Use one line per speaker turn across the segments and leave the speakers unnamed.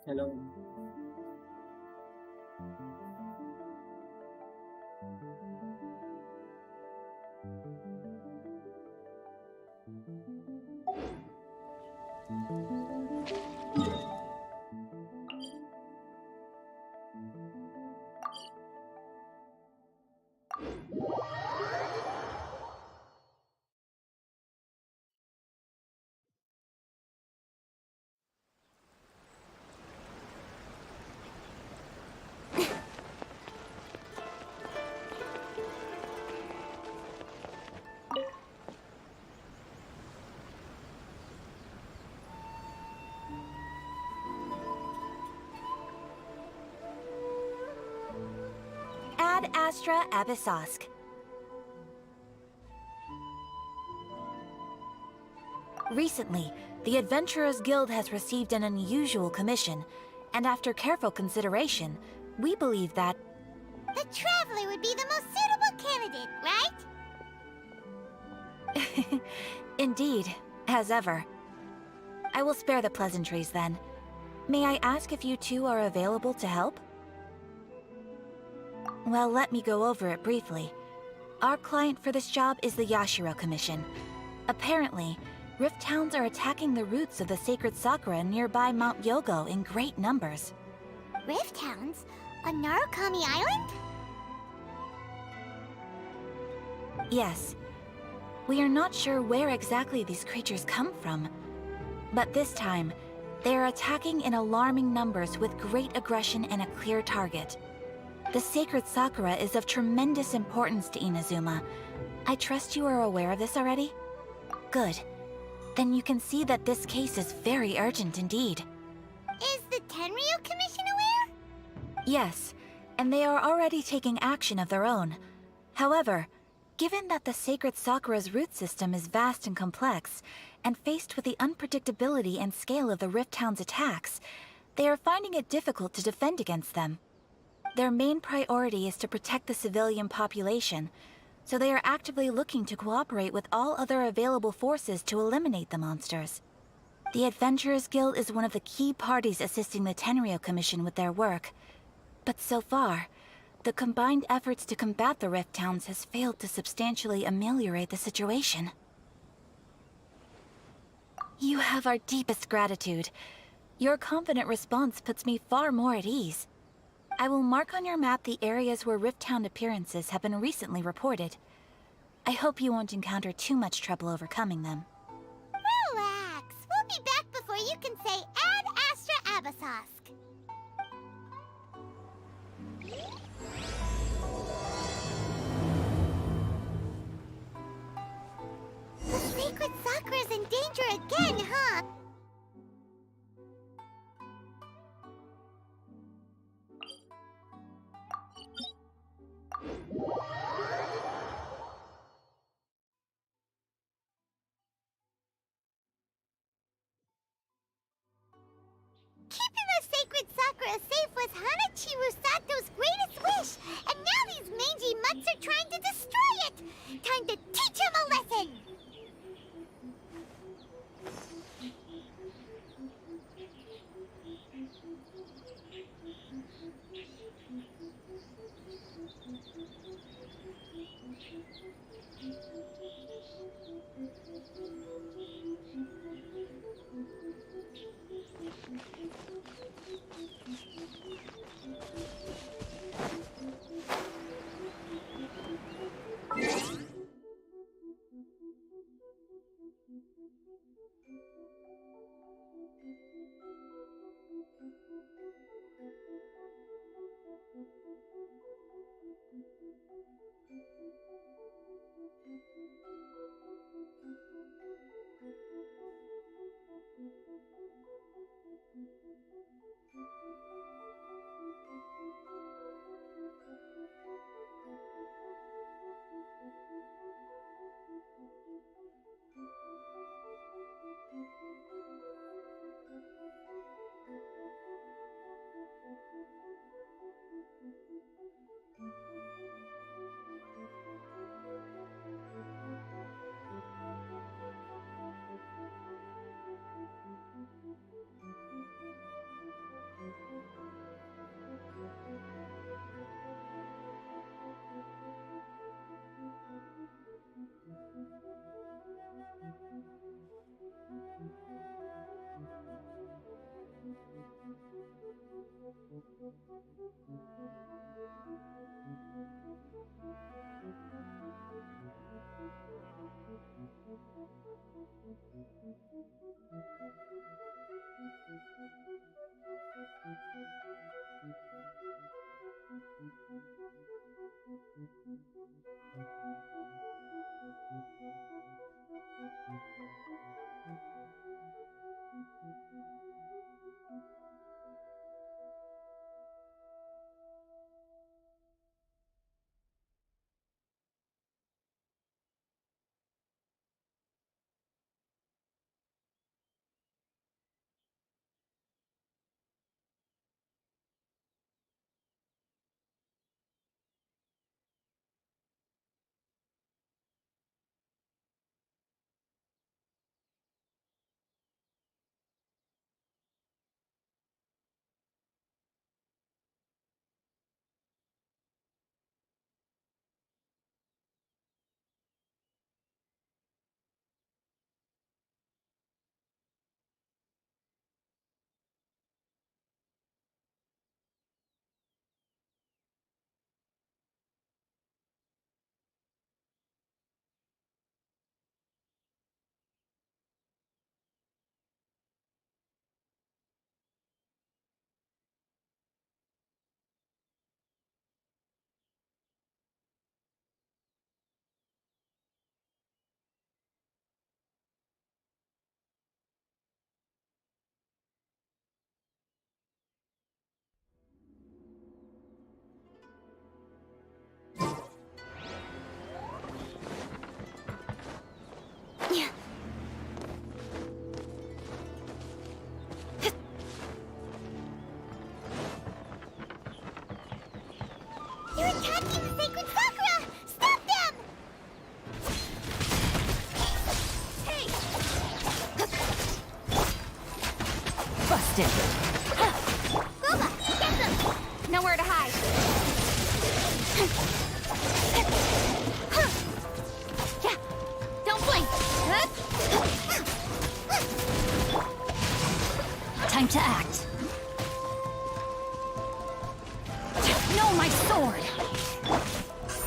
Hello.
Ad Astra Abyssosk. Recently, the Adventurers Guild has received an unusual commission, and after careful consideration, we believe that...
The Traveler would be the most suitable candidate, right?
Indeed, as ever. I will spare the pleasantries then. May I ask if you two are available to help? Well, let me go over it briefly. Our client for this job is the Yashiro Commission. Apparently, Rift Towns are attacking the roots of the sacred Sakura nearby Mount Yogo in great numbers.
Rift Hounds? On Narukami Island?
Yes. We are not sure where exactly these creatures come from. But this time, they are attacking in alarming numbers with great aggression and a clear target. The sacred Sakura is of tremendous importance to Inazuma. I trust you are aware of this already? Good. Then you can see that this case is very urgent indeed.
Is the Tenryu Commission aware?
Yes, and they are already taking action of their own. However, given that the sacred Sakura's root system is vast and complex, and faced with the unpredictability and scale of the Rift Town's attacks, they are finding it difficult to defend against them. Their main priority is to protect the civilian population, so they are actively looking to cooperate with all other available forces to eliminate the monsters. The Adventurers Guild is one of the key parties assisting the Tenryu Commission with their work. But so far, the combined efforts to combat the Rift Towns has failed to substantially ameliorate the situation. You have our deepest gratitude. Your confident response puts me far more at ease. I will mark on your map the areas where Rift Town appearances have been recently reported. I hope you won't encounter too much trouble overcoming them.
Relax. We'll be back before you can say Ad Astra Abyssosk. The sacred Sakura's in danger again, huh? Keeping the sacred Sakura safe was Hanachiru Sato's greatest wish, and now these mangy mutts are trying to destroy it! Time to teach him a lesson! attacking the sacred Sakura! Stop them! Hey!
Busted.
Boba, get them! Nowhere to hide. Yeah, don't blink.
Time to act. No, my sword!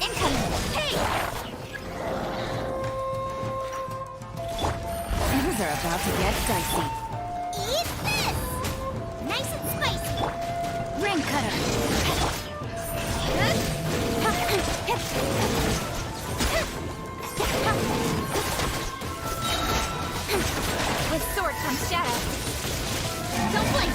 Incoming! Hey!
Things are about to get dicey.
Eat this! Nice and spicy!
Ring cutter!
With sword comes shadow. Don't blink!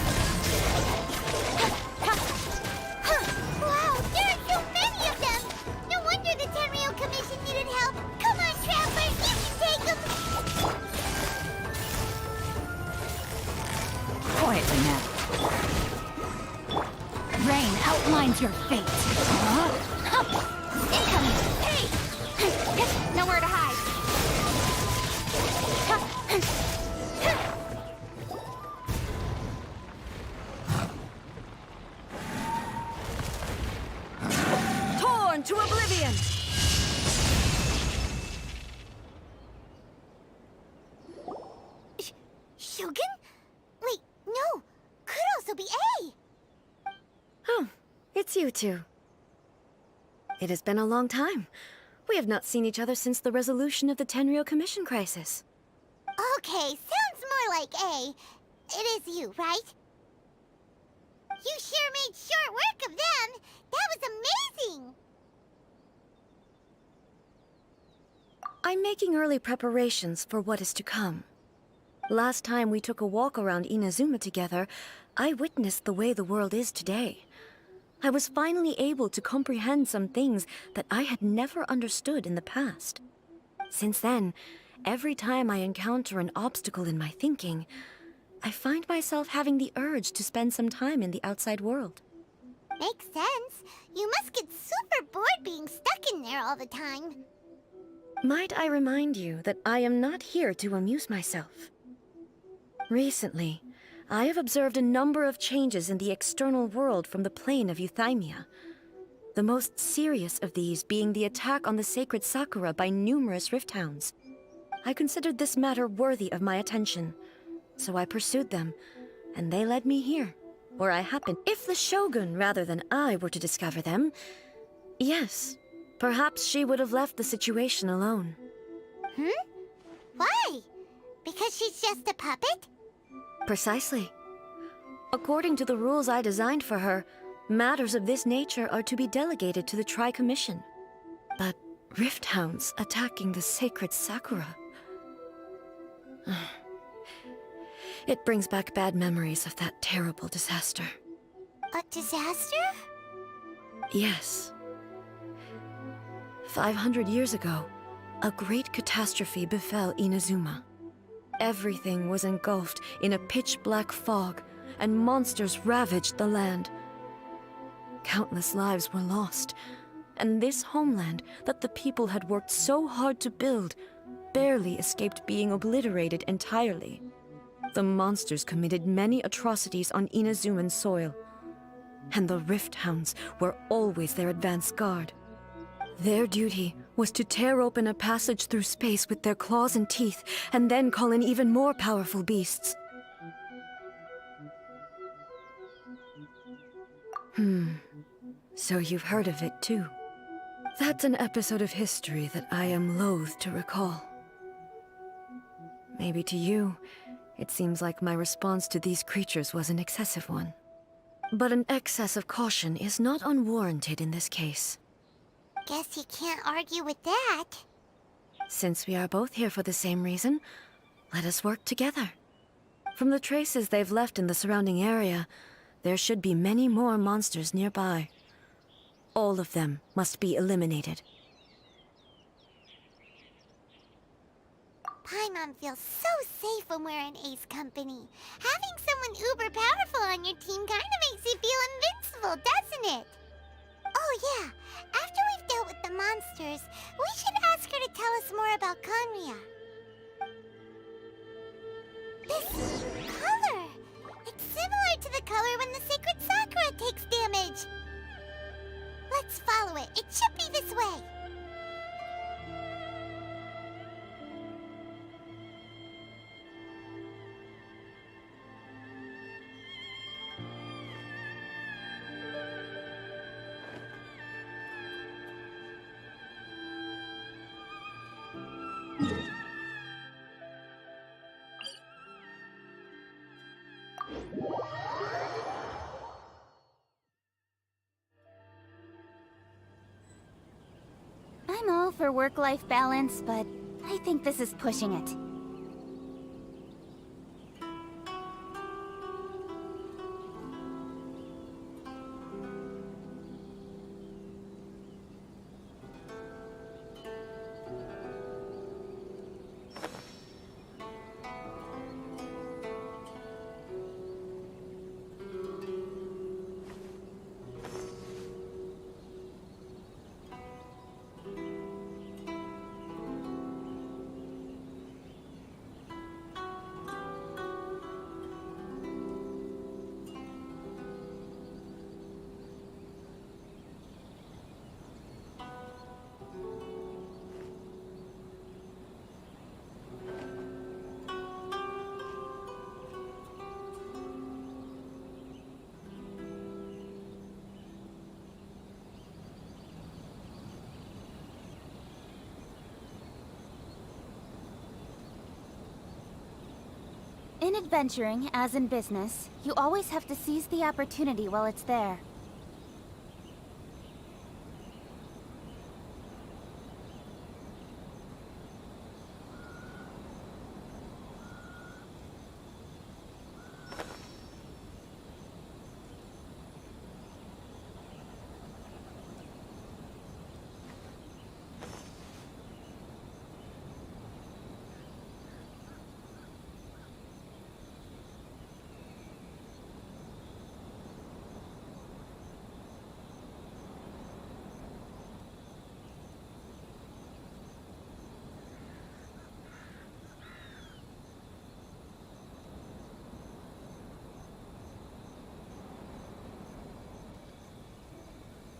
Wow, there are so many of them! No wonder the Tenryou Commission needed help! Come on, travelers, you can take them!
Quietly now. Rain outlines your fate.
Incoming! Hey! Nowhere to hide.
Torn to oblivion!
Shogun? Wait, no! Could also be A!
Oh, it's you two. It has been a long time. We have not seen each other since the resolution of the Tenryou Commission crisis.
Okay, sounds more like A. It is you, right? You sure made short work of them! That was amazing!
I'm making early preparations for what is to come. Last time we took a walk around Inazuma together, I witnessed the way the world is today. I was finally able to comprehend some things that I had never understood in the past. Since then, every time I encounter an obstacle in my thinking, I find myself having the urge to spend some time in the outside world.
Makes sense. You must get super bored being stuck in there all the time.
Might I remind you that I am not here to amuse myself? Recently, I have observed a number of changes in the external world from the plane of Euthymia. The most serious of these being the attack on the sacred Sakura by numerous rift hounds. I considered this matter worthy of my attention, so I pursued them, and they led me here, where I happened. If the Shogun rather than I were to discover them, yes, perhaps she would have left the situation alone.
Why? Because she's just a puppet?
Precisely. According to the rules I designed for her, matters of this nature are to be delegated to the Tri-Commission. But rift hounds attacking the sacred Sakura... It brings back bad memories of that terrible disaster.
A disaster?
Yes. 500 years ago, a great catastrophe befell Inazuma. Everything was engulfed in a pitch-black fog, and monsters ravaged the land. Countless lives were lost, and this homeland that the people had worked so hard to build barely escaped being obliterated entirely. The monsters committed many atrocities on Inazuman soil, and the Rift Hounds were always their advance guard. Their duty was to tear open a passage through space with their claws and teeth, and then call in even more powerful beasts. So you've heard of it too. That's an episode of history that I am loath to recall. Maybe to you, it seems like my response to these creatures was an excessive one. But an excess of caution is not unwarranted in this case.
Guess you can't argue with that.
Since we are both here for the same reason, let us work together. From the traces they've left in the surrounding area, there should be many more monsters nearby. All of them must be eliminated.
Paimon feels so safe when we're in Ace Company. Having someone uber powerful on your team kinda makes you feel invincible, doesn't it? Oh Oh yeah, after we've dealt with the monsters, we should ask her to tell us more about Conria. This color! It's similar to the color when the sacred Sakura takes damage! Let's follow it. It should be this way.
I'm all for work-life balance, but I think this is pushing it. In adventuring, as in business, you always have to seize the opportunity while it's there.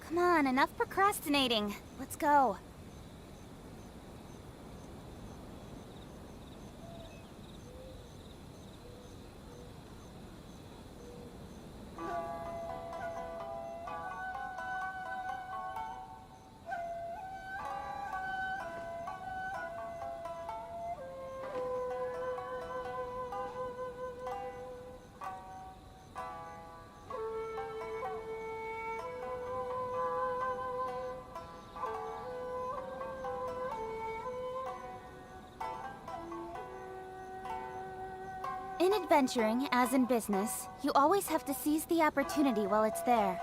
Come on, enough procrastinating. Let's go. In adventuring, as in business, you always have to seize the opportunity while it's there.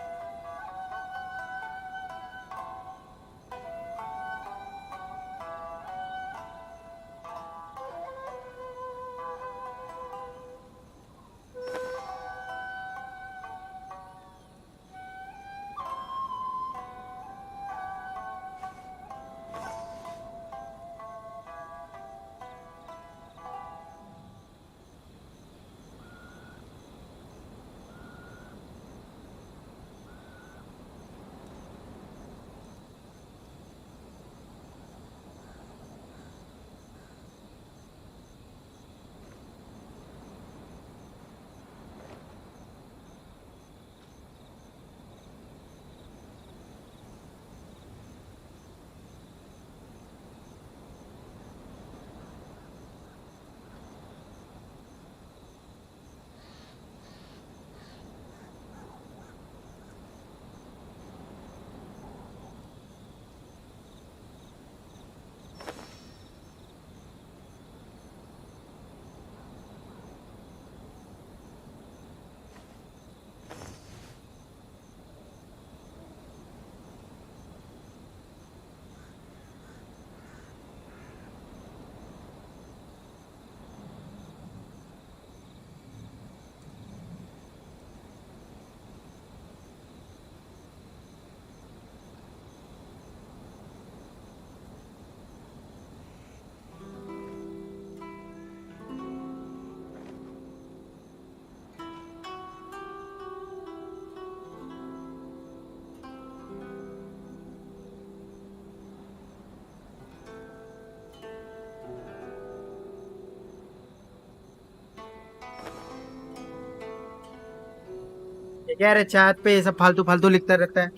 ये क्या रे, chat पे ये सब फालतू फालतू लिखता रहता है।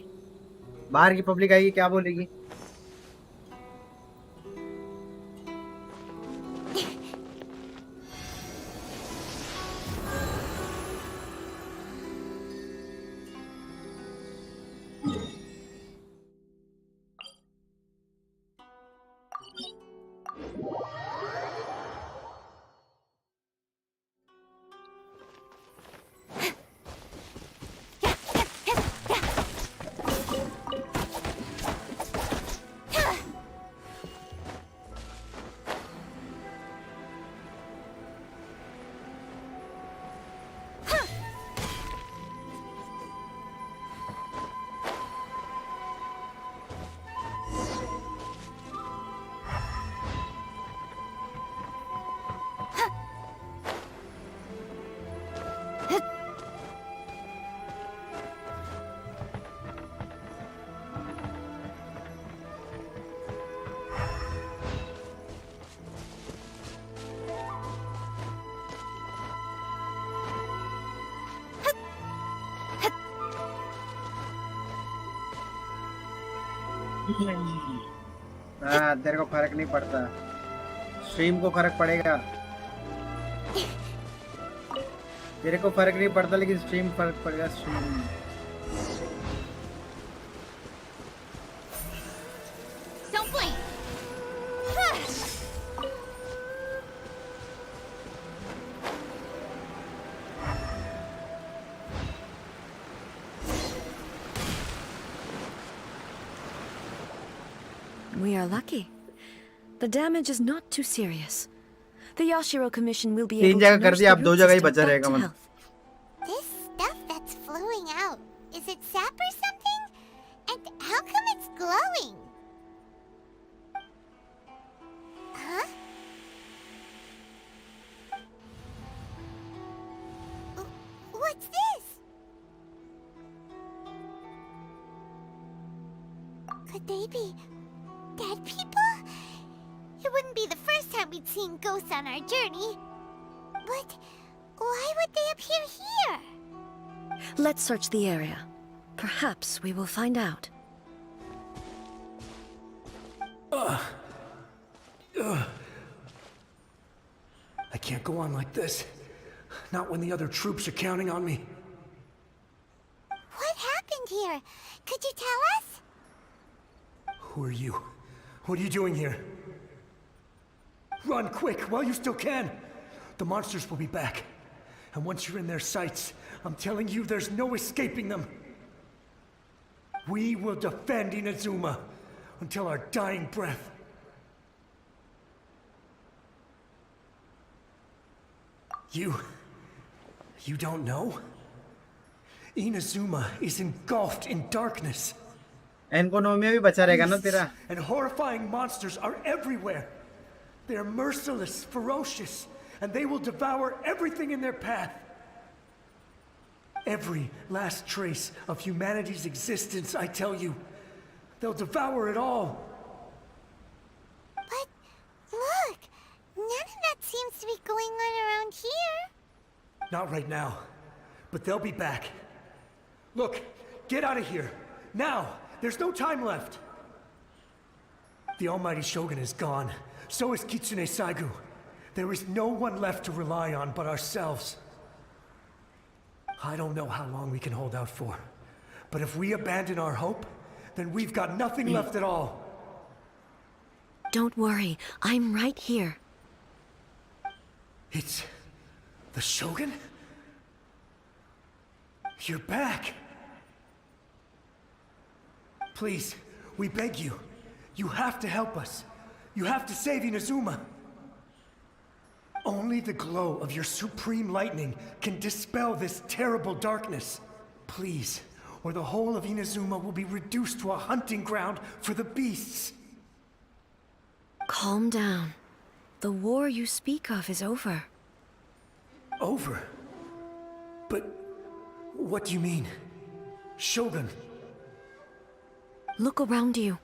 बाहर की पब्लिक आएगी क्या बोलेगी? हाँ, तेरे को फर्क नहीं पड़ता, स्ट्रीम को फर्क पड़ेगा। तेरे को फर्क नहीं पड़ता लेकिन स्ट्रीम फर्क पड़ेगा। Stream
Don't blink.
We are lucky. The damage is not too serious. The Yashiro Commission will be
तीन
able
जगह
to
कर
nurse
दिया,
the
अब दो
root
जगह ही
system
बचा
back
रहेगा
to
मन।
health.
This stuff that's flowing out, is it sap or something? And how come it's glowing? Huh? What's this? Could they be dead people? It wouldn't be the first time we'd seen ghosts on our journey. But why would they appear here?
Let's search the area. Perhaps we will find out.
I can't go on like this. Not when the other troops are counting on me.
What happened here? Could you tell us?
Who are you? What are you doing here? Run quick while you still can! The monsters will be back. And once you're in their sights, I'm telling you there's no escaping them. We will defend Inazuma until our dying breath. You don't know? Inazuma is engulfed in darkness.
Economy भी बचा रहेगा ना तेरा।
And horrifying monsters are everywhere. They are merciless, ferocious, and they will devour everything in their path. Every last trace of humanity's existence, I tell you. They'll devour it all.
But look, none of that seems to be going on around here.
Not right now, but they'll be back. Look, get out of here. Now! There's no time left! The almighty Shogun is gone. So is Kitsune Saigu. There is no one left to rely on but ourselves. I don't know how long we can hold out for. But if we abandon our hope, then we've got nothing left at all.
Don't worry, I'm right here.
It's... the Shogun? You're back! Please, we beg you. You have to help us. You have to save Inazuma. Only the glow of your supreme lightning can dispel this terrible darkness. Please, or the whole of Inazuma will be reduced to a hunting ground for the beasts.
Calm down. The war you speak of is over.
Over? But what do you mean? Shogun?
Look around you.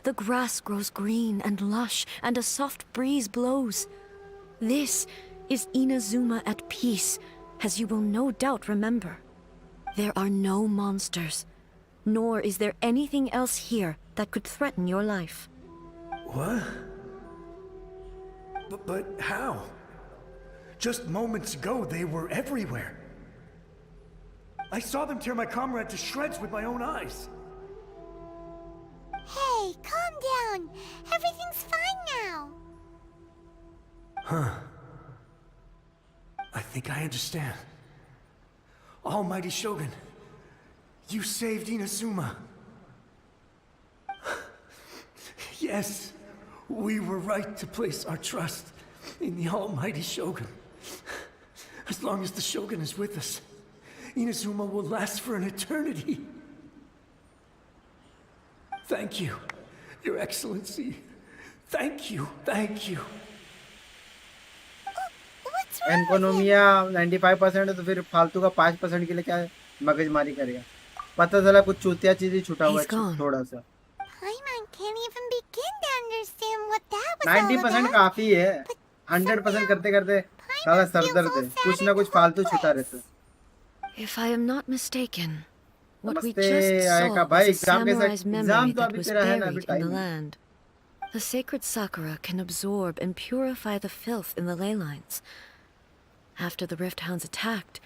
The grass grows green and lush, and a soft breeze blows. This is Inazuma at peace, as you will no doubt remember. There are no monsters, nor is there anything else here that could threaten your life.
What? But how? Just moments ago, they were everywhere. I saw them tear my comrade to shreds with my own eyes.
Hey, calm down. Everything's fine now.
Huh. I think I understand. Almighty Shogun, you saved Inazuma. Yes, we were right to place our trust in the Almighty Shogun. As long as the Shogun is with us, Inazuma will last for an eternity. Thank you, Your Excellency. Thank you, thank you.
What's wrong with
एनकोनोमिया 95% है तो फिर फालतू का 5% के लिए क्या मगजमारी करेगा? पता चला कुछ चूतिया चीज ही छूटा हुआ
He's
है
gone.
थोड़ा सा.
Paimon can't even begin to understand what that was all
90%
about.
काफी है. 100% करते करते सारा सर दर्द है. कुछ ना कुछ फालतू छूटा रहता है.
If I am not mistaken, what we
नमस्ते,
just
आयका
saw
भाई,
was a
एग्जाम कैसा?
samurai's
एग्जाम
memory
तो
that
अभी
was
तेरा है ना, अभी
buried in the
टाइम है.
land. The sacred sakura can absorb and purify the filth in the ley lines. After the Rift Hounds attacked,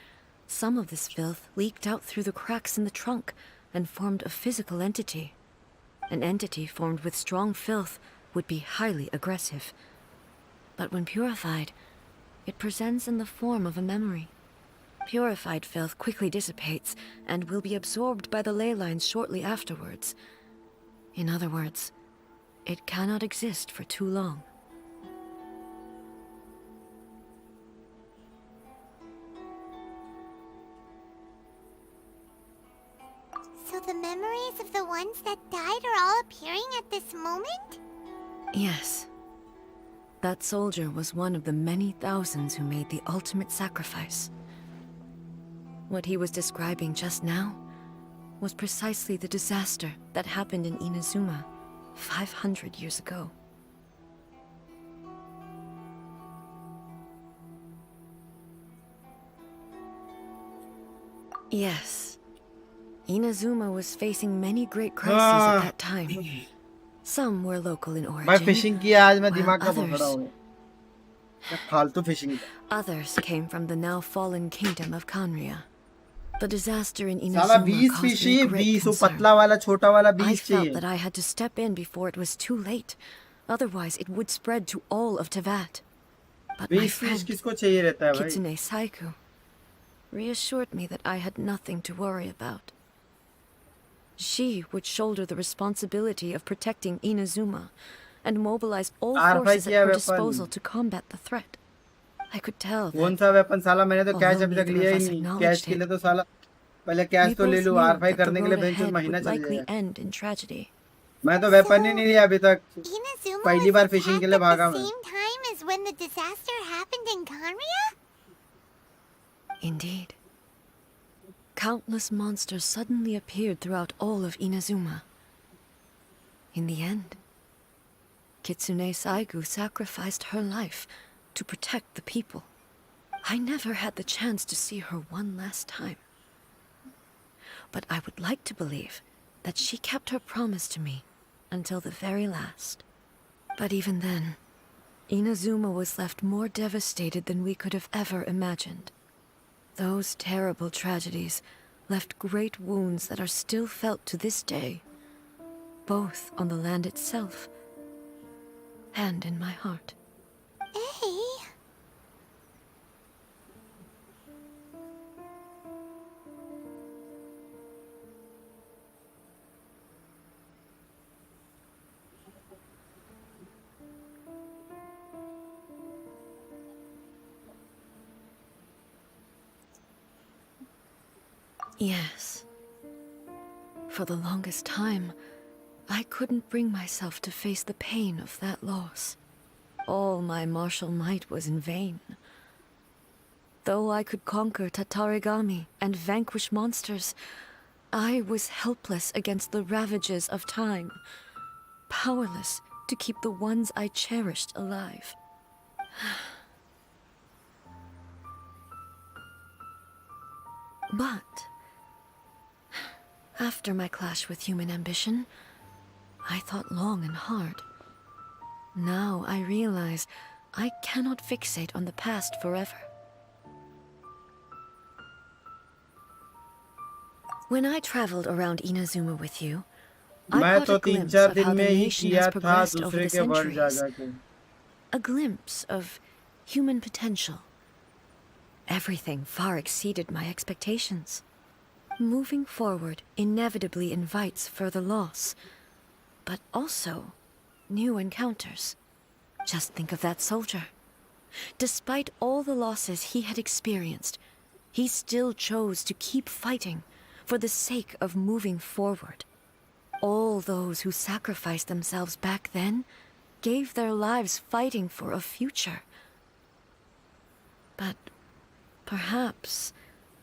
some of this filth leaked out through the cracks in the trunk and formed a physical entity. An entity formed with strong filth would be highly aggressive. But when purified, it presents in the form of a memory. Purified filth quickly dissipates and will be absorbed by the ley lines shortly afterwards. In other words, it cannot exist for too long.
So the memories of the ones that died are all appearing at this moment?
Yes. That soldier was one of the many thousands who made the ultimate sacrifice. What he was describing just now was precisely the disaster that happened in Inazuma 500 years ago. Yes. Inazuma was facing many great crises at that time. Some were local in
भाई
origin.
Fishing किया आज मैं
while
दिमाग का
others-
भोंकड़ा हो गया. क्या फालतू fishing.
Others came from the now fallen kingdom of Kanria. The disaster in
साला
Inazuma
20
caused
fishy,
me great
20 वो
concern.
पतला वाला छोटा वाला
I
20
felt
चाहिए.
that I had to step in before it was too late. Otherwise, it would spread to all of Tevat. But my
20 fish
friend,
किसको चाहिए रहता है भाई?
Kitsune Saiku, reassured me that I had nothing to worry about. She would shoulder the responsibility of protecting Inazuma and mobilize all
R5
forces at
किया
her
weapon.
disposal to combat the threat. I could tell
कौन
that
सा weapon साला? मैंने तो cash
although
अभी तक
neither
लिया
of
he
us
नहीं.
acknowledged
कैश के
it,
लिए तो साला पहले कैश
we
तो ले
both
लूं.
knew
R5
that the
करने के
road
लिए बेंच
ahead
महीना
would
चल
likely
जाएगा.
end in tragedy.
मैं तो वेपन ही नहीं लिया अभी तक.
Inazuma
पहली बार
was
फिशिंग के
attacked
लिए
at
भागा
the
मैं.
same time as when the disaster happened in Kanria?
Indeed. Countless monsters suddenly appeared throughout all of Inazuma. In the end, Kitsune Saigu sacrificed her life to protect the people. I never had the chance to see her one last time. But I would like to believe that she kept her promise to me until the very last. But even then, Inazuma was left more devastated than we could have ever imagined. Those terrible tragedies left great wounds that are still felt to this day, both on the land itself and in my heart.
Hey.
Yes. For the longest time, I couldn't bring myself to face the pain of that loss. All my martial might was in vain. Though I could conquer Tatarigami and vanquish monsters, I was helpless against the ravages of time, powerless to keep the ones I cherished alive. But After my clash with human ambition, I thought long and hard. Now I realize I cannot fixate on the past forever. When I traveled around Inazuma with you, I
मैं
caught
तो
a glimpse
3-4
of
दिन
how the
में ही
nation
किया
has
था
progressed over
दूसरे
the
के world जा
centuries.
के.
A glimpse of human potential. Everything far exceeded my expectations. Moving forward inevitably invites further loss, but also new encounters. Just think of that soldier. Despite all the losses he had experienced, he still chose to keep fighting for the sake of moving forward. All those who sacrificed themselves back then gave their lives fighting for a future. But perhaps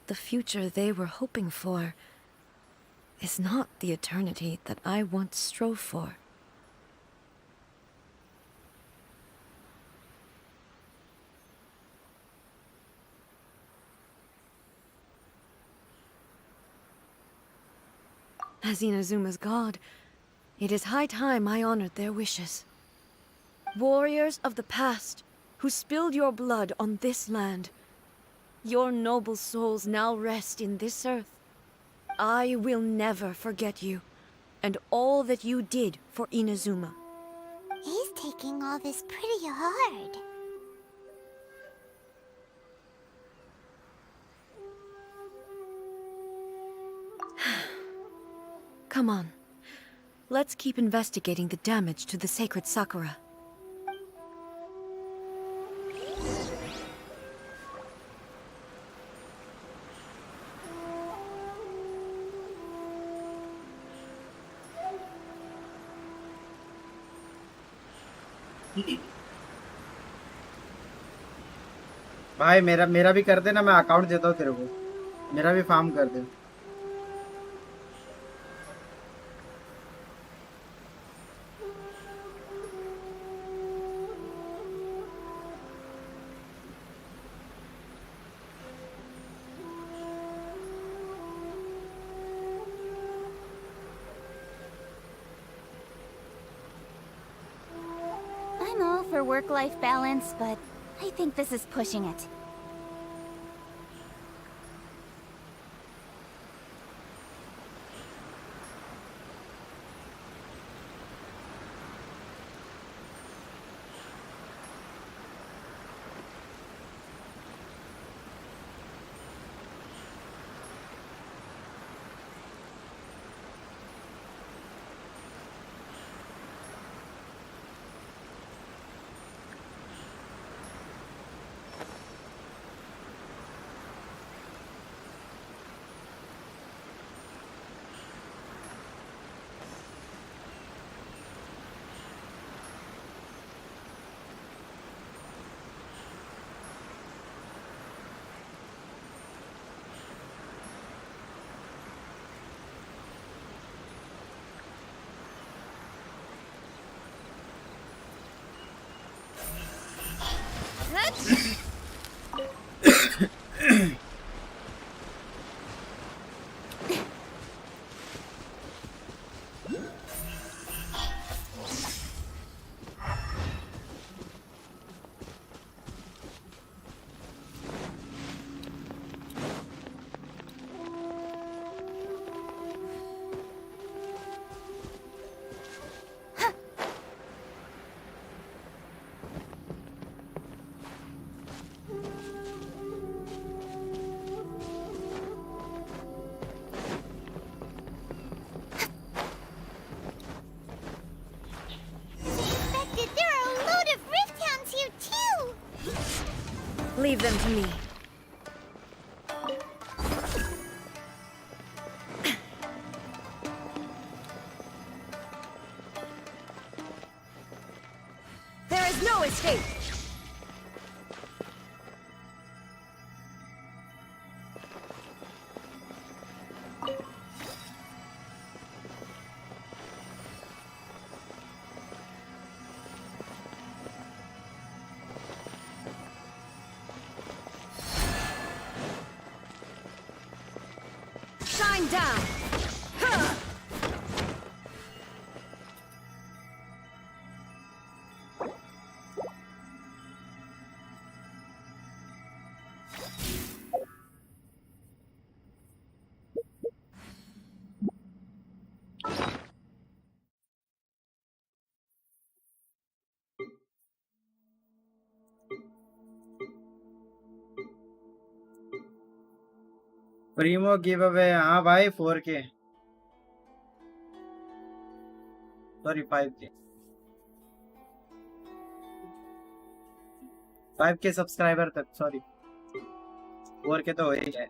the future they were hoping for is not the eternity that I once strove for. As Inazuma's god, it is high time I honored their wishes. Warriors of the past, who spilled your blood on this land, your noble souls now rest in this earth. I will never forget you, and all that you did for Inazuma.
He's taking all this pretty hard.
Come on. Let's keep investigating the damage to the sacred Sakura.
भाई मेरा मेरा भी कर देना, मैं account देता हूँ तेरे को, मेरा भी फार्म कर दे.
I'm all for work-life balance, but I think this is pushing it.
Leave them to me. There is no escape. Shine down! Ha!
Primo give away हाँ भाई 4K सॉरी 5K सब्सक्राइबर तक sorry 4K तो हो ही है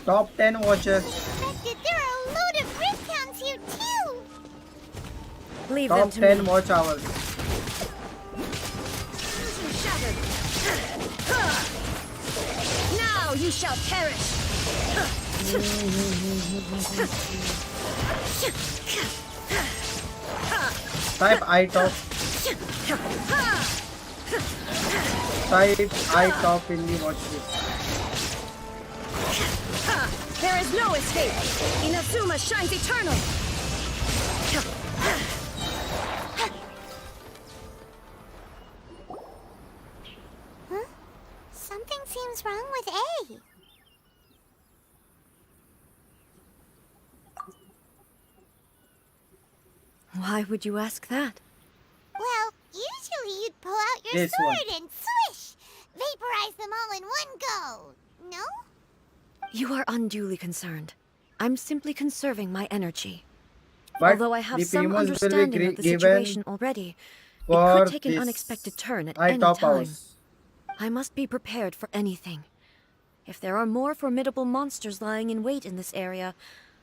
Top 10 watches.
Expected there are a load of discounts here too.
Leave
Top
them to
10
me.
watch hours.
Shattered. Now you shall perish.
Type I top. Type I top in the watch list.
There is no escape. Inazuma shines eternal.
Huh? Something seems wrong with A.
Why would you ask that?
Well, usually you'd pull out your
This
sword
one.
and swish! Vaporize them all in one go. No?
You are unduly concerned. I'm simply conserving my energy.
But
Although I have
the
some
Primos will
understanding
be
of the
given
situation already, it
for
could take an
this
unexpected turn at
I
any
top
time.
house.
I must be prepared for anything. If there are more formidable monsters lying in wait in this area,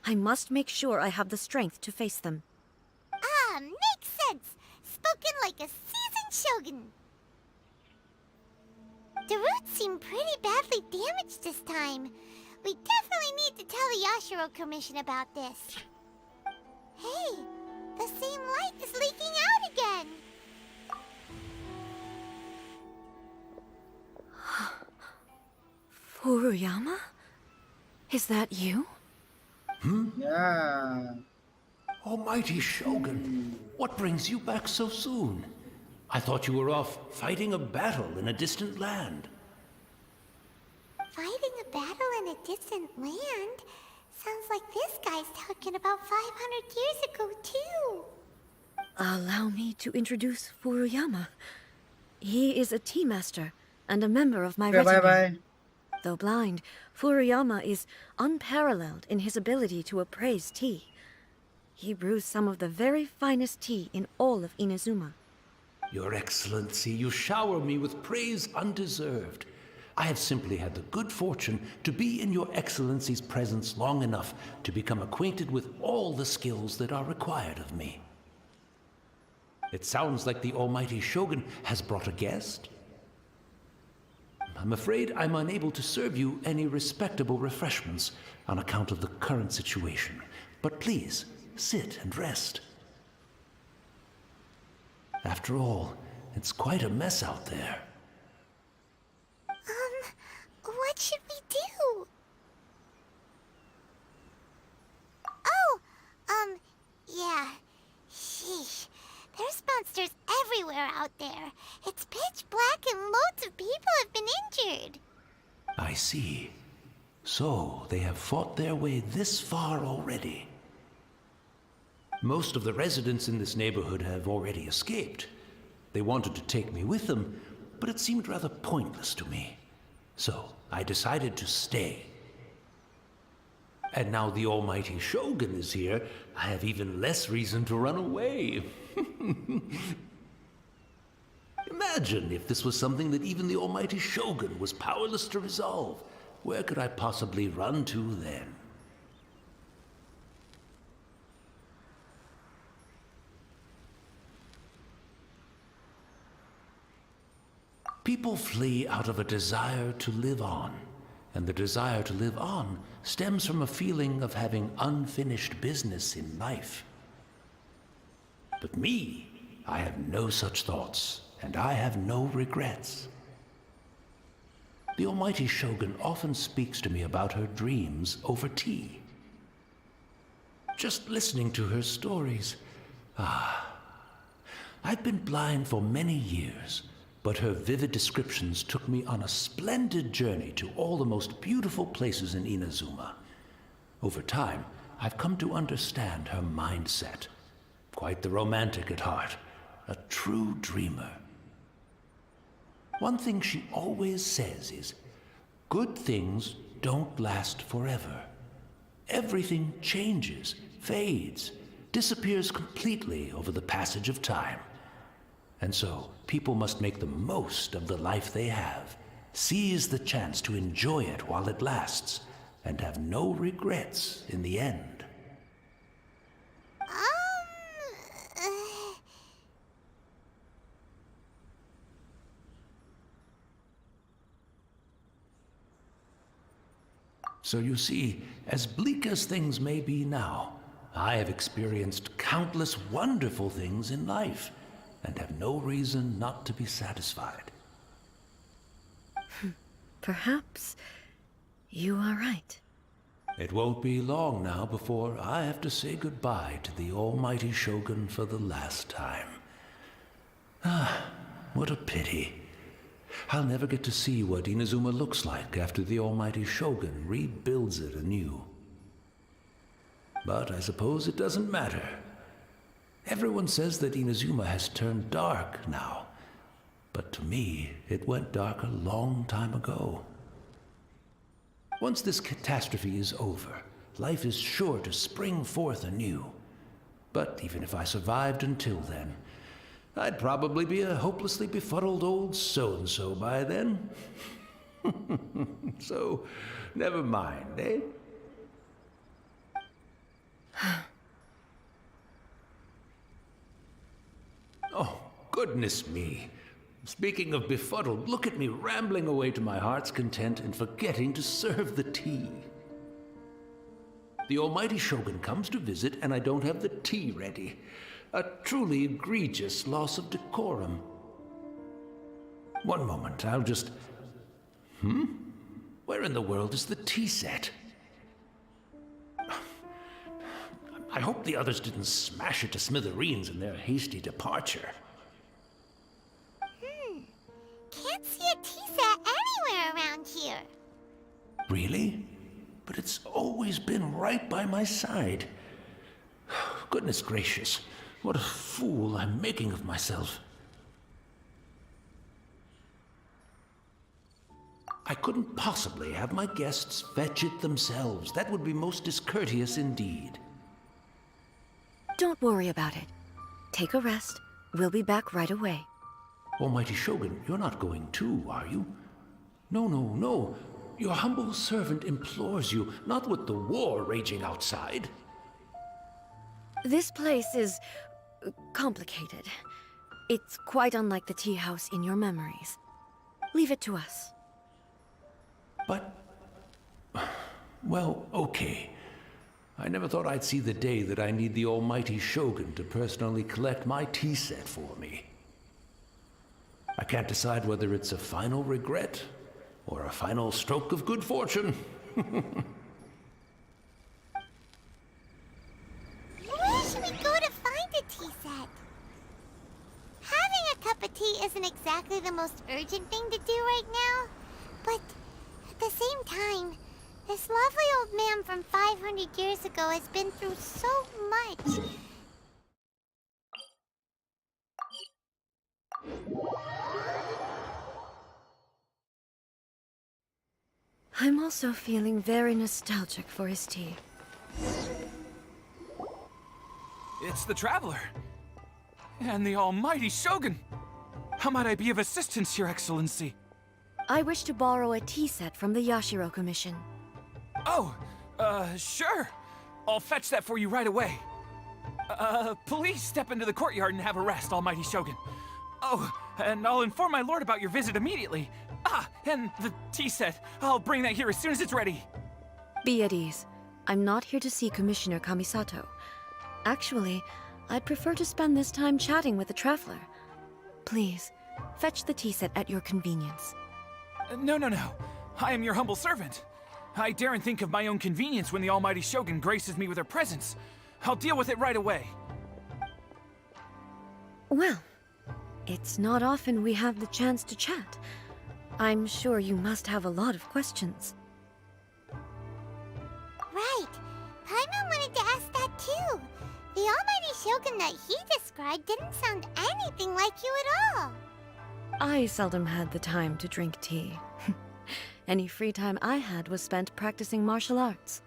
I must make sure I have the strength to face them.
Ah, makes sense. Spoken like a seasoned shogun. The roots seem pretty badly damaged this time. We definitely need to tell the Yashiro Commission about this. Hey, the same light is leaking out again.
Furuyama? Is that you?
Yeah.
Almighty Shogun, what brings you back so soon? I thought you were off fighting a battle in a distant land.
Fighting a battle in a distant land? Sounds like this guy's talking about 500 years ago, too.
Allow me to introduce Furuyama. He is a tea master and a member of my
Okay,
retinue.
bye-bye.
Though blind, Furuyama is unparalleled in his ability to appraise tea. He brews some of the very finest tea in all of Inazuma.
Your Excellency, you shower me with praise undeserved. I have simply had the good fortune to be in your Excellency's presence long enough to become acquainted with all the skills that are required of me. It sounds like the Almighty Shogun has brought a guest. I'm afraid I'm unable to serve you any respectable refreshments on account of the current situation. But please, sit and rest. After all, it's quite a mess out there.
What should we do? Oh, yeah. Sheesh. There's monsters everywhere out there. It's pitch black and loads of people have been injured.
I see. So, they have fought their way this far already. Most of the residents in this neighborhood have already escaped. They wanted to take me with them, but it seemed rather pointless to me. So I decided to stay. And now the almighty Shogun is here, I have even less reason to run away. Imagine if this was something that even the almighty Shogun was powerless to resolve. Where could I possibly run to then? People flee out of a desire to live on, and the desire to live on stems from a feeling of having unfinished business in life. But me, I have no such thoughts, and I have no regrets. The almighty Shogun often speaks to me about her dreams over tea. Just listening to her stories, I've been blind for many years, but her vivid descriptions took me on a splendid journey to all the most beautiful places in Inazuma. Over time, I've come to understand her mindset. Quite the romantic at heart, a true dreamer. One thing she always says is, good things don't last forever. Everything changes, fades, disappears completely over the passage of time. And so, people must make the most of the life they have, seize the chance to enjoy it while it lasts, and have no regrets in the end. So you see, as bleak as things may be now, I have experienced countless wonderful things in life, and have no reason not to be satisfied.
Perhaps you are right.
It won't be long now before I have to say goodbye to the almighty Shogun for the last time. What a pity. I'll never get to see what Inazuma looks like after the almighty Shogun rebuilds it anew. But I suppose it doesn't matter. Everyone says that Inazuma has turned dark now, but to me, it went dark a long time ago. Once this catastrophe is over, life is sure to spring forth anew. But even if I survived until then, I'd probably be a hopelessly befuddled old so-and-so by then. So, never mind, eh? Oh, goodness me. Speaking of befuddled, look at me rambling away to my heart's content and forgetting to serve the tea. The almighty Shogun comes to visit and I don't have the tea ready. A truly egregious loss of decorum. One moment, I'll just... Where in the world is the tea set? I hope the others didn't smash it to smithereens in their hasty departure.
Can't see a tea set anywhere around here.
Really? But it's always been right by my side. Goodness gracious, what a fool I'm making of myself. I couldn't possibly have my guests fetch it themselves. That would be most discourteous indeed.
Don't worry about it. Take a rest. We'll be back right away.
Almighty Shogun, you're not going too, are you? No, no, no. Your humble servant implores you, not with the war raging outside.
This place is... complicated. It's quite unlike the tea house in your memories. Leave it to us.
But... well, okay. I never thought I'd see the day that I need the almighty Shogun to personally collect my tea set for me. I can't decide whether it's a final regret or a final stroke of good fortune.
Where should we go to find a tea set? Having a cup of tea isn't exactly the most urgent thing to do right now, but at the same time, this lovely old man from 500 years ago has been through so much.
I'm also feeling very nostalgic for his tea.
It's the Traveler. And the almighty Shogun. How might I be of assistance, Your Excellency?
I wish to borrow a tea set from the Yashiro Commission.
Oh, sure. I'll fetch that for you right away. Please step into the courtyard and have a rest, almighty Shogun. Oh, and I'll inform my lord about your visit immediately. Ah, and the tea set. I'll bring that here as soon as it's ready.
Be at ease. I'm not here to see Commissioner Kamisato. Actually, I'd prefer to spend this time chatting with the Traveler. Please, fetch the tea set at your convenience.
No. I am your humble servant. I daren't think of my own convenience when the almighty Shogun graces me with her presence. I'll deal with it right away.
Well, it's not often we have the chance to chat. I'm sure you must have a lot of questions.
Right. Paimon wanted to ask that too. The almighty Shogun that he described didn't sound anything like you at all.
I seldom had the time to drink tea. Any free time I had was spent practicing martial arts.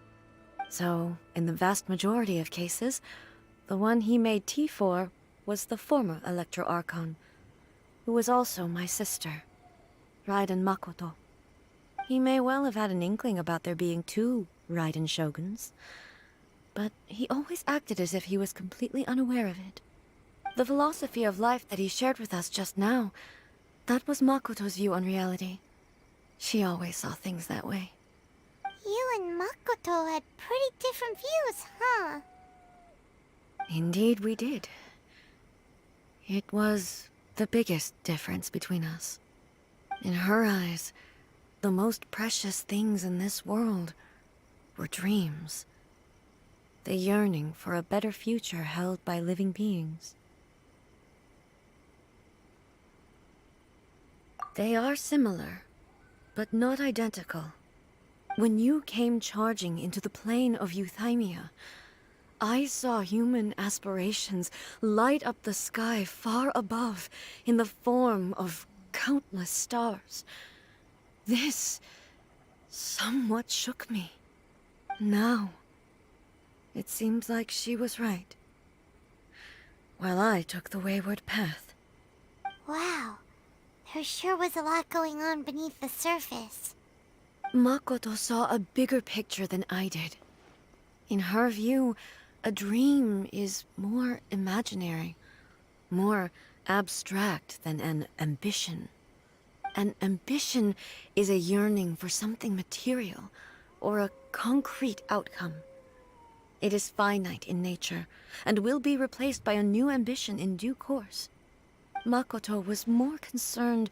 So, in the vast majority of cases, the one he made tea for was the former Electro Archon, who was also my sister, Raiden Makoto. He may well have had an inkling about there being two Raiden Shoguns, but he always acted as if he was completely unaware of it. The philosophy of life that he shared with us just now, that was Makoto's view on reality. She always saw things that way.
You and Makoto had pretty different views, huh?
Indeed we did. It was the biggest difference between us. In her eyes, the most precious things in this world were dreams. The yearning for a better future held by living beings. They are similar, but not identical. When you came charging into the plane of Euthymia, I saw human aspirations light up the sky far above in the form of countless stars. This somewhat shook me. Now, it seems like she was right, while I took the wayward path.
Wow. There sure was a lot going on beneath the surface.
Makoto saw a bigger picture than I did. In her view, a dream is more imaginary, more abstract than an ambition. An ambition is a yearning for something material, or a concrete outcome. It is finite in nature, and will be replaced by a new ambition in due course. Makoto was more concerned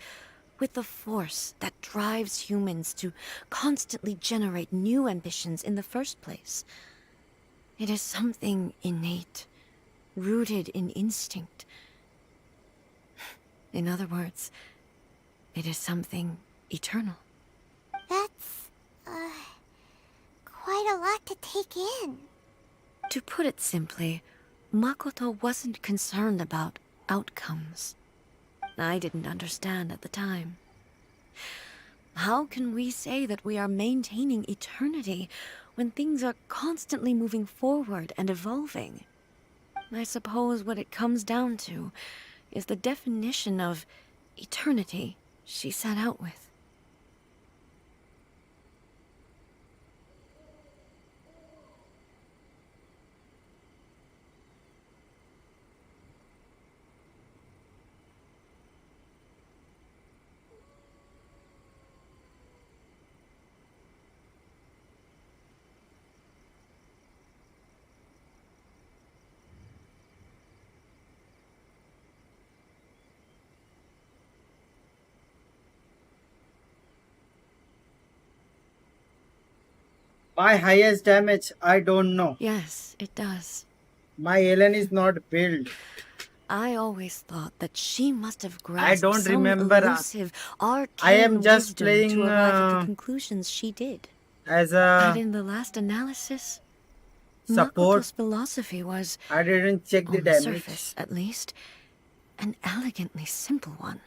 with the force that drives humans to constantly generate new ambitions in the first place. It is something innate, rooted in instinct. In other words, it is something eternal.
That's, quite a lot to take in.
To put it simply, Makoto wasn't concerned about outcomes. I didn't understand at the time. How can we say that we are maintaining eternity when things are constantly moving forward and evolving? I suppose what it comes down to is the definition of eternity she set out with.
My highest damage, I don't know.
Yes, it does.
My Yelan is not built.
I always thought that she must have grasped
don't
some
remember,
elusive, arcane
I am just
wisdom
playing,
to arrive at the conclusions she did.
As
But
a
in the last analysis,
support,
Makoto's philosophy was,
I didn't check the
on the
damage.
surface at least, an elegantly simple one.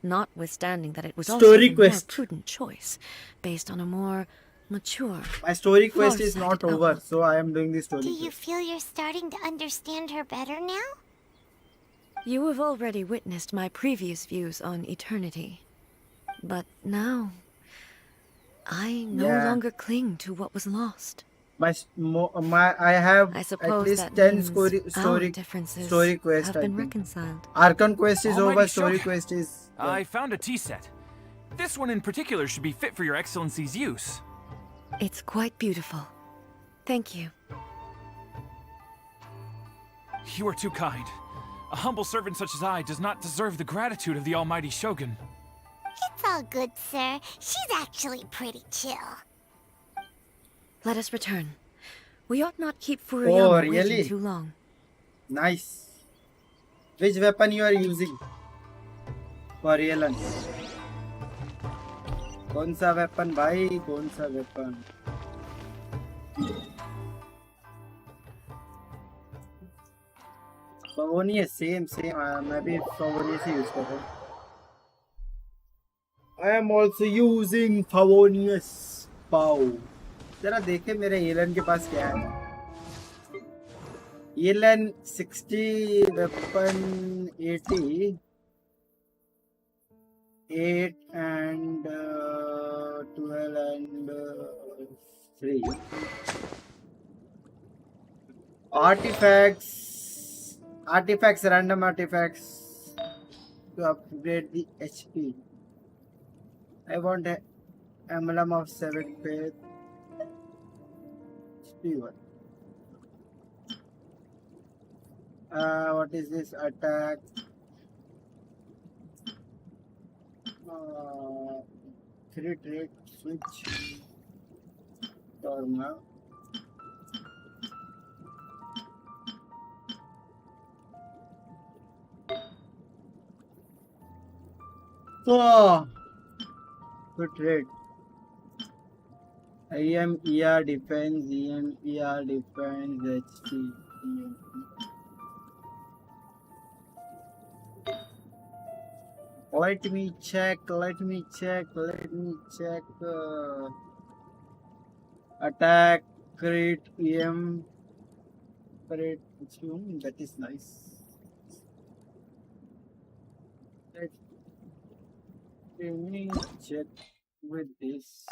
notwithstanding that it was also
Story
the more
quest.
prudent choice, based on a more mature.
My story quest is not
Far-sighted
over,
outlook.
so I am doing the story
Do you
quest.
feel you're starting to understand her better now?
You have already witnessed my previous views on eternity. But now, I no
Yeah.
longer cling to what was lost.
I have
I
at
suppose
least
that
10
means our
story
differences
quest,
have
I
been
think.
reconciled.
Archon quest is
Almighty
over, story
Shogun.
quest is
I found a tea set. This one in particular should be fit for your excellency's use.
It's quite beautiful. Thank you.
You are too kind. A humble servant such as I does not deserve the gratitude of the almighty Shogun.
It's all good, sir. She's actually pretty chill.
Let us return. We ought not keep
Oh,
Furuyama
really?
waiting too long.
nice. Which weapon you are using for Yelan? कौन सा weapon भाई, कौन सा weapon? Favonius, same. मैं भी Favonius ही use कर रहा हूँ. I am also using Favonius Pow. जरा देखे मेरे Yelan के पास क्या है. Yelan 60 weapon 80 8 and 12 and 3 random artifacts to upgrade the HP. I want an emblem of 7 faith HP one. What is this attack? Crit rate switch. Torma. So, good rate. EMER defense, EMER defense, HP. Let me check. Attack, crit, EM, crit, that is nice. Let me check with this.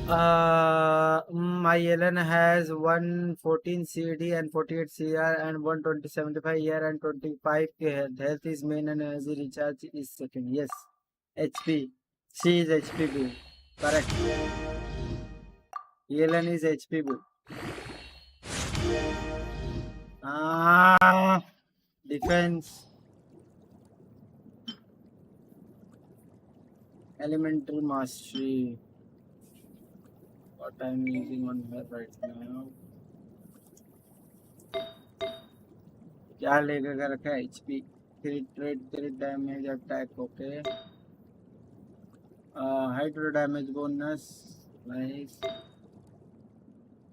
My Yelan has 114 CD and 48 CR and 175 ER and 25 K health. Health is main and energy recharge is second. Yes. HP. She is HP build. Correct. Yelan is HP build. Defense. Elemental mastery. What I'm using on her right now. क्या लेकर रखा है HP crit damage attack okay. Hydro damage bonus nice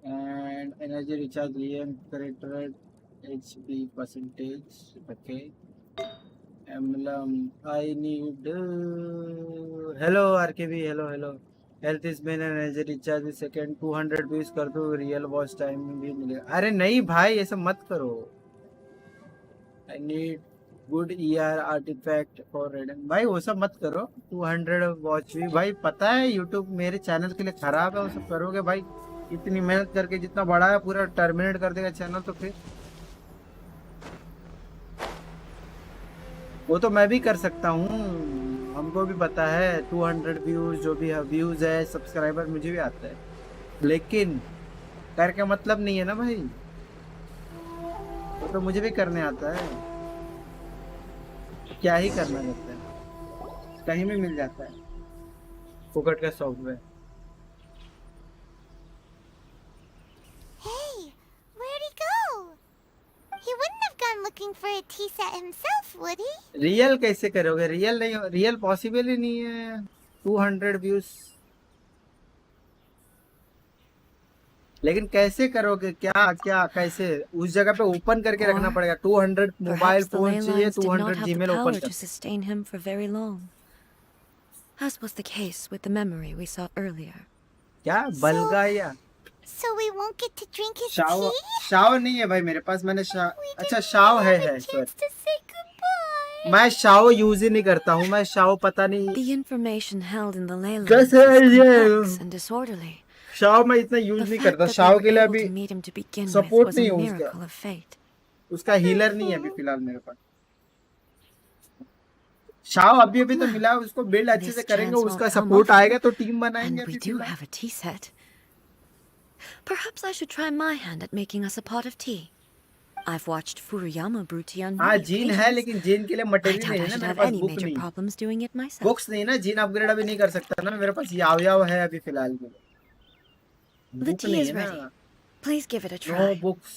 and energy recharge EM crit rate HP percentage okay. Emblem I need hello RKB hello. Health is main energy recharge second 200 use कर दो real watch time भी मिलेगा. अरे नहीं भाई ऐसा मत करो. I need good ER artifact for Raiden. भाई वो सब मत करो. 200 वॉच भी भाई पता है यूट्यूब मेरे चैनल के लिए खराब है. वो सब करोगे भाई इतनी मेहनत करके जितना बड़ा है पूरा टर्मिनेट कर देगा चैनल. तो फिर वो तो मैं भी कर सकता हूँ. हमको भी पता है 200 व्यूज जो भी है व्यूज है सब्सक्राइबर मुझे भी आता है. लेकिन करके मतलब नहीं है ना भाई. वो तो मुझे भी करने आता है. क्या ही करना रहता है. कहीं भी मिल जाता है फुकट का software.
Hey, where'd he go? He wouldn't have gone looking for a tea set himself, would he?
Real कैसे करोगे. रियल नहीं रियल पॉसिबल ही नहीं है. 200 व्यूज लेकिन कैसे करोगे? क्या क्या कैसे? उस जगह पे ओपन करके रखना
Or
पड़ेगा। 200 mobile
perhaps the
phone
ley
चाहिए,
lines did not
200
have the
Gmail open
power
कर।
to sustain him for very long, as was the case with the memory we saw earlier.
क्या बलगा या
So we won't get to drink his
Shaw?
tea?
Shaw नहीं है भाई मेरे पास। मैंने
We
अच्छा
didn't
शाव
even have
है
a
sorry.
chance to say goodbye.
मैं शाव यूज ही नहीं करता हूँ। मैं शाव पता नहीं
The information held in the ley lines
कैसे
is
है
complex
ये।
and disorderly.
शाव मैं इतना
The
यूज नहीं
fact
करता।
that we
शाव
were
के लिए
able
अभी
to meet him to begin with
support
was a
नहीं है उसका।
miracle of fate.
उसका हीलर नहीं है अभी फिलहाल मेरे पास। शाव अभी अभी तो मिला। उसको बिल्ड अच्छे से
This
करेंगे,
chance
उसका
won't come
सपोर्ट
often,
आएगा तो टीम बनाएंगे।
and we
अभी
do
फिलहाल
have a tea set. Perhaps I should try my hand at making us a pot of tea. I've watched Furuyama brew tea on
हाँ
many
gene है,
occasions.
लेकिन gene के लिए
I
material
doubt
नहीं
I
है ना
should
मेरे
have
pass.
any
book
major
नहीं,
problems doing it myself.
Books नहीं ना। जीन अपग्रेड अभी नहीं कर सकता ना। मेरे पास याव याव है अभी फिलहाल में।
The
बुक
tea
नहीं
is
है
ready.
ना।
Please give it a
no
try.
Books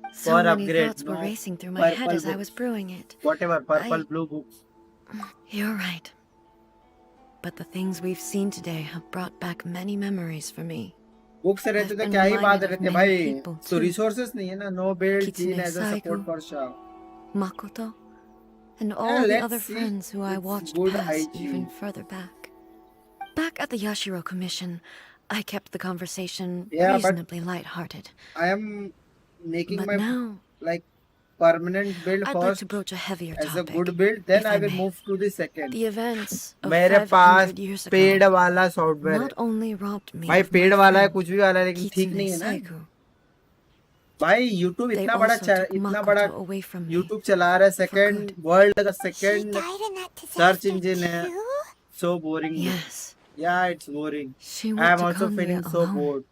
So
for
many
upgrade.
thoughts were
no
racing through my head
purple
as I was
books,
brewing it.
Whatever, purple
I-
blue books.
You're right. But the things we've seen today have brought back many memories for me.
Books रहते
I've
तो
been
क्या ही बात
reminded of
रहती
many
भाई।
people,
तो
too.
Resources नहीं है ना। No build
Kitsune
Jean as a
Saigu.
Support for शाव।
Makoto, and all the
let's
other
see.
friends who I
It's
watched
good
pass
IG.
even further back. Back at the Yashiro Commission, I kept the conversation
Yeah, but
reasonably light-hearted.
I am making
But
my
now,
like permanent build
I'd like to
first
broach a heavier
as a
topic,
good build, then
if
I
I
will
may.
move to the second.
The events of
मेरे पास
500 years
paid
ago
वाला software
not
है
only robbed me
भाई।
of my
paid वाला है,
friend,
कुछ भी वाला है, लेकिन ठीक
Kitsune
नहीं है ना
Saigu.
भाई। YouTube
They
इतना बड़ा
also took
इतना बड़ा
Makoto away from me.
YouTube चला रहा है।
For
second
good.
वर्ल्ड का
She
second
died in that
search
disaster
engine है।
too?
So boring.
Yes,
Yeah, it's boring.
she
I
went
am
to
also
Konya
feeling so
alone,
bored.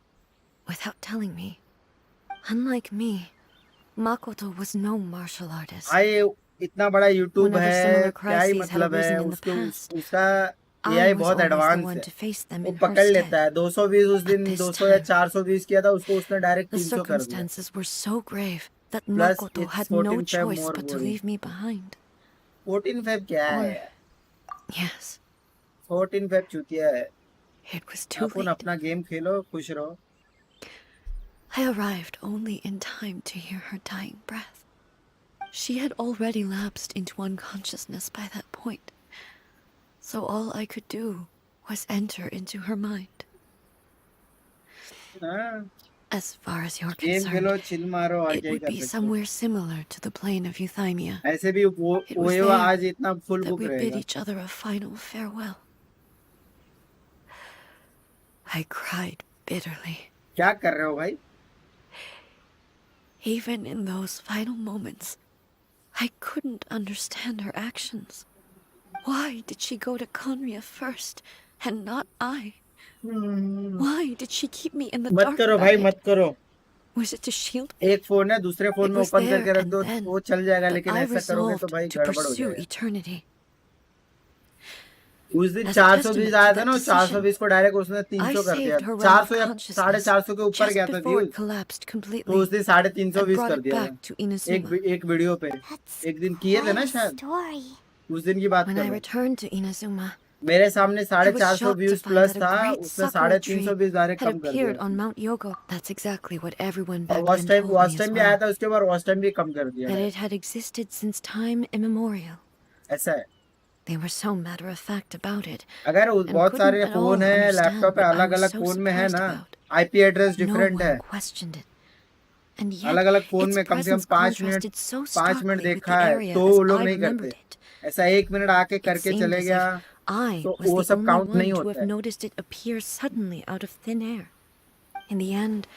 without telling me. Unlike me, Makoto was no martial artist.
भाई इतना बड़ा YouTube
Whenever
है,
similar
क्या ही
crises had
मतलब है।
arisen in the
उसके
past,
उसका
I
AI
was
बहुत
always the
एडवांस
one
है।
to face them
वो
in her
पकड़ लेता
stead.
है। 220 उस दिन
But this
200 या
time,
420 किया था उसको, उसने डायरेक्ट
the
300 कर दिया।
circumstances were so grave that
plus
Makoto
it's
had no
14 Feb
choice
more
but to
boring.
leave me behind.
14 Feb क्या
Or,
है?
yes,
14 फेब चूतिया है।
it was too
upon
late.
अपना गेम खेलो, खुश रहो।
I arrived only in time to hear her dying breath. She had already lapsed into unconsciousness by that point, so all I could do was enter into her mind.
हाँ,
As far as you're
game Khelo,
concerned,
chill मारो, और
it
क्या ही
would
कर
be
सकते हो।
somewhere similar to the plane of Euthymia,
ऐसे भी
It was
OYO
there
आज इतना full
that
book
we bid
रहेगा।
each other a final farewell. I cried bitterly.
क्या कर रहे हो भाई?
Even in those final moments, I couldn't understand her actions. Why did she go to Konya first and not I? Why did she keep me in the
मत
dark
करो
about
भाई,
it?
मत करो।
Was it to shield me?
एक phone है, दूसरे phone
It
में
was
open
there
करके रख
and
दो,
then
वो चल जाएगा।
that
लेकिन
I
ऐसा करोगे तो
resolved
भाई
to
गड़बड़ हो
pursue
जाएगा।
eternity.
उस दिन
As a
420
testament
आया
to
था
that
ना,
decision,
420 को डायरेक्ट उसने
I
300 कर दिया।
saved her realm of
400 या
consciousness
450 के ऊपर
just
गया था
before
व्यूज।
it collapsed
तो
completely
उस दिन 350
and
व्यूज
brought
कर
it
दिया
back
था
to Inazuma.
एक वीडियो पे।
That's
एक दिन किए थे ना
quite a
शायद,
story.
उस दिन की बात
When
कर
I
रहा हूँ।
returned to Inazuma,
मेरे सामने
I was
450
shocked to
views
find
plus
that a
था,
great
उसने
sakura tree
350 views direct
had
कम कर
appeared
दिया।
on Mount Yogo. That's exactly what everyone
और
back then told me
watch
as
time भी आया
well.
था, उसके बाद वॉच टाइम भी कम कर दिया
That
है।
it had existed since time immemorial.
ऐसा है।
They were so matter-of-fact about it,
अगर
and
बहुत
couldn't
सारे
at all
फोन है,
understand
लैपटॉप है,
what I
अलग
was
अलग
so
फोन में है
surprised
ना,
about.
IP address
No
different है।
one questioned it. And yet,
अलग अलग फोन
its
में कम से कम
presence
5 minute
contrasted so
5 minute
starkly with
देखा
the
है,
area
तो
as
वो लोग
I
नहीं
remembered
करते।
it.
ऐसा 1 मिनट आके
It
करके
seemed
चले
as
गया,
if I
तो
was
वो
the
सब
only
काउंट
one
नहीं
to
होता
have
है।
noticed it appear suddenly out of thin air. In the end,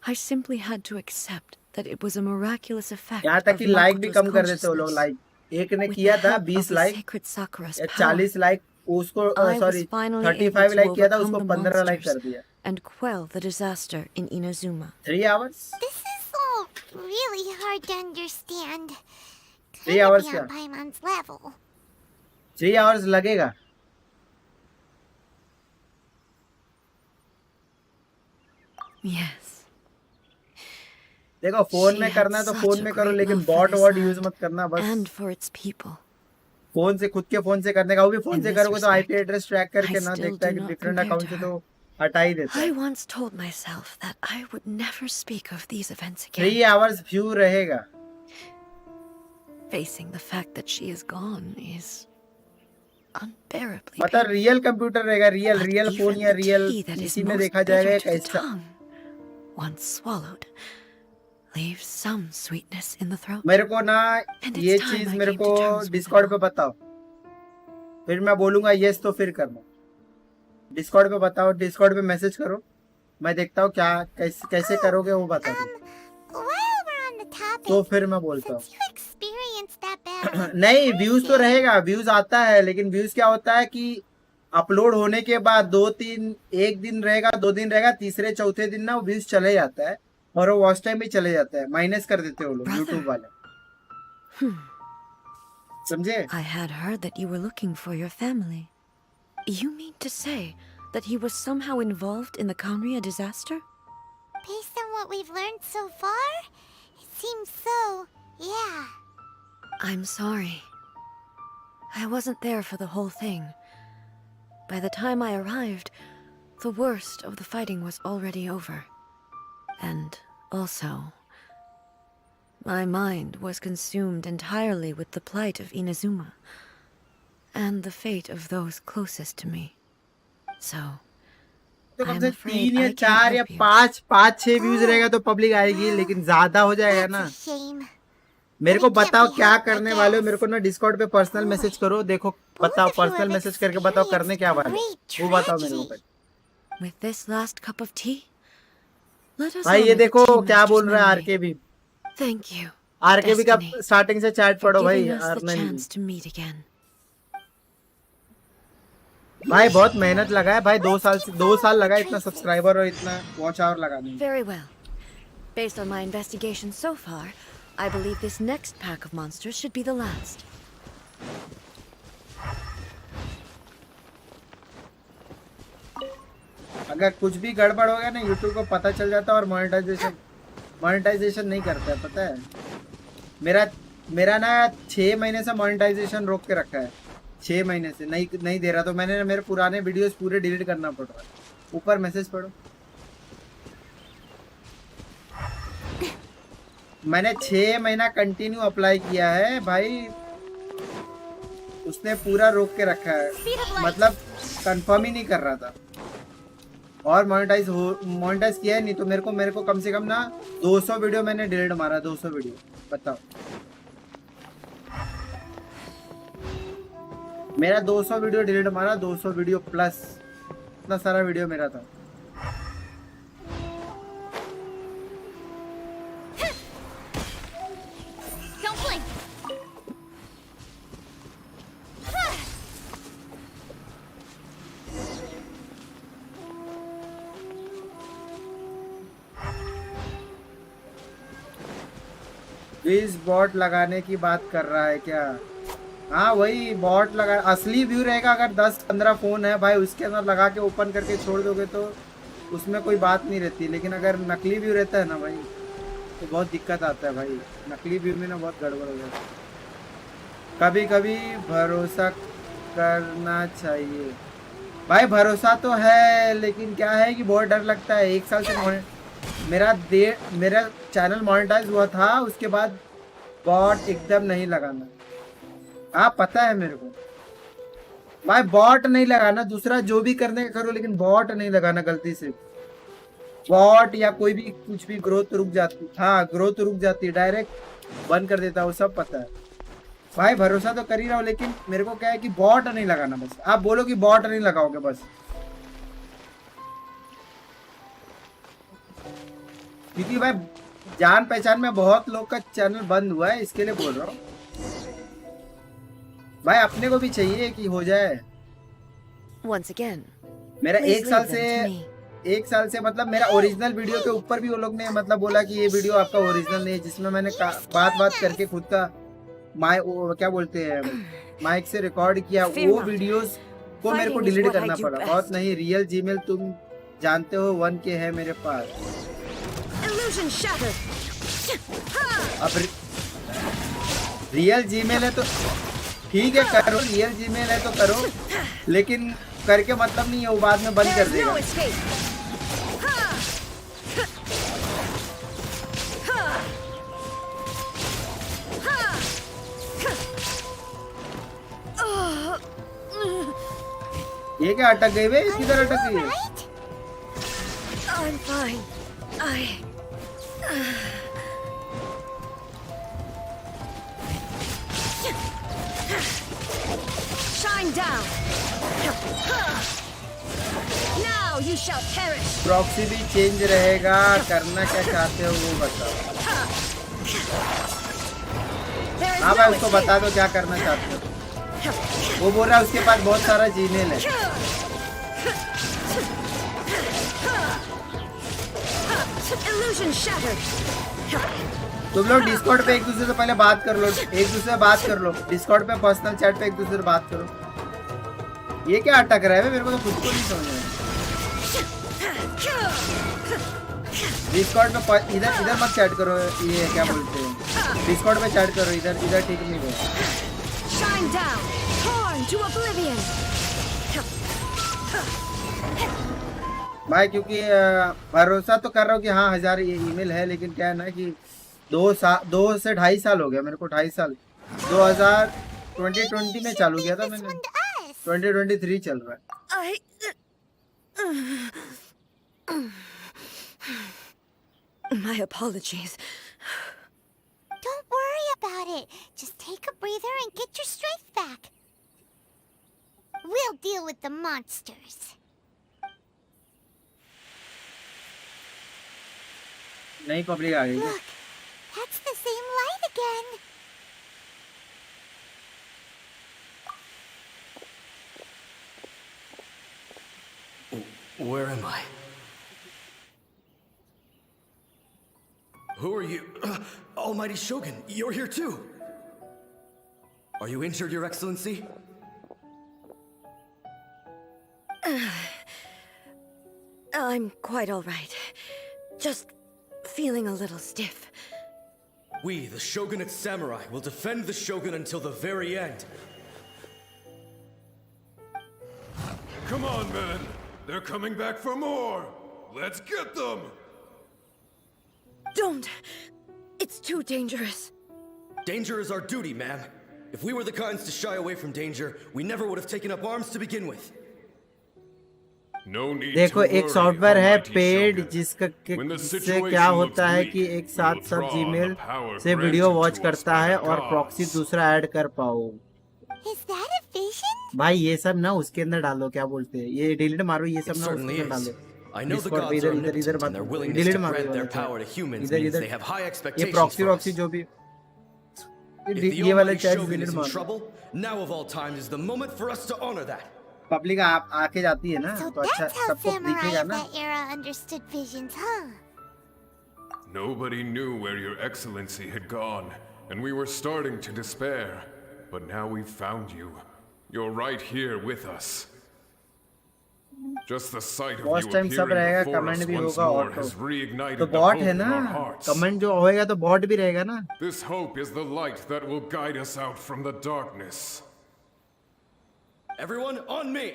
I simply had to accept that it was a miraculous effect
यहाँ तक
of
कि like भी
Makoto's
कम कर देते हो लोग।
consciousness.
लाइक एक ने
With
किया
the
था
help
20
of the
like
sacred Sakura's
या
power,
40 लाइक, उसको
I
sorry
was finally
35
able to
like किया था,
overcome
उसको
the
15 लाइक कर
monsters
दिया।
and quell the disaster in Inazuma.
3 hours
This is all really hard to understand.
3
Kind of
hours
beyond
क्या?
Paimon's level.
3 hours लगेगा।
Yes.
देखो phone
She
में
had
करना है तो
such
फोन
a
में करो,
great
लेकिन
love for
bot
this
what use
land
मत करना। बस
and for its people.
Phone से खुद के फोन से करने का, वो भी फोन
In
से
this
करोगे तो आईपी
respect,
एड्रेस ट्रैक करके
I
ना
still
देखता है
do
कि
not
different
compare
account
to
से,
her.
तो हटा ही देता
I
है।
once told myself that I would never speak of these events again.
3 hours view रहेगा।
Facing the fact that she is gone is unbearably
मतलब
painful.
Real computer रहेगा,
But
real phone
even
या
the
real
tea that is
इसी में
most
देखा जाएगा
bitter to the
कैसा।
tongue, once swallowed, leaves some sweetness in the throat.
मेरे को ना
And
ये
it's time
चीज
I
मेरे
came
को
to terms with it
Discord पे
all.
बताओ, फिर मैं बोलूंगा यस तो फिर करना। डिस्कॉर्ड पे बताओ, डिस्कॉर्ड पे मैसेज करो, मैं देखता हूँ क्या कैसे करोगे वो बता दो,
While we're on the topic,
तो फिर मैं बोलता हूँ।
since you experienced that battle,
नहीं, व्यूज तो रहेगा, व्यूज आता है, लेकिन व्यूज क्या होता है कि अपलोड होने के बाद 2-3 एक दिन रहेगा, 2 दिन रहेगा, तीसरे चौथे दिन ना व्यूज चले जाता है और वो वॉच टाइम भी चले जाता है, माइनस कर देते हैं वो लोग यूट्यूब वाले। समझे?
I had heard that you were looking for your family. You mean to say that he was somehow involved in the Kanria disaster?
based on what we've learned so far, it seems so, yeah.
I'm sorry. I wasn't there for the whole thing. By the time I arrived, the worst of the fighting was already over. And also, my mind was consumed entirely with the plight of Inazuma and the fate of those closest to me. So,
तो कम
I'm
से
afraid
3 या
I can't
4 या
help you.
5-6 views रहेगा तो public आएगी, लेकिन ज्यादा हो जाएगा ना।
That's a shame.
मेरे को
But it can't
बताओ
be
क्या
helped, I
करने वाले हो, मेरे को
guess.
ना डिस्कॉर्ड पे पर्सनल मैसेज करो, देखो बताओ,
Both of you
personal
have
message करके बताओ करने क्या वाले,
experienced
वो बताओ मेरे को
great
पहले।
With this last cup of tea, let us
भाई ये
honor the
देखो
tea
क्या
master's
बोल रहा है
memory.
आरके भी,
Thank you,
आरके भी का
Destiny,
स्टार्टिंग से चैट
for
पढ़ो भाई।
giving us the
आरने
chance to meet again.
भाई बहुत मेहनत लगा है भाई, 2 साल लगा इतना सब्सक्राइबर और इतना वॉच आवर लगाने में।
Very well. Based on my investigation so far, I believe this next pack of monsters should be the last.
अगर कुछ भी गड़बड़ हो गया ना, यूट्यूब को पता चल जाता है और मोनेटाइजेशन नहीं करता है, पता है। मेरा ना 6 महीने से मोनेटाइजेशन रोक के रखा है, 6 महीने से नहीं दे रहा, तो मैंने मेरे पुराने वीडियोस पूरे डिलीट करना पड़ रहा है। ऊपर मैसेज पढ़ो, मैंने 6 महीना कंटिन्यू अप्लाई किया है भाई, उसने पूरा रोक के रखा है, मतलब कंफर्म ही नहीं कर रहा था। और मोनेटाइज किया है नहीं, तो मेरे को कम से कम ना 200 वीडियो मैंने डिलीट मारा, 200 वीडियो, बताओ। मेरा 200 वीडियो डिलीट मारा, 200 वीडियो प्लस, इतना सारा वीडियो मेरा था।
Don't blink.
इस बॉट लगाने की बात कर रहा है क्या? हाँ वही बॉट लगा, असली व्यू रहेगा। अगर 10-15 फ़ोन है भाई, उसके अंदर लगा के ओपन करके छोड़ दोगे तो उसमें कोई बात नहीं रहती, लेकिन अगर नकली व्यू रहता है ना भाई, तो बहुत दिक्कत आता है भाई। नकली व्यू में ना बहुत गड़बड़ हो जाता है। कभी कभी भरोसा करना चाहिए भाई, भरोसा तो है, लेकिन क्या है कि बहुत डर लगता है। 1 साल से मेरा चैनल मोनेटाइज हुआ था, उसके बाद बॉट एकदम नहीं लगाना। हाँ पता है मेरे को भाई, बॉट नहीं लगाना, दूसरा जो भी करने का करो, लेकिन बॉट नहीं लगाना गलती से। बॉट या कोई भी कुछ भी ग्रोथ रुक जाती, हाँ ग्रोथ रुक जाती, डायरेक्ट बंद कर देता, वो सब पता है भाई। भरोसा तो कर ही रहा हूँ, लेकिन मेरे को क्या है कि बॉट नहीं लगाना। बस आप बोलो कि बॉट नहीं लगाओगे बस, क्योंकि भाई जान पहचान में बहुत लोग का चैनल बंद हुआ है, इसके लिए बोल रहा हूँ भाई। अपने को भी चाहिए कि हो जाए।
Once again,
मेरा
please
1 साल
leave them to me.
से 1 साल से मतलब मेरा ओरिजिनल वीडियो के ऊपर भी वो लोग ने मतलब बोला कि ये वीडियो आपका ओरिजिनल नहीं है, जिसमें मैंने बात करके खुद का क्या बोलते हैं माइक से रिकॉर्ड किया, वो वीडियोस को मेरे को डिलीट करना पड़ा। बहुत नहीं, रियल जीमेल तुम जानते हो 1K है मेरे पास। अब रियल जीमेल है तो ठीक है करो, रियल जीमेल है तो करो, लेकिन करके मतलब नहीं है, वो बाद में बंद कर
There is no
देगा।
escape.
ये क्या अटक गई बे? किधर अटक गई है?
Right?
I'm fine. Shine down. Now you shall perish.
Proxy भी चेंज रहेगा, करना क्या चाहते हो वो बताओ।
There is
हाँ
no
भाई उसको
escape.
बता दो क्या करना चाहते हो। वो बोल रहा है उसके पास बहुत सारा जीमेल है।
Illusion shattered.
तुम लोग डिस्कॉर्ड पे एक दूसरे से पहले बात कर लो, एक दूसरे से बात कर लो, डिस्कॉर्ड पे पर्सनल चैट पे एक दूसरे से बात करो। ये क्या अटक रहा है मेरे को तो खुद को नहीं समझ में। डिस्कॉर्ड पे इधर मत चैट करो, ये क्या बोलते हैं, डिस्कॉर्ड पे चैट करो, इधर ठीक नहीं है।
Shine down. Torn to oblivion.
भाई क्योंकि भरोसा तो कर रहा हूँ कि हाँ 1000 ईमेल है, लेकिन क्या है ना कि 2 से 2.5 साल हो गया मेरे को, 2.5 साल 2020 में चालू किया था मैंने, 2023 चल रहा है।
My apologies.
Don't worry about it. Just take a breather and get your strength back. We'll deal with the monsters.
नई पब्लिक आ गई।
Look, that's the same light again.
Where am I? Who are you? Almighty Shogun, you're here too! Are you injured, Your Excellency?
I'm quite all right. Just feeling a little stiff.
We, the Shogunate Samurai, will defend the Shogun until the very end.
Come on, men! They're coming back for more! Let's get them!
Don't! It's too dangerous.
Danger is our duty, ma'am. If we were the kinds to shy away from danger, we never would have taken up arms to begin with.
No need
देखो
to
एक
worry,
software है
Almighty
paid
Shogun.
जिससे
When the
क्या
situation
होता है
looks
कि
bleak,
एक साथ
we'll
सब
draw on
Gmail
the power
से video
granted
watch
to us
करता
by
है
the
और प्रॉक्सी
gods.
दूसरा ऐड कर पाओ।
Is that a vision?
भाई ये सब ना उसके अंदर डालो, क्या बोलते हैं, ये डिलीट मारो, ये
It
सब ना उसके
certainly
अंदर
is.
डालो।
I know the
डिस्कॉर्ड पे
gods are
इधर
omnipotent,
मत
and their willingness
delete
to
मारो,
grant
ये
their
वाला
power to humans
इधर
means
इधर
they have high
ये
expectations
प्रॉक्सी
for us.
वॉक्सी जो भी
If the
ये वाला
Almighty
chat
Shogun
delete
is in
मारो।
trouble, now of all times is the moment for us to honor that.
Public आके जाती है ना
So
तो अच्छा
that's how
सबको
samurai
दिखेगा
of
ना।
that era understood visions, huh?
Nobody knew where your excellency had gone, and we were starting to despair. But now we've found you. You're right here with us. Just the sight of
Boss
you
time सब
appearing
रहेगा,
before
comment
us
भी
once
होगा
more
auto.
has reignited
तो
the
bot
hope
है
in
ना,
our hearts.
Comment जो होएगा तो बॉट भी रहेगा ना।
This hope is the light that will guide us out from the darkness.
Everyone, on me!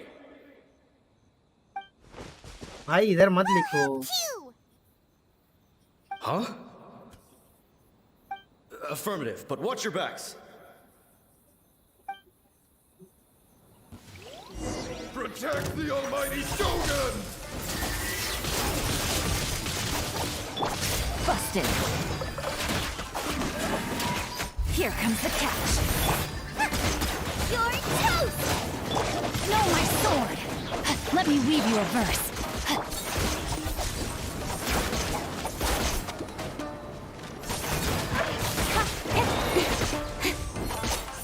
भाई इधर मत लिखो।
Phew!
Huh? Affirmative, but watch your backs.
Protect the almighty Shogun!
Busted. Here comes the catch.
You're toast!
No, my sword! Let me weave you a verse.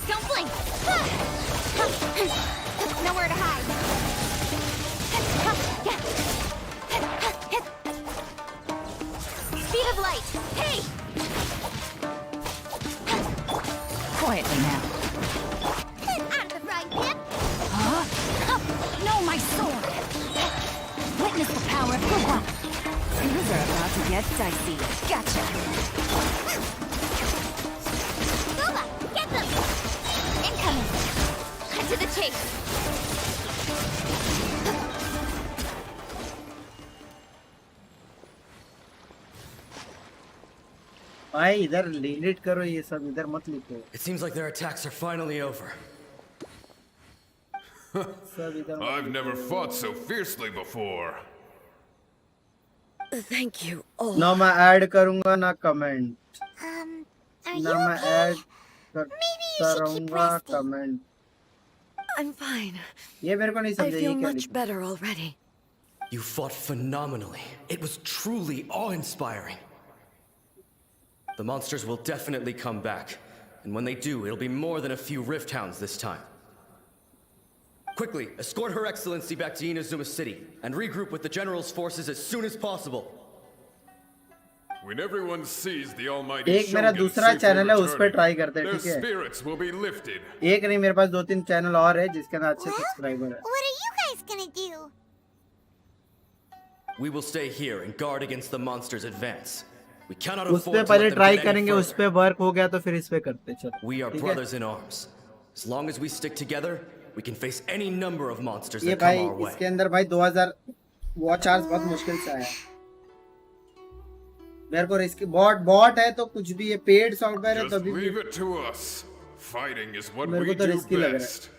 Don't blink! Nowhere to hide. Speed of light! Hey!
Quietly now.
Out of the frying pan!
Huh? No, my sword! Witness the power of the one. Things are about to get dicey. Gotcha.
Booba! Get them! Incoming! Cut to the chase!
भाई इधर delete करो ये सब, इधर मत लिखो
It seems like their attacks are finally over.
सब इधर मत
I've never
लिखो।
fought so fiercely before.
Thank you all.
ना मैं ऐड करूंगा ना कमेंट,
Are you
ना मैं
okay?
ऐड
Maybe you
करता
should keep
रहूंगा
resting.
कमेंट।
I'm fine.
ये मेरे को नहीं
I
समझा ये
feel
क्या
much
लिखा।
better already.
You fought phenomenally. It was truly awe-inspiring. The monsters will definitely come back. And when they do, it'll be more than a few Rift Hounds this time. Quickly, escort Her Excellency back to Inazuma City and regroup with the General's forces as soon as possible.
When everyone sees the almighty
एक मेरा
Shogun
दूसरा
safely
channel है, उस पे
returning,
try करते हैं,
their
ठीक है?
spirits will be lifted.
एक नहीं, मेरे पास 2-3 चैनल और है जिसके अंदर अच्छे
Well,
सब्सक्राइबर है।
what are you guys gonna do?
We will stay here and guard against the monsters' advance. We cannot
उस पे
afford to
पहले
let them
try
get any
करेंगे, उस पे
further.
वर्क हो गया तो फिर इस पे करते हैं, चलो।
We are
ठीक है?
brothers in arms. As long as we stick together, we can face any number of monsters
ये
that come
भाई
our way.
इसके अंदर भाई 2000 वॉच आवर्स बहुत मुश्किल से आया। मेरे को रिस्क बॉट है तो कुछ भी, ये पेड सॉफ्टवेयर है
Just
तभी भी
leave it to us. Fighting is what
मेरे
we
को तो
do
रिस्की लग रहा है।
best.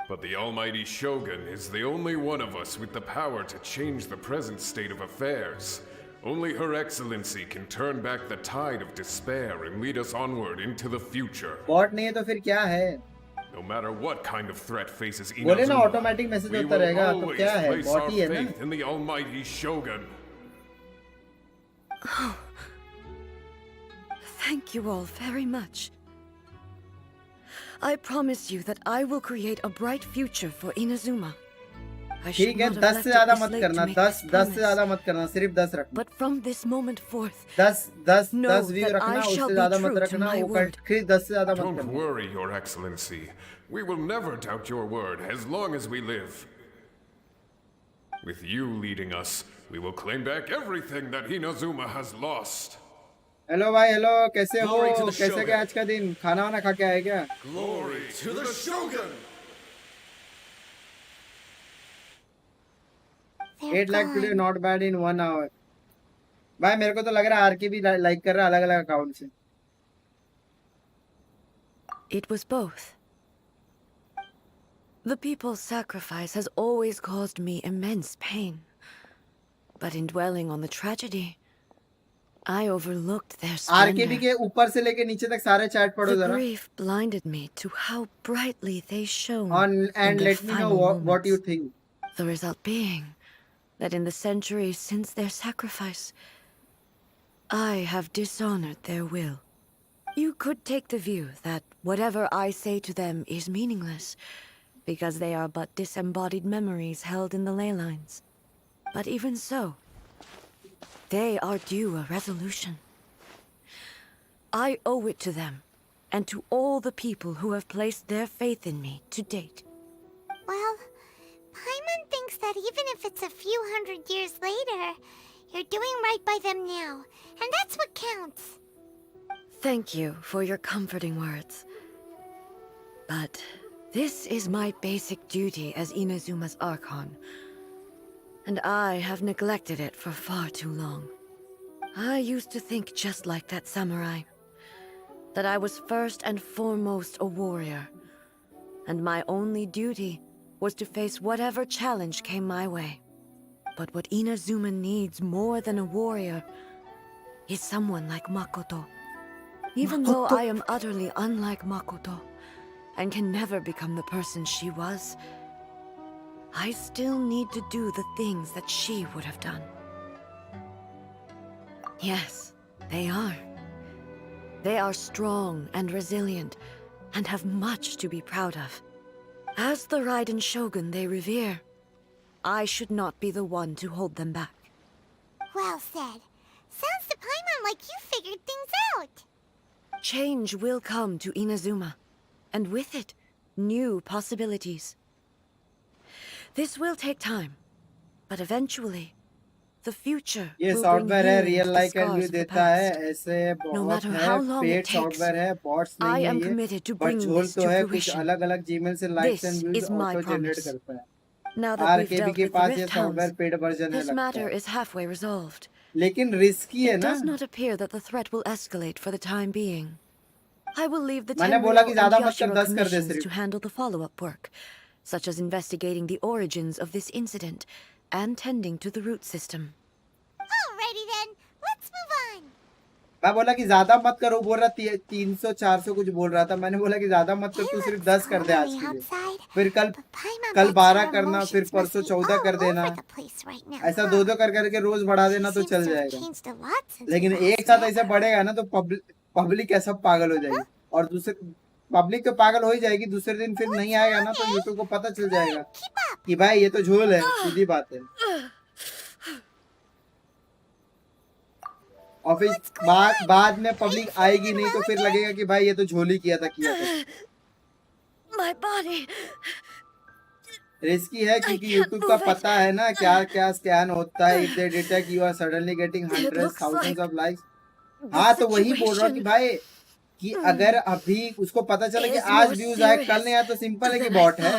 But the almighty Shogun is the only one of us with the power to change the present state of affairs. Only Her Excellency can turn back the tide of despair and lead us onward into the future.
Bot नहीं है तो फिर क्या है?
No matter what kind of threat faces
बोले ना
Inazuma,
automatic message
we
होता
will
रहेगा, तो
always
क्या है?
place
बॉट
our
ही है ना?
faith in the almighty Shogun.
Thank you all very much. I promise you that I will create a bright future for Inazuma. I should
ठीक है,
not
10
have
से
left
ज्यादा
it this
मत
late
करना,
to make
10
this
10 से ज्यादा
promise.
मत करना, सिर्फ 10 रखना।
But from this moment forth,
10
know
view
that
रखना,
I shall
उससे
be
ज्यादा मत
true to
रखना,
my
वो
word.
फिर 10 से ज्यादा मत
Don't
करना।
worry, Your Excellency. We will never doubt your word as long as we live. With you leading us, we will claim back everything that Inazuma has lost.
Hello भाई, hello, कैसे हो?
Glory to the
कैसे
Shogun.
गया आज का दिन? खाना वाना खा के आए क्या?
Glory to the Shogun!
8 lakh today, not bad in 1 hour. भाई मेरे को तो लग रहा है आरके भी लाइक कर रहा है अलग अलग अकाउंट से।
it was both. The people's sacrifice has always caused me immense pain. But in dwelling on the tragedy, I overlooked their
RKB
splendor.
के ऊपर से लेके नीचे तक सारे चैट पढ़ो
The
जरा,
grief blinded me to how brightly they shone
and
in their
let me know
final
what you
moments.
think.
The result being that in the centuries since their sacrifice, I have dishonored their will. You could take the view that whatever I say to them is meaningless, because they are but disembodied memories held in the ley lines. But even so, they are due a resolution. I owe it to them, and to all the people who have placed their faith in me to date.
Well, Paimon thinks that even if it's a few hundred years later, you're doing right by them now, and that's what counts.
Thank you for your comforting words. But this is my basic duty as Inazuma's Archon, and I have neglected it for far too long. I used to think just like that samurai, that I was first and foremost a warrior, and my only duty was to face whatever challenge came my way. But what Inazuma needs more than a warrior is someone like Makoto. Even though I am utterly unlike Makoto, and can never become the person she was, I still need to do the things that she would have done. Yes, they are. They are strong and resilient, and have much to be proud of. As the Raiden Shogun they revere, I should not be the one to hold them back.
Well said. Sounds to Paimon like you figured things out.
Change will come to Inazuma, and with it, new possibilities. This will take time, but eventually, the future
ये
will bring
software है,
healing
real
to the
like and
scars
view
of the
देता है,
past.
ऐसे
No
बहुत
matter
है,
how long
paid
it takes,
software है, bots
I
नहीं है
am
ये,
committed to
बट
bringing
झोल
this
तो
to
है, कुछ
fruition.
अलग अलग जीमेल से likes
This
and views
is my
auto generate
promise.
करता है।
Now that we've
RKB
dealt
के
with the
पास ये
Rift
software
Hounds,
paid version है
this
लगता
matter
है।
is halfway resolved.
लेकिन रिस्की है
It
ना।
does not appear that the threat will escalate for the time being. I will leave the
मैंने बोला कि
Tenryou and
ज्यादा मत कर,
Yashiro
10 कर दे
commissions
सिर्फ।
to handle the follow-up work, such as investigating the origins of this incident and tending to the root system.
Alrighty then, let's move on.
मैं बोला कि ज्यादा मत करो, बोल रहा 300 400 कुछ बोल रहा था। मैंने बोला कि ज्यादा मत कर, तू सिर्फ 10 कर दे आज के लिए, फिर कल 12 करना, फिर परसों 14 कर देना, ऐसा 2-2 कर करके रोज बढ़ा देना तो चल जाएगा। लेकिन एक साथ ऐसे बढ़ेगा ना तो पब्लिक ऐसा पागल हो जाएगी, और दूसरे पब्लिक तो पागल हो ही जाएगी। दूसरे दिन फिर नहीं आएगा ना तो यूट्यूब को पता चल जाएगा कि भाई ये तो झोल है, सीधी बात है। और फिर बाद में पब्लिक आएगी नहीं तो फिर लगेगा कि भाई ये तो झोली किया था।
My body.
रिस्की है क्योंकि यूट्यूब का पता है ना क्या क्या स्कैन होता है। If they detect you are suddenly getting hundreds thousands of likes। हाँ तो वही बोल रहा हूँ कि भाई कि अगर अभी उसको पता चले कि आज व्यूज आए कल नहीं आया तो सिंपल है कि बॉट है।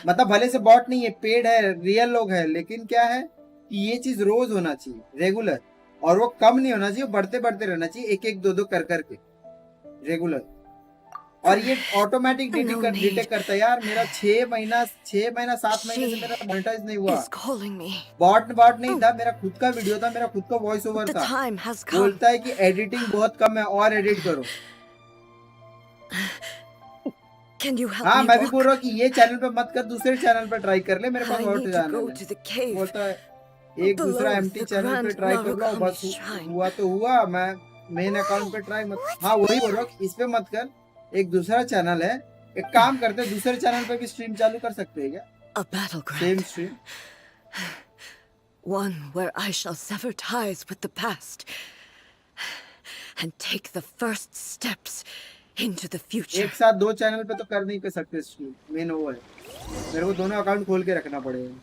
मतलब भले से बॉट नहीं है, पेड है, रियल लोग है, लेकिन क्या है कि ये चीज रोज होना चाहिए रेगुलर, और वो कम नहीं होना चाहिए, बढ़ते बढ़ते रहना चाहिए, 1-1 2-2 कर करके रेगुलर। और ये ऑटोमेटिक डिटेक्ट करता है यार। मेरा 6 महीना 7 महीने से मेरा मोनेटाइज नहीं हुआ। बॉट नहीं था, मेरा खुद का वीडियो था, मेरा खुद का वॉइस ओवर था। बोलता है कि एडिटिंग बहुत कम है और एडिट करो। हाँ मैं भी बोल रहा हूँ कि ये चैनल पे मत कर, दूसरे चैनल पे ट्राई कर ले, मेरे पास और चैनल है। बोलता है एक दूसरा एम्प्टी चैनल पे ट्राई कर लो, बस हुआ तो हुआ, मैं मेन अकाउंट पे ट्राई मत। हाँ वही बोल रहा हूँ, इस पे मत कर, एक दूसरा चैनल है, एक काम करते हैं दूसरे चैनल पे भी स्ट्रीम चालू कर सकते हैं क्या?
A battleground.
Same stream.
One where I shall sever ties with the past and take the first steps into the future.
एक साथ 2 चैनल पे तो कर नहीं कर सकते स्ट्रीम, मेन वो है। मेरे को दोनों अकाउंट खोल के रखना पड़ेगा।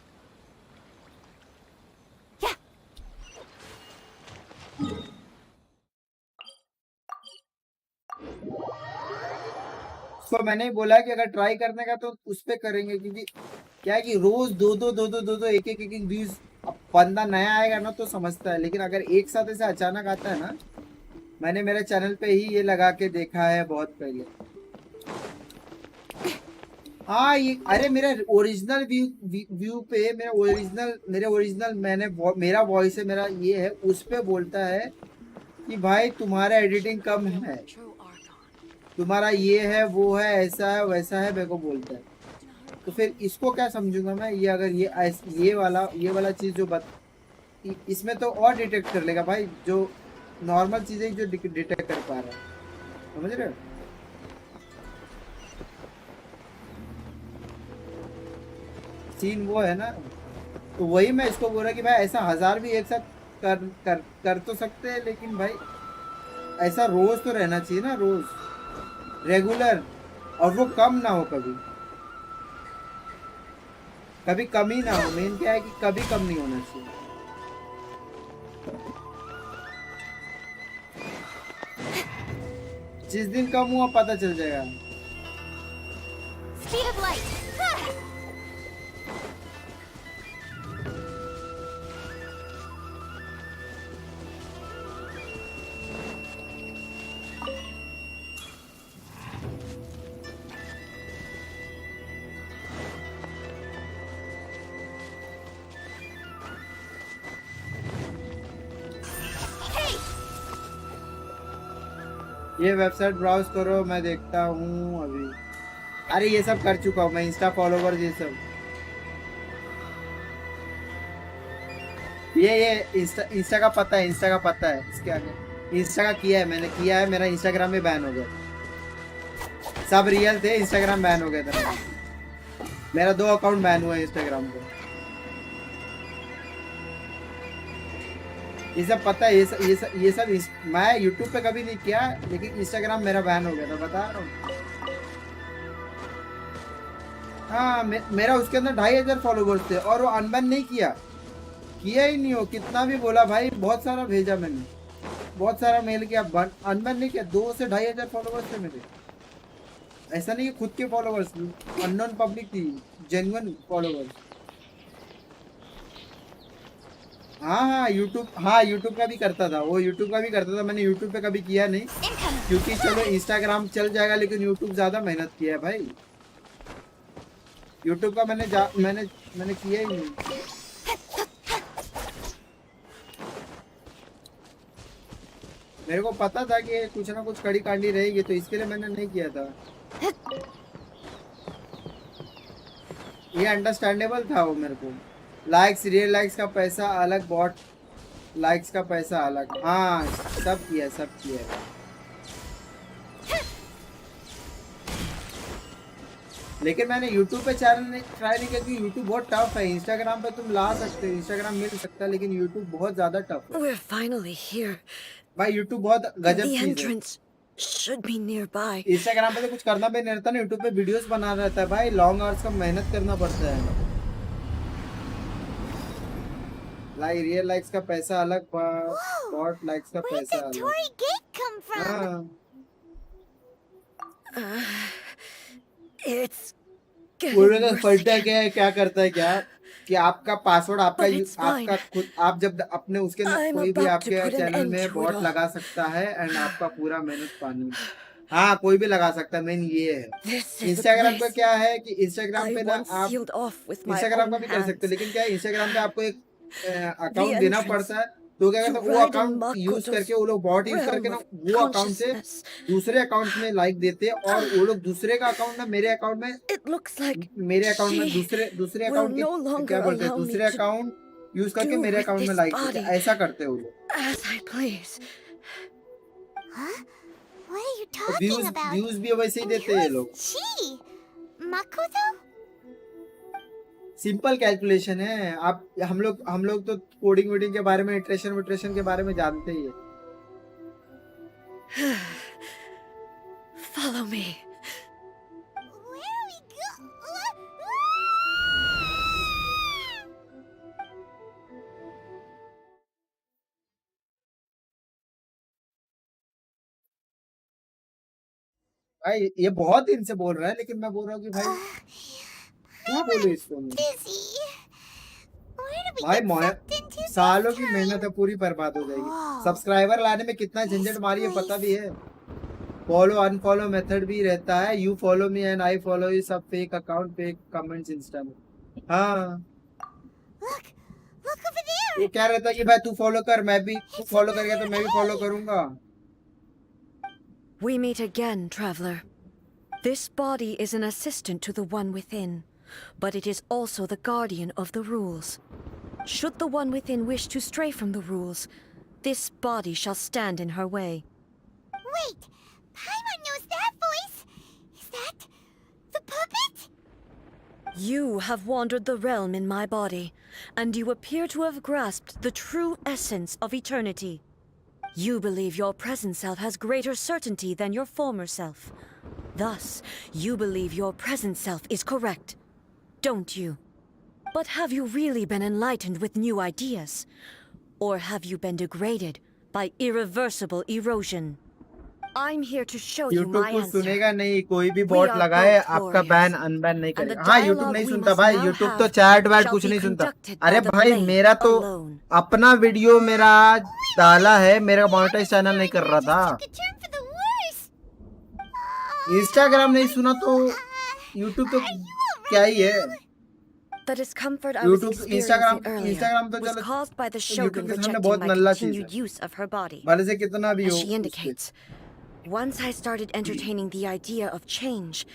तो मैंने ही बोला कि अगर ट्राई करने का तो उस पे करेंगे, क्योंकि क्या है कि रोज 2-2 1-1 व्यूज। अब बंदा नया आएगा ना तो समझता है, लेकिन अगर एक साथ ऐसे अचानक आता है ना, मैंने मेरे चैनल पे ही ये लगा के देखा है बहुत पहले। हाँ ये अरे मेरा ओरिजिनल व्यू पे मेरे ओरिजिनल मेरा वॉइस है, मेरा ये है, उस पे बोलता है कि भाई तुम्हारा एडिटिंग कम है, तुम्हारा ये है वो है ऐसा है वैसा है, मेरे को बोलता है। तो फिर इसको क्या समझूंगा मैं? ये अगर ये वाला चीज जो इसमें तो और डिटेक्ट कर लेगा भाई, जो नॉर्मल चीजें जो डिटेक्ट कर पा रहा है, समझ रहे हो? सीन वो है ना, तो वही मैं इसको बोल रहा कि भाई ऐसा 1000 भी एक साथ कर तो सकते हैं, लेकिन भाई ऐसा रोज तो रहना चाहिए ना, रोज रेगुलर, और वो कम ना हो, कभी कमी ना हो। मेन क्या है कि कभी कम नहीं होना चाहिए। जिस दिन कम हुआ पता चल जाएगा।
Speed of light.
ये वेबसाइट ब्राउज करो, मैं देखता हूँ अभी। अरे ये सब कर चुका हूँ मैं, इंस्टा फॉलोवर ये सब, ये इंस्टा का पता है, इसके आगे इंस्टा का किया है मैंने, किया है। मेरा इंस्टाग्राम में बैन हो गया, सब रियल थे, इंस्टाग्राम बैन हो गया था मेरा। 2 अकाउंट बैन हुआ है इंस्टाग्राम पे। ये सब पता है, ये सब मैं यूट्यूब पे कभी नहीं किया, लेकिन इंस्टाग्राम मेरा बैन हो गया था, बता रहा हूँ। हाँ मेरा उसके अंदर 2500 फॉलोवर्स थे, और वो अनबैन नहीं किया ही नहीं हो। कितना भी बोला भाई, बहुत सारा भेजा मैंने, बहुत सारा मेल किया, अनबैन नहीं किया। 2 से 2500 फॉलोवर्स थे मेरे। ऐसा नहीं कि खुद के फॉलोवर्स, अननोन पब्लिक थी, जेन्युइन फॉलोवर्स। हाँ यूट्यूब का भी करता था वो, यूट्यूब का भी करता था। मैंने यूट्यूब पे कभी किया नहीं, क्योंकि चलो इंस्टाग्राम चल जाएगा, लेकिन यूट्यूब ज्यादा मेहनत किया है भाई। यूट्यूब का मैंने किया ही नहीं। मेरे को पता था कि कुछ ना कुछ कड़ी कांडी रहेगी, तो इसके लिए मैंने नहीं किया था। ये अंडरस्टैंडेबल था वो मेरे को। लाइक्स, रियल लाइक्स का पैसा अलग, बॉट लाइक्स का पैसा अलग। हाँ सब किया, सब किया। लेकिन मैंने यूट्यूब पे चैनल नहीं ट्राई नहीं किया, क्योंकि यूट्यूब बहुत टफ है। इंस्टाग्राम पे तुम ला सकते हो, इंस्टाग्राम मिल सकता है, लेकिन यूट्यूब बहुत ज्यादा टफ है
We're finally here.
भाई। यूट्यूब बहुत गजब
The
चीज है।
entrance should be nearby.
Instagram पे तो कुछ करना भी नहीं रहता ना, यूट्यूब पे वीडियोस बना रहता है भाई, लॉन्ग आवर्स का मेहनत करना पड़ता है। लाइक रियल लाइक्स का पैसा अलग, बॉट लाइक्स का
Where'd
पैसा
the
अलग।
Tory gate come from?
It's
पूरे
getting
का
worse
फलटा
again.
क्या है, क्या करता है क्या, कि आपका पासवर्ड आपका
But it's fine.
आपका खुद, आप जब अपने उसके
I'm
कोई भी
about to
आपके
put an
चैनल
end
में
to it
बॉट
all.
लगा सकता है, एंड आपका पूरा मेहनत पानी में। हाँ कोई भी लगा सकता है, मेन ये है।
This is the
इंस्टाग्राम पे
place
क्या है कि इंस्टाग्राम
I
पे ना
once
आप
sealed off with my
Instagram का
own
भी कर सकते हो,
hands.
लेकिन क्या है इंस्टाग्राम पे आपको एक
The
अकाउंट देना
entrance
पड़ता है। तो क्या
to
करते हैं, वो
Raiden
अकाउंट यूज
Makoto's
करके, वो लोग बॉट यूज करके
realm
ना
of
वो अकाउंट से
consciousness.
दूसरे अकाउंट में लाइक देते हैं, और वो लोग दूसरे का अकाउंट ना मेरे अकाउंट में,
It looks like
मेरे अकाउंट में
she
दूसरे
will
अकाउंट
no
के क्या
longer
बोलते हैं,
allow me
दूसरे
to
अकाउंट यूज करके
do
मेरे
with
अकाउंट में
this
लाइक देते
body
हैं। ऐसा करते हैं वो लोग।
as I please.
Huh? What are you
तो
talking about?
व्यूज भी वैसे ही
And
देते हैं ये
who's
लोग।
she? Makoto?
सिंपल कैलकुलेशन है। आप हम लोग तो कोडिंग वोडिंग के बारे में, इटरेशन के बारे में जानते ही है।
Follow me.
Where are we
भाई ये बहुत दिन से बोल रहा है, लेकिन मैं बोल रहा हूँ कि भाई क्या बोलूं इसको मैं।
busy? Where did we
भाई
get sucked into this
सालों की
time?
मेहनत है, पूरी बर्बाद हो जाएगी।
Wow.
सब्सक्राइबर लाने में कितना झंझट मारी है पता भी है। फॉलो अनफॉलो मेथड भी रहता है। You follow me and I follow you, सब fake account, fake comments Insta में। हाँ
Look over there.
वो क्या रहता है कि भाई तू फॉलो कर, मैं भी, तू फॉलो करेगा तो मैं भी फॉलो करूंगा।
We meet again, traveler. This body is an assistant to the one within, but it is also the guardian of the rules. Should the one within wish to stray from the rules, this body shall stand in her way.
Wait, Paimon knows that voice. Is that the puppet?
You have wandered the realm in my body, and you appear to have grasped the true essence of eternity. You believe your present self has greater certainty than your former self. Thus, you believe your present self is correct, don't you? But have you really been enlightened with new ideas? Or have you been degraded by irreversible erosion? I'm here to show you
YouTube
my
को
answer.
सुनेगा नहीं, कोई भी
We
bot
are
लगाए
both
आपका
warriors.
Ban unban नहीं
And the
करेगा। हाँ यूट्यूब
dialogue
नहीं
we
सुनता
must
भाई,
now
यूट्यूब
have
तो चैट वैट
shall
कुछ
be
नहीं सुनता।
conducted by
अरे
the
भाई
blade
मेरा तो
alone.
अपना वीडियो मेरा डाला है, मेरा मोनेटाइज चैनल नहीं कर रहा था।
Took a turn for the worse.
Instagram नहीं सुना तो यूट्यूब तो क्या ही है।
The discomfort I was
YouTube
experiencing earlier
Instagram तो
was
चलो
caused by the
YouTube
Shogun
के सामने
rejecting
बहुत
my
नल्ला चीज
continued
है,
use of her body.
भले से कितना भी
As
हो
she
उस पे।
indicates, once I started entertaining the idea of change,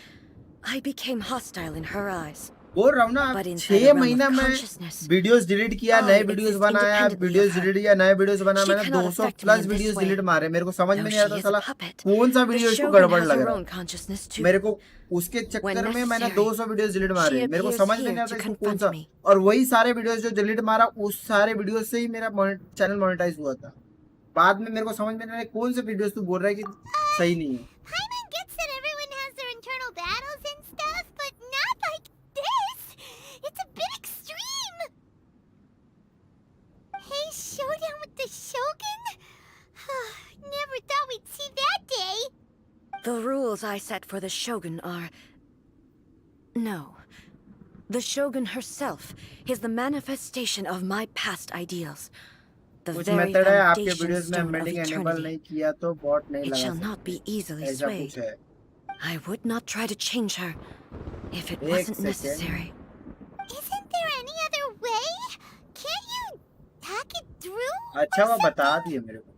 I became hostile in her eyes.
बोल रहा हूँ ना,
But inside
6
the realm
महीना
of
में
consciousness,
वीडियोस डिलीट किया,
I
नए वीडियोस
exist
बनाया,
independently
videos
of her.
Delete किया, नए वीडियोस बनाया।
She
मैंने
cannot
200
affect me
plus
in this
videos
way.
Delete मारे। मेरे को समझ में
Though
नहीं
she
आता
is a
साला
puppet,
कौन सा
the
वीडियो इसको
Shogun
गड़बड़
has
लग
her
रहा
own
है।
consciousness too.
मेरे को उसके
When
चक्कर में मैंने
necessary,
200 वीडियोस डिलीट मारे।
she
मेरे को
appears
समझ में
here
नहीं आता
to
इसको कौन
confront
सा,
me.
और वही सारे वीडियोस जो डिलीट मारा, उस सारे वीडियोस से ही मेरा चैनल मोनेटाइज हुआ था। बाद में मेरे को समझ में नहीं आया कौन से वीडियोस तू बोल रहा है कि सही नहीं है।
Paimon gets that everyone has their internal battles and stuff, but not like this. It's a bit extreme. Hey, showdown with the Shogun? Never thought we'd see that day.
The rules I set for the Shogun are... No. The Shogun herself is the manifestation of my past ideals. The
कुछ
very
method है आपके
foundation
videos में
stone of
embedding enable
eternity.
नहीं किया तो bot नहीं
It
लगा
shall not be
सकते,
easily
ऐसा
swayed.
कुछ है।
I would not try to change her if it
एक
wasn't
second.
necessary.
Isn't there any other way? Can't you talk it through?
अच्छा वो बता दिए मेरे को।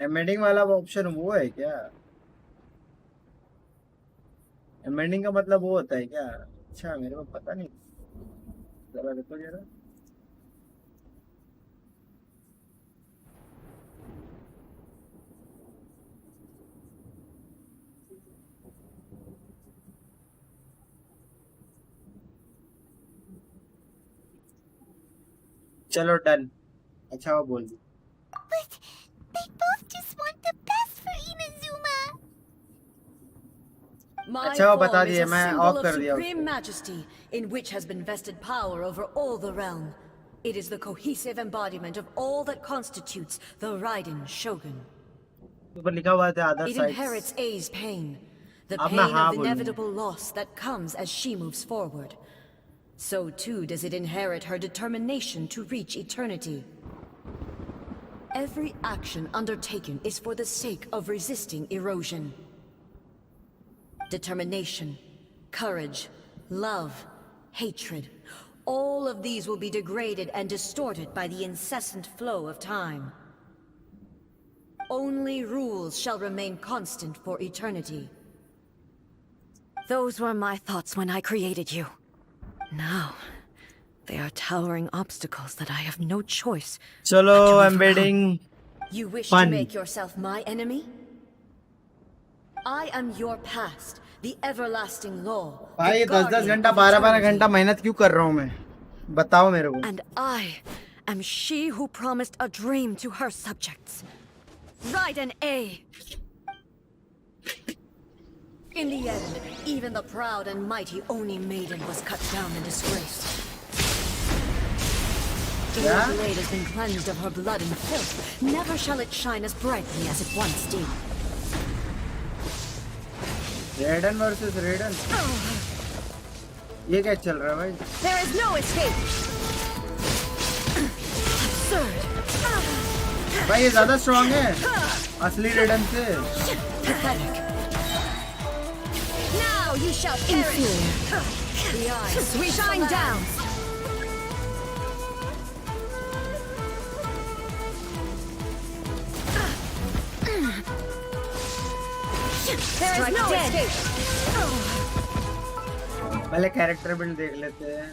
एम्बेडिंग वाला ऑप्शन वो है क्या? एम्बेडिंग का मतलब वो होता है क्या? अच्छा मेरे को पता नहीं, जरा देखो जरा। चलो डन। अच्छा वो बोल दी।
But they both just want the best for Inazuma.
My
अच्छा वो बता
form is
दिए,
a
मैं
symbol
ऑफ
of
कर दिया
supreme
उसको।
majesty in which has been vested power over all the realm. It is the cohesive embodiment of all that constitutes the Raiden Shogun.
ऊपर लिखा हुआ था other
It
sides.
inherits A's pain, the
अब
pain
मैं हाँ
of
बोलूंगा।
inevitable loss that comes as she moves forward. So too does it inherit her determination to reach eternity. Every action undertaken is for the sake of resisting erosion. Determination, courage, love, hatred, all of these will be degraded and distorted by the incessant flow of time. Only rules shall remain constant for eternity. Those were my thoughts when I created you. Now, they are towering obstacles that I have no choice.
चलो
but to overcome.
Embedding
You wish
Fun.
to make yourself my enemy? I am your past, the everlasting law.
भाई
the
10-10
guardian
घंटा
of
12-12
eternity.
घंटा मेहनत क्यों कर रहा हूँ मैं? बताओ मेरे को।
And I am she who promised a dream to her subjects. Raiden A. In the end, even the proud and mighty Oni maiden was cut down and disgraced. The
Yeah?
blade has been cleansed of her blood and filth. Never shall it shine as brightly as it once did.
रेडन versus रेडन, ये क्या चल रहा है भाई?
There is no escape. Absurd.
भाई ये ज्यादा strong है असली रेडन से।
Pathetic. Now you shall perish. The eyes shine down. There is no escape.
पहले कैरेक्टर बिल्ड देख लेते हैं।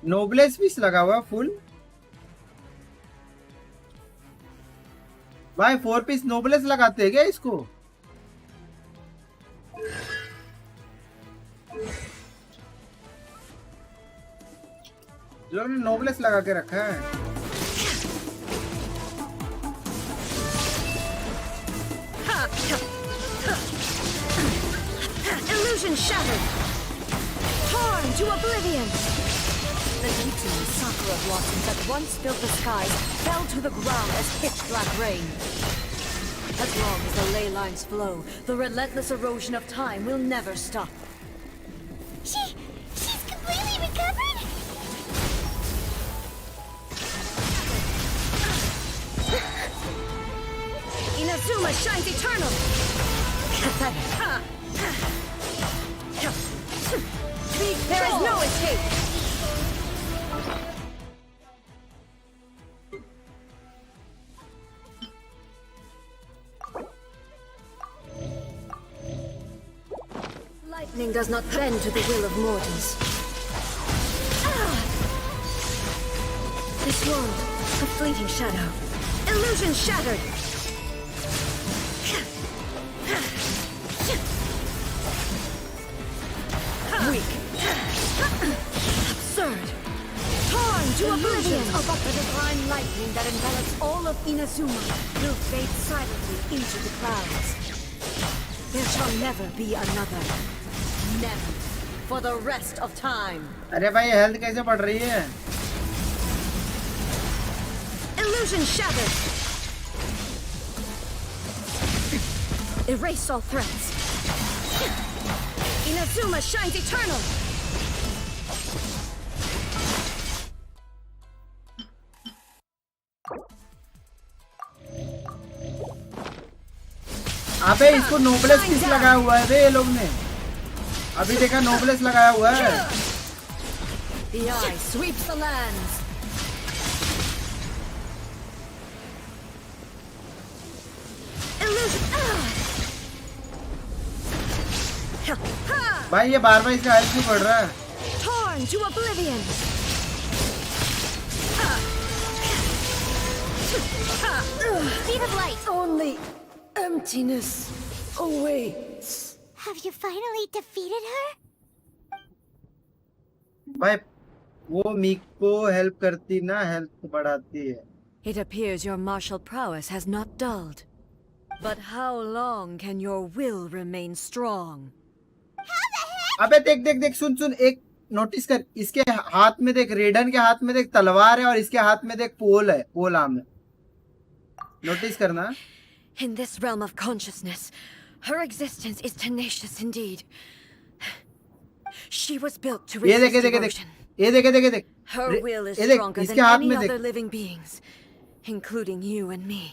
नोबलेस पीस लगा हुआ फुल भाई। 4 पीस नोबलेस लगाते हैं क्या इसको? लोगों ने नोबलेस लगा के रखा है।
Illusion shattered. Torn to oblivion. The glittering sakura blossoms that once filled the skies fell to the ground as pitch black rain. As long as the ley lines flow, the relentless erosion of time will never stop.
She's completely recovered?
Inazuma shines eternal. Pathetic. There is no escape. Lightning does not bend to the will of mortals. This world, a fleeting shadow. Illusion shattered. Weak. Absurd. Torn to oblivion. The divine lightning that envelops all of Inazuma will fade silently into the clouds. There shall never be another. Never. for the rest of time.
अरे भाई health कैसे बढ़ रही है?
Illusion shattered. Erase all threats. Inazuma shines eternal.
अबे इसको नोबलेस किस लगाया हुआ है बे ये लोग ने? अभी देखा नोबलेस लगाया हुआ है।
The eye sweeps the lands.
भाई ये बार इसका हेल्थ क्यों बढ़ रहा है?
Torn to oblivion.
Speed of light.
Only emptiness awaits.
Have you finally defeated her?
भाई वो मीक को हेल्प करती ना, हेल्थ बढ़ाती है।
It appears your martial prowess has not dulled. But how long can your will remain strong?
अबे देख देख देख, सुन सुन, एक नोटिस कर, इसके हाथ में देख, रेडन के हाथ में देख तलवार है और इसके हाथ में देख पोल है, पोल आर्म है। नोटिस करना।
In this realm of consciousness, her existence is tenacious indeed. She was built to
ये देख
resist
देख देख,
erosion.
ये देख देख देख,
Her will is
ये देख,
stronger
इसके
than
हाथ
any
में
other
देख,
living beings, including you and me.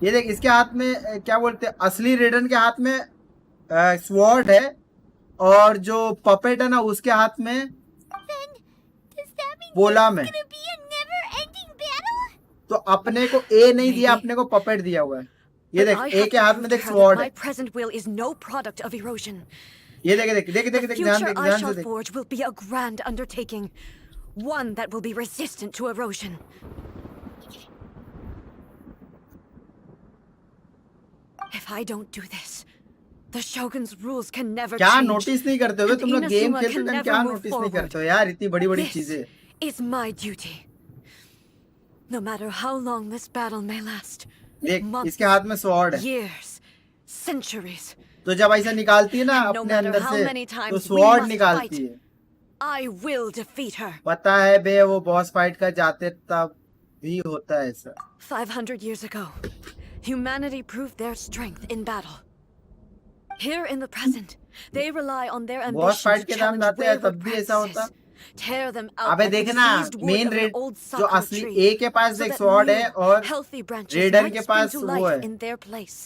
ये देख इसके हाथ में क्या बोलते हैं, असली रेडन के हाथ में स्वॉर्ड है और जो पपेट है ना उसके हाथ में बोला में। तो अपने को ए नहीं दिया, अपने को पपेट दिया हुआ है। ये देख ए के हाथ में देख स्वॉर्ड है।
My present will is no product of erosion.
ये देख देख देख देख देख, ध्यान देख,
I
ध्यान
shall
से देख।
forge will be a grand undertaking, one that will be resistant to erosion. If I don't do this, the Shogun's rules can never
क्या
change.
नोटिस नहीं करते हो तुम लोग? गेम
Inazuma
खेलते
can
टाइम
never
क्या
move
नोटिस नहीं
forward.
करते हो यार, इतनी बड़ी बड़ी
This
चीजें।
is my duty. No matter how long this battle may last,
देख
months,
इसके हाथ में स्वॉर्ड है,
years, centuries,
तो जब ऐसा निकालती है ना
and no
अपने
matter
अंदर
how
से,
many
तो
times we
स्वॉर्ड
must
निकालती
fight,
है।
I will defeat her.
पता है बे, वो बॉस फाइट का जाते तब भी होता है ऐसा।
500 years ago, humanity proved their strength in battle. Here in the present, they rely on their
boss
ambition
fight
to
के टाइम
challenge
जाते हैं
wayward
तब भी ऐसा होता।
practices, tear them out
अबे
like the
देखना,
diseased wood
main
of an
red
old
जो
sakura
असली
tree,
ए के पास
so
देख
that
स्वॉर्ड है
new,
और
healthy branches
रेडन
might
के
spring
पास
to
वो
life
है,
in their place.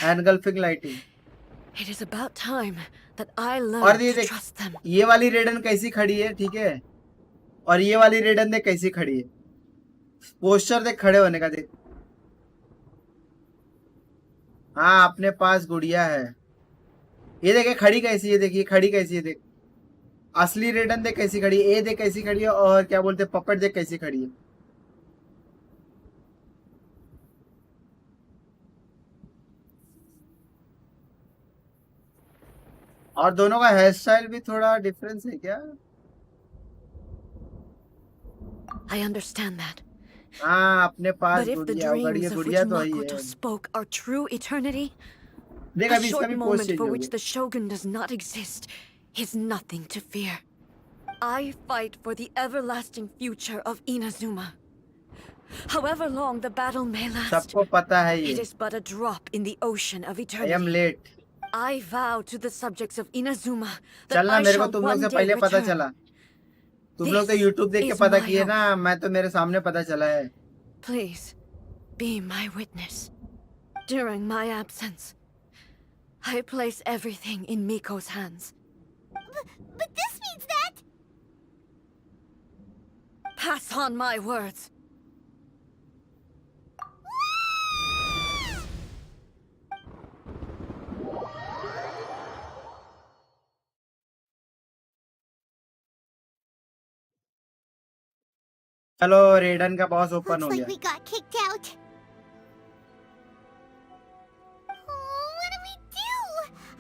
Engulfing lighting.
It is about time that I
और
learn
ये
to
देख,
trust them.
ये वाली रेडन कैसी खड़ी है, ठीक है, और ये वाली रेडन देख कैसी खड़ी है। पोस्टर देख खड़े होने का, देख। हाँ अपने पास गुड़िया है। ये देखे खड़ी कैसी है, देखिए खड़ी कैसी है, देख। असली रेडन देख कैसी खड़ी है, ए देख कैसी खड़ी है, और क्या बोलते पपेट देख कैसी खड़ी है। और दोनों का हेयर स्टाइल भी थोड़ा डिफरेंस है क्या?
I understand that.
हाँ अपने पास
But if the
गुड़िया,
dreams of which
गुड़िया तो आई
Makoto
है।
spoke are true eternity,
देख
a
अभी इसका
short
भी पोस्ट
moment
चेंज
for
हो
which
गया।
the Shogun does not exist is nothing to fear. I fight for the everlasting future of Inazuma. However long the battle may last,
सबको पता है
it
ये।
is but a drop in the ocean of
I am
eternity.
late.
I vow to the subjects of Inazuma that
चलना,
I
मेरे को
shall
तुम लोग
one
से
day
पहले पता
return.
चला। तुम लोग तो
This
YouTube देख के
is
पता
my
किए ना,
oath.
मैं तो मेरे सामने पता चला है।
Please, be my witness. During my absence, I place everything in Miko's hands.
But this means that...
Pass on my words.
चलो रेडन का बॉस ओपन हो
Looks
गया।
like we got kicked out. Oh, what do we do?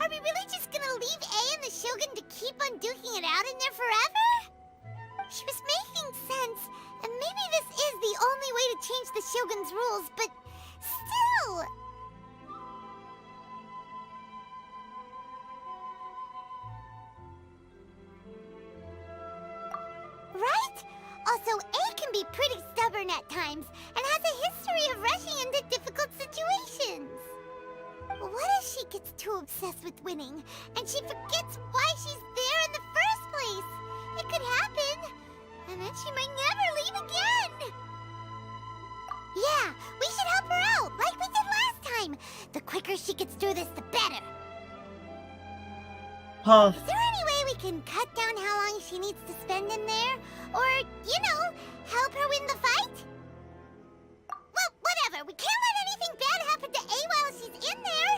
Are we really just gonna leave A and the Shogun to keep on duking it out in there forever? She was making sense, and maybe this is the only way to change the Shogun's rules, but still... pretty stubborn at times and has a history of rushing into difficult situations. What if she gets too obsessed with winning and she forgets why she's there in the first place? It could happen, and then she might never leave again. Yeah, we should help her out, like we did last time. The quicker she gets through this, the better.
हाँ
Is there any way we can cut down how long she needs to spend in there? Or, you know, help her win the fight? Well, whatever. We can't let anything bad happen to A while she's in there.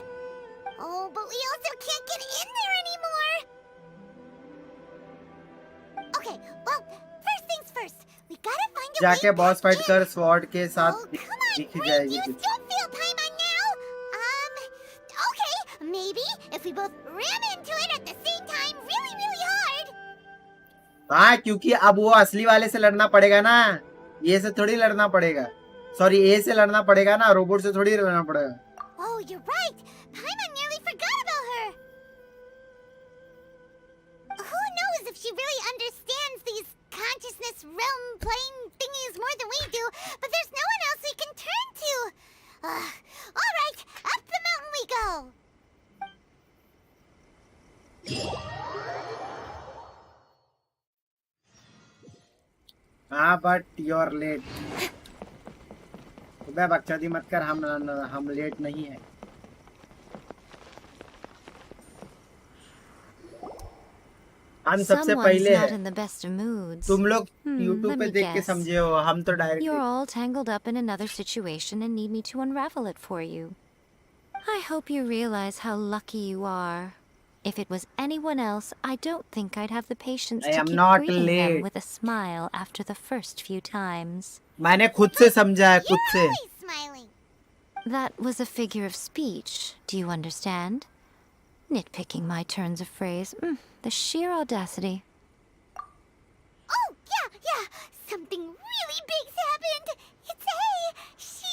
Oh, but we also can't get in there anymore. Okay, well, first things first. We gotta find a way
जाके
back
boss fight
in.
कर sword के साथ
Oh, come on,
दिख
Rick,
जाएगी
you
कुछ
still feel Paimon now? Okay, maybe if we both ram into it at the same time really, really hard.
हाँ क्योंकि अब वो असली वाले से लड़ना पड़ेगा ना ये से थोड़ी लड़ना पड़ेगा सॉरी ए से लड़ना पड़ेगा ना रोबोट से थोड़ी लड़ना पड़ेगा
Oh, you're right. Paimon nearly forgot about her. Who knows if she really understands these consciousness realm plane thingies more than we do, but there's no one else we can turn to. All right, up the mountain we go.
हाँ but your let सुबह बकचोदी मत कर हम late नहीं है हम सबसे
Someone's
पहले
not
है
in the best of moods.
तुम लोग
let
YouTube पे
me
देख के
guess.
समझे हो हम तो
You're
direct
all tangled up in another situation and need me to unravel it for you. I hope you realize how lucky you are. If it was anyone else, I don't think I'd have the patience
I
to
am
keep
not
greeting them
late.
with a smile after the first few times.
मैंने खुद से समझा है खुद से
You're always smiling.
That was a figure of speech, do you understand? Nitpicking my turns of phrase. The sheer audacity.
Oh, yeah. Something really big's happened. It's A. She...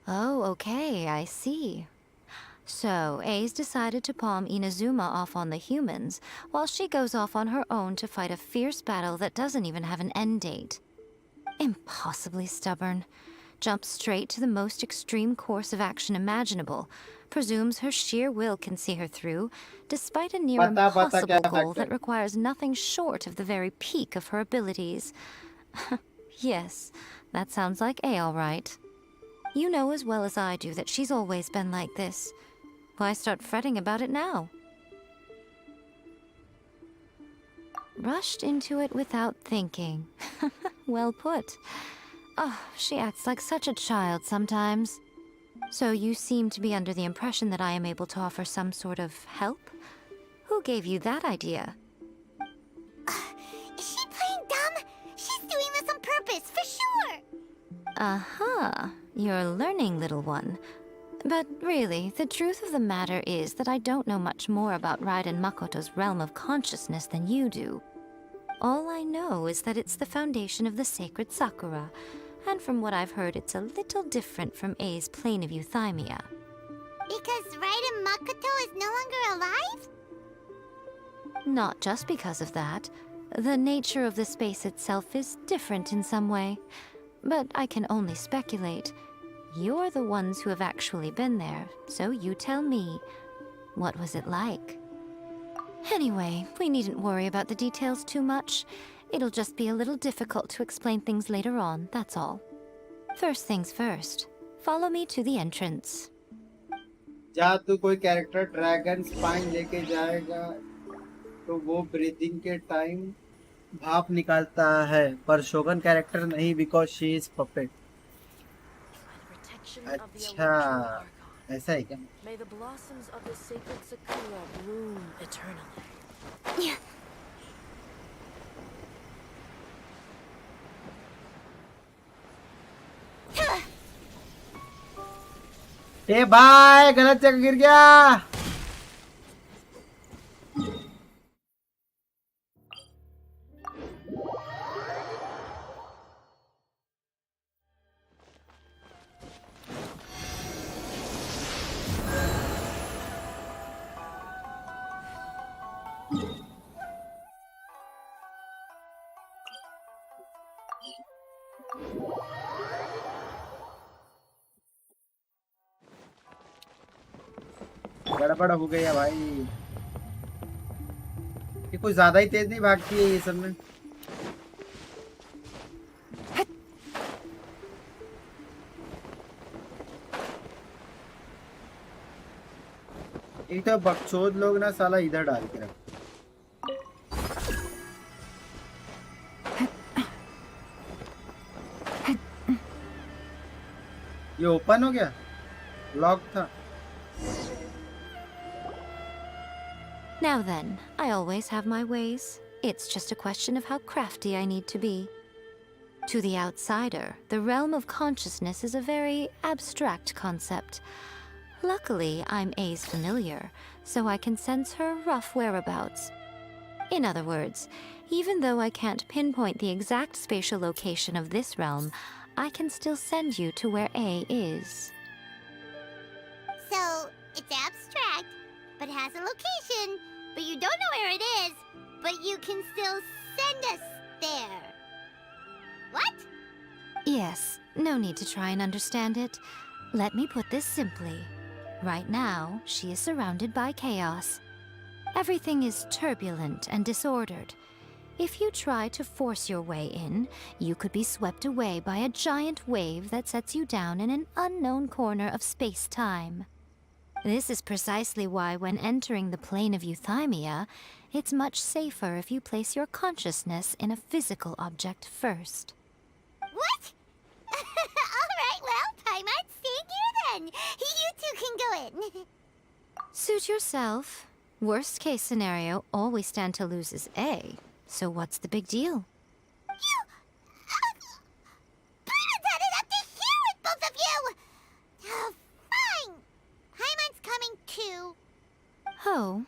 Oh, okay, I see. So, A's decided to palm Inazuma off on the humans, while she goes off on her own to fight a fierce battle that doesn't even have an end date. Impossibly stubborn. Jumps straight to the most extreme course of action imaginable, presumes her sheer will can see her through, despite a near
पता
impossible
क्या
goal
factor
that requires nothing short of the very peak of her abilities. Yes, that sounds like A all right. You know as well as I do that she's always been like this. Why start fretting about it now? Rushed into it without thinking. Well put. Oh, she acts like such a child sometimes. So you seem to be under the impression that I am able to offer some sort of help? Who gave you that idea?
Is she playing dumb? She's doing this on purpose, for sure.
Uh-huh. You're learning, little one. But really, the truth of the matter is that I don't know much more about Raiden Makoto's realm of consciousness than you do. All I know is that it's the foundation of the sacred Sakura, and from what I've heard, it's a little different from A's plane of euthymia.
Because Raiden Makoto is no longer alive?
Not just because of that. The nature of the space itself is different in some way. But I can only speculate. You're the ones who have actually been there, so you tell me. What was it like? Anyway, we needn't worry about the details too much. It'll just be a little difficult to explain things later on, that's all. First things first. Follow me to the entrance.
जहाँ तू कोई character dragon spine लेके जाएगा तो वो breathing के time भाप निकालता है पर शोगन कैरेक्टर नहीं बिकॉज शी इज पपेट अच्छा ऐसा है क्या
May the blossoms of the sacred Sakura bloom eternally.
ए भाई गलत जगह गिर गया गड़बड़ हो गया भाई। ये कुछ ज्यादा ही तेज नहीं भागती है ये सब में। एक तो बकचोद लोग ना साला इधर डाल के रख। ये ओपन हो गया, लॉक था।
Now then, I always have my ways. It's just a question of how crafty I need to be. To the outsider, the realm of consciousness is a very abstract concept. Luckily, I'm A's familiar, so I can sense her rough whereabouts. In other words, even though I can't pinpoint the exact spatial location of this realm, I can still send you to where A is.
So, it's abstract, but has a location, but you don't know where it is, but you can still send us there. What?
Yes, no need to try and understand it. Let me put this simply. Right now, she is surrounded by chaos. Everything is turbulent and disordered. If you try to force your way in, you could be swept away by a giant wave that sets you down in an unknown corner of space-time. This is precisely why when entering the plane of euthymia, it's much safer if you place your consciousness in a physical object first.
What? Alright, well, Paimon, thank you then. You two can go in.
Suit yourself. Worst case scenario, all we stand to lose is A. So what's the big deal?
You... Paimon's had it up to here with both of you! Fine! Paimon's coming too.
Oh,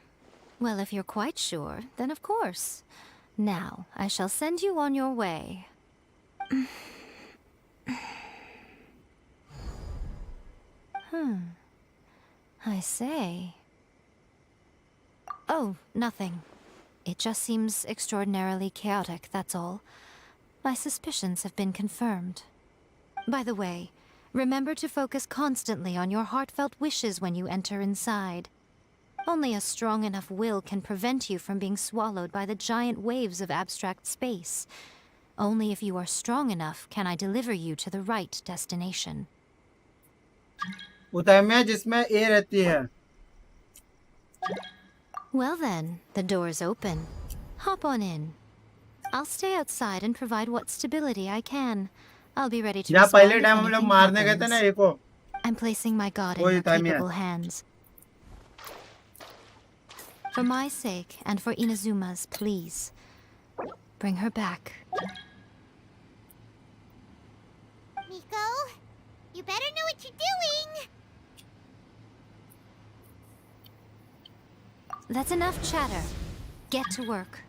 well, if you're quite sure, then of course. Now, I shall send you on your way. I say. Oh, nothing. It just seems extraordinarily chaotic, that's all. My suspicions have been confirmed. By the way, remember to focus constantly on your heartfelt wishes when you enter inside. Only a strong enough will can prevent you from being swallowed by the giant waves of abstract space. Only if you are strong enough can I deliver you to the right destination.
उतैमिया जिसमें ए रहती है।
Well then, the door's open. Hop on in. I'll stay outside and provide what stability I can. I'll be ready to
जहाँ
respond
पहले
if
time हम लोग
anything
मारने गए थे ना
happens.
Echo.
I'm placing my god in
Woi,
your
Tamiya.
capable hands. For my sake and for Inazuma's, please. Bring her back.
Miko, you better know what you're doing.
That's enough chatter. Get to work.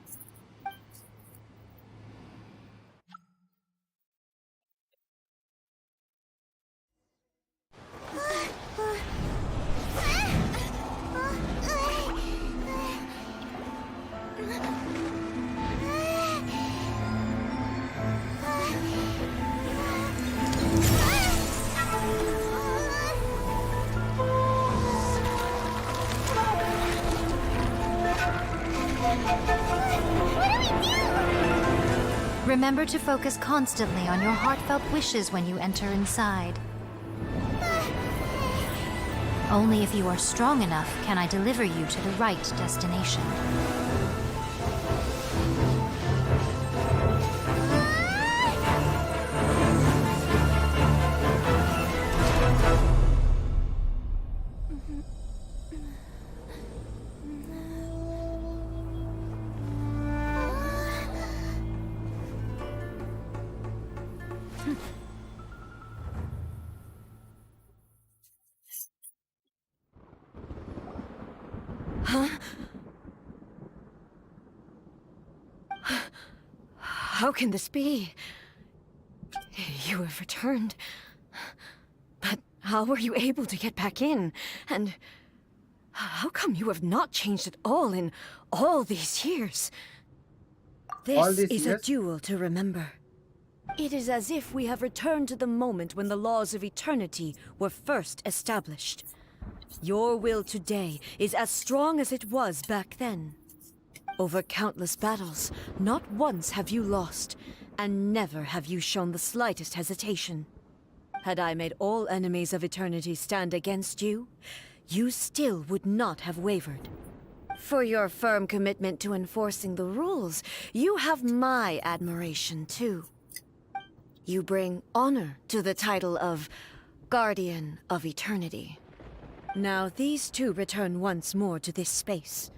Remember to focus constantly on your heartfelt wishes when you enter inside. Only if you are strong enough can I deliver you to the right destination.
How can this be? You have returned. But how were you able to get back in? And how come you have not changed at all in all these years? This is a duel to remember. It is as if we have returned to the moment when the laws of eternity were first established. Your will today is as strong as it was back then. Over countless battles, not once have you lost, and never have you shown the slightest hesitation. Had I made all enemies of eternity stand against you, you still would not have wavered. For your firm commitment to enforcing the rules, you have my admiration too. You bring honor to the title of Guardian of Eternity. Now these two return once more to this space.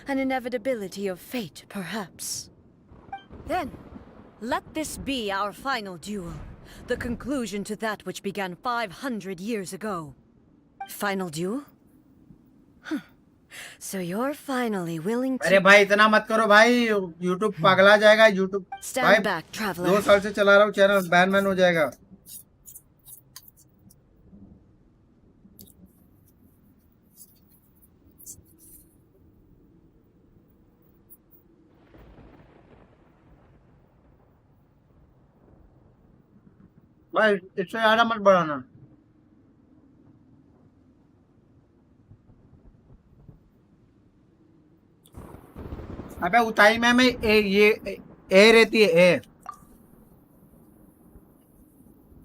An inevitability of fate, perhaps. Then, let this be our final duel. The conclusion to that which began 500 years ago. Final duel? So you're finally willing to...
अरे भाई इतना मत करो भाई, YouTube पगला जाएगा। YouTube
Stand back, traveler.
2 साल से चला रहा हूँ चैनल, बैन हो जाएगा। भाई इससे ज्यादा मत बढ़ाना। अबे उताई में ये ए रहती है ए।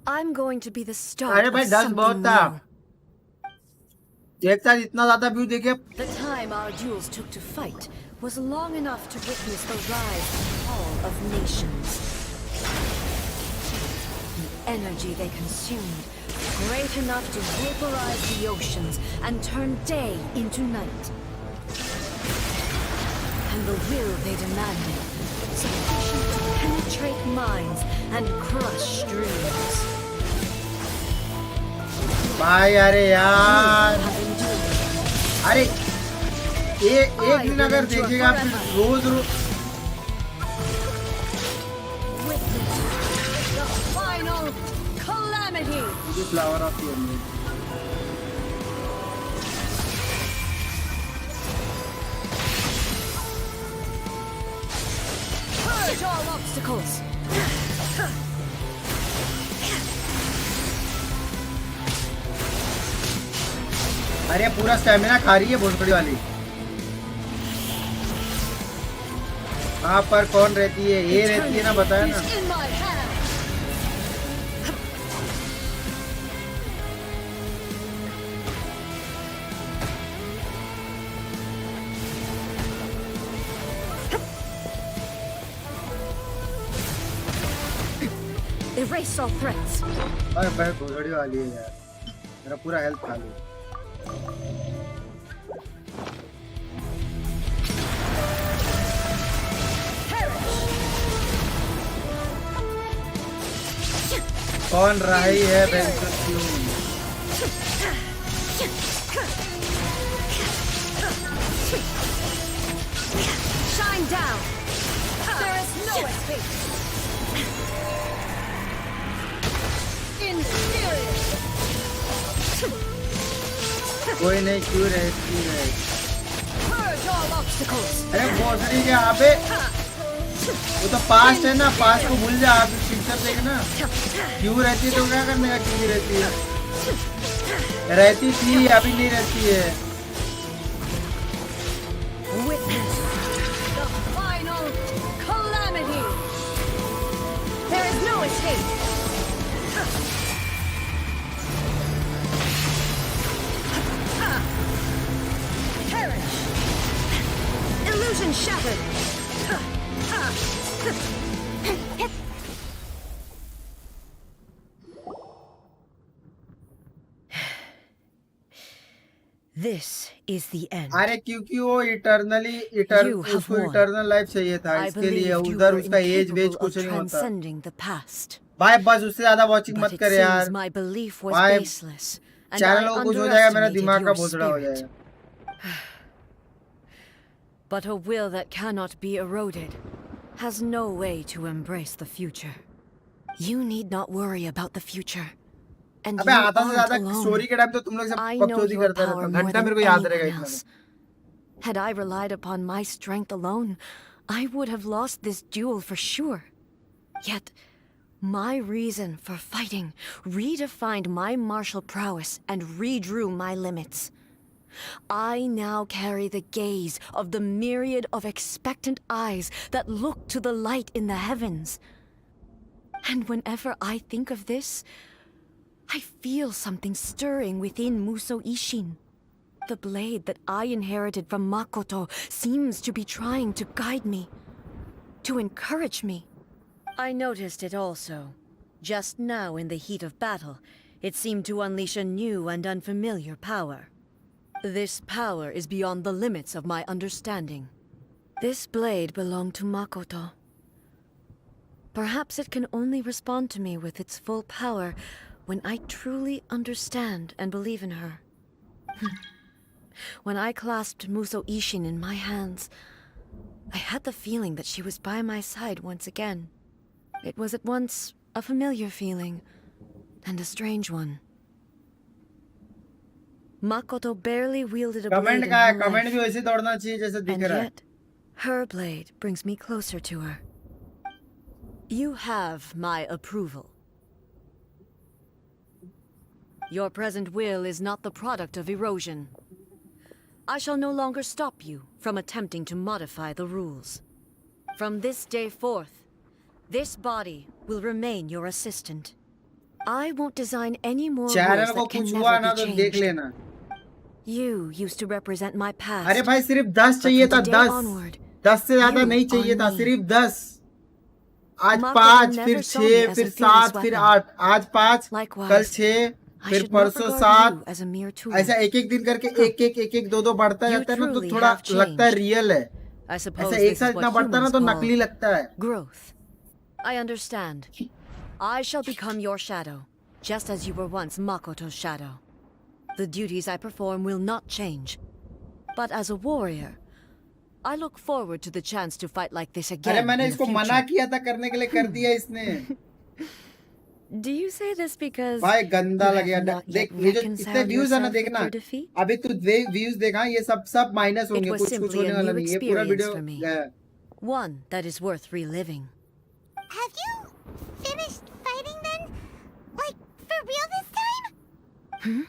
I'm going to be the start
अरे
of
भाई 10 बहुत
something
था।
new.
एक साथ इतना ज्यादा व्यू देखे।
The time our duels took to fight was long enough to witness the rise and fall of nations. The energy they consumed, great enough to vaporize the oceans and turn day into night. And the will they demanded, sufficient to penetrate minds and crush dreams.
भाई अरे यार, अरे एक दिन अगर देखेगा फिर रोज
The final calamity.
Flower of year
Purge all obstacles.
अरे पूरा स्टैमिना खा रही है भोसड़ी वाली। कहाँ पर कौन रहती है? ये रहती है ना, बताया ना।
Erase all threats.
अरे भाई भोसड़ी वाली है यार, मेरा पूरा हेल्थ खा ली। कौन रही है
Shine down. There is no escape. Inferior.
कोई नहीं, क्यों रहती है?
Purge all obstacles.
अरे भोसड़ी के यहाँ पे वो तो पास्ट है ना, पास्ट को भूल जा। आप पिक्चर देखना, क्यों रहती है तो क्या करने का, क्यों रहती है? रहती थी, अभी नहीं रहती है।
Witness the final calamity. There is no escape. Perish. Illusion shattered. This is the end.
अरे क्योंकि वो
You have
उसको
won.
इटर्नल लाइफ चाहिए था,
I
इसके लिए
believed you
उधर
were
उसका एज वेज
incapable
कुछ
of
नहीं होता।
transcending the past.
भाई बस उससे ज्यादा वॉचिंग
But
मत
it
कर
seems
यार,
my belief was
भाई
baseless, and I
चैनल को कुछ हो जाएगा, मेरा
underestimated
दिमाग का
your
भोसड़ा हो
spirit.
जाएगा।
But a will that cannot be eroded has no way to embrace the future. You need not worry about the future. And
अबे
you
आधा से
aren't
ज्यादा
alone.
स्टोरी के टाइम तो तुम लोग सब
I know
बकचोदी
your
करता
power
रहता,
more
घंटा
than
मेरे को याद रहेगा
anyone
इतना।
else. Had I relied upon my strength alone, I would have lost this duel for sure. Yet, My reason for fighting redefined my martial prowess and redrew my limits. I now carry the gaze of the myriad of expectant eyes that look to the light in the heavens. And whenever I think of this, I feel something stirring within Muso Ishin. The blade that I inherited from Makoto seems to be trying to guide me, to encourage me. I noticed it also. Just now in the heat of battle, it seemed to unleash a new and unfamiliar power. This power is beyond the limits of my understanding. This blade belonged to Makoto. Perhaps it can only respond to me with its full power when I truly understand and believe in her. When I clasped Muso Ishin in my hands, I had the feeling that she was by my side once again. It was at once a familiar feeling and a strange one. Makoto barely wielded a blade
comment
in
का है
her
comment भी
life,
वैसे दौड़ना चाहिए जैसे दिख
and
रहा है
yet, her blade brings me closer to her. You have my approval. Your present will is not the product of erosion. I shall no longer stop you from attempting to modify the rules. From this day forth, this body will remain your assistant. I won't design any more rules
channel को
that can
कुछ हुआ
never
ना
be
तो देख
changed.
लेना
You used to represent my past.
अरे भाई सिर्फ 10
but
चाहिए
from
था
today
10
onward,
10 से ज्यादा
you
नहीं चाहिए
are
था
me.
सिर्फ 10 आज
Makoto
5
never
फिर
saw me
6
as
फिर
a fearless
7 फिर
weapon.
8 आज 5 कल
Likewise,
6
I
फिर
should not
परसों
regard
7
you as a mere tool.
ऐसा एक एक दिन करके एक एक एक एक दो दो बढ़ता
You
जाता है ना तो
truly
थोड़ा
have
लगता है
changed.
रियल है
I suppose
ऐसा एक
this
साथ
is
इतना
what
बढ़ता है ना
humans
तो
call
नकली लगता है
growth. I understand. I shall become your shadow, just as you were once Makoto's shadow. The duties I perform will not change. But as a warrior, I look forward to the chance to fight like this again
अरे मैंने
in the
इसको मना
future.
किया था करने के लिए कर दिया इसने
Do you say this because
भाई गंदा
you
लगेगा
have not
देख
yet
ये जो इतने
reconciled
व्यूज है ना
yourself with
देखना
your defeat?
अभी तू व्यूज देखा ये सब माइनस
It
होंगे
was
कुछ कुछ
simply
होने
a
वाला
new
नहीं ये पूरा
experience
वीडियो
for me.
गया है
One that is worth reliving.
Have you finished fighting then? Like, for real this time?
Hmm?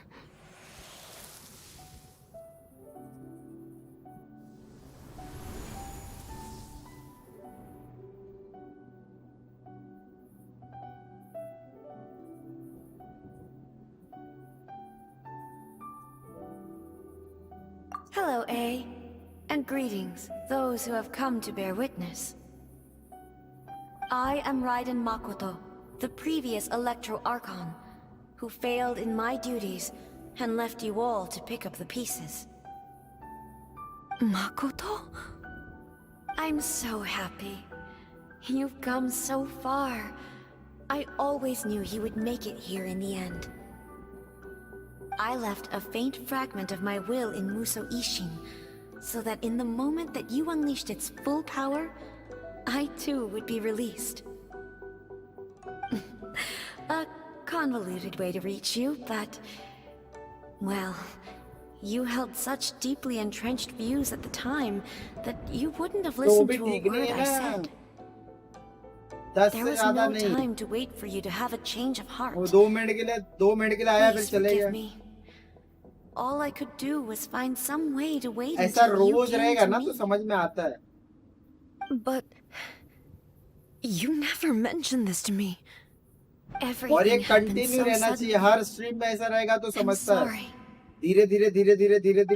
Hello, A. And greetings, those who have come to bear witness. I am Raiden Makoto, the previous Electro Archon, who failed in my duties and left you all to pick up the pieces. Makoto? I'm so happy. You've come so far. I always knew you would make it here in the end. I left a faint fragment of my will in Muso Ishin, so that in the moment that you unleashed its full power, I too would be released. A convoluted way to reach you, but... well, you held such deeply entrenched views at the time that you wouldn't have listened to a word I said. There was no time to wait for you to have a change of heart.
वो 2 minute के लिए आया फिर
Please
चले
forgive
गया
me. All I could do was find some way to wait
ऐसा
until you
rose
came
रहेगा
to
ना
me.
तो समझ में आता है
But you never mentioned this to me.
और ये
Everything happened
कंटिन्यू
so
रहना चाहिए
suddenly.
हर स्ट्रीम में ऐसा रहेगा तो
I'm
समझता है
sorry.
धीरे धीरे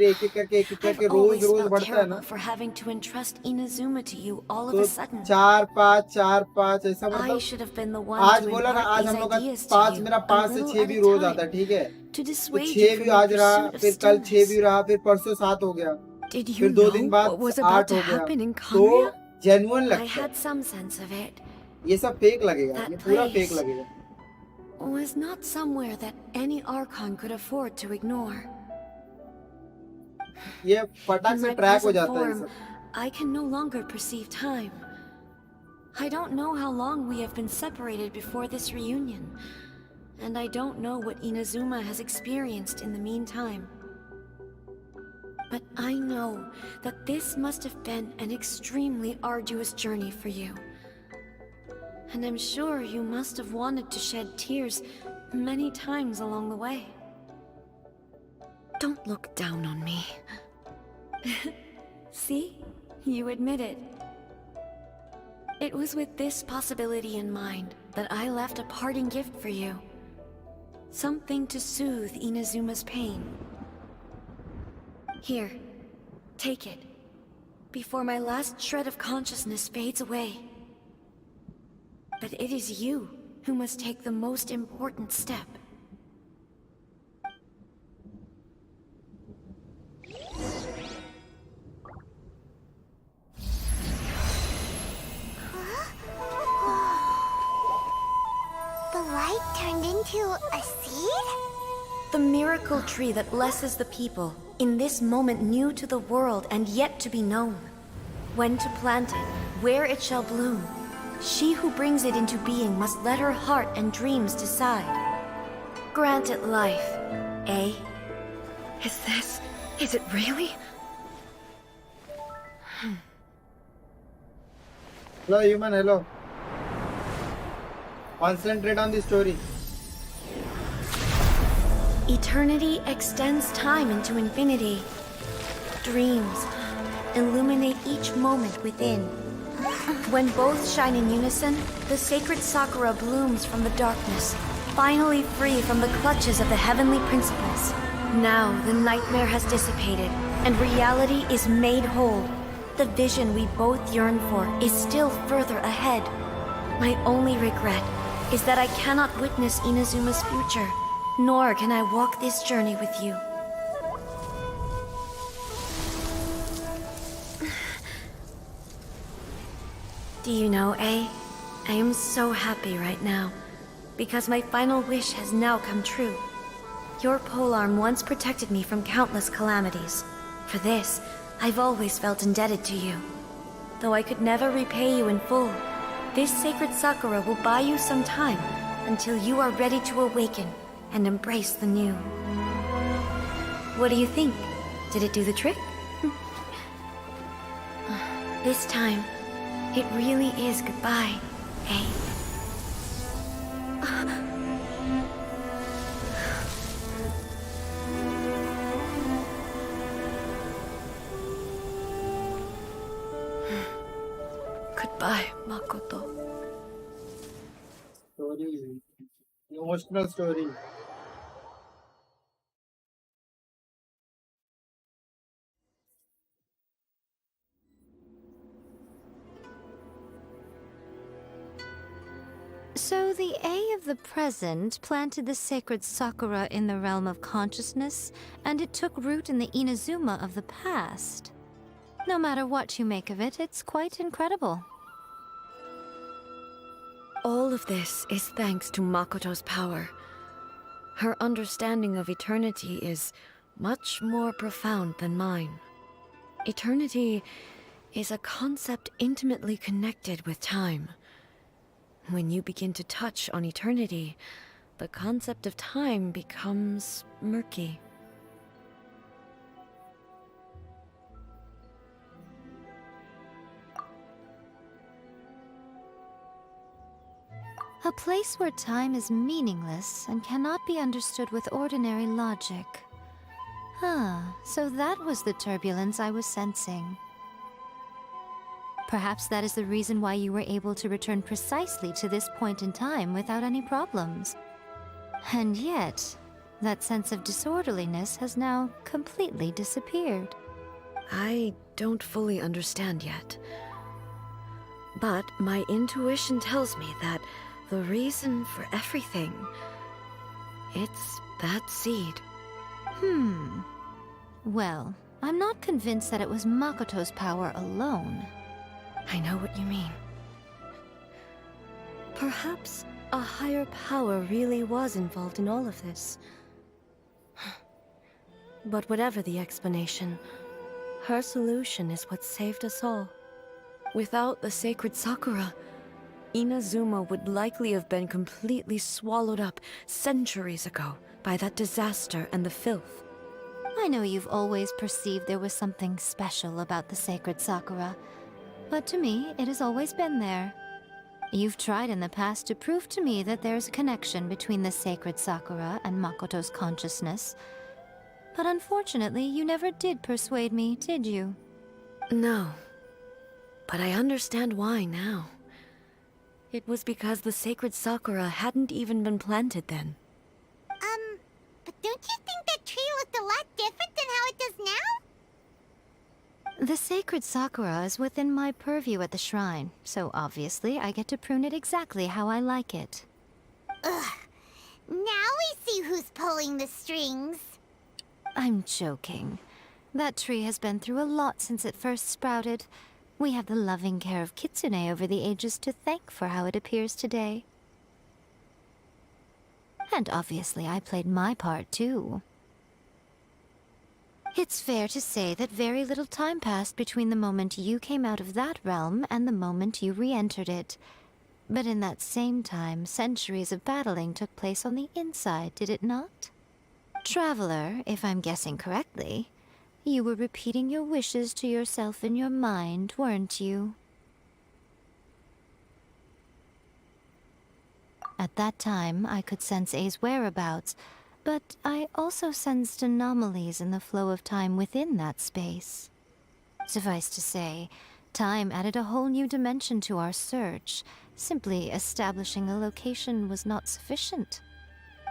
एक एक
I've
करके
always
रोज
felt
बढ़ता है ना
terrible for having to entrust Inazuma to you all of
तो
a sudden.
4 5 ऐसा
I
मतलब
should have been the one
आज
to
बोला ना
impart
आज
these
हम लोग का
ideas
5
to you
मेरा
a
5 से
little
6
at
भी
a
रोज आता है
time,
ठीक है
to
तो
dissuade
6
you
भी
from your
आज रहा
pursuit of
फिर कल 6
stillness.
भी रहा फिर परसों 7 हो गया
Did you
फिर 2
know
दिन
what
बाद
was about
8
to
हो गया
happen in
तो
Kanya?
जेन्युइन
I
लगता है
had some sense of it.
ये सब फेक लगेगा
That
ये पूरा फेक
place
लगेगा
was not somewhere that any Archon could afford to ignore.
ये फटाक
In
से
my
ट्रैक हो
present
जाता है ये
form,
सब
I can no longer perceive time. I don't know how long we have been separated before this reunion, and I don't know what Inazuma has experienced in the meantime. But I know that this must have been an extremely arduous journey for you. And I'm sure you must have wanted to shed tears many times along the way. Don't look down on me. See? You admit it. It was with this possibility in mind that I left a parting gift for you. Something to soothe Inazuma's pain. Here, take it, before my last shred of consciousness fades away. But it is you who must take the most important step.
The light turned into a seed?
The miracle tree that blesses the people, in this moment new to the world and yet to be known. When to plant it, where it shall bloom. She who brings it into being must let her heart and dreams decide. Grant it life, eh? Is it really?
Hello, human, hello. Concentrate on the story.
Eternity extends time into infinity. Dreams illuminate each moment within. When both shine in unison, the sacred Sakura blooms from the darkness, finally free from the clutches of the heavenly principles. Now the nightmare has dissipated, and reality is made whole. The vision we both yearn for is still further ahead. My only regret is that I cannot witness Inazuma's future, nor can I walk this journey with you. Do you know, I am so happy right now, because my final wish has now come true. Your polearm once protected me from countless calamities. For this, I've always felt indebted to you. Though I could never repay you in full, this sacred Sakura will buy you some time until you are ready to awaken and embrace the new. What do you think? Did it do the trick? This time, it really is goodbye, eh? Goodbye, Makoto.
Story. Emotional story.
So the A of the present planted the sacred Sakura in the realm of consciousness, and it took root in the Inazuma of the past. No matter what you make of it, it's quite incredible.
All of this is thanks to Makoto's power. Her understanding of eternity is much more profound than mine. Eternity is a concept intimately connected with time. When you begin to touch on eternity, the concept of time becomes murky.
A place where time is meaningless and cannot be understood with ordinary logic. So that was the turbulence I was sensing. Perhaps that is the reason why you were able to return precisely to this point in time without any problems. And yet, that sense of disorderliness has now completely disappeared.
I don't fully understand yet. But my intuition tells me that the reason for everything, it's that seed.
Well, I'm not convinced that it was Makoto's power alone.
I know what you mean. Perhaps a higher power really was involved in all of this. But whatever the explanation, her solution is what saved us all. Without the sacred Sakura, Inazuma would likely have been completely swallowed up centuries ago by that disaster and the filth.
I know you've always perceived there was something special about the sacred Sakura, but to me, it has always been there. You've tried in the past to prove to me that there's a connection between the sacred Sakura and Makoto's consciousness. But unfortunately, you never did persuade me, did you?
No. But I understand why now. It was because the sacred Sakura hadn't even been planted then.
But don't you think that tree looked a lot different than how it does now?
The sacred Sakura is within my purview at the shrine, so obviously I get to prune it exactly how I like it.
Ugh. Now we see who's pulling the strings.
I'm joking. That tree has been through a lot since it first sprouted. We have the loving care of Kitsune over the ages to thank for how it appears today. And obviously I played my part too. It's fair to say that very little time passed between the moment you came out of that realm and the moment you re-entered it. But in that same time, centuries of battling took place on the inside, did it not? Traveler, if I'm guessing correctly, you were repeating your wishes to yourself in your mind, weren't you? At that time, I could sense A's whereabouts, but I also sensed anomalies in the flow of time within that space. Suffice to say, time added a whole new dimension to our search. Simply establishing a location was not sufficient.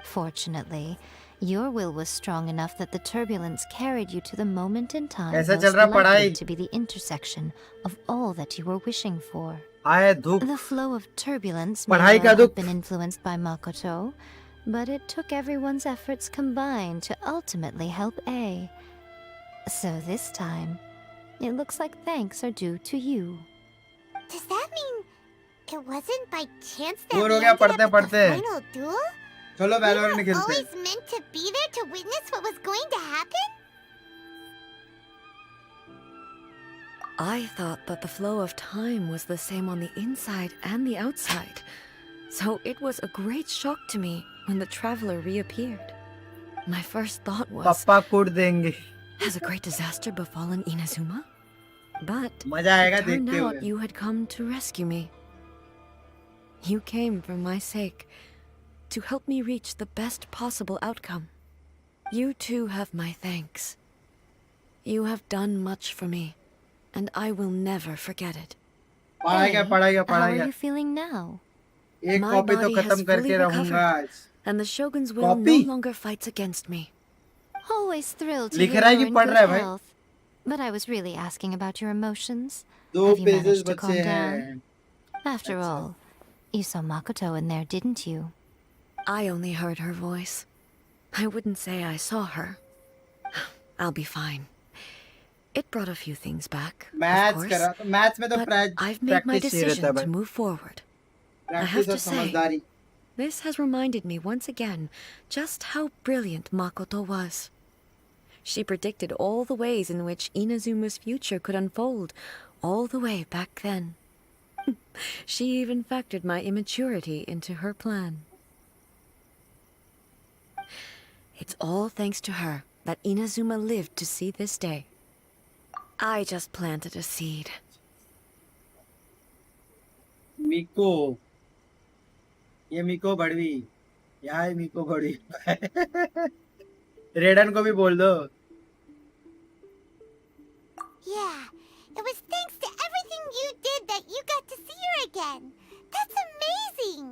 Fortunately, your will was strong enough that the turbulence carried you to the moment in time
कैसा
most
चल रहा
likely
पढ़ाई?
to be the intersection of all that you were wishing for.
आए धूप
The flow of turbulence may
पढ़ाई
well
का
have
दुख
been influenced by Makoto, but it took everyone's efforts combined to ultimately help A. So this time, it looks like thanks are due to you.
Does that mean it wasn't by chance that
bore
we
हो गया
ended up
पढ़ते
at the
पढ़ते
final duel?
चलो
We
Valorant
were
खेलते हैं
always meant to be there to witness what was going to happen?
I thought that the flow of time was the same on the inside and the outside. So it was a great shock to me when the traveler reappeared. My first thought was,
पापा कूट देंगे
has a great disaster befallen Inazuma? But
मजा आएगा
it turned
देखते
out
हुए
you had come to rescue me. You came for my sake, to help me reach the best possible outcome. You too have my thanks. You have done much for me, and I will never forget it.
पढ़ाई क्या
How are you feeling now?
एक
My
copy तो
body has
खत्म
fully
करके रहूंगा
recovered,
आज
and the Shogun's will no
Copy?
longer fights against me.
Always thrilled to
लिख
hear
रहा है
you're
कि
in
पढ़
good
रहा है भाई
health. But I was really asking about your emotions.
दो
Have you
pages
managed to
बचे
calm down?
हैं
After
अच्छा
all, you saw Makoto in there, didn't you?
I only heard her voice. I wouldn't say I saw her. I'll be fine. It brought a few things back, of
maths
course,
कर रहा तो maths में तो
but I've made my
practice चाहिए रहता है
decision to
भाई
move forward. I have
practice और
to say,
समझदारी
this has reminded me once again just how brilliant Makoto was. She predicted all the ways in which Inazuma's future could unfold, all the way back then. She even factored my immaturity into her plan. It's all thanks to her that Inazuma lived to see this day. I just planted a seed.
मिको ये मिको बड़वी यार मिको बड़वी रेडन को भी बोल दो
Yeah, it was thanks to everything you did that you got to see her again. That's amazing!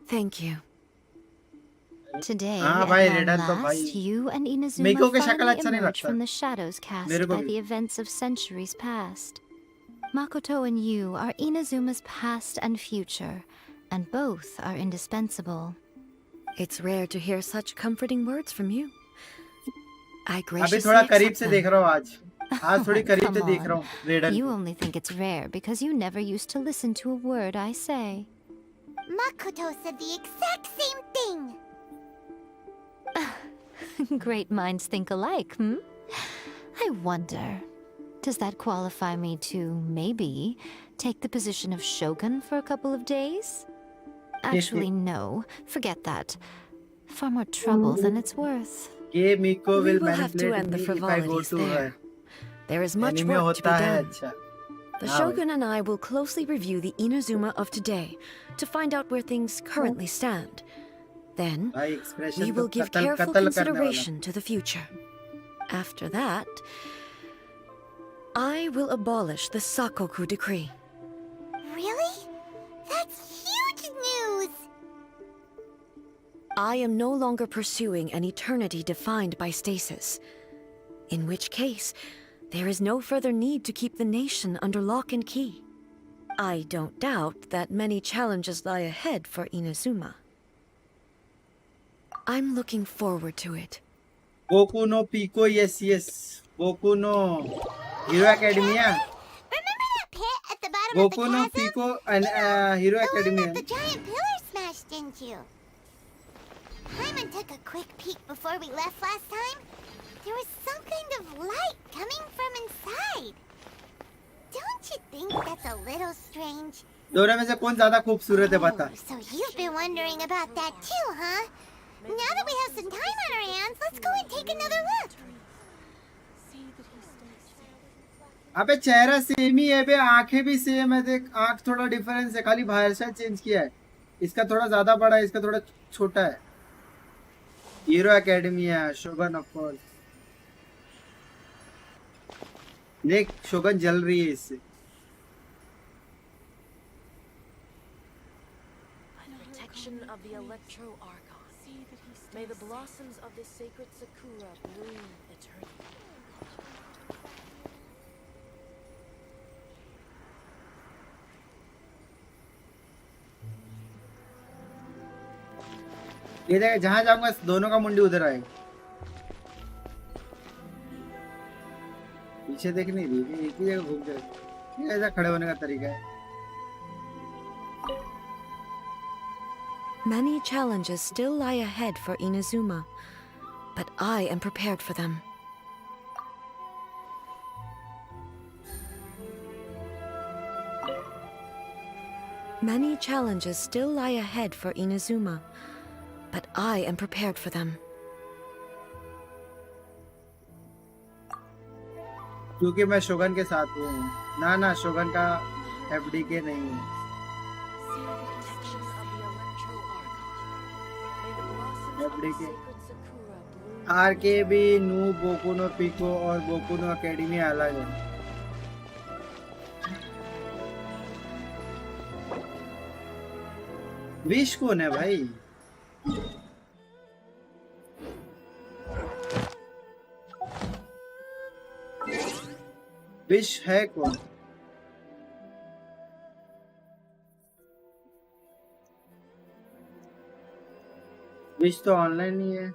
Thank you.
Today,
हाँ
at
भाई
long
रेडन तो
last,
भाई
you and Inazuma
मिको की शक्ल
finally
अच्छा नहीं
emerged
लगता
from the shadows cast
मेरे को
by
भी
the events of centuries past. Makoto and you are Inazuma's past and future, and both are indispensable.
It's rare to hear such comforting words from you. I
अभी
graciously
थोड़ा करीब
accept
से देख
them.
रहा हूँ आज थोड़ी करीब
Come
से देख रहा
on.
हूँ रेडन
You
को
only think it's rare because you never used to listen to a word I say.
Makoto said the exact same thing!
Great minds think alike, hmm? I wonder, does that qualify me to, maybe, take the position of Shogun for a couple of days? Actually, no. Forget that. For more trouble than it's worth.
Gay Miko
We
will
will have to
manipulate
end the
me if I go
frivolities
to her.
there. There is much
Anime
work to be
होता है
done.
अच्छा.
The
हाँ
Shogun and I will closely review the Inazuma of today to find out where things currently stand. Then,
भाई expression
we
तो
will give
कत्ल
careful
कत्ल करने वाला.
consideration to the future. After that, I will abolish the Sakoku decree.
Really? That's huge news!
I am no longer pursuing an eternity defined by stasis. In which case, there is no further need to keep the nation under lock and key. I don't doubt that many challenges lie ahead for Inazuma. I'm looking forward to it.
Boku no Pico, yes, yes. Boku no Hero Academia.
Remember that pit at the bottom
Boku
of the
no
chasm?
Pico and Hero
The one
Academia.
that the giant pillar smashed into. Hyman took a quick peek before we left last time. There was some kind of light coming from inside. Don't you think that's a little strange?
दोनों में से कौन ज़्यादा खूबसूरत है बता?
So you've been wondering about that too, huh? Now that we have some time on our hands, let's go and take another look.
अबे चेहरा सेम ही है बे, आंखें भी सेम है, देख आंख थोड़ा डिफरेंस है, खाली भाषा चेंज किया है. इसका थोड़ा ज़्यादा बड़ा है, इसका थोड़ा छोटा है. हीरो एकेडमी है, शोगन ऑफ कोर्स. देख शोगन जल रही है इससे.
Protection of the Electro Archon. May the blossoms of the sacred Sakura bloom eternally.
ये देख जहाँ जाऊंगा दोनों का मुंडी उधर आएगा. पीछे देख नहीं रही, एक ही जगह घूम जाए. ये ऐसा खड़े होने का तरीका है.
Many challenges still lie ahead for Inazuma, but I am prepared for them. Many challenges still lie ahead for Inazuma, but I am prepared for them.
क्योंकि मैं शोगन के साथ हूँ. ना ना शोगन का एफडीके नहीं है. एफडीके आरकेबी नू बोकू नो पिको और बोकू नो एकेडमी अलग है. विश कौन है भाई? विश है कौन? विश तो ऑनलाइन ही है.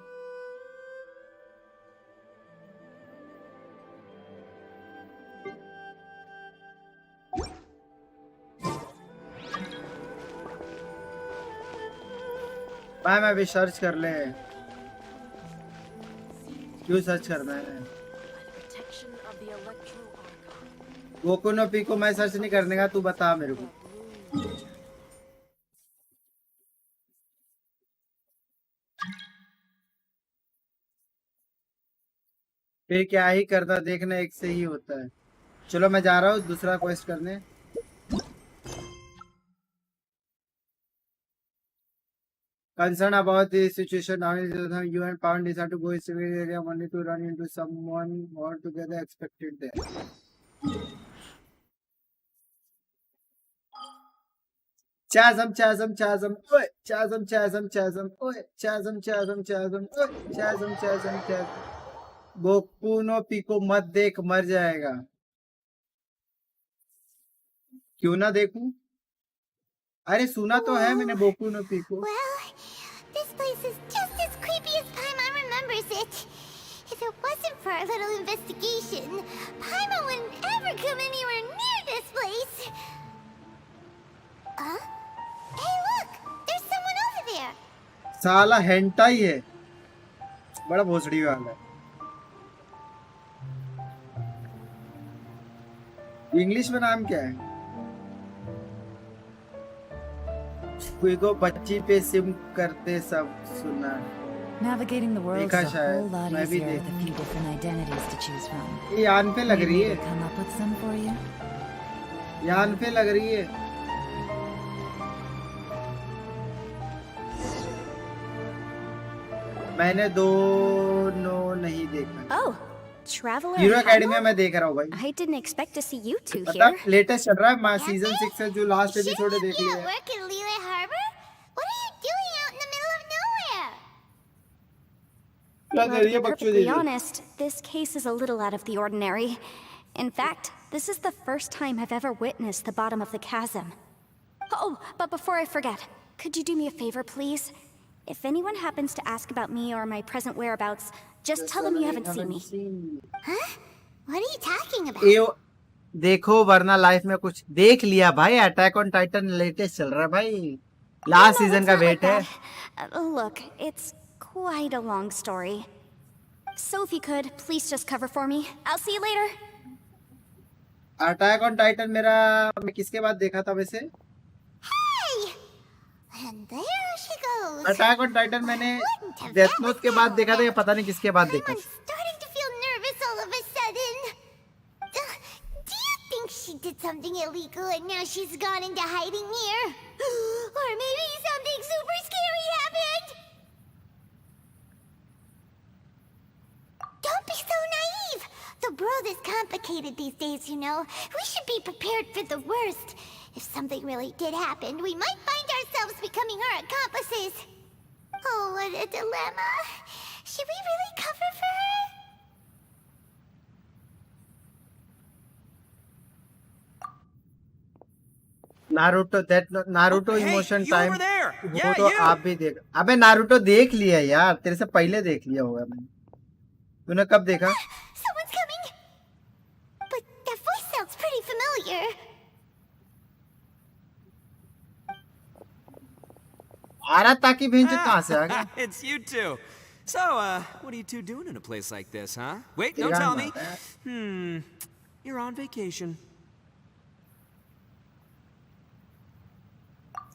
भाई मैं भी सर्च कर ले. क्यों सर्च करना है?
Protection of the Electro Archon.
Boku no Pico मैं सर्च नहीं करने का, तू बता मेरे को. फिर क्या ही करता, देखना एक से ही होता है. चलो मैं जा रहा हूँ दूसरा क्वेस्ट करने. Concerned about the situation now is you and Pound decide to go in civil area only to run into someone more together expected there. Chasm, chasm, chasm, oi, chasm, chasm, chasm, oi, chasm, chasm, chasm, oi, chasm, chasm, chasm. बोकू no pico मत देख, मर जाएगा. क्यों ना देखूं? अरे सुना तो है मैंने बोकू नो पिको.
Well, this place is just as creepy as Paimon remembers it. If it wasn't for our little investigation, Paimon wouldn't ever come anywhere near this place. Huh? Hey, look! There's someone over there.
साला hentai है, बड़ा भोसड़ी वाला है. English में नाम क्या है? कोई को बच्ची पे सिम करते सब सुना।
Navigating the world
देखा
is a
शायद,
whole lot
मैं भी
easier
देख-
with a few different identities to choose from.
ये यान पे लग
Need
रही
me
है,
to come up with some for you?
यान पे लग रही है। मैंने दोनों नहीं देखा।
Oh, Traveler
hero academy
Humble?
में देख रहा हूँ भाई।
I didn't expect to see you two
पता
here.
लेटेस्ट चल रहा है, मैं
Cafe?
सीजन 6 से जो लास्ट एपिसोड देख
You
लिया
at
है।
work in Lille Harbor? What are you doing out in the middle of nowhere?
क्या
Well,
कर
to
रही है
be
बच्चों
perfectly
दीदी?
honest, this case is a little out of the ordinary. In fact, this is the first time I've ever witnessed the bottom of the chasm. Oh, but before I forget, could you do me a favor, please? If anyone happens to ask about me or my present whereabouts, just tell them you haven't seen me.
Huh? What are you talking about?
एओ देखो वरना life में कुछ देख लिया भाई। Attack on Titan latest चल रहा है भाई, लास्ट
No,
सीजन
it's
का
not like
वेट है।
that. Look, it's quite a long story. So if you could, please just cover for me. I'll see you later.
Attack on Titan मेरा मैं किसके बाद देखा था वैसे?
Hey! And there she goes.
Attack on Titan मैंने
Wouldn't have
death
that
note
was
के बाद
so
देखा था या
bad.
पता नहीं किसके बाद देखा।
I'm starting to feel nervous all of a sudden. Do you think she did something illegal and now she's gone into hiding here? Or maybe something super scary happened? Don't be so naive. The world is complicated these days, you know. We should be prepared for the worst. If something really did happen, we might find ourselves becoming her accomplices. Oh, what a dilemma. Should we really cover for her?
Naruto
Hey,
emotion
you
time
over there?
वो
Yeah,
तो
you.
आप भी देख। अबे Naruto देख लिया यार, तेरे से पहले देख लिया होगा मैंने। तूने कब देखा?
Someone's coming. But that voice sounds pretty familiar.
आ रहा ताकि भेंचो कहाँ से आ गया?
It's you two. So, what are you two doing in a place like this, huh? Wait, don't
तेरा
tell me.
नाता है।
You're on vacation.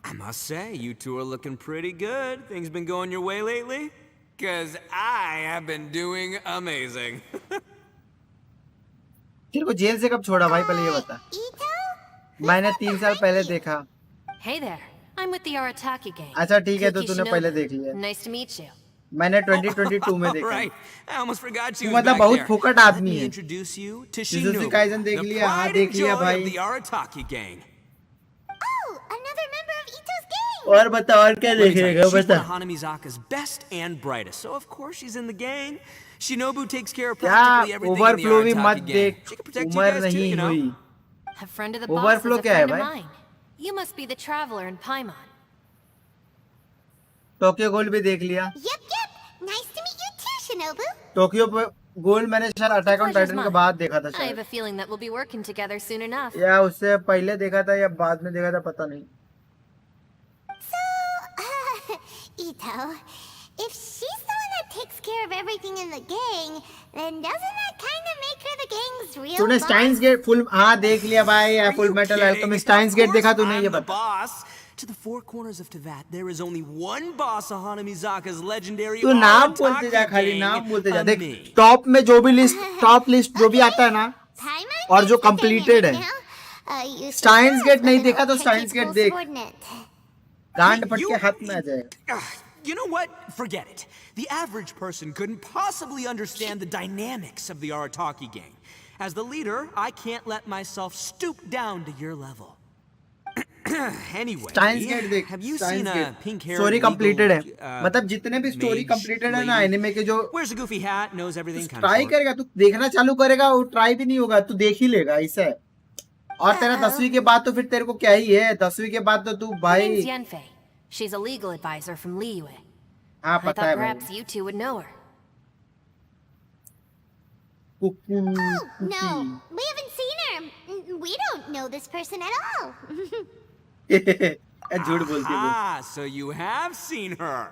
I must say, you two are looking pretty good. Things been going your way lately? 'Cause I have been doing amazing.
तेरे को jail से कब छोड़ा भाई, पहले ये बता।
Ito?
मैंने 3 साल पहले देखा।
Hey there, I'm with the Arataki gang.
अच्छा ठीक है, तो
Kuki
तूने पहले
Shinobu.
देख लिया।
Nice to meet you.
मैंने 2022 में देखा।
Right. I almost forgot
तू
you was
मतलब
back
बहुत
there.
फुकट
Let
आदमी
me
है।
introduce you to
Jujutsu
Shinobu,
Kaisen देख
the
लिया, हाँ
pride
देख
and
लिया
joy
भाई।
of the Arataki gang.
Oh, another member of Ito's gang.
और बता, और क्या
Let me tell you,
देखेगा
she's one
बता।
of Hanamizaka's best and brightest, so of course she's in the gang. Shinobu takes care of
क्या
practically everything in the
overflow भी मत
Arataki gang.
देख,
She can protect you
उम्र
guys too,
नहीं
you know.
हुई।
A friend of the boss is
Overflow
a
क्या है
friend of
भाई?
mine. You must be the traveler in Paimon.
Tokyo gold भी देख लिया।
Yep. Nice to meet you too, Shinobu.
Tokyo gold मैंने शायद attack on
Pleasure's
Titan के
mine.
बाद देखा था
I have
शायद,
a feeling that we'll be working together soon enough.
या उससे पहले देखा था या बाद में देखा था, पता नहीं।
So, Ito, if she's the one that takes care of everything in the gang, then doesn't that kind of make her the gang's real
तूने
boss?
स्टाइन्स गेट फुल हाँ देख लिया भाई,
Are
full
you
metal
kidding?
Alchemist Steins Gate
Of
देखा
course
तूने, ये
I'm the
बता।
boss. To the four corners of Teyvat, there is only one boss of Hanamizaka's legendary
तू नाम बोलते जा,
Arataki
खाली
gang,
नाम बोलते जा।
a
देख
me.
टॉप में जो भी लिस्ट, टॉप लिस्ट जो भी आता है ना,
Paimon
और जो
thinks the
completed
dynamic
है।
now, you
Steins Gate नहीं
supposed
देखा तो
to
Steins
keep
Gate
full
देख।
subordinate.
गांड फट
You-
के हाथ में आ जाएगा।
You know what? Forget it. The average person couldn't possibly understand the dynamics of the Arataki gang. As the leader, I can't let myself stoop down to your level. Anyway,
Steins Gate देख,
have you
Steins
seen a
gate
pink-haired
story
legal,
completed है। मतलब जितने भी story
mage
completed है ना
lady?
Anime के, जो
Wears a goofy hat, knows everything, kind of
try
short.
करेगा, तू देखना चालू करेगा, वो ट्राई भी नहीं होगा, तू देख ही लेगा ऐसा है। और तेरा 10वीं के बाद तो फिर तेरे को क्या ही है, 10वीं के बाद तो तू
Her
भाई।
name's Yenfei. She's a legal advisor from Liyue.
हाँ
I
पता
thought
है
perhaps
भाई।
you two would know her.
Oh, no, we haven't seen her. We don't know this person at all.
झूठ बोलती है वो।
Ah, so you have seen her.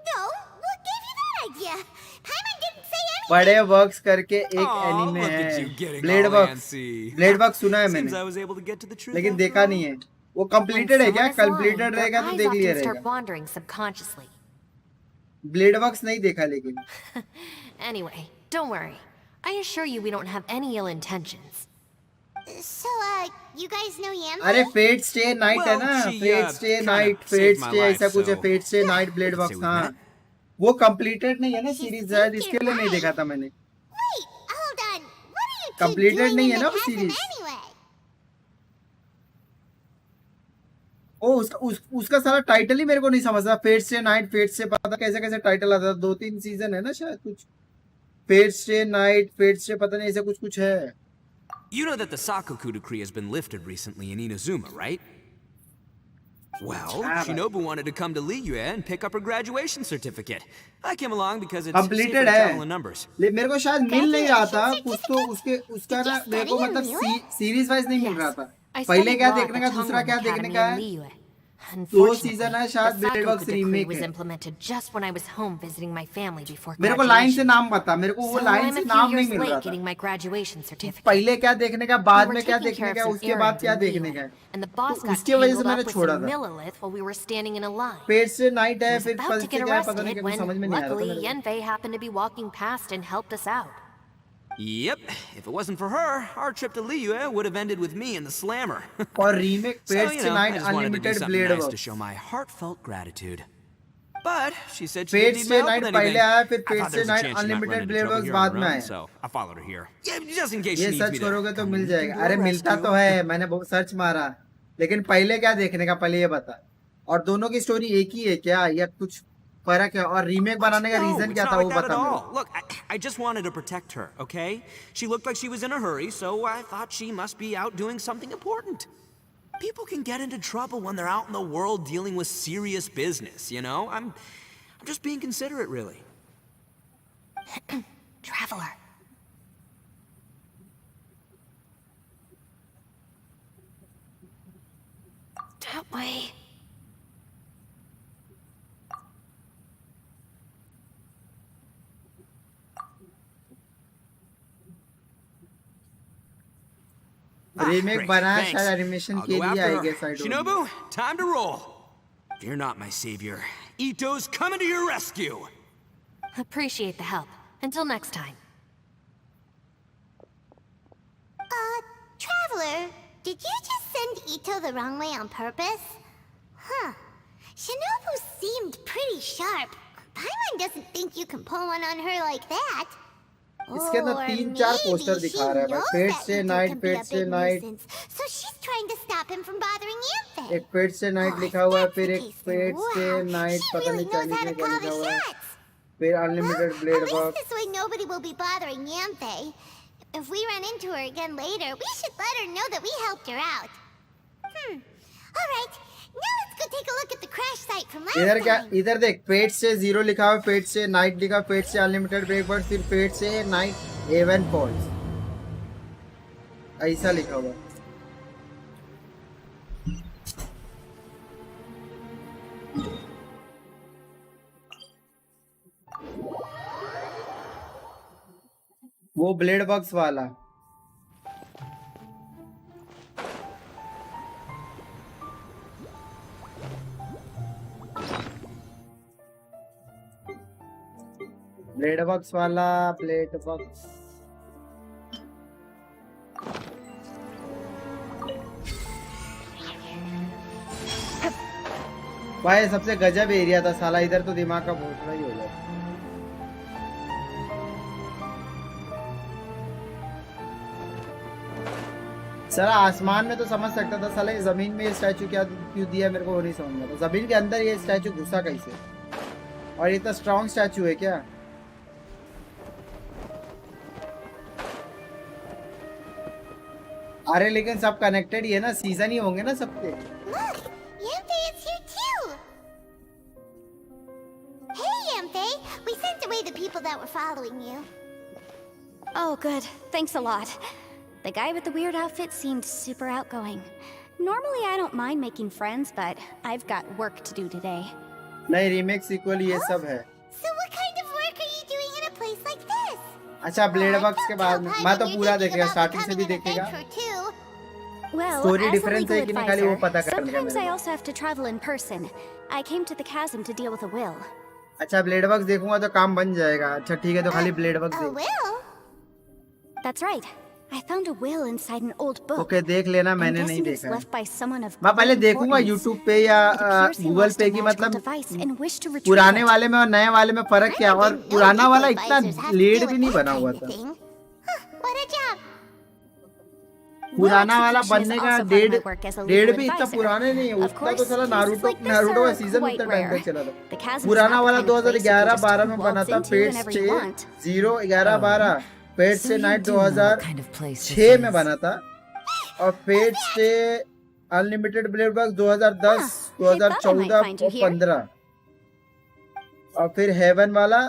No, what gave you that idea? Paimon didn't say anything.
बड़े works करके एक
Aw,
anime
look at
है,
you getting
blade
all
works.
antsy.
Blade works सुना है
Seems I
मैंने,
was able to get to the truth
लेकिन
after
देखा
all.
नहीं है। वो कंप्लीटेड है क्या? कंप्लीटेड रहेगा तो देख लिया रहेगा।
wandering subconsciously.
ब्लेड वर्क्स नहीं देखा लेकिन।
Anyway, don't worry. I assure you we don't have any ill intentions.
So, you guys know Yamcha?
अरे फेट स्टे नाइट है ना, Fate Stay Night, Fate Stay ऐसा कुछ है, Fate Stay Night Blade Works. हाँ वो कंप्लीटेड नहीं है ना सीरीज, शायद इसके लिए नहीं देखा था मैंने।
Wait, hold on. What are you two
completed
doing
नहीं
in
है
the
ना वो
chasm
सीरीज।
anyway?
ओ उसका सारा टाइटल ही मेरे को नहीं समझ रहा। Fate Stay Night, Fate Stay पता कैसे कैसे टाइटल आता था, 2-3 सीजन है ना शायद कुछ। Fate Stay Night, Fate Stay पता नहीं ऐसा कुछ है।
You know that the Sakoku decree has been lifted recently in Inazuma, right? Well, Shinobu wanted to come to Liyue and pick up her graduation certificate. I came along because it's safer to travel in numbers.
मेरे को शायद मिल नहीं रहा था कुछ, तो उसका ना मेरे को मतलब सीरीज वाइज नहीं मिल रहा था। पहले क्या देखने का, दूसरा क्या देखने का है। 2 सीजन है शायद ब्लेड वर्क्स रीमेक है। मेरे को लाइन से नाम बता, मेरे को वो लाइन से नाम नहीं मिल रहा था। पहले क्या देखने का, बाद में क्या देखने का, उसके बाद क्या देखने का, तो उसकी वजह से मैंने छोड़ा था। पेट से नाइट है, फिर पल से क्या है पता नहीं, कुछ समझ में नहीं आ रहा था।
Yep, if it wasn't for her, our trip to Liyue would have ended with me in the slammer.
और रीमेक पेट से night unlimited blade works
to show my heartfelt gratitude. But she said she
pet
didn't
से
need my
night
help with
पहले
anything.
आया, फिर
I
pet
thought
से
there was a
night
chance she might
unlimited
run into
blade
trouble
works
here on
बाद
her
में
own,
आया।
so I followed her here. Yeah, just in case
ये
she needs
search
me to
करोगे तो
come
mill
to
जाएगा।
do a
अरे मिलता
rescue.
तो है, मैंने बहुत सर्च मारा, लेकिन पहले क्या देखने का, पहले ये बता। और दोनों की स्टोरी एक ही है क्या या कुछ फर्क है? और रीमेक बनाने का रीजन क्या था वो बता मेरे को।
Look, I just wanted to protect her, okay? She looked like she was in a hurry, so I thought she must be out doing something important. People can get into trouble when they're out in the world dealing with serious business, you know? I'm just being considerate, really.
Traveler. That way.
Remake बनाया शायद animation के लिए, I guess. I don't know.
Shinobu, time to roll. Fear not, my savior. Ito's coming to your rescue.
Appreciate the help. Until next time.
Traveler, did you just send Ito the wrong way on purpose? Huh. Shinobu seemed pretty sharp. Paimon doesn't think you can pull one on her like that.
इसके अंदर 3-4 poster दिखा रहा है भाई। पेट से night, पेट से night.
So she's trying to stop him from bothering Yamcha.
एक पेट से नाइट लिखा हुआ है, फिर एक पेट से नाइट पता नहीं क्या लिखा हुआ है, फिर unlimited blade work.
This way nobody will be bothering Yamcha. If we run into her again later, we should let her know that we helped her out. All right. Now let's go take a look at the crash site from last
इधर क्या,
time.
इधर देख, पेट से 0 लिखा हुआ, पेट से night लिखा, पेट से अनलिमिटेड ब्रेक वर्क, फिर पेट से नाइट एवन फॉल्स, ऐसा लिखा हुआ। वो ब्लेड बॉक्स वाला। ब्लेड बॉक्स वाला, ब्लेड बॉक्स। भाई सबसे गजब एरिया था साला, इधर तो दिमाग का भोसड़ा ही हो गया। साला आसमान में तो समझ सकता था, साला जमीन में ये स्टैचू क्या क्यों दिया मेरे को वो नहीं समझ में आता। जमीन के अंदर ये स्टैचू घुसा कैसे, और ये तो स्ट्रॉन्ग स्टैचू है क्या? अरे लेकिन सब कनेक्टेड ही है ना, सीजन ही होंगे ना सबके।
Look, Yamcha is here too. Hey, Yamcha, we sent away the people that were following you.
Oh, good. Thanks a lot. The guy with the weird outfit seemed super outgoing. Normally I don't mind making friends, but I've got work to do today.
नहीं, remake sequel ये सब है।
So what kind of work are you doing in a place like this?
अच्छा, blade box के बाद में मैं तो पूरा देखेगा, स्टार्टिंग से भी देखेगा।
Well,
story
as a
difference
legal
है कि नहीं खाली वो
advisor,
पता करने का
sometimes
मेरे
I
को।
also have to travel in person. I came to the chasm to deal with a will.
अच्छा ब्लेड बग्स देखूंगा तो काम बन जाएगा। अच्छा ठीक है तो खाली ब्लेड बग्स
A
देख।
will?
That's right. I found a will inside an old book.
Okay देख लेना,
I'm
मैंने नहीं
guessing it was
देखा है।
left by someone of
मैं पहले
great
देखूंगा
importance.
यूट्यूब पे या
It appears they
Google
lost
पे
a
की
magical
मतलब
device and wish to retrieve
पुराने
it.
वाले में और नए वाले में फर्क क्या, और
didn't know
पुराना
legal
वाला इतना
advisors have to
let
deal
भी
with
नहीं
that
बना हुआ
kind of
था।
thing. What a job.
पुराना वाला
execution is
बनने का
also part of
डेढ़
my work as a
डेढ़
legal
भी इतना
advisor.
पुराने नहीं है।
Of
उतना तो
course,
साला
cases
Naruto
like this
Naruto का
are
सीजन
quite
उतना टाइम
rare.
तक चला था।
The chasm is
पुराना
not the
वाला
kind of place you can
2011-12
just
में बना
waltz
था।
into
पेट
whenever you
से
want.
0-11-12 पेट
So
से
you
night
do know what kind of place this
2006 में
is.
बना था, और पेट से unlimited blade bugs 2010,
Huh, I thought I might
2014
find you
और
here.
15, और फिर हेवन वाला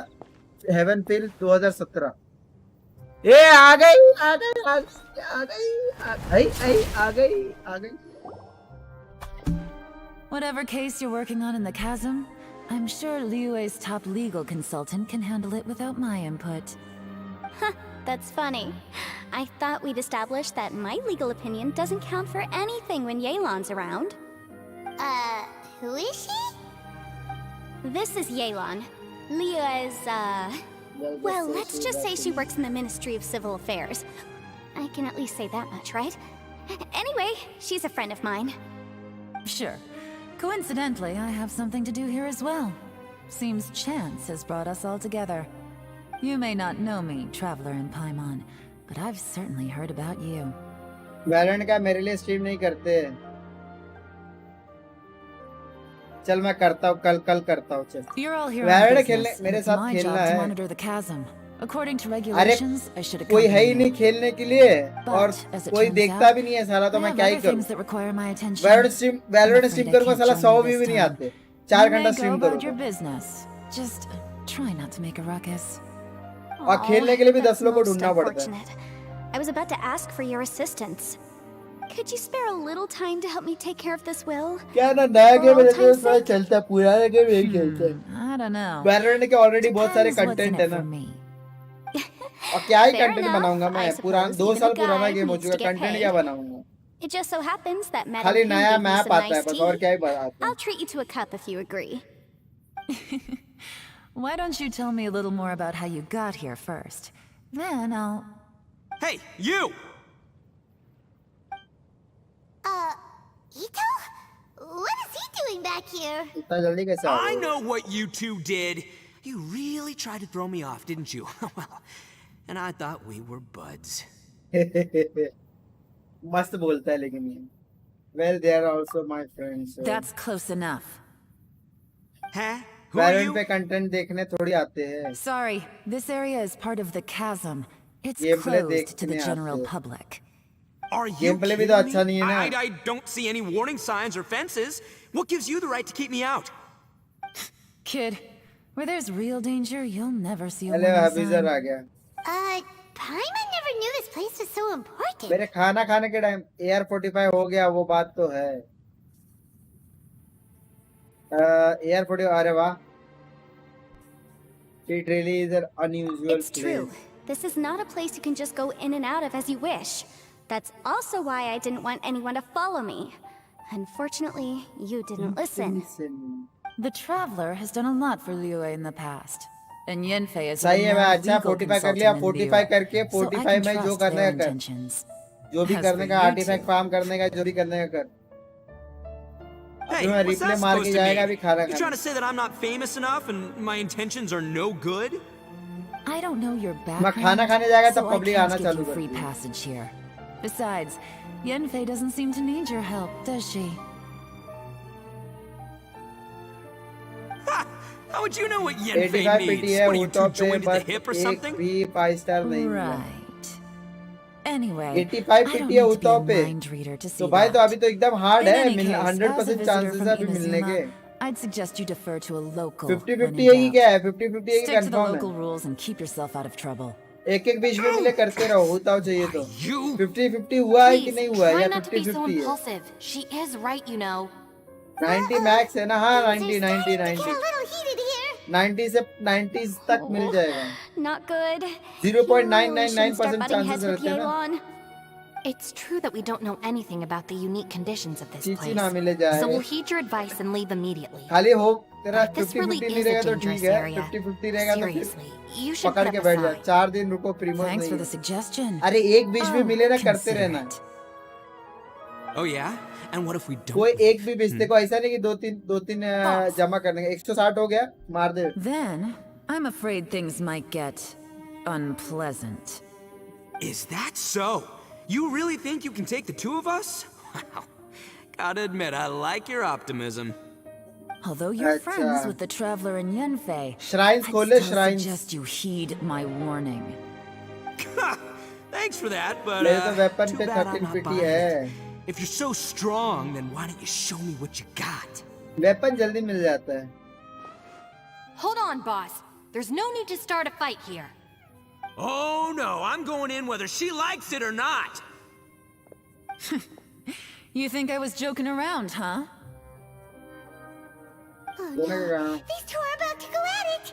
हेवन फिल 2017। ए आ गई आ गई आ गई आ गई आ गई आ गई।
Whatever case you're working on in the chasm, I'm sure Liyue's top legal consultant can handle it without my input.
That's funny. I thought we'd established that my legal opinion doesn't count for anything when Yelan's around.
Who is she?
This is Yelan. Liyue's, well, let's just say she works in the Ministry of Civil Affairs. I can at least say that much, right? Anyway, she's a friend of mine.
Sure. Coincidentally, I have something to do here as well. Seems chance has brought us all together. You may not know me, traveler in Paimon, but I've certainly heard about you.
वैलेंट का मेरे लिए stream नहीं करते। चल मैं करता हूँ, कल करता हूँ। चल
You're all here
वैलेंट
on
खेलने
business, and
मेरे
it's
साथ
my
खेलना
job to
है।
monitor the chasm. According to
अरे
regulations, I should
कोई है ही
accompany
नहीं
you.
खेलने के लिए, और
But, as it
कोई
turns
देखता
out,
भी नहीं है साला, तो
I
मैं
have
क्या ही
other
करूँ।
things that require my attention.
Valorant stream
I'm
करूँगा
afraid I
साला
can't
100
join you
व्यू भी
this
नहीं
time.
आते। 4
You may
घंटा
go
स्ट्रीम
about your
करूँगा,
business. Just try not to make a ruckus.
और खेलने के लिए भी 10
that's
लोग को
most
ढूंढना पड़ता है।
unfortunate. I was about to ask for your assistance. Could you spare a little time to help me take care of this will?
क्या ना नया
For
गेम
old
है
time's
तो
sake?
चलता है, पुराना गेम नहीं खेलते।
I don't know.
वैलोरेंट के ऑलरेडी बहुत सारे
Depends what's in
कंटेंट है
it
ना,
for me.
और क्या ही
Fair
कंटेंट
enough,
बनाऊंगा
I
मैं। पुराना
suppose
2
even a
साल पुराना
guy
गेम हो
needs
चुका,
to get
कंटेंट
paid.
क्या बनाऊंगा।
It just so happens that Madam
खाली
Hu
नया
gave me
मैप
some
आता है
nice
बस, और
tea.
क्या ही बनाते हैं।
I'll treat you to a cup if you agree.
Why don't you tell me a little more about how you got here first? Then I'll...
Hey, you!
Ito? What is he doing back here?
इतना जल्दी कैसे आ
I
गए?
know what you two did. You really tried to throw me off, didn't you? Well, and I thought we were buds.
मस्त बोलता है लेकिन ये। Well, they are also my friends. So.
That's close enough.
Huh? Who are
Valorant
you?
पे content देखने थोड़ी आते हैं।
Sorry, this area is part of the chasm. It's
Gameplay
closed to the
देखने
general
आते हैं।
public.
Are you
Gameplay भी
kidding
तो
me?
अच्छा नहीं है ना।
I don't see any warning signs or fences. What gives you the right to keep me out?
Kid, where there's real danger, you'll never see a
hello
warning
अभिजर आ
sign.
गया।
Paimon never knew this place was so important.
मेरे खाना खाने के time AR-45 हो गया, वो बात तो है। AR-40, अरे वाह। It really is an unusual
It's true.
place.
This is not a place you can just go in and out of as you wish. That's also why I didn't want anyone to follow me. Unfortunately, you didn't listen.
The Traveler has done a lot for Liyue in the past. And Yenfei is
सही है, मैं
renowned
अच्छा
legal
45 कर लिया,
consultant in
45
Liyue,
करके
so I
45
can
में जो
trust
करने
their
का कर,
intentions.
जो भी
As
करने
for
का
you
आर्टिफैक्ट
two-
फार्म करने का, जो भी करने का कर।
Hey,
अभी मैं
what's
रिप्ले
that
मार
supposed
के
to
जाएगा, अभी
mean?
खाना
You trying
खाने।
to say that I'm not famous enough and my intentions are no good?
I don't know your
मैं
background,
खाना खाने जाएगा तब
so I
पब्लिक
can't
आना
give
चालू
you
कर
free
the.
passage here. Besides, Yenfei doesn't seem to need your help, does she?
Ha! How would you know what Yenfei
85
needs?
PT है
What are you
ऊँटों
two
पे,
joined at the
बस
hip or
एक
something?
भी 5 star नहीं मिला।
Right. Anyway,
85
I don't
PT है
need to be
ऊँटों
a
पे।
mind reader to see
तो भाई तो
that.
अभी तो एकदम हार्ड
In
है,
any case, as a
100%
visitor
chances
from
है अभी मिलने के।
Inazuma, I'd suggest you defer to a local.
50-50
when
है कि
in
क्या
doubt.
है? 50-50 है कि
Stick to the
confirm
local
है?
rules and keep yourself out of trouble.
एक बीच में मिले करते रहो, होता हो चाहिए तो।
You?
50-50 हुआ है कि नहीं हुआ है,
try
या
not to be so
50-50 है?
impulsive. She is right, you know.
90 max है ना? हाँ,
Things
90
are
90
starting to
90
get a little heated here.
90 से 90 तक मिल जाएगा।
Not good.
0.999%
You really shouldn't start butting
chances
heads with
रहते हैं ना।
Yelan.
It's true that we don't know anything about the unique conditions of this
Chichi ना
place.
मिले जाए
So we'll heed your advice and leave immediately.
खाली हो तेरा
This really
50-50
is
नहीं
a
रहेगा तो
dangerous
ठीक है
area.
50-50 रहेगा तो फिर
Seriously, you should
पकड़
put
के
up a
बैठ जा
sign.
4 दिन रुको प्रीमोस
Thanks for
नहीं
the suggestion.
अरे एक बीच में मिले ना करते
consider
रहना
it.
Oh yeah? And what if we don't?
कोई एक भी बेचते को ऐसा नहीं कि दो तीन जमा करने का 160 हो गया मार दे
Then, I'm afraid things might get unpleasant.
Is that so? You really think you can take the two of us? Wow. Gotta admit, I like your optimism.
Although you're
That's,
friends with the Traveler and Yunfei,
Shrines
I'd
खोले
still
shrines
suggest you heed my warning.
Thanks for that, but
मेरे तो weapon
too
पे
bad I'm
13
not
pity
buying
है
it. If you're so strong, then why don't you show me what you got?
Weapon जल्दी मिल जाता है
Hold on, boss. There's no need to start a fight here.
Oh no, I'm going in whether she likes it or not.
You think I was joking around, huh?
Oh no, these two are about to go at it.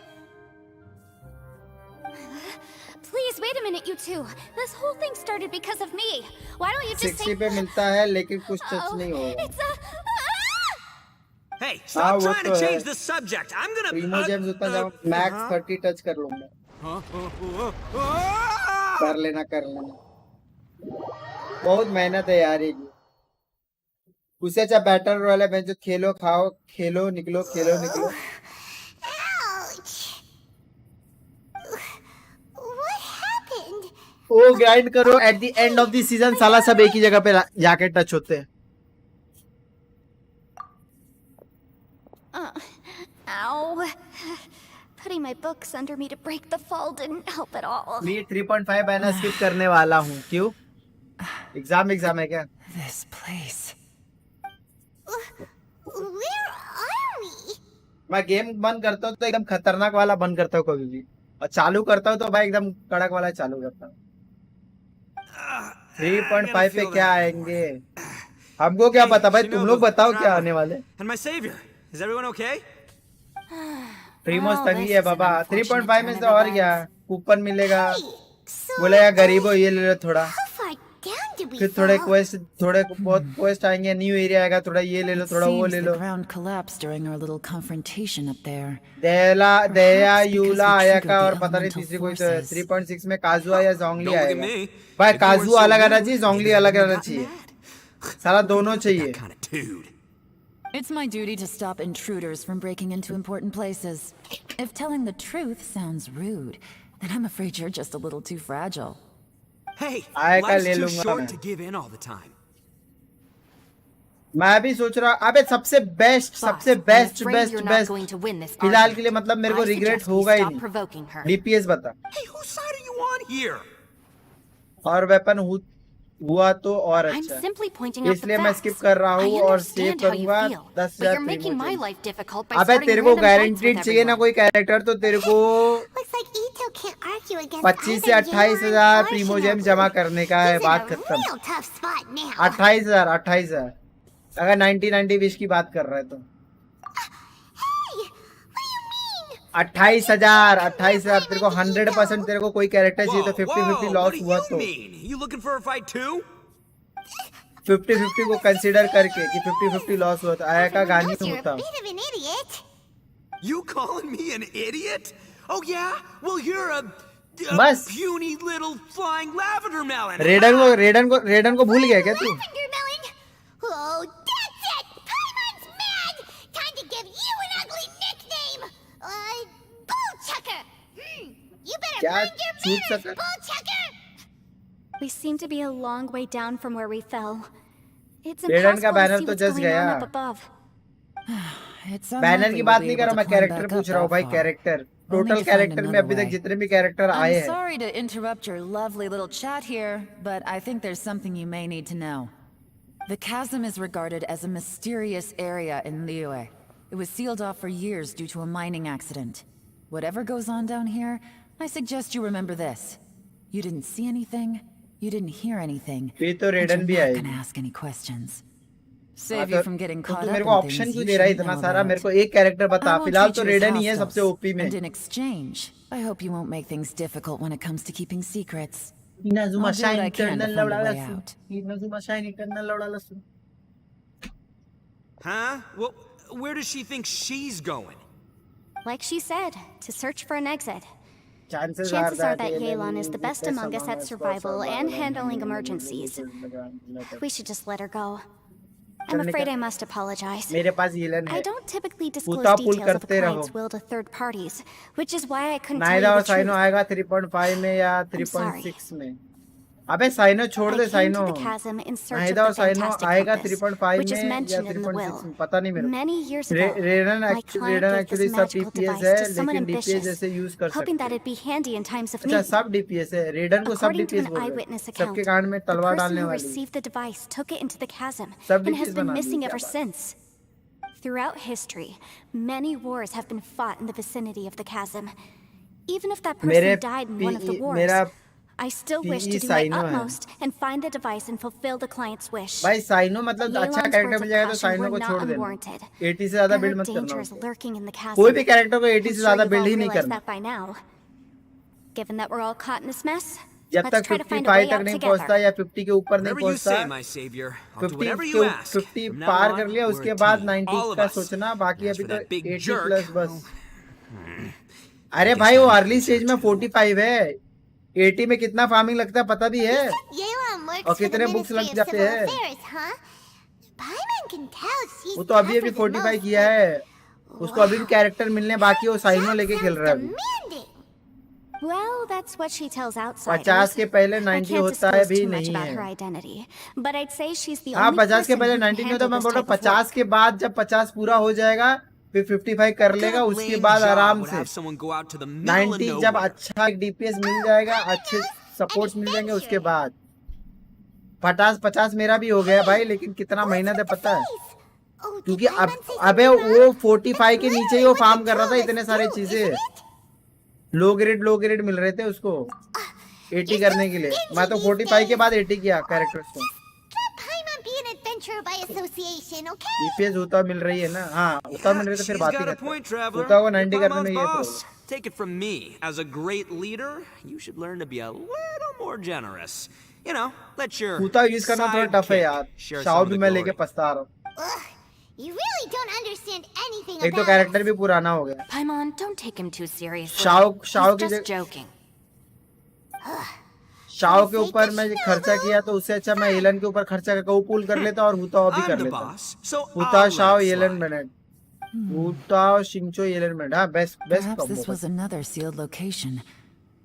Please, wait a minute, you two. This whole thing started because of me. Why don't you just
60
say...
पे मिलता है लेकिन कुछ touch नहीं होगा
It's a...
Hey, stop
वो
trying
तो
to
है
change the subject. I'm gonna...
Primo James उतना जब मैक्स 30 टच कर लूंगा कर लेना बहुत मेहनत है यार ये उससे अच्छा बैटर रॉयल है जो खेलो खाओ खेलो निकलो
Ouch! What happened?
वो ग्राइंड करो eight the end of the season साला सब एक ही जगह पे जाके टच होते हैं
Ow. Putting my books under me to break the fall didn't help at all.
मैं 3.5 बैनर स्किप करने वाला हूँ क्यों एग्जाम है क्या
This place.
Where are we?
मैं गेम बंद करता हूँ तो एकदम खतरनाक वाला बंद करता हूँ कभी भी और चालू करता हूँ तो भाई एकदम कड़क वाला चालू करता हूँ 3.5 पे क्या आएंगे हमको क्या पता भाई तुम लोग बताओ क्या आने वाले
And my savior. Is everyone okay?
प्रीमोस तंगी है बाबा 3.5 में तो और क्या कूपन मिलेगा बोलेगा गरीबो ये ले लो थोड़ा
How far down did we
फिर
fall?
थोड़े बहुत क्वेस्ट आएंगे न्यू एरिया आएगा थोड़ा ये ले लो थोड़ा वो ले
Seems
low
the ground collapsed during our little confrontation up there.
Daya Yula
we
आया
triggered
का
the
और पता नहीं
elemental
तीसरी कोई तो है
forces.
3.6 में काजू आया जोंगली
Don't look at
आएगा
me.
भाई
If you weren't
काजू
so
अलग आना
rude,
चाहिए जोंगली
maybe I
अलग
wouldn't
आना
have
चाहिए
gotten mad.
सारा दोनों
That
चाहिए
kind of dude.
It's my duty to stop intruders from breaking into important places. If telling the truth sounds rude, then I'm afraid you're just a little too fragile.
Hey,
आएगा
life's
ले
too
लूंगा
short
मैं
to give in all the time.
मैं भी सोच रहा अबे सबसे best
afraid you're not going to win this
फिलहाल के लिए
argument.
मतलब मेरे को
I
रिग्रेट
suggest we
होगा ही
stop
नहीं
provoking her.
डीपीएस बता
Hey, whose side are you on here?
और वेपन हुआ तो और
I'm
अच्छा
simply pointing out the
इसलिए मैं
facts.
स्किप कर रहा
I
हूँ और सेव
understand how you
करूंगा
feel,
10,000
but you're making my
Primo
life difficult by
अबे
starting
तेरे को
random fights
गारंटीड
with
चाहिए ना
everyone.
कोई कैरेक्टर तो तेरे को
Looks like Ito can't argue against
25 से
either you
28,000
or
primogem
Shinobu.
जमा करने का है
He's in
बात
a
खत्म
real tough spot now.
28,000 अगर 90 20 की बात कर रहे तो
Hey, what do you mean?
28,000 तेरे को 100% तेरे को कोई कैरेक्टर चाहिए तो 50-50
what
लॉस
do
हुआ
you
तो
mean? You looking for a fight too?
50-50 को कंसीडर करके कि 50-50 लॉस हुआ तो आया का गानी
Knows you're
होता
a bit of an idiot.
You calling me an idiot? Oh yeah? Well, you're a
बस
puny little flying lavender melon.
रेडन को भूल गया क्या तू
Lavender melon. Oh, that's it. Paimon's mad. Time to give you an ugly nickname. Bullchucker. You better
क्या
mind your
छूट
manners,
सका
Bullchucker.
We seem to be a long way down from where we fell. It's
रेडन का
impossible to
banner
see
तो
what's
जस
going
गया
on up above.
It's
banner
unlikely
की
we'll
बात
be
नहीं
able
कर रहा
to
मैं
climb
कैरेक्टर
back
पूछ
up
रहा हूँ
that
भाई
far.
Character
Only
total
to find
character में
another
अभी तक
way.
जितने भी कैरेक्टर आए
I'm
हैं
sorry to interrupt your lovely little chat here, but I think there's something you may need to know. The chasm is regarded as a mysterious area in Liyue. It was sealed off for years due to a mining accident. Whatever goes on down here, I suggest you remember this. You didn't see anything, you didn't hear anything,
फिर तो
and
रेडन भी
you're not
आएगी
gonna ask any questions.
हाँ,
Save
तो
you from getting
तो
caught
तू
up
मेरे को
in
ऑप्शन
things
क्यों
you
दे रहा है
shouldn't
इतना
know
सारा मेरे
about.
को एक कैरेक्टर बता
I won't
फिलहाल
treat
तो
you as
रेडन ही है
hostiles,
सबसे ओपी में
and in exchange, I hope you won't make things difficult when it comes to keeping secrets.
Inazuma
I'll do what
shine
I can to
eternal
find a
Laura
way
Lasu.
out.
Inazuma shine eternal Laura Lasu.
Huh? Well, where does she think she's going?
Like she said, to search for an exit.
Chances
are that
Yelan
Yelan is the best among us at
us for
survival and handling
handling
emergencies.
emergencies.
We should just let her go. I'm afraid I must apologize.
मेरे पास Yelan
I
है.
don't typically disclose
पूता पुल
details of a
करते
client's
रहो.
will to third parties, which is why I couldn't tell
नायदा
you
और
the truth.
Cyano आएगा 3.5 में या
I'm sorry.
3.6 में. अबे साइनो छोड़
I
दे
came
Cyno.
to the chasm in search of
नायदा
the
और साइनो
fantastic
आएगा
compass,
3.5
which is
में या
mentioned in the
3.6
will.
में. पता नहीं मेरे को.
Many years ago,
रेडन
my client gave
actually
this
सब
magical
DPS
device
है
to someone
लेकिन DPS
ambitious,
जैसे यूज कर
hoping
सकते
that
हैं.
it'd be handy in times of
अच्छा
need.
सब DPS है. रेडन को सब
According to
DPS
an
बोल रहे
eyewitness
हैं.
account,
सबके कान में
the
तलवार
person
डालने
who
वाली.
received the device took it into the chasm
सब
and has
DPS
been
बना
missing
दिए,
ever
क्या बात.
since. Throughout history, many wars have been fought in the vicinity of the chasm. Even if that
मेरे
person died in one of the
PE
wars,
मेरा
I still wish
PE
to do my
Cyno है.
utmost and find the device and fulfill the client's wish.
भाई cyano मतलब अच्छा
Yelan's
character
words
mill
of
जाएगा तो
caution
cyano
were
को
not
छोड़ देना.
unwarranted.
80 से ज्यादा
There
बिल्ड
are
मत करना
dangers
उसको.
lurking in the chasm.
कोई भी कैरेक्टर को 80
I'm
से
sure
ज्यादा
you've all
बिल्ड ही नहीं
realized
करना.
that by now. Given that we're all caught in this mess,
जब
let's
तक
try to find a
55
way
तक
out
नहीं
together.
पहुंचता या 50 के ऊपर नहीं
Whatever you
पहुंचता.
say, my savior. I'll do
50
whatever you ask.
50
From now
par
on,
कर लिया
we're
उसके
a
बाद
team.
90
All of
का
us.
सोचना. बाकी
As
अभी
for
तो
that big
80
jerk,
प्लस बस.
well,
अरे भाई वो अर्ली स्टेज में 45 है. 80 में कितना फार्मिंग लगता है पता भी है.
Yelan works
और
for the
कितने बुक्स
Ministry
लग
of
जाते
Civil
हैं.
Affairs, huh? Paimon can tell she's
वो तो अभी
tougher than
फोर्टिफाई
most,
किया
but
है. उसको अभी भी कैरेक्टर मिलने बाकी है. वो साइनो लेके खेल रहा है अभी.
demanding.
Well, that's what she tells outsiders.
50 के पहले
I
90
can't
होता है
disclose
भी
too much
नहीं
about her
है.
identity, but I'd say she's the
हाँ
only
50 के
person
पहले
who can
90 नहीं होता.
handle
मैं
this
बोल रहा
type
हूँ
of
50
work.
के बाद जब 50 पूरा हो जाएगा फिर 55 कर लेगा.
what
उसके
kind of
बाद
lame
आराम
job would
से
have someone go out to the middle of
90 जब
nowhere?
अच्छा एक DPS मिल जाएगा, अच्छे सपोर्ट्स मिल जाएंगे उसके बाद 50 मेरा भी हो गया भाई. लेकिन कितना मेहनत है पता है.
Oh, did
क्योंकि अब
Paimon say
अबे
something
वो
wrong?
45 के नीचे ही वो
What
फार्म
the
कर रहा था.
duelists
इतने सारे
do,
चीजें
isn't it?
लो ग्रेड मिल रहे थे उसको 80 करने के लिए. मैं तो 45 के बाद 80 किया कैरेक्टर्स को.
Let Paimon be an adventurer by association, okay?
DPS होता मिल रही है ना. हाँ होता मिल रही तो फिर
She's
बात ही
got a
करते
point,
हैं.
traveler.
होता को
You're
90 करने में
Paimon's
ये
boss.
Problem.
Take it from me. As a great leader, you should learn to be a little more generous. You know, let your
होता यूज करना थोड़ा टफ है यार.
share
शाओ
some of
भी
the
मैं लेके
glory.
पछता रहा हूँ.
Ugh, you really don't understand anything
एक तो
about
कैरेक्टर
us.
भी पुराना हो गया.
Paimon, don't take him too seriously.
Shao
He's
की
just
जगह
joking.
शाओ के ऊपर मैं खर्चा किया तो उससे अच्छा मैं येलन के ऊपर खर्चा करके वो पूल कर लेता और हुता भी
I'm
कर
the
लेता.
boss, so
हुता
I'll
Shao
let it
Yellen
slide.
Bennett. हुता शिंचो येलन बेनेट. हाँ best
Perhaps
combo.
this was another sealed location,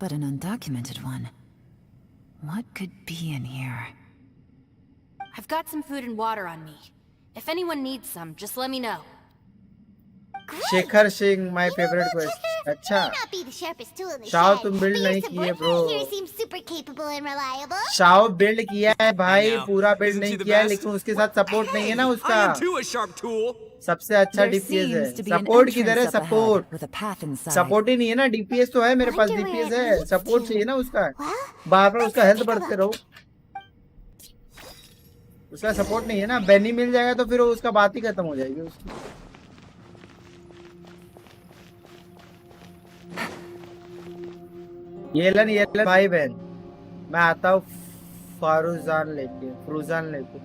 but an undocumented one. What could be in here?
I've got some food and water on me. If anyone needs some, just let me know.
Shekhar Singh my favourite quest. अच्छा
May not be the sharpest tool in the
Shao
shed,
तुम
but
build
your
नहीं किए bro.
subordinate here seems super capable and reliable.
Shao build किया है भाई.
I know.
पूरा build
Isn't
नहीं
she the
किया है
best?
लेकिन उसके साथ सपोर्ट नहीं है ना
I
उसका.
am too a sharp tool.
सबसे अच्छा
There
DPS है.
seems to be an
support किधर है?
entrance up
support
ahead with a path inside.
Support ही नहीं है ना. DPS तो है मेरे पास.
Wonder where
DPS
it
है.
leads
support
to.
चाहिए ना उसका.
Well,
बार बार उसका हेल्थ
take a
बढ़ते
look.
रहो. उसका सपोर्ट नहीं है ना. बेनी मिल जाएगा तो फिर वो उसका बात ही खत्म हो जाएगी उसकी. येलन भाई बहन मैं आता हूँ फरूजान लेके.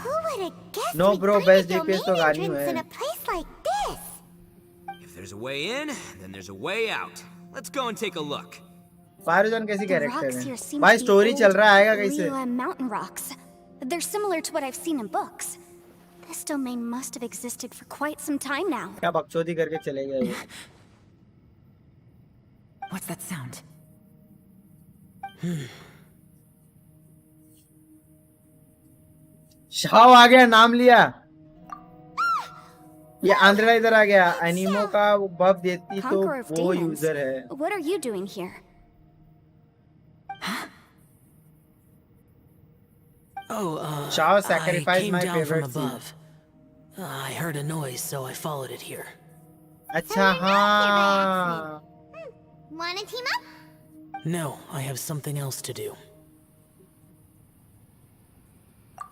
Who would have guessed
No,
we'd
bro,
find
best
a
DPS तो
domain
गानी
entrance
है.
in a place like this?
If there's a way in, then there's a way out. Let's go and take a look.
फरूजान कैसी
The
character
rocks here
है
seem
भाई.
to be
story चल
old
रहा है. आएगा कैसे?
Yelan mountain rocks. They're similar to what I've seen in books. This domain must have existed for quite some time now.
क्या बकचोदी करके चले गए ये.
What's that sound?
शाओ आ गया. नाम लिया. ये आंद्रा इधर आ गया. एनिमो का बफ देती तो
Conqueror of
वो
demons.
यूजर है.
What are you doing here?
Oh,
Shao
I
sacrificed
came
my
down from
favorite seed.
above. I heard a noise, so I followed it here.
अच्छा हाँ.
Wanna team up?
No, I have something else to do.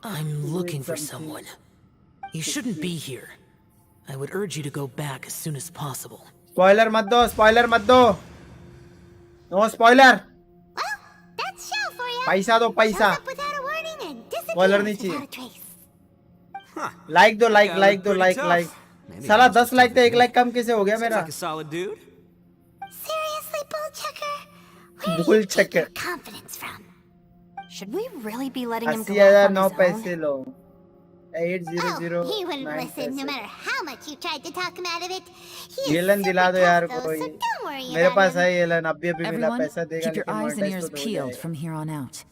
I'm looking for someone. You shouldn't be here. I would urge you to go back as soon as possible.
Spoiler मत दो. Spoiler मत दो. No spoiler.
Well, that's
पैसा दो पैसा,
shows up without a warning and
collar नहीं
disappears
चाहिए।
without a trace.
Huh.
Like दो,
That
like
guy
like
looked
दो,
pretty
like
tough.
Like.
Maybe
साला
almost
10
as
लाइक
tough
तो
as
1
me.
Like कम कैसे हो गया
Seems
मेरा?
like a solid dude.
Seriously, Bullchucker? Where do
bull
you take your
चक्कर।
confidence from?
Should we really be letting him go
80,000
off
9
on his own?
पैसे लो।
Oh, he wouldn't
800,9
listen no
पैसे।
matter how much you tried to talk him out of it. He is
Yellen दिला
super
दो यार
tough though,
कोई।
so don't worry
मेरे
about
pass
him.
है Yellen, अभी मिला,
Everyone,
पैसा देगा
keep your
लेकिन
eyes and
मोनेटाइज
ears
तो हो
peeled
जाएगा।
from here on out.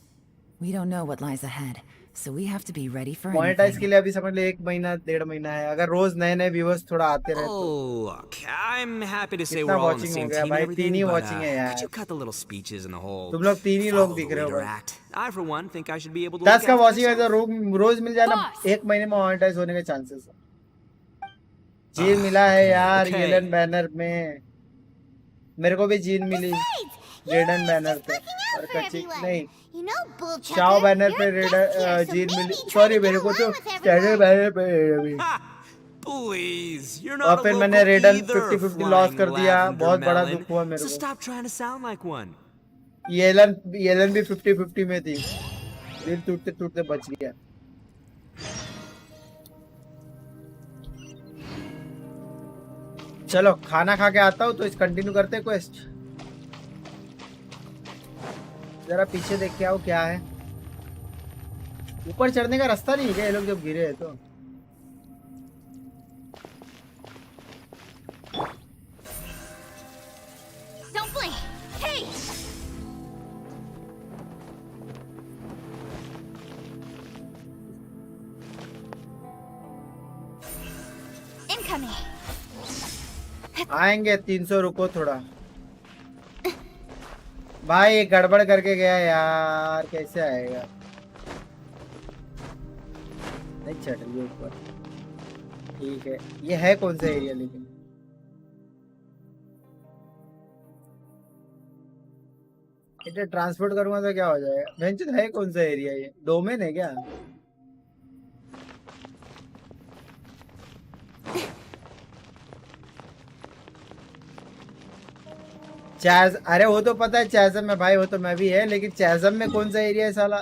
We don't know what lies ahead, so we have to be ready for
monetize
anything.
के लिए अभी समझ ले 1 महीना 1.5 महीना है। अगर रोज नए नए व्यूअर्स थोड़ा आते रहे तो।
Oh, look, I'm happy to say
कितना
we're all on the
watching
same
हो गया
team and
भाई?
everything,
3 ही
but
watching है
could
यार।
you cut the little speeches and the whole
तुम लोग 3 ही लोग
follow
दिख
the
रहे हो
leader
भाई।
act? I, for one, think I should be able to
10
look
का
after
वॉचिंग है
myself.
तो रोज मिल जाना,
Boss!
1 महीने में मोनेटाइज होने के चांसेस है। जीन मिला है
okay,
यार
okay.
येलन बैनर में। मेरे को भी जीन मिली
Besides,
रेडन
Yelan's
बैनर
just
पे
looking out
और
for
कच्ची
everyone.
नहीं
You know, Bullchucker,
Xiao banner पे
you're a guest here, so
Jean
maybe
मिली।
try
सॉरी
to
मेरे
get
को तो
along with
standard
everyone.
Banner पे अभी।
Ha! Please, you're
और
not a
फिर
local
मैंने रेडन
either,
50-50 लॉस
flying
कर दिया,
lavender
बहुत बड़ा
melon.
दुख हुआ मेरे
So
को।
stop trying to sound like one.
Yellen Yellen भी 50-50 में थी, दिल टूटते टूटते बच गया। चलो खाना खा के आता हूँ तो इस कंटिन्यू करते हैं क्वेस्ट। जरा पीछे देख के आओ क्या है। ऊपर चढ़ने का रास्ता नहीं है क्या ये लोग जब गिरे हैं तो?
Don't blink. Hey! Incoming.
आएंगे 300, रुको थोड़ा। भाई ये गड़बड़ करके गया यार, कैसे आएगा? नहीं चढ़ रही है ऊपर। ठीक है, ये है कौन सा एरिया लेकिन? इधर ट्रांसपोर्ट करूंगा तो क्या हो जाएगा? बेंच है कौन सा एरिया? ये डोमेन है क्या? चैज, अरे वो तो पता है चैजम में भाई, वो तो मैं भी है, लेकिन चैजम में कौन सा एरिया है साला?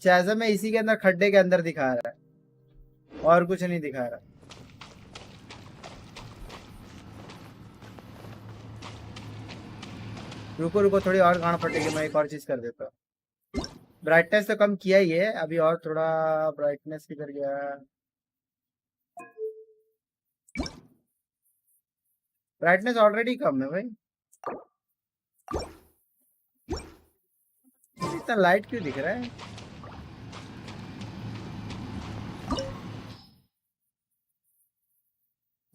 चैजम में इसी के अंदर खड्डे के अंदर दिखा रहा है और कुछ नहीं दिखा रहा। रुको रुको थोड़ी और गांड फटेगी, मैं एक और चीज कर देता हूँ। ब्राइटनेस तो कम किया ही है, अभी और थोड़ा ब्राइटनेस किधर गया? ब्राइटनेस ऑलरेडी कम है भाई, इतना लाइट क्यों दिख रहा है?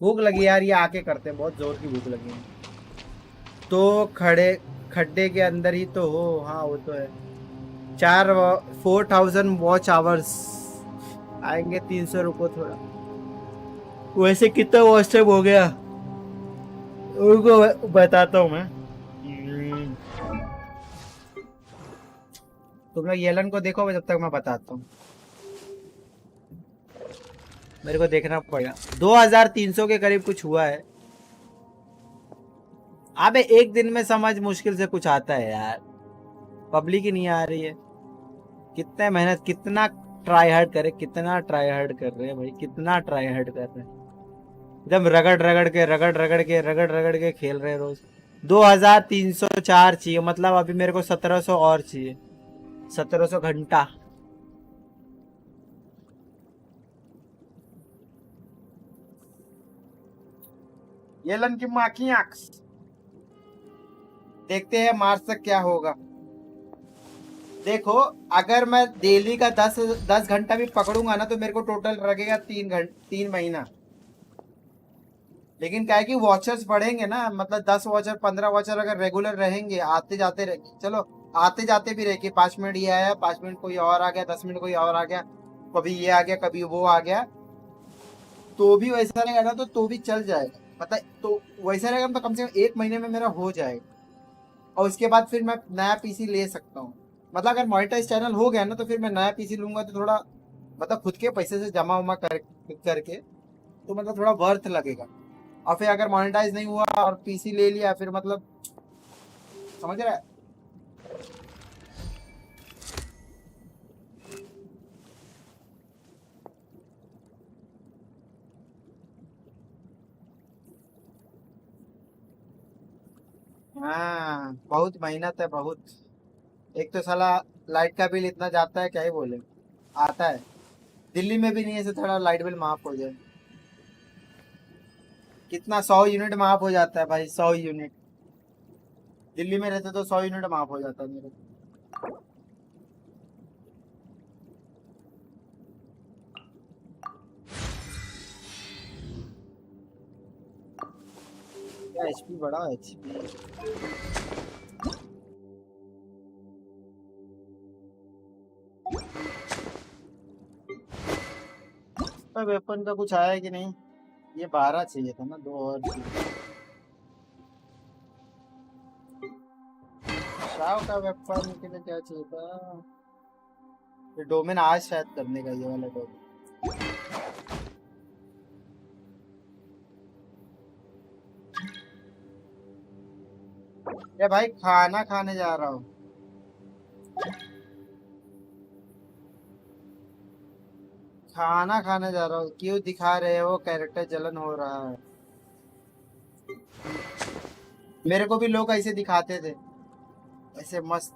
भूख लगी यार, ये आके करते हैं, बहुत जोर की भूख लगी है। तो खड्डे के अंदर ही तो हो। हाँ वो तो है। 4000 वॉच आवर्स आएंगे। 300, रुको थोड़ा। वैसे कितना वॉच टाइम हो गया उनको बताता हूँ मैं। तुम लोग येलन को देखो जब तक मैं बताता हूँ। मेरे को देखना पड़ेगा। 2300 के करीब कुछ हुआ है। अबे एक दिन में समझ मुश्किल से कुछ आता है यार, पब्लिक ही नहीं आ रही है। कितने मेहनत, कितना ट्राई हार्ड करे, कितना ट्राई हार्ड कर रहे हैं भाई, कितना ट्राई हार्ड कर रहे हैं। एकदम रगड़ के खेल रहे हैं रोज। 2304 चाहिए, मतलब अभी मेरे को 1700 और चाहिए। 1700 घंटा। येलन की माँ की आंख। देखते हैं मार्च तक क्या होगा। देखो अगर मैं डेली का 10 घंटा भी पकड़ूंगा ना तो मेरे को टोटल लगेगा 3 महीना। लेकिन क्या है कि वॉचर्स बढ़ेंगे ना, मतलब 10 वॉचर 15 वॉचर अगर रेगुलर रहेंगे, आते जाते रहेंगे, चलो आते जाते भी रहेंगे। 5 मिनट ये आया, 5 मिनट कोई और आ गया, 10 मिनट कोई और आ गया, कभी ये आ गया कभी वो आ गया, तो भी वैसा रहेगा ना तो भी चल जाएगा। पता है, तो वैसा रहेगा तो कम से कम 1 महीने में मेरा हो जाएगा। और उसके बाद फिर मैं नया पीसी ले सकता हूँ। मतलब अगर मोनेटाइज चैनल हो गया ना तो फिर मैं नया पीसी लूंगा तो थोड़ा मतलब खुद के पैसे से जमा उमा करके तो मतलब थोड़ा वर्थ लगेगा। और फिर अगर मोनेटाइज नहीं हुआ और पीसी ले लिया फिर मतलब समझ रहा है। हाँ बहुत मेहनत है बहुत। एक तो साला लाइट का बिल इतना जाता है क्या ही बोले, आता है। दिल्ली में भी नहीं है ऐसे थोड़ा लाइट बिल माफ हो जाए। कितना 100 यूनिट माफ हो जाता है भाई, 100 यूनिट। दिल्ली में रहते तो 100 यूनिट माफ हो जाता है मेरे। क्या एचपी बढ़ा एचपी। वेपन का कुछ आया कि नहीं? ये 12 चाहिए था ना, 2 और चाहिए। शाव का वेपन के लिए क्या चाहिए था? ये डोमेन आज शायद करने का, ये वाला डोमेन। ये भाई खाना खाने जा रहा हूँ। खाना खाने जा रहा हूँ। क्यों दिखा रहे हो? कैरेक्टर जलन हो रहा है। मेरे को भी लोग ऐसे दिखाते थे, ऐसे मस्त।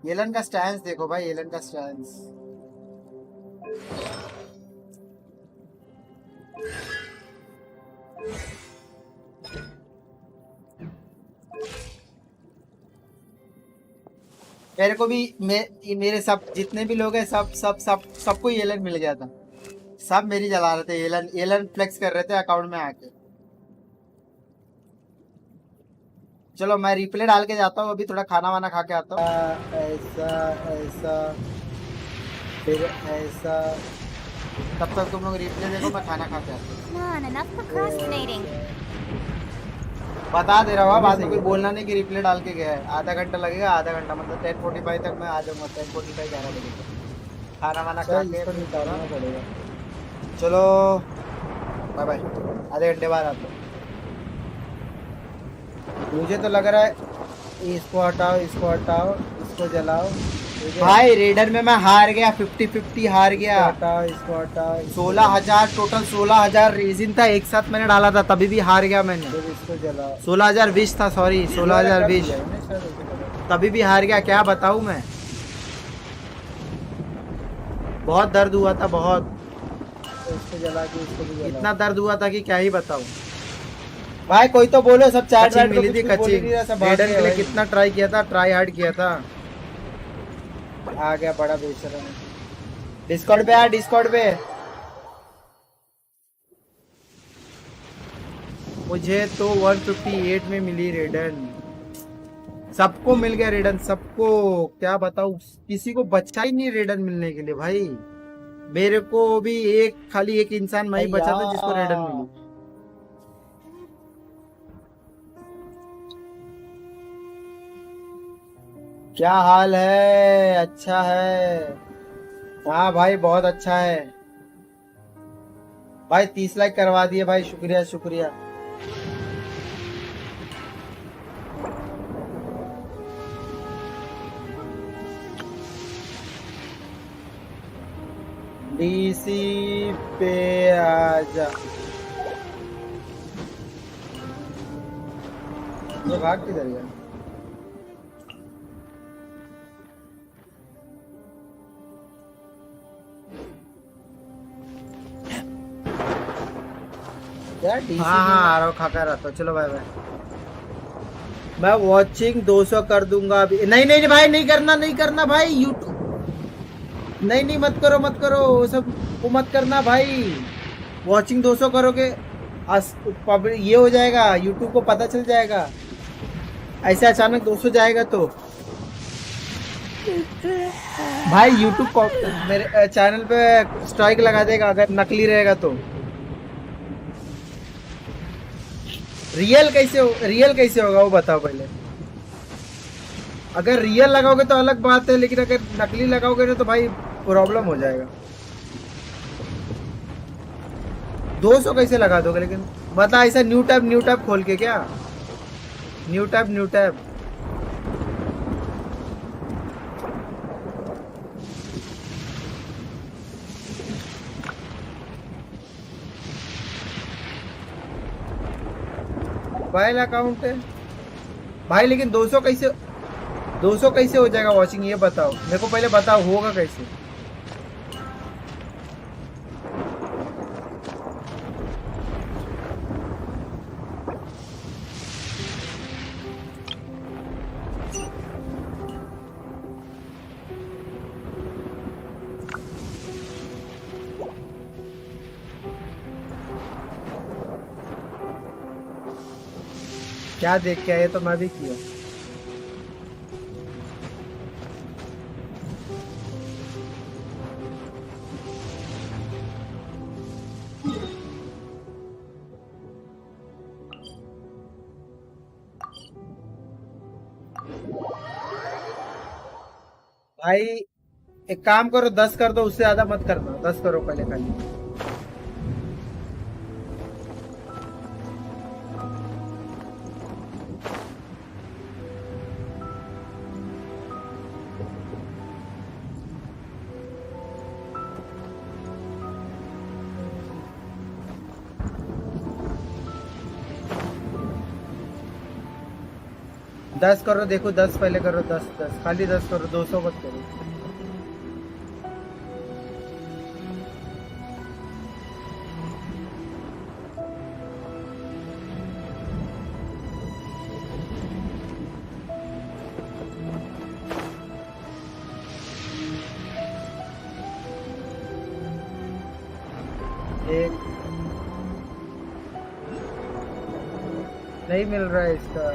येलन का स्टैंस देखो भाई, येलन का स्टैंस। मेरे को भी मेरे सब जितने भी लोग हैं सबको येलन मिल गया था। सब मेरी जला रहे थे, येलन फ्लेक्स कर रहे थे अकाउंट में आके। चलो मैं रिप्ले डाल के जाता हूँ, अभी थोड़ा खाना वाना खा के आता हूँ। ऐसा ऐसा फिर ऐसा, तब तक तुम लोग रिप्ले देखो, मैं खाना खा के आता हूँ। बता दे रहा हूँ, बाद में कोई बोलना नहीं कि रिप्ले डाल के गया है। आधा घंटा लगेगा, आधा घंटा मतलब 10:45 तक मैं आ जाऊँगा। 10:45 11 बजे तक खाना वाना खा के निकालना पड़ेगा। चलो बाय बाय, आधे घंटे बाद आता हूँ। मुझे तो लग रहा है इसको हटाओ, इसको हटाओ, इसको जलाओ। भाई रेडर में मैं हार गया, 50-50 हार गया। हटाओ इसको हटाओ। 16,000 टोटल, 16,000 रेजिन था, एक साथ मैंने डाला था, तभी भी हार गया मैंने। इसको जलाओ। 16,020 था, सॉरी 16,020, तभी भी हार गया। क्या बताऊं मैं, बहुत दर्द हुआ था, बहुत। इसको जला के इसको भी जलाओ। इतना दर्द हुआ था कि क्या ही बताऊं भाई। कोई तो बोलो, सब चैट मिली थी कच्ची। रेडर के लिए कितना ट्राई किया था, ट्राई हार्ड किया था। आ गया बड़ा बेशरम। डिस्कॉर्ड पे आ, डिस्कॉर्ड पे। मुझे तो 158 में मिली रेडन। सबको मिल गया रेडन, सबको। क्या बताऊं, किसी को बचा ही नहीं रेडन मिलने के लिए भाई। मेरे को भी खाली एक इंसान मैं ही बचा था जिसको रेडन मिली। क्या हाल है? अच्छा है। हाँ भाई बहुत अच्छा है भाई। 30 लाइक करवा दिए भाई, शुक्रिया शुक्रिया। डीसी पे आजा। ये भाग किधर गया? हाँ आ रहा हूँ, खाकर आता हूँ। चलो बाय बाय। मैं वॉचिंग 200 कर दूंगा अभी। नहीं नहीं भाई, नहीं करना, नहीं करना भाई। यूट्यूब नहीं नहीं, मत करो मत करो, वो सब वो मत करना भाई। वॉचिंग 200 करोगे पब्लिक ये हो जाएगा, यूट्यूब को पता चल जाएगा। ऐसे अचानक 200 जाएगा तो भाई यूट्यूब को मेरे चैनल पे स्ट्राइक लगा देगा अगर नकली रहेगा तो। रियल कैसे होगा वो बताओ पहले। अगर रियल लगाओगे तो अलग बात है, लेकिन अगर नकली लगाओगे ना तो भाई प्रॉब्लम हो जाएगा। 200 कैसे लगा दोगे लेकिन? मतलब ऐसा न्यू टैब खोल के क्या? न्यू टैब मोबाइल अकाउंट है भाई, लेकिन 200 कैसे हो जाएगा वॉचिंग? ये बताओ मेरे को, पहले बताओ होगा कैसे? क्या देख के आए? तो मैं भी किया। भाई एक काम करो, 10 कर दो, उससे ज्यादा मत करना। 10 करो पहले खाली। दस करो, देखो 10 पहले करो। 10 खाली 10 करो, 200 मत करो। एक नहीं मिल रहा है इसका।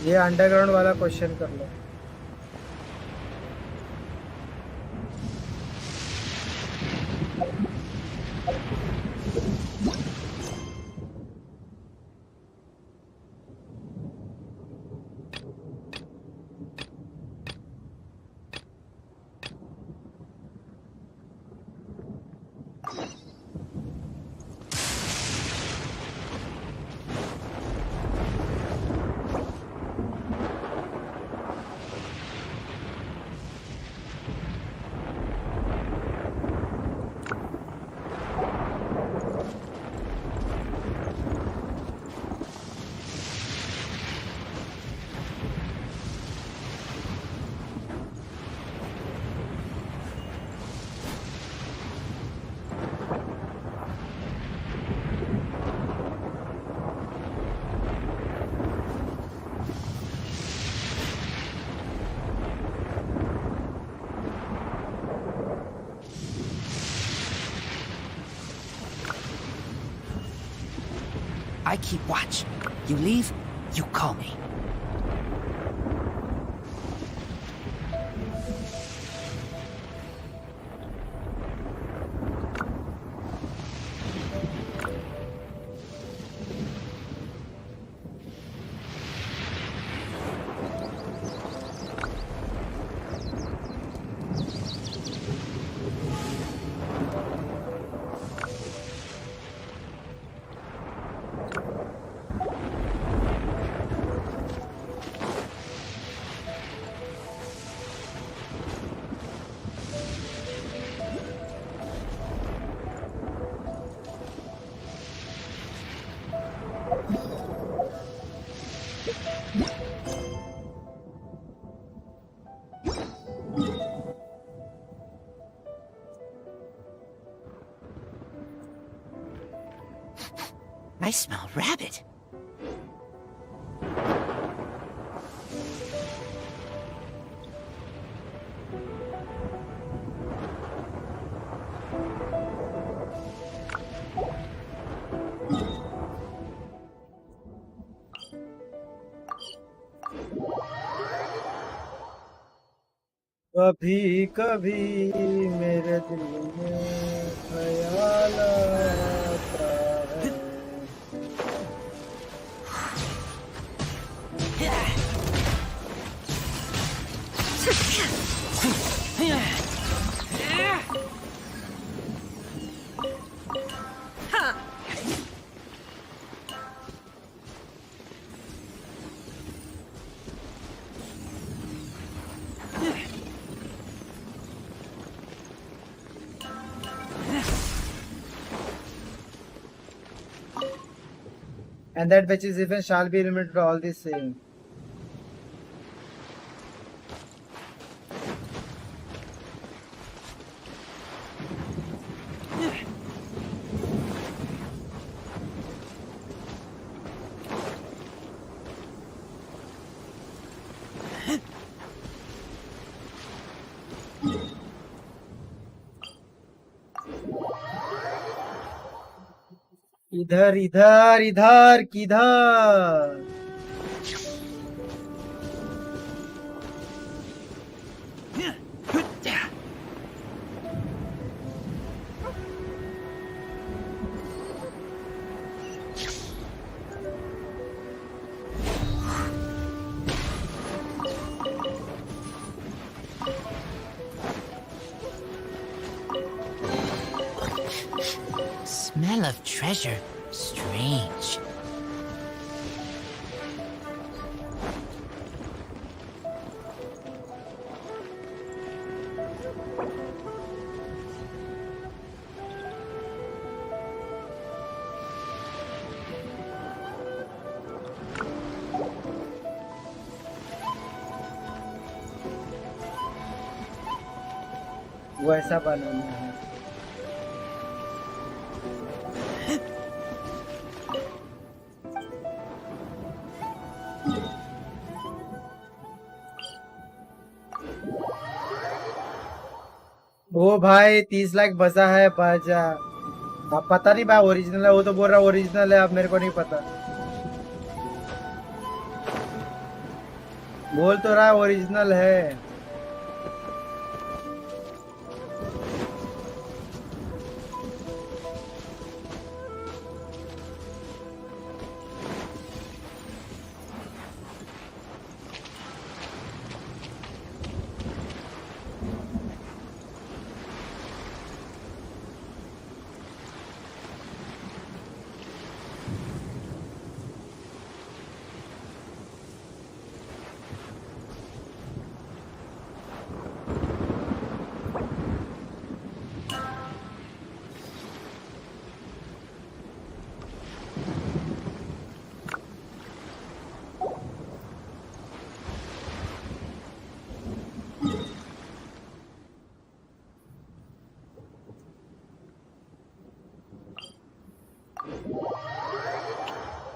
ये अंडरग्राउंड वाला क्वेश्चन कर लो।
I keep watch. You leave, you call me. I smell rabbit.
कभी कभी मेरे दिल में ख्याल आता है। And that which is even shall be limited to all the same. इधर इधर इधर किधर?
Smell of treasure. Strange.
वैसा बनाना है। वो भाई 30 लाख बचा है बाजा। अब पता नहीं भाई ओरिजिनल है, वो तो बोल रहा ओरिजिनल है, अब मेरे को नहीं पता। बोल तो रहा ओरिजिनल है।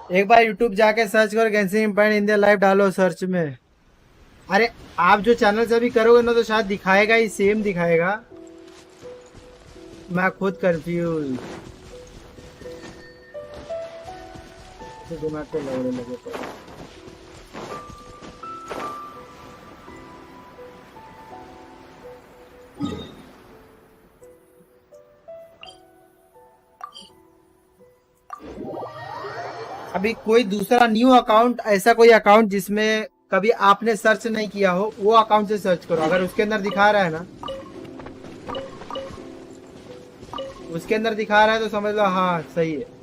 एक बार YouTube जाके सर्च करो गेंशिन इम्पैक्ट इंडिया लाइव डालो सर्च में। अरे आप जो चैनल से अभी करोगे ना तो शायद दिखाएगा ही, सेम दिखाएगा। मैं खुद कंफ्यूज। दिमाग को लगने लगे तो अभी कोई दूसरा न्यू अकाउंट, ऐसा कोई अकाउंट जिसमें कभी आपने सर्च नहीं किया हो, वो अकाउंट से सर्च करो। अगर उसके अंदर दिखा रहा है ना, उसके अंदर दिखा रहा है तो समझ लो हाँ सही है।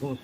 Oh.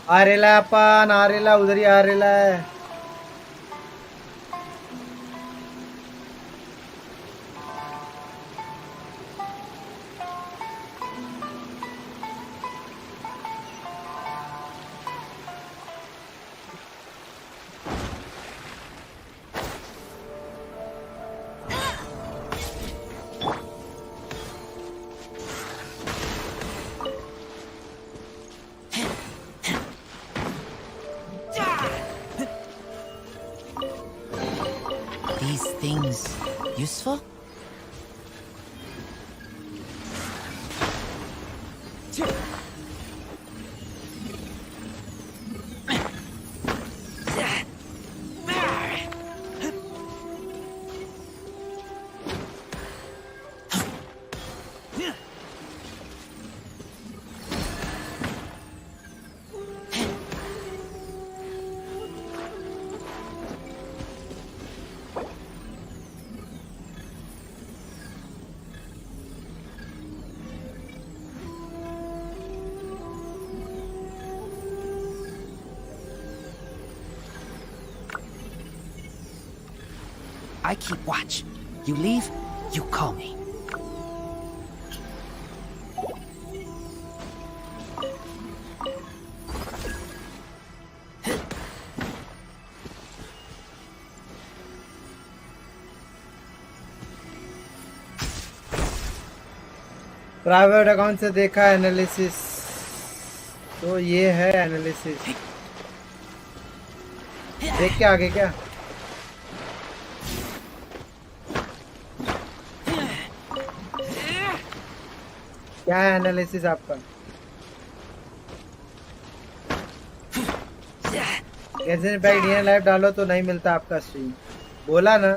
आ रेला अपन आ रेला उधर ही आ रेला है
Useful? I keep watch. You leave, you call me.
Private account से देखा एनालिसिस तो ये है एनालिसिस देख के आगे क्या क्या है एनालिसिस आपका गेंशिन इम्पैक्ट डीएन लाइव डालो तो नहीं मिलता आपका स्ट्रीम बोला ना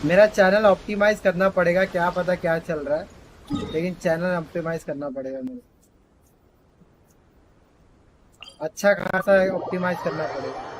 मेरा चैनल ऑप्टिमाइज करना पड़ेगा क्या पता क्या चल रहा है लेकिन चैनल ऑप्टिमाइज करना पड़ेगा मेरे अच्छा खासा ऑप्टिमाइज करना पड़ेगा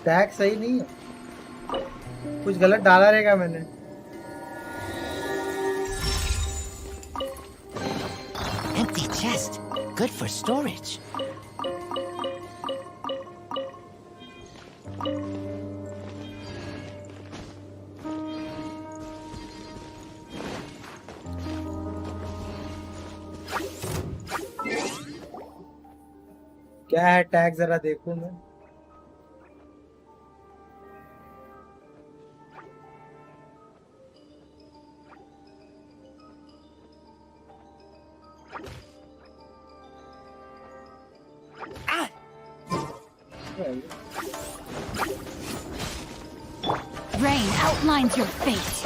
टैग सही नहीं है कुछ गलत डाला रहेगा मैंने
Empty chest. Good for storage.
क्या है टैग जरा देखूं मैं
Rain outlines your fate.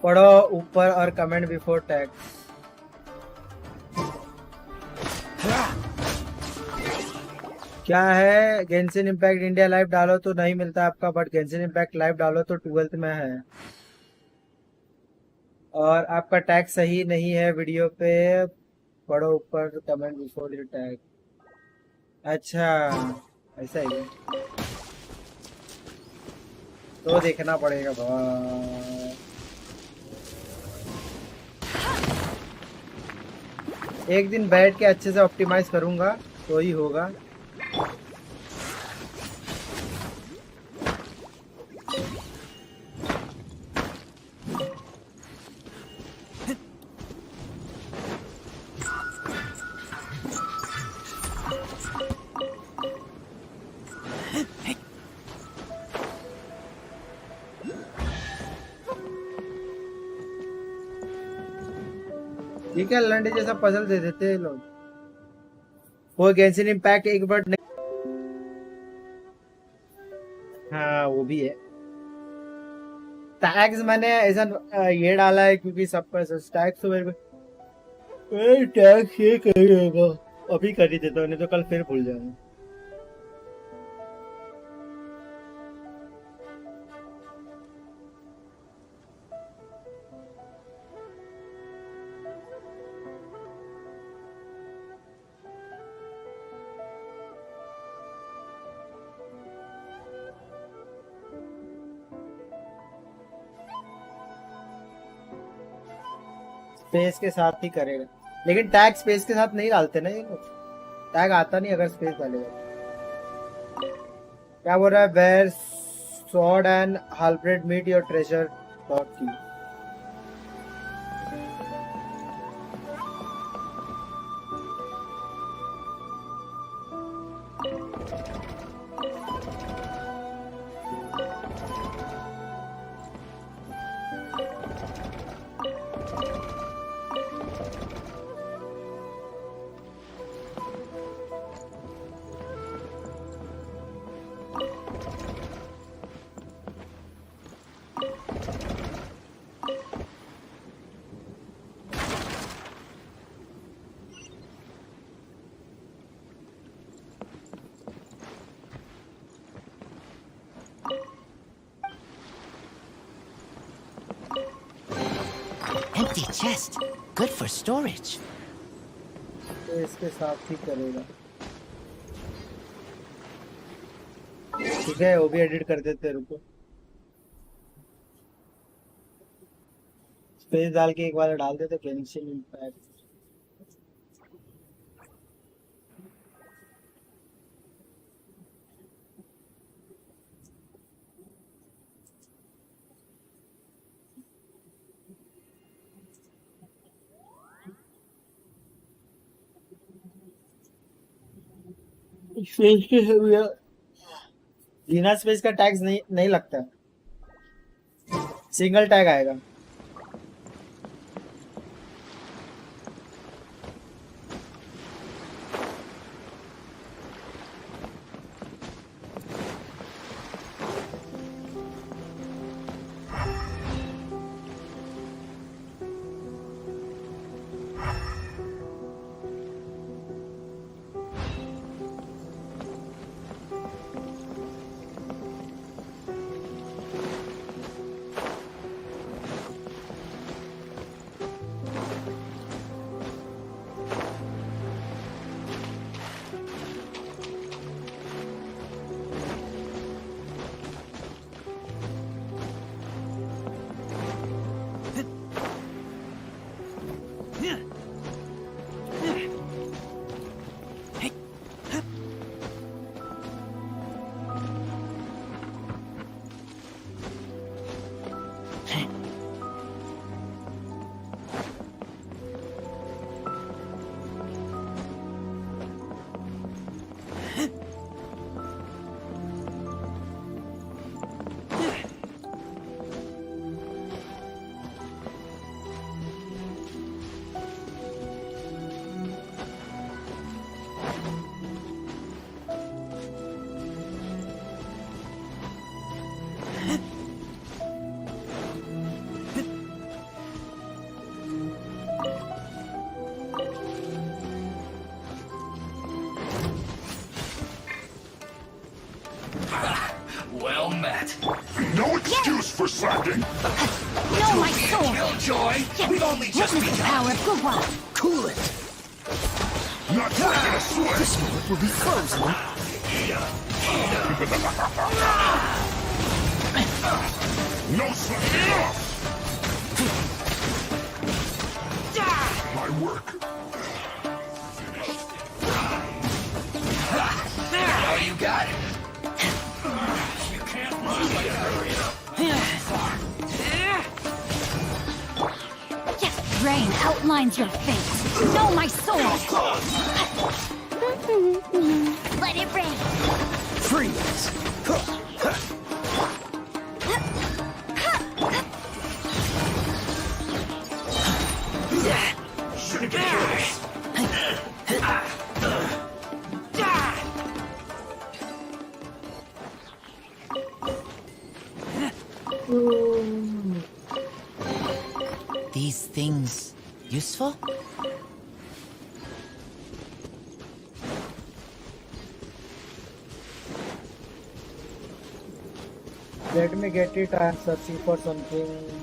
पढ़ो ऊपर और कमेंट बिफोर टैग्स। क्या है गेंशिन इम्पैक्ट इंडिया लाइव डालो तो नहीं मिलता आपका, बट गेंशिन इम्पैक्ट लाइव डालो तो 12th में है। और आपका टैग सही नहीं है वीडियो पे, पढ़ो ऊपर कमेंट बिफोर योर टैग। अच्छा ऐसा ही है तो देखना पड़ेगा भाई। एक दिन बैठ के अच्छे से ऑप्टिमाइज करूंगा तो ही होगा। ठीक है लंडे जैसा पजल दे देते हैं लोग। वो गेंशिन इम्पैक्ट एक बार नहीं। हाँ वो भी है। टैग्स मैंने ऐसा ये डाला है क्योंकि सबका टैग्स तो मेरे को टैग्स ये कर रहेगा, अभी कर ही देता हूँ नहीं तो कल फिर भूल जाऊंगा। स्पेस के साथ ही करेगा, लेकिन टैग स्पेस के साथ नहीं डालते ना ये लोग, टैग आता नहीं अगर स्पेस डालेगा। क्या बोल रहा है where sword and halberd meet your treasure dot की।
Empty chest. Good for storage.
तो इसके साथ ही करेगा। ठीक है वो भी एडिट कर देते, रुको स्पेस डाल के एक बार डाल देते गेंशिन इम्पैक्ट। स्पेस के बिना स्पेस का टैग नहीं लगता, सिंगल टैग आएगा।
Well met.
No excuse for slacking!
No, my soul! Killjoy! We've only just begun!
Power of Gua.
Cool it.
Not breaking a sweat!
This moment will be frozen.
No slacking off! My work.
Now you got it. You can't run like
Rain outlines your fate. Know my soul.
Let it rain.
Freeze.
Should've been curious.
These things useful?
Let me get it. I am searching for something.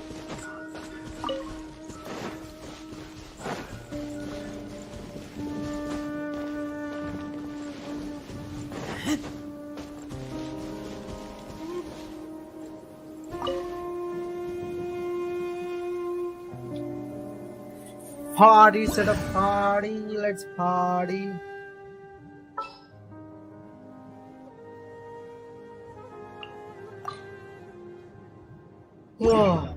Party, set up party, let's party. Whoa.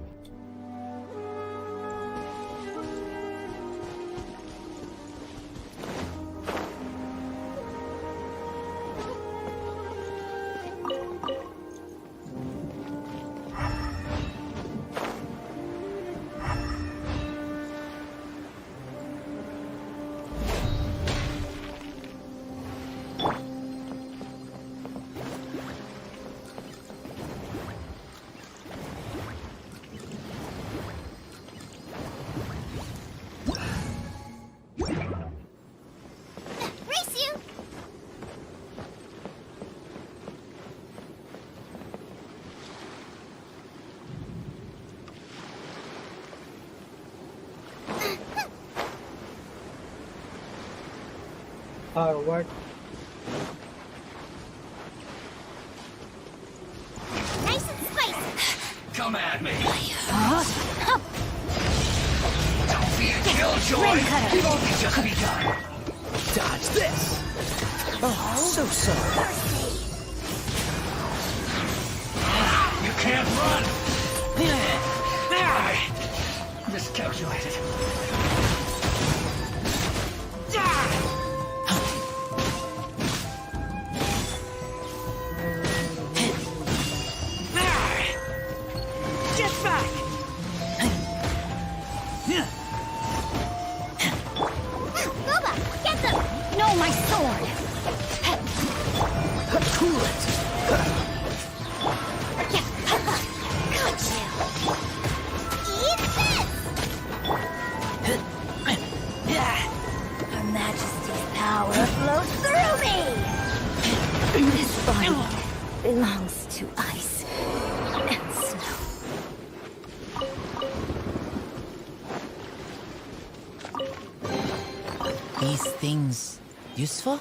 What?
Nice and spicy.
Come at me. Don't be a killjoy. We've only just begun.
Dodge this. Oh, so sorry.
You can't run. Miscalculated.
Belongs to ice and snow.
These things useful?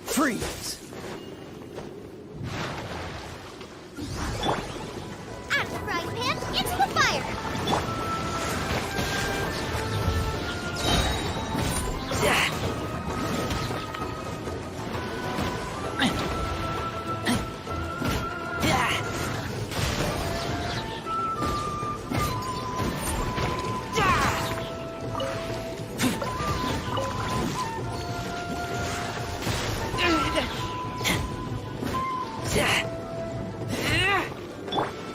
Freeze!
Out of the frying pan, into the fire!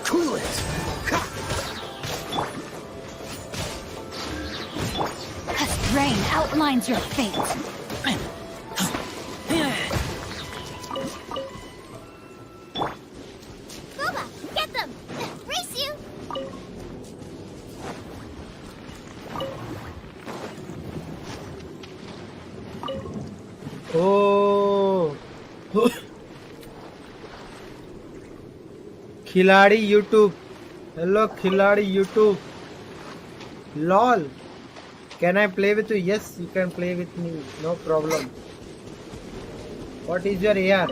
Cool it!
Rain outlines your fate.
Boba, get them! Race you!
ओ खिलाड़ी YouTube, hello खिलाड़ी YouTube, lol, can I play with you? Yes, you can play with me, no problem. What is your AR?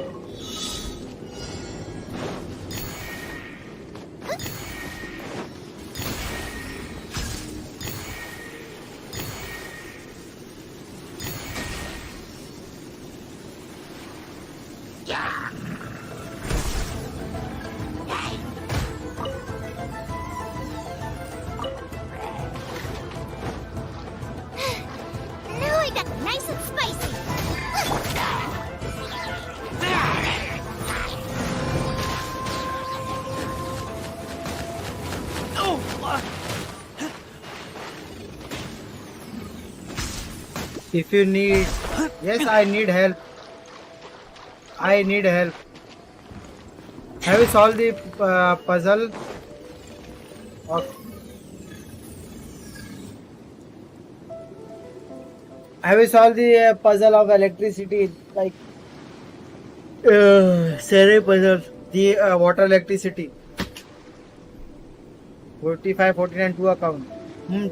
Now I got nice and spicy.
If you need, yes, I need help. I need help. Have you solved the puzzle of? Have you solved the puzzle of electricity, like series puzzle, the water electricity? 45, 49 to account.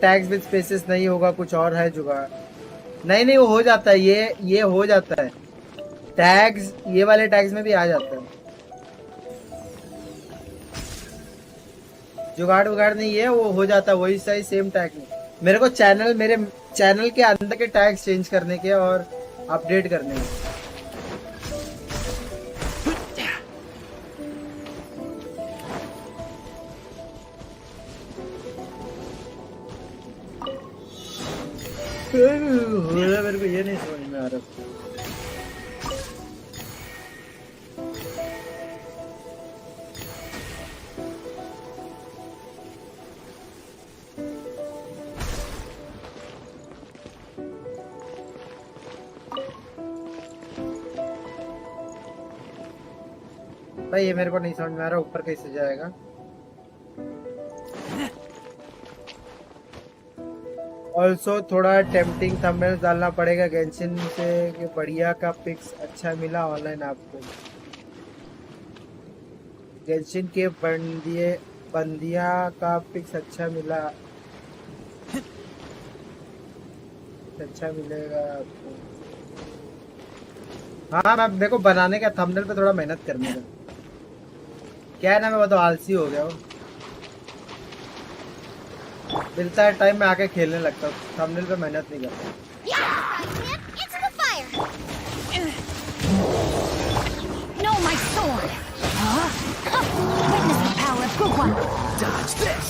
Tags with spaces नहीं होगा, कुछ और है जुगाड़. नहीं वो हो जाता है, ये हो जाता है. टैग्स ये वाले टैग्स में भी आ जाता है. जुगाड़ वगाड़ नहीं है, वो हो जाता है वही सही सेम टैग में. मेरे को मेरे चैनल के अंदर के टैग्स चेंज करने के और अपडेट करने के. मेरे को ये नहीं समझ में आ रहा. भाई ये मेरे को नहीं समझ में आ रहा, ऊपर कैसे जाएगा. ऑल्सो थोड़ा टेम्पटिंग थंबनेल्स डालना पड़ेगा गेंशिन से कि बढ़िया का पिक्स अच्छा मिला ऑनलाइन आपको. गेंशिन के बंदिया का पिक्स अच्छा मिलेगा आपको. हाँ मैं मेरे को बनाने का थंबनेल पे थोड़ा मेहनत करने का. क्या है ना, मैं तो आलसी हो गया हूँ. मिलता है टाइम में आके खेलने लगता हूँ, थंबनेल पे मेहनत नहीं करता.
No, my sword! Witness the power of good one!
Dodge this!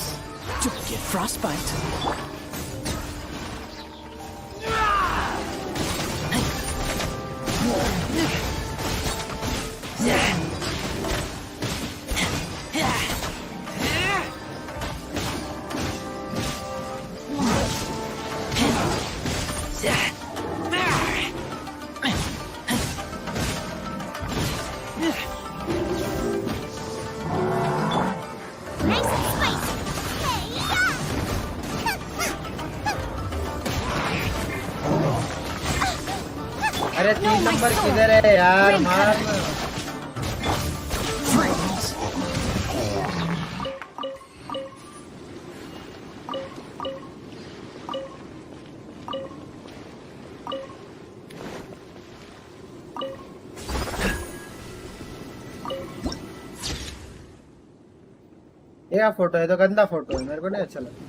Don't get frostbite.
अरे 3 नंबर किधर है यार, मार. ये फोटो है तो गंदा फोटो है, मेरे को नहीं अच्छा लगा.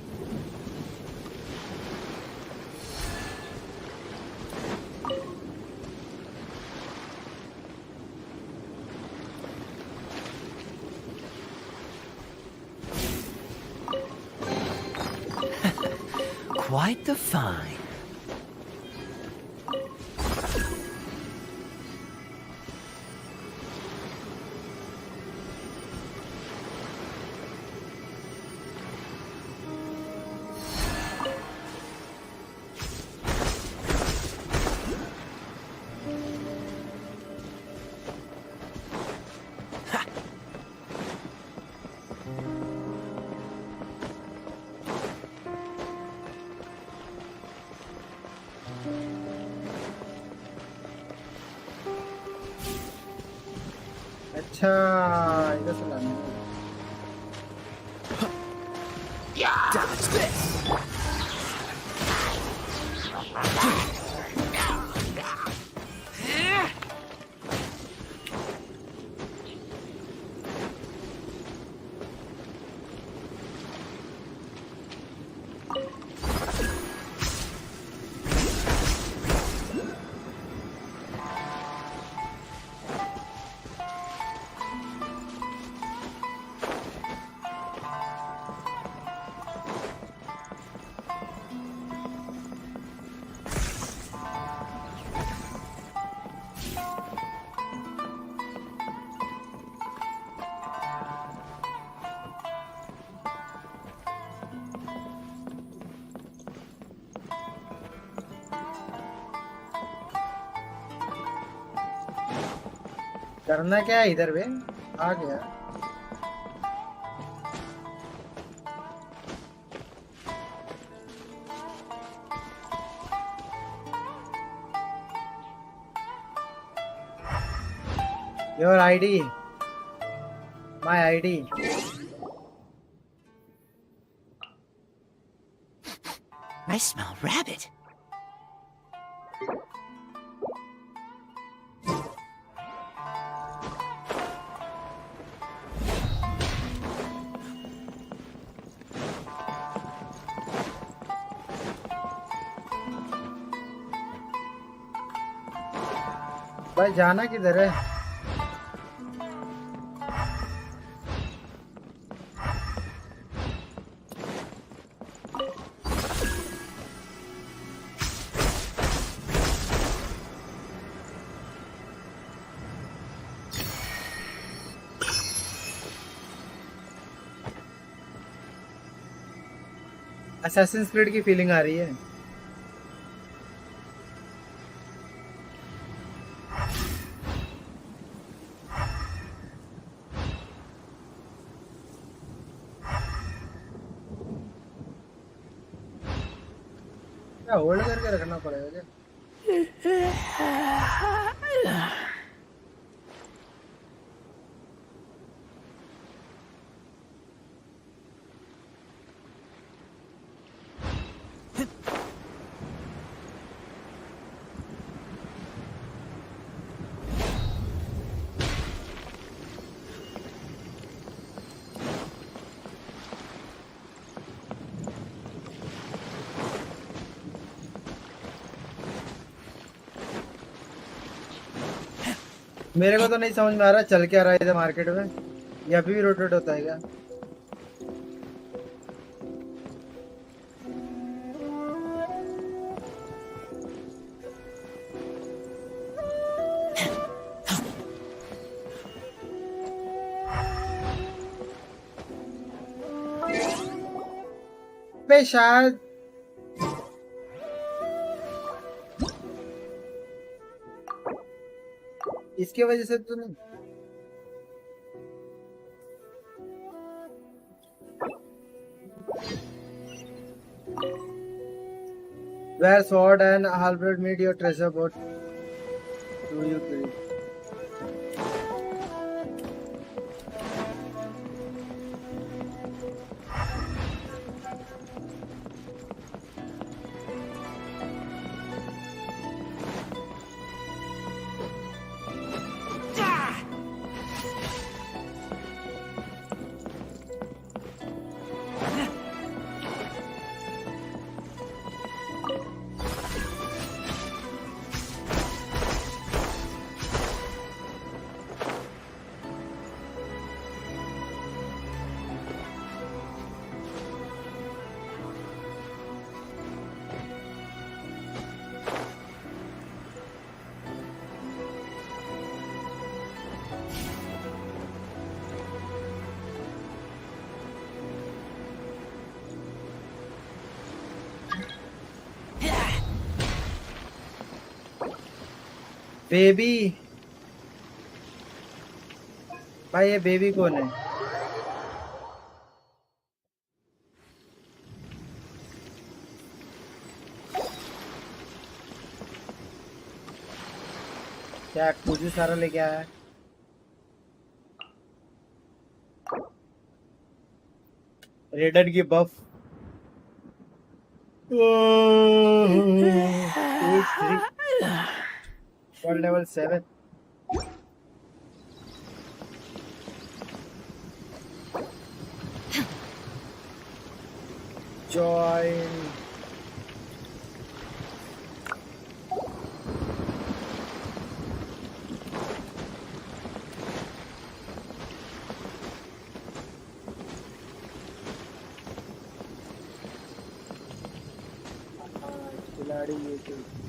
Quite the find.
अच्छा इधर से लाना है।
Dodge this.
करना क्या है इधर बे आ गया your ID my ID
I smell rabbit.
भाई जाना किधर है असैसिन्स क्रीड की फीलिंग आ रही है क्या होल्ड करके रखना पड़ेगा क्या मेरे को तो नहीं समझ में आ रहा चल क्या रहा है इधर मार्केट में ये अभी भी रोटेट होता है क्या बे शायद इसकी वजह से तो नहीं Where sword and halberd meet your treasure boat do you create? Baby भाई ये बेबी कौन है क्या कुछ सारा लेके आया है रेडन की बफ 2 3 1 level 7 join खिलाड़ी YouTube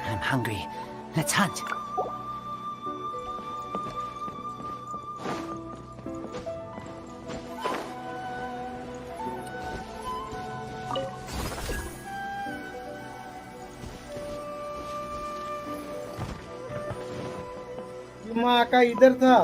I'm hungry. Let's hunt.
माँ का इधर था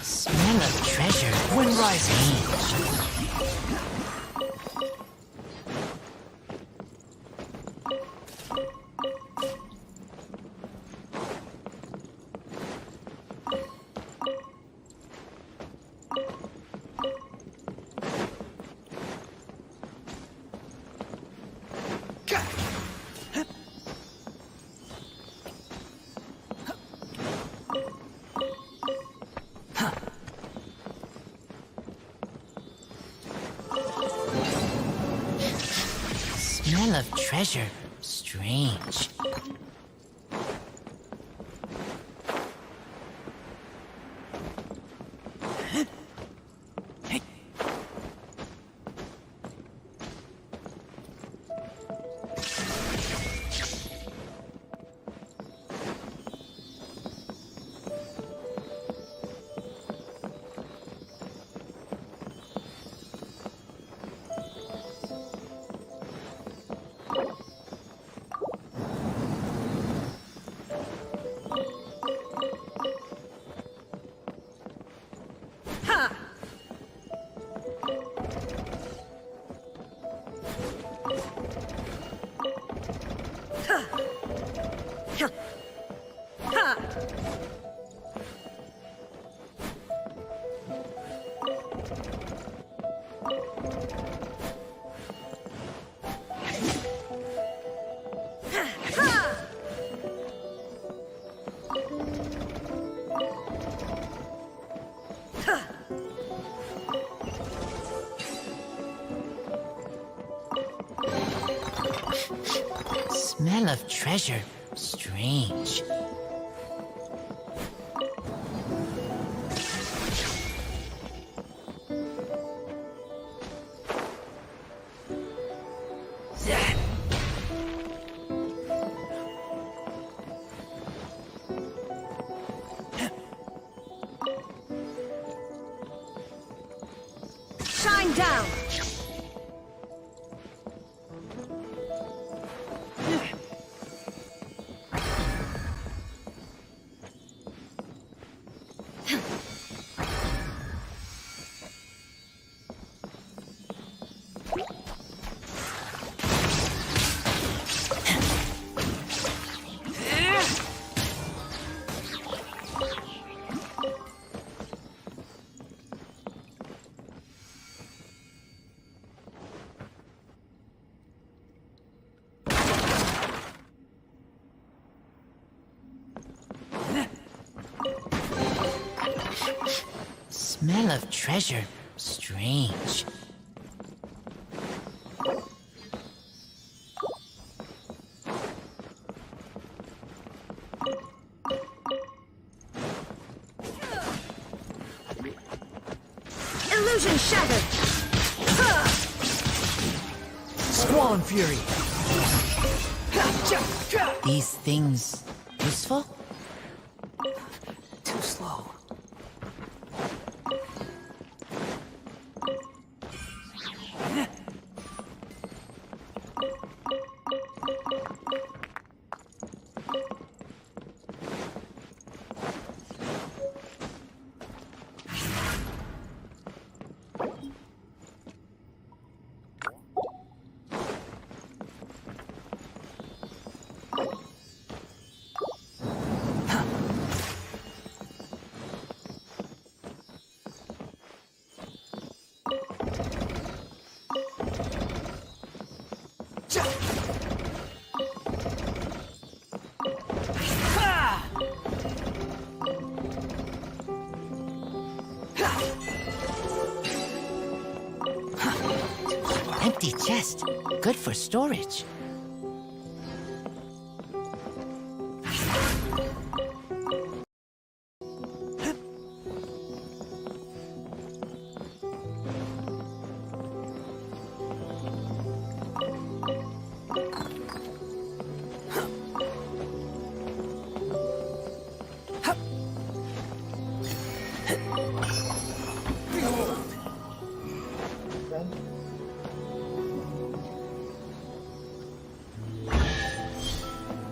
Smell of treasure. Wind rising. Smell of treasure. Strange. Smell of treasure. Strange.
Shine down!
Smell of treasure. Strange.
Illusion shattered!
Squall Fury!
These things useful?
Too slow.
Empty chest. Good for storage.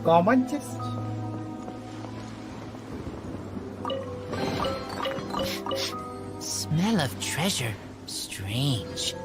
Common chest.
Smell of treasure. Strange.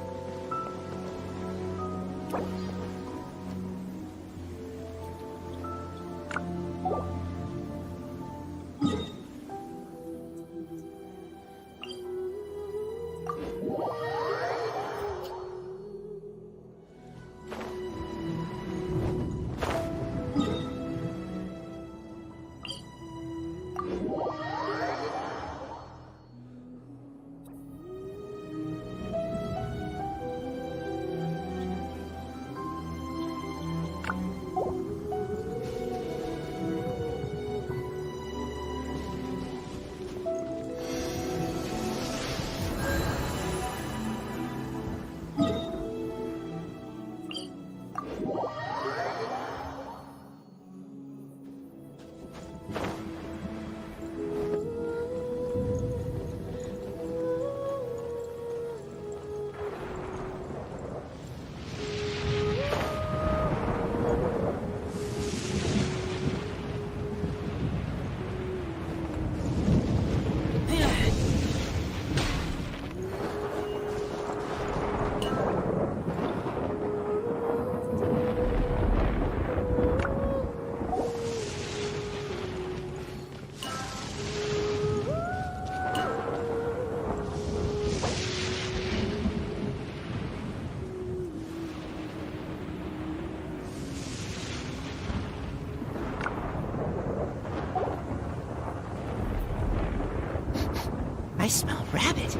I smell rabbit.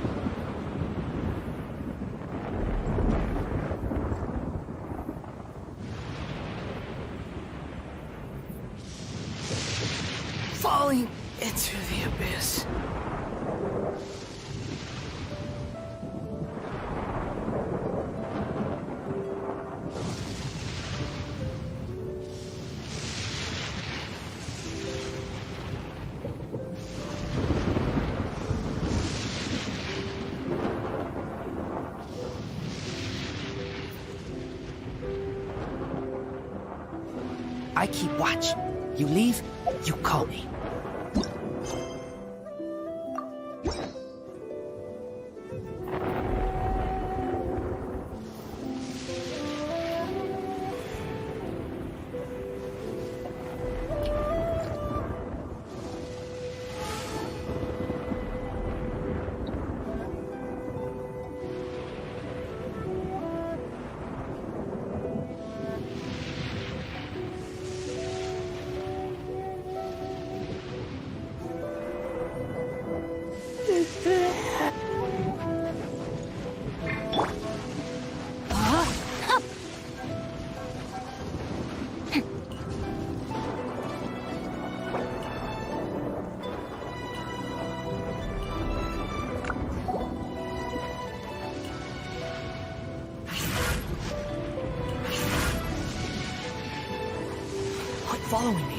falling into the abyss.
I keep watch. You leave, you call me.
Following me.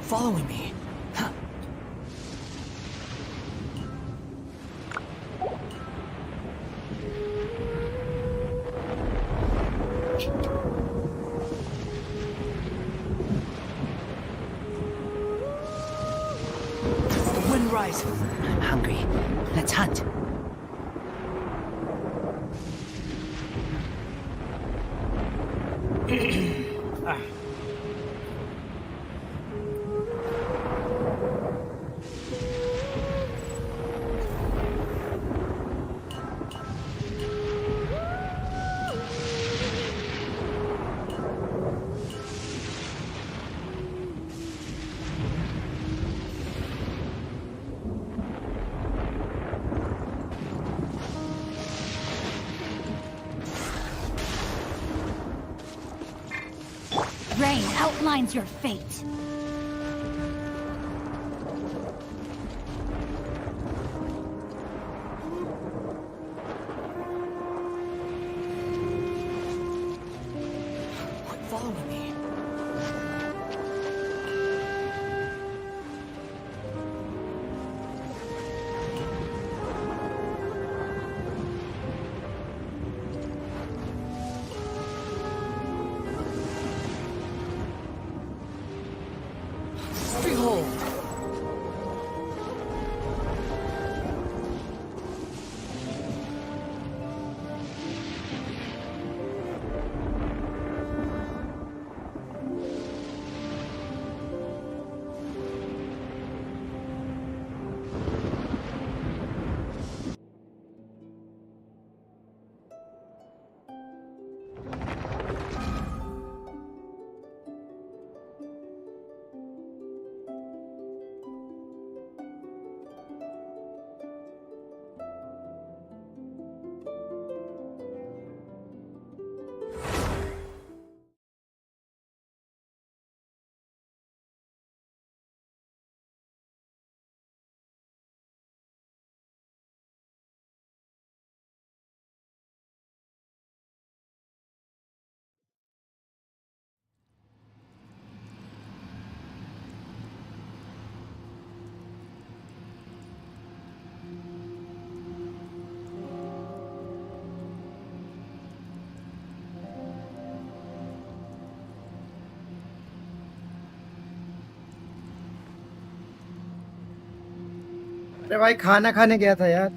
Following me.
The wind rises. I'm hungry. Let's hunt.
Rain outlines your fate.
Following me.
अरे भाई खाना खाने गया था यार।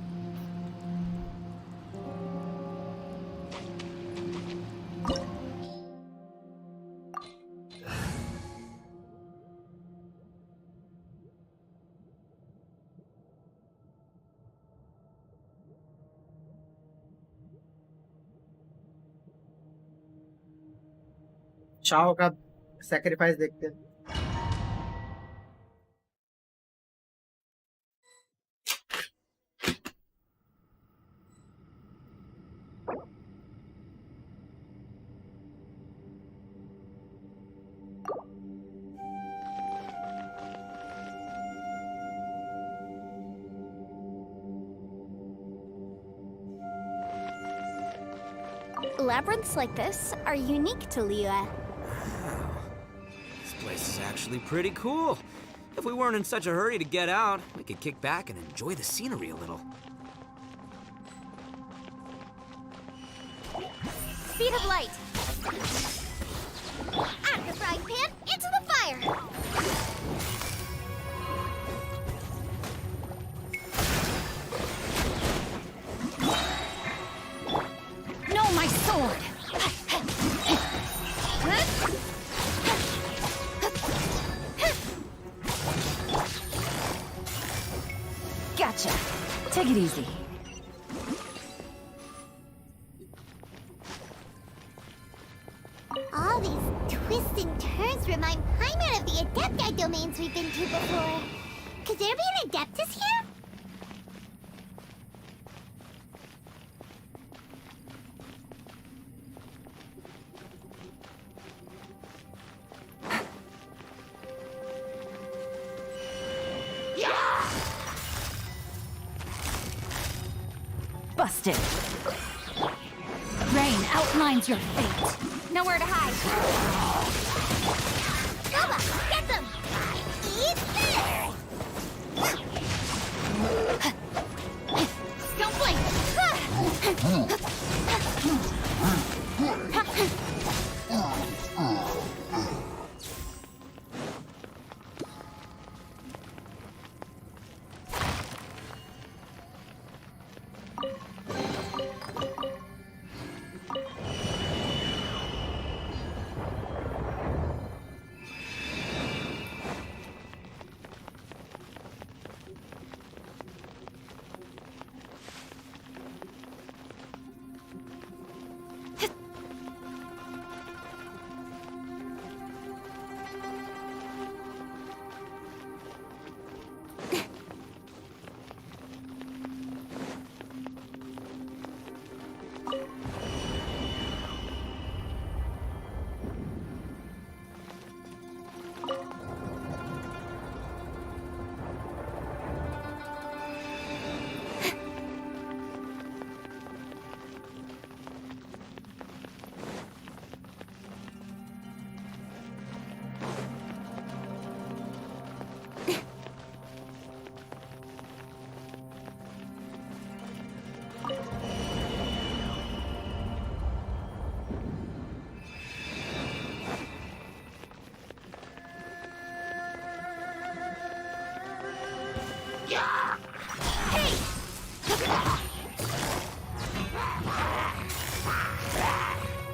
चाओ का sacrifice देखते हैं।
Labyrinths like this are unique to Liyue.
This place is actually pretty cool. If we weren't in such a hurry to get out, we could kick back and enjoy the scenery a little.
Speed of light. Out of the frying pan, into the fire.
No, my sword!
Gotcha. Take it easy.
All these twists and turns remind Paimon of the Adepti domains we've been to before. Could there be an Adeptus here?
Busted. Rain outlines your fate.
Nowhere to hide. Nova, get them! Eat this! Don't blink!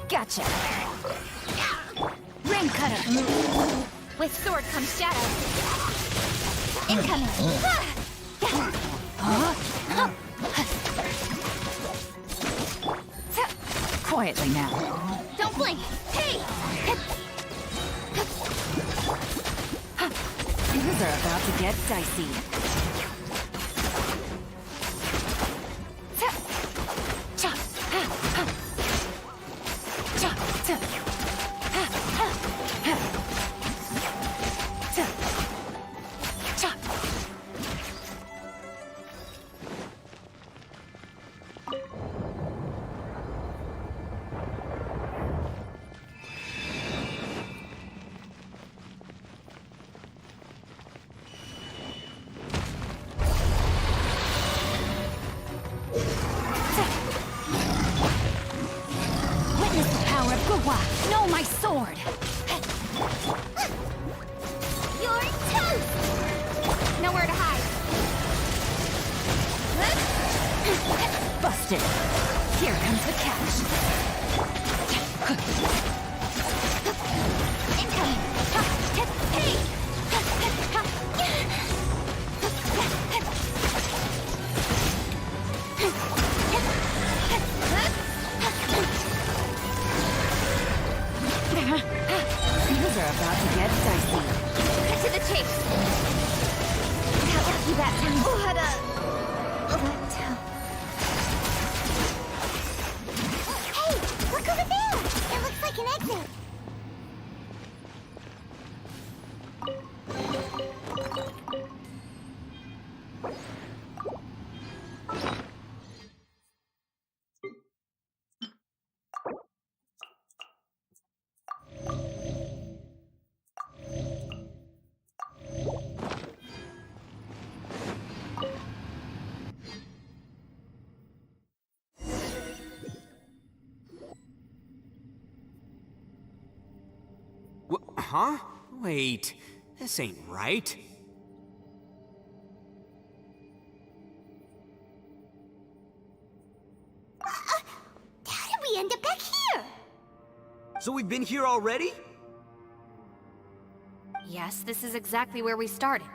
Gotcha. Rain cutter. With sword comes shadow. Incoming.
Quietly now.
Don't blink! Hey!
Things are about to get dicey. Understood. Here comes the catch.
Incoming! Hey!
Things are about to get dicey.
Cut to the chase. Got lucky that time. What a... Hey! Look over there! It looks like an exit.
Huh? Wait, this ain't right.
How did we end up back here?
So we've been here already?
Yes, this is exactly where we started.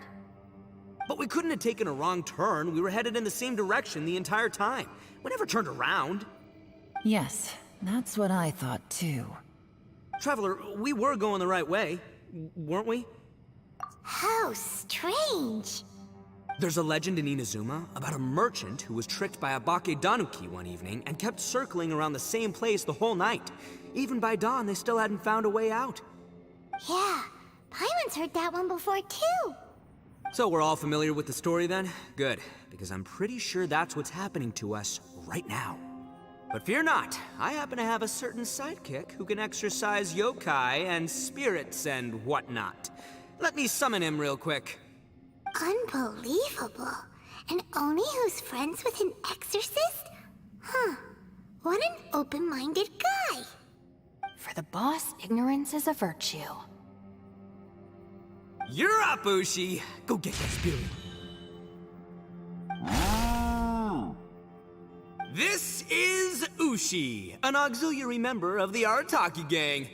But we couldn't have taken a wrong turn. We were headed in the same direction the entire time. We never turned around.
Yes, that's what I thought too.
Traveler, we were going the right way, weren't we?
How strange.
There's a legend in Inazuma about a merchant who was tricked by a Bakedanuki one evening and kept circling around the same place the whole night. Even by dawn, they still hadn't found a way out.
Yeah, Paimon's heard that one before too.
So we're all familiar with the story then? Good, because I'm pretty sure that's what's happening to us right now. But fear not, I happen to have a certain sidekick who can exercise yokai and spirits and whatnot. Let me summon him real quick.
Unbelievable. An Oni who's friends with an exorcist? Huh. What an open-minded guy.
For the boss, ignorance is a virtue.
You're up, Ushi! Go get that spirit. This is Ushi, an auxiliary member of the Arataki gang.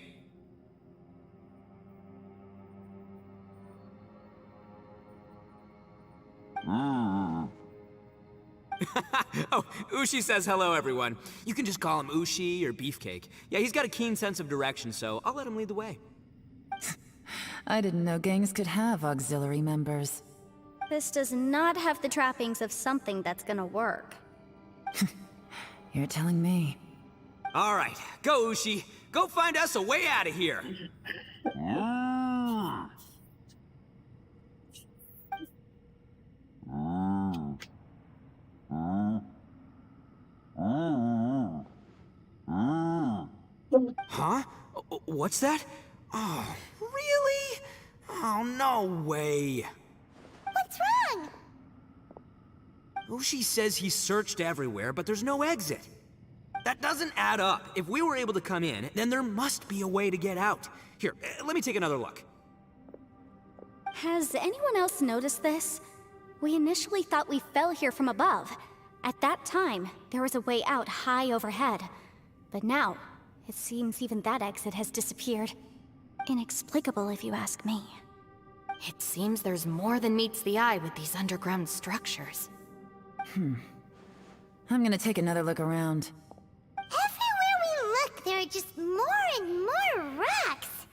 Oh, Ushi says hello, everyone. You can just call him Ushi or Beefcake. Yeah, he's got a keen sense of direction, so I'll let him lead the way.
I didn't know gangs could have auxiliary members.
This does not have the trappings of something that's gonna work.
You're telling me.
All right, go Ushi. Go find us a way out of here. Huh? What's that? Oh, really? Oh, no way.
What's wrong?
Ushi says he searched everywhere, but there's no exit. That doesn't add up. If we were able to come in, then there must be a way to get out. Here, let me take another look.
Has anyone else noticed this? We initially thought we fell here from above. At that time, there was a way out high overhead. But now, it seems even that exit has disappeared. Inexplicable, if you ask me.
It seems there's more than meets the eye with these underground structures.
I'm gonna take another look around.
Everywhere we look, there are just more and more rocks.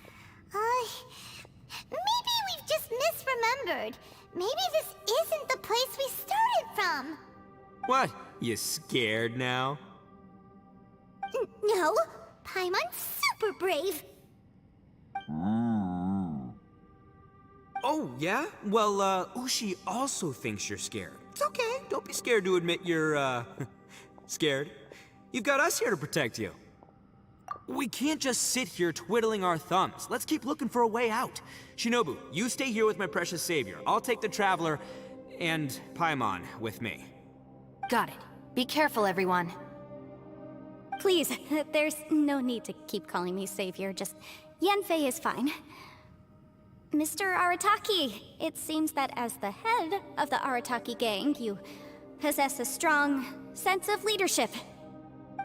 Maybe we've just misremembered. Maybe this isn't the place we started from.
What? You scared now?
No, Paimon's super brave.
Oh, yeah? Well, Ushi also thinks you're scared. It's okay. Don't be scared to admit you're, scared. You've got us here to protect you. We can't just sit here twiddling our thumbs. Let's keep looking for a way out. Shinobu, you stay here with my precious savior. I'll take the Traveler and Paimon with me.
Got it. Be careful, everyone.
Please, there's no need to keep calling me savior, just Yanfei is fine. Mr. Arataki, it seems that as the head of the Arataki gang, you possess a strong sense of leadership.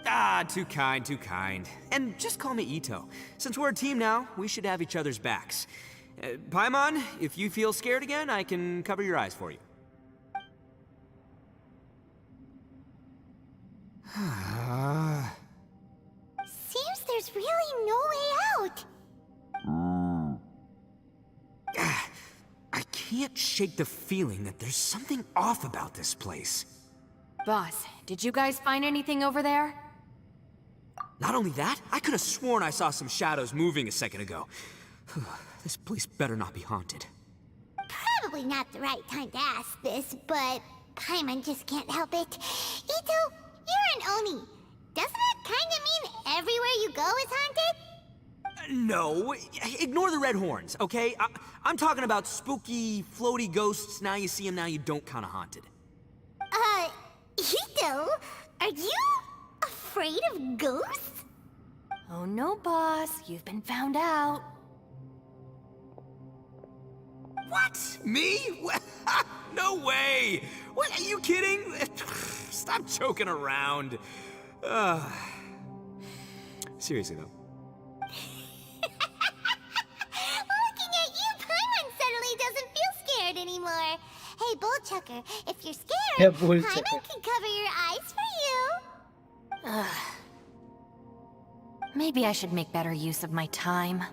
Ah, too kind, too kind. And just call me Ito. Since we're a team now, we should have each other's backs. Paimon, if you feel scared again, I can cover your eyes for you.
Seems there's really no way out.
I can't shake the feeling that there's something off about this place.
Boss, did you guys find anything over there?
Not only that, I could have sworn I saw some shadows moving a second ago. This place better not be haunted.
Probably not the right time to ask this, but Paimon just can't help it. Ito, you're an Oni. Doesn't that kinda mean everywhere you go is haunted?
No, ignore the red horns, okay? I'm talking about spooky, floaty ghosts. Now you see them, now you don't kinda haunted.
Ito, are you afraid of ghosts?
Oh no, boss. You've been found out.
What? Me? No way! What, are you kidding? Stop joking around. Seriously though.
Looking at you, Paimon suddenly doesn't feel scared anymore. Hey, Bullchucker, if you're scared,
Yeah,
Paimon
Bullchucker.
can cover your eyes for you.
Maybe I should make better use of my time.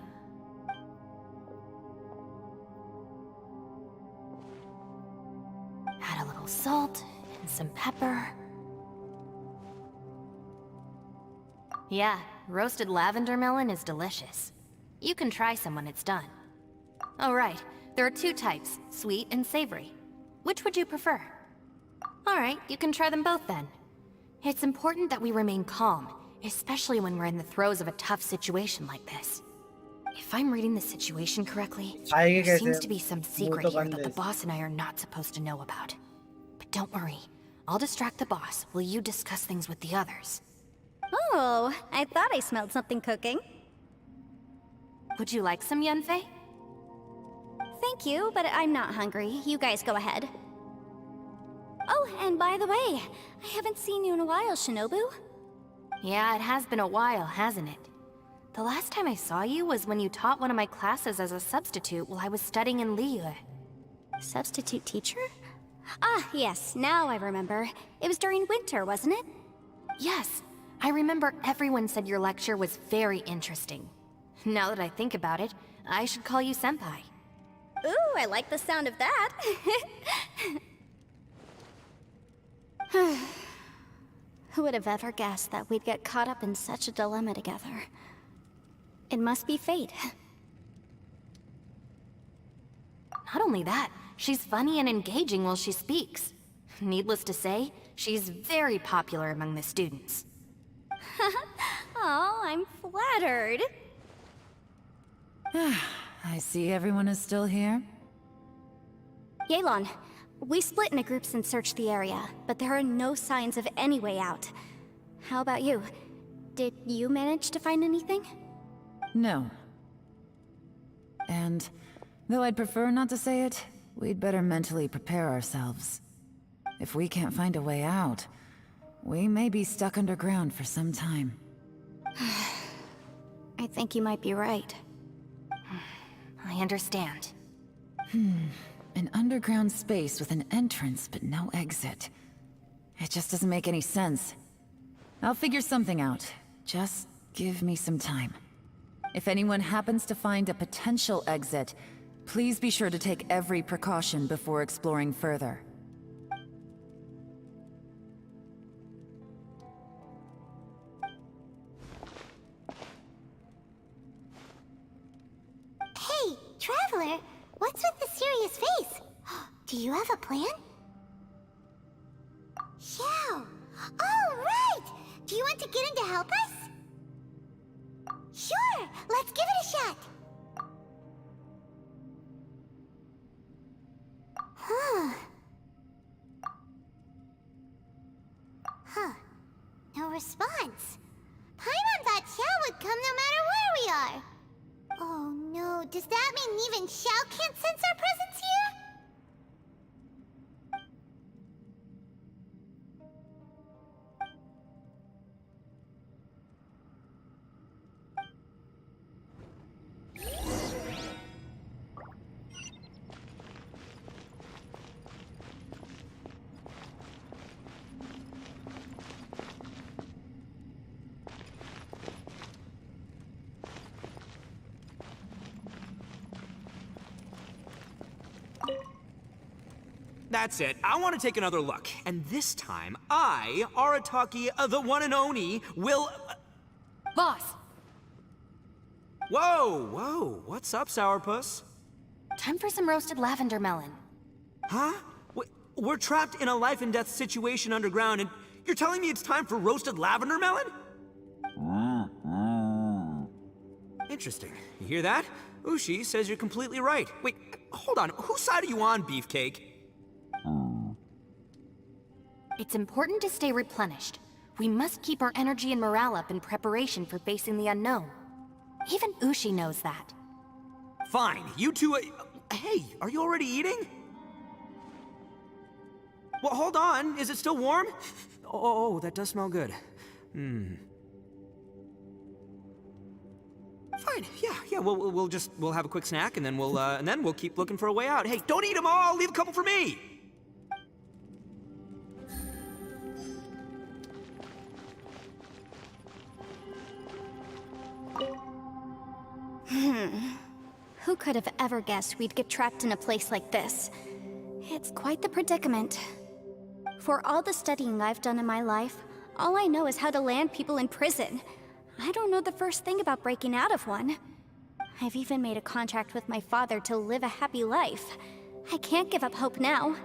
Add a little salt and some pepper. Yeah, roasted lavender melon is delicious. You can try some when it's done. Oh right, there are two types, sweet and savory. Which would you prefer? Alright, you can try them both then. It's important that we remain calm, especially when we're in the throes of a tough situation like this. If I'm reading the situation correctly, there seems to be some secret here that the boss and I are not supposed to know about. But don't worry, I'll distract the boss while you discuss things with the others.
Oh, I thought I smelled something cooking.
Would you like some Yunfei?
Thank you, but I'm not hungry. You guys go ahead. Oh, and by the way, I haven't seen you in a while, Shinobu.
Yeah, it has been a while, hasn't it? The last time I saw you was when you taught one of my classes as a substitute while I was studying in Liyue.
Substitute teacher? Ah, yes, now I remember. It was during winter, wasn't it?
Yes, I remember everyone said your lecture was very interesting. Now that I think about it, I should call you Senpai.
Ooh, I like the sound of that. Who would have ever guessed that we'd get caught up in such a dilemma together? It must be fate.
Not only that, she's funny and engaging while she speaks. Needless to say, she's very popular among the students.
Oh, I'm flattered.
I see everyone is still here.
Yelan, we split into groups and searched the area, but there are no signs of any way out. How about you? Did you manage to find anything?
No. And, though I'd prefer not to say it, we'd better mentally prepare ourselves. If we can't find a way out, we may be stuck underground for some time.
I think you might be right.
I understand.
An underground space with an entrance but no exit. It just doesn't make any sense. I'll figure something out. Just give me some time. If anyone happens to find a potential exit, please be sure to take every precaution before exploring further.
Hey, Traveler, what's with the serious face? Do you have a plan? Yeah. Oh, right! Do you want to get in to help us? Sure, let's give it a shot. Huh. No response. Paimon thought Xiao would come no matter where we are. Oh no, does that mean even Xiao can't sense our presence here?
That's it. I want to take another look. And this time, I, Arataki, the one and only, will...
Boss!
Whoa, whoa. What's up, Sourpuss?
Time for some roasted lavender melon.
Huh? We're trapped in a life and death situation underground, and you're telling me it's time for roasted lavender melon? Interesting. You hear that? Ushi says you're completely right. Wait, hold on. Whose side are you on, Beefcake?
It's important to stay replenished. We must keep our energy and morale up in preparation for facing the unknown. Even Ushi knows that.
Fine, you two... hey, are you already eating? Well, hold on. Is it still warm? Oh, that does smell good. Fine. Yeah. We'll have a quick snack, and then we'll keep looking for a way out. Hey, don't eat them all. Leave a couple for me.
Who could have ever guessed we'd get trapped in a place like this? It's quite the predicament. For all the studying I've done in my life, all I know is how to land people in prison. I don't know the first thing about breaking out of one. I've even made a contract with my father to live a happy life. I can't give up hope now.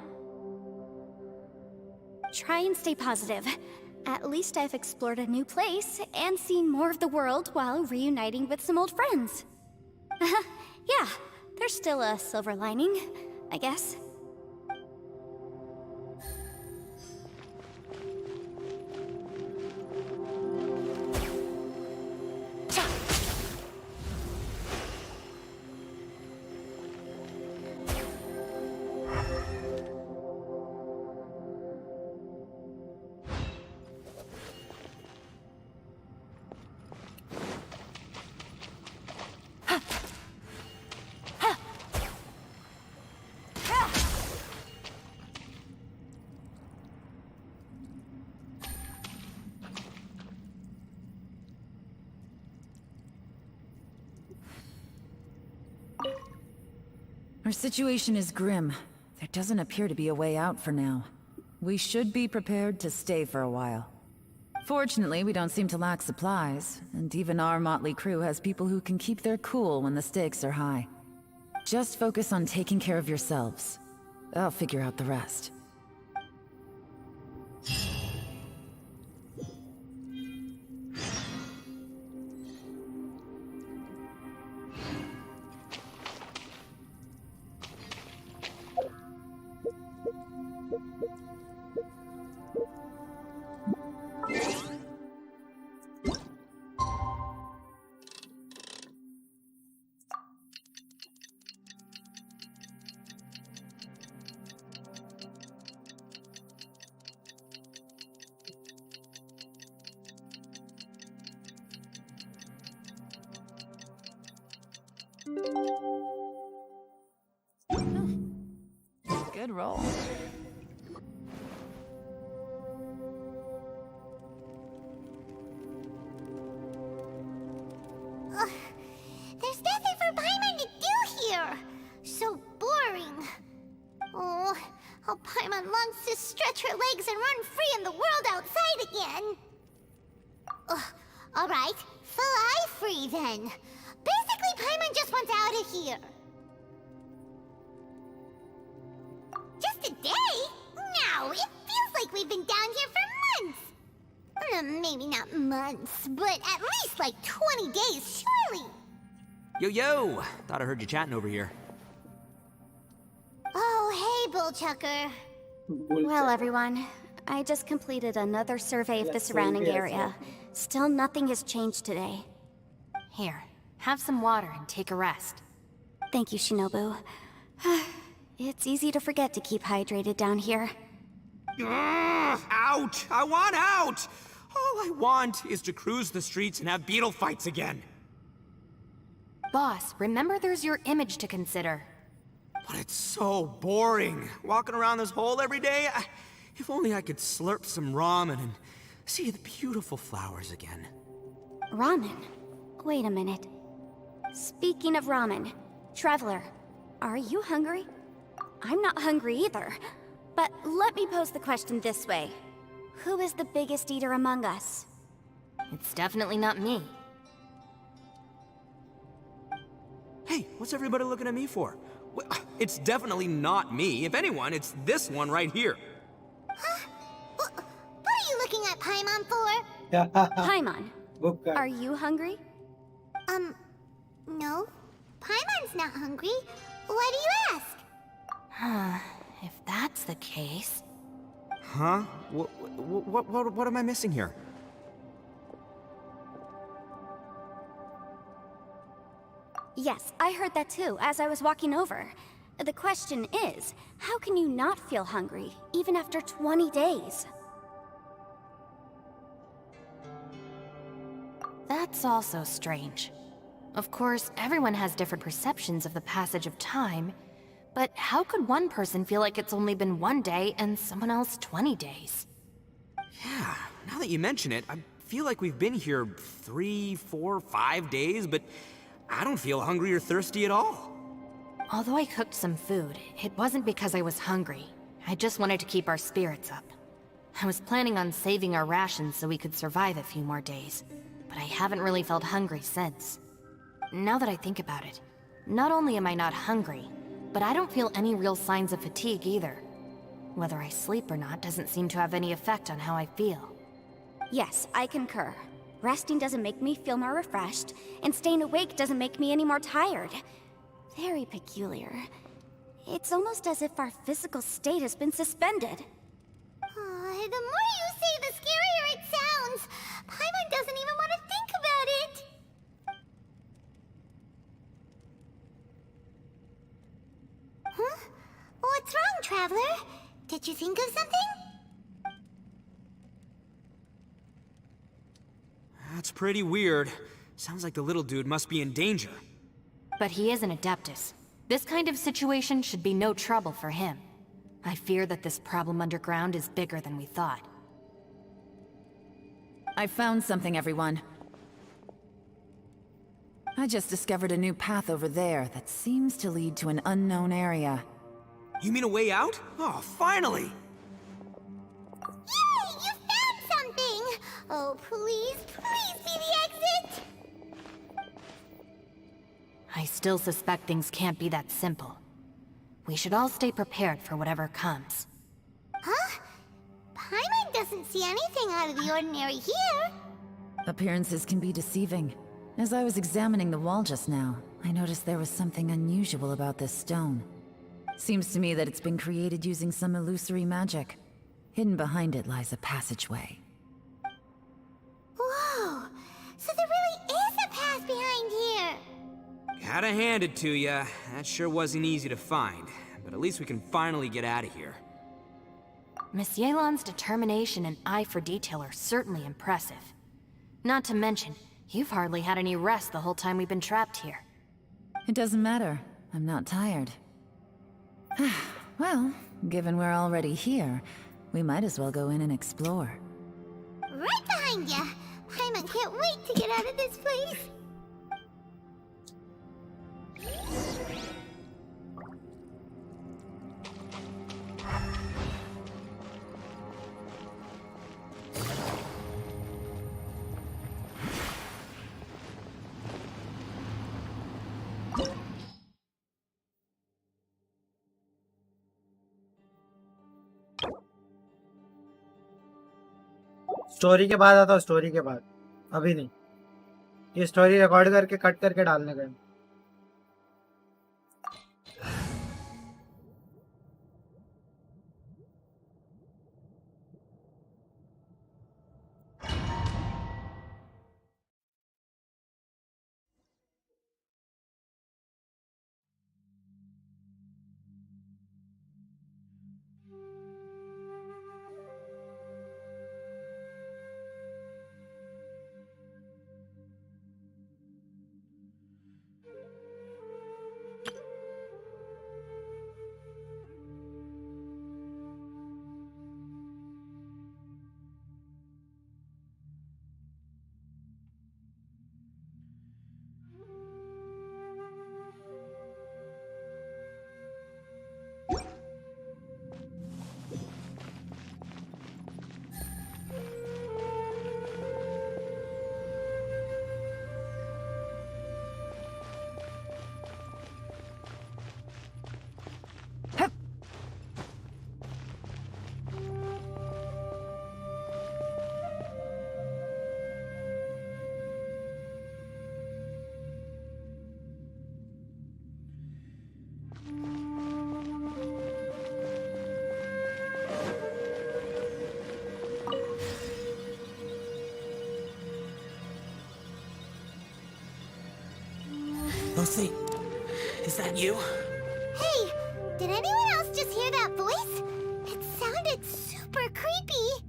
Try and stay positive. At least I've explored a new place and seen more of the world while reuniting with some old friends. Yeah, there's still a silver lining, I guess.
Our situation is grim. There doesn't appear to be a way out for now. We should be prepared to stay for a while. Fortunately, we don't seem to lack supplies, and even our motley crew has people who can keep their cool when the stakes are high. Just focus on taking care of yourselves. I'll figure out the rest. Good roll.
There's nothing for Paimon to do here. So boring. Oh, how Paimon longs to stretch her legs and run free in the world outside again. All right, fly free then. Basically, Paimon just wants out of here. Just a day? No, it feels like we've been down here for months. Maybe not months, but at least like 20 days, surely.
Yo! Thought I heard you chatting over here.
Oh, hey, Bullchucker.
Well, everyone, I just completed another survey of the surrounding area. Still nothing has changed today.
Here, have some water and take a rest.
Thank you, Shinobu. It's easy to forget to keep hydrated down here.
Out! I want out! All I want is to cruise the streets and have beetle fights again.
Boss, remember there's your image to consider.
But it's so boring, walking around this hole every day. If only I could slurp some ramen and see the beautiful flowers again.
Ramen? Wait a minute. Speaking of ramen, Traveler, are you hungry? I'm not hungry either. But let me pose the question this way. Who is the biggest eater among us?
It's definitely not me.
Hey, what's everybody looking at me for? It's definitely not me. If anyone, it's this one right here.
Huh? What are you looking at Paimon for?
Paimon, are you hungry?
No. Paimon's not hungry. Why do you ask?
If that's the case...
Huh? What am I missing here?
Yes, I heard that too, as I was walking over. The question is, how can you not feel hungry, even after 20 days?
That's also strange. Of course, everyone has different perceptions of the passage of time, but how could one person feel like it's only been 1 day and someone else 20 days?
Yeah, now that you mention it, I feel like we've been here 3, 4, 5 days, but I don't feel hungry or thirsty at all.
Although I cooked some food, it wasn't because I was hungry. I just wanted to keep our spirits up. I was planning on saving our rations so we could survive a few more days, but I haven't really felt hungry since. Now that I think about it, not only am I not hungry, but I don't feel any real signs of fatigue either. Whether I sleep or not doesn't seem to have any effect on how I feel.
Yes, I concur. Resting doesn't make me feel more refreshed, and staying awake doesn't make me any more tired. Very peculiar. It's almost as if our physical state has been suspended.
The more you say, the scarier it sounds. Paimon doesn't even want to think about it. Huh? What's wrong, Traveler? Did you think of something?
That's pretty weird. Sounds like the little dude must be in danger.
But he is an Adeptus. This kind of situation should be no trouble for him. I fear that this problem underground is bigger than we thought.
I found something, everyone. I just discovered a new path over there that seems to lead to an unknown area.
You mean a way out? Oh, finally!
Yay! You found something! Oh, please, please be the exit!
I still suspect things can't be that simple. We should all stay prepared for whatever comes.
Huh? Paimon doesn't see anything out of the ordinary here.
Appearances can be deceiving. As I was examining the wall just now, I noticed there was something unusual about this stone. Seems to me that it's been created using some illusory magic. Hidden behind it lies a passageway.
Whoa! So there really is a path behind here!
Gotta hand it to ya. That sure wasn't easy to find. But at least we can finally get out of here.
Miss Yelan's determination and eye for detail are certainly impressive. Not to mention, you've hardly had any rest the whole time we've been trapped here.
It doesn't matter. I'm not tired. Well, given we're already here, we might as well go in and explore.
Right behind ya! Paimon can't wait to get out of this place!
Story के बाद आता हूँ, story के बाद, अभी नहीं। ये story record करके कट करके डालने का है।
Lucy, is that you?
Hey, did anyone else just hear that voice? It sounded super creepy.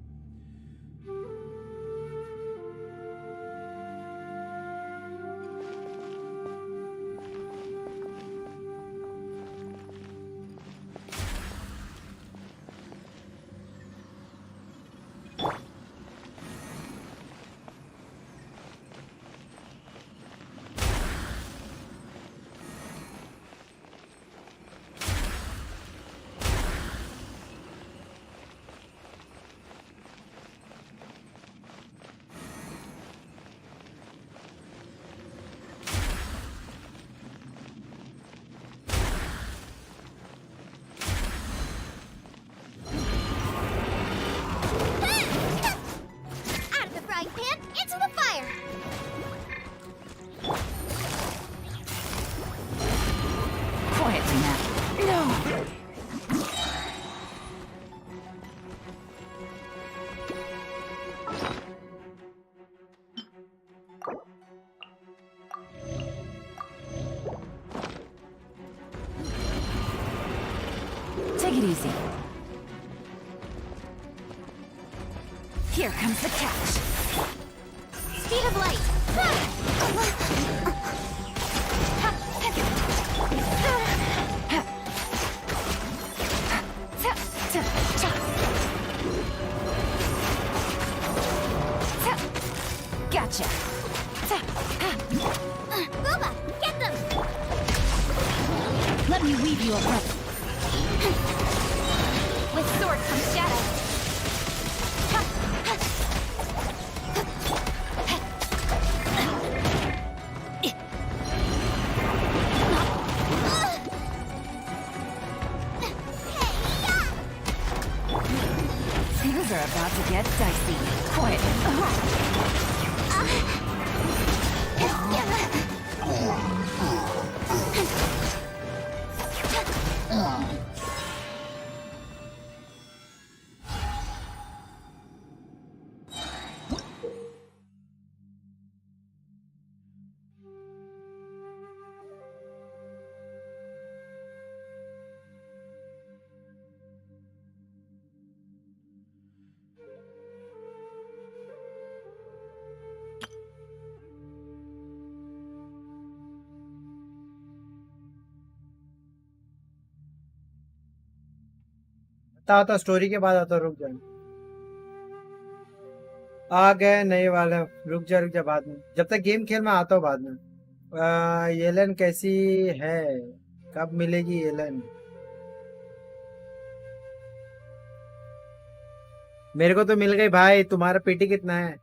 Take it easy. Here comes the catch.
Speed of light.
Gotcha.
Booba, get them.
Let me weave you a web.
With sword comes shadow.
Things are about to get dicey. Quiet.
आता story के बाद आता, रुक जाए। आ गए नए वाले, रुक जा बाद में, जब तक गेम खेल में आता हूँ बाद में। येलन कैसी है, कब मिलेगी येलन? मेरे को तो मिल गई भाई, तुम्हारा पीटी कितना है?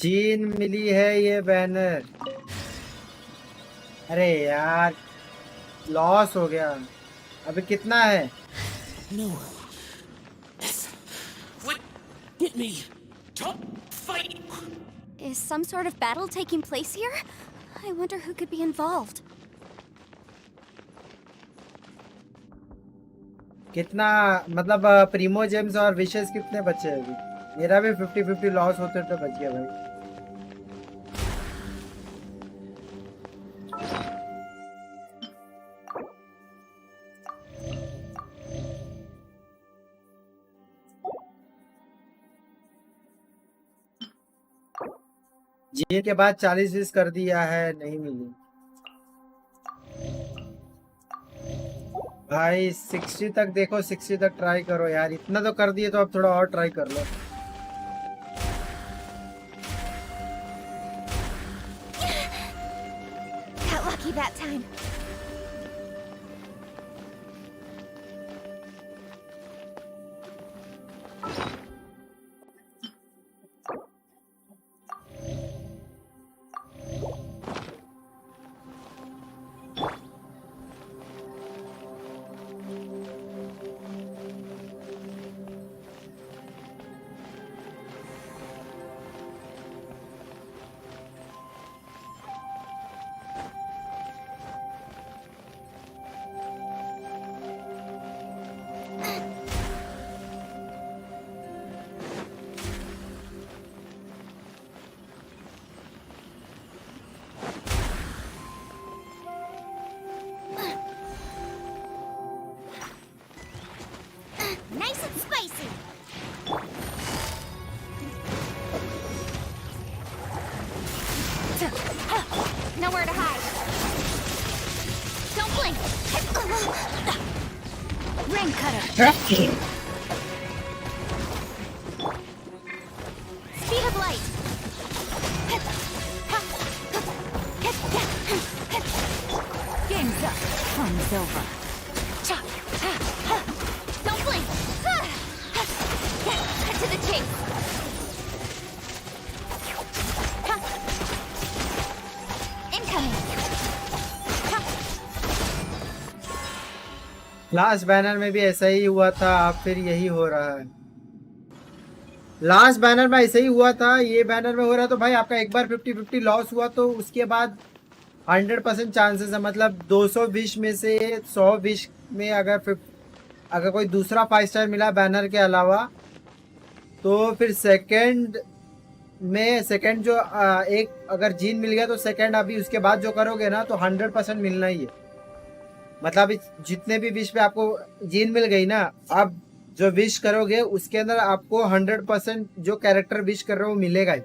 जीन मिली है ये बैनर। अरे यार लॉस हो गया। अभी कितना है?
No. What did me? Top fight.
Is some sort of battle taking place here? I wonder who could be involved.
कितना मतलब प्रीमो जेम्स और विशेस कितने बचे हैं अभी? मेरा भी 50-50 लॉस होते तो बच गया भाई। जीत के बाद 40-20 कर दिया है, नहीं मिली। भाई 60 तक देखो, 60 तक ट्राई करो यार, इतना तो कर दिए तो अब थोड़ा और ट्राई कर लो।
Got lucky that time.
Nice and spicy. Nowhere to hide. Don't blink. Ring cutter. Speed of light.
Game's up. Fun's over.
Don't blink. Cut to the chase. Incoming.
Last banner में भी ऐसा ही हुआ था, अब फिर यही हो रहा है। लास्ट बैनर में ऐसा ही हुआ था, ये बैनर में हो रहा है। तो भाई आपका एक बार 50-50 लॉस हुआ तो उसके बाद 100% चांसेस है, मतलब 200 विश में से 100 विश में अगर कोई दूसरा 5 स्टार मिला बैनर के अलावा, तो फिर सेकंड जो एक अगर जीन मिल गया तो सेकंड अभी उसके बाद जो करोगे ना तो 100% मिलना ही है। मतलब जितने भी विश पे आपको जीन मिल गई ना, अब जो विश करोगे उसके अंदर आपको 100% जो कैरेक्टर विश कर रहे हो मिलेगा ही।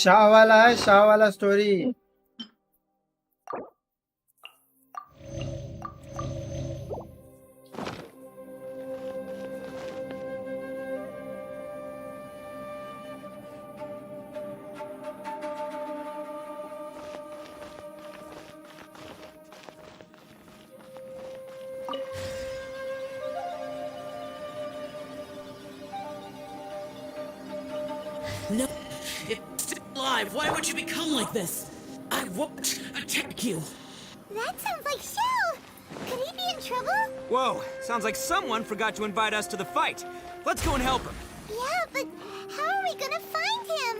शाह वाला है, शाह वाला story.
No, it's still alive. Why would you become like this? I won't attack you.
That sounds like Shell. Could he be in trouble?
Whoa, sounds like someone forgot to invite us to the fight. Let's go and help him.
Yeah, but how are we gonna find him?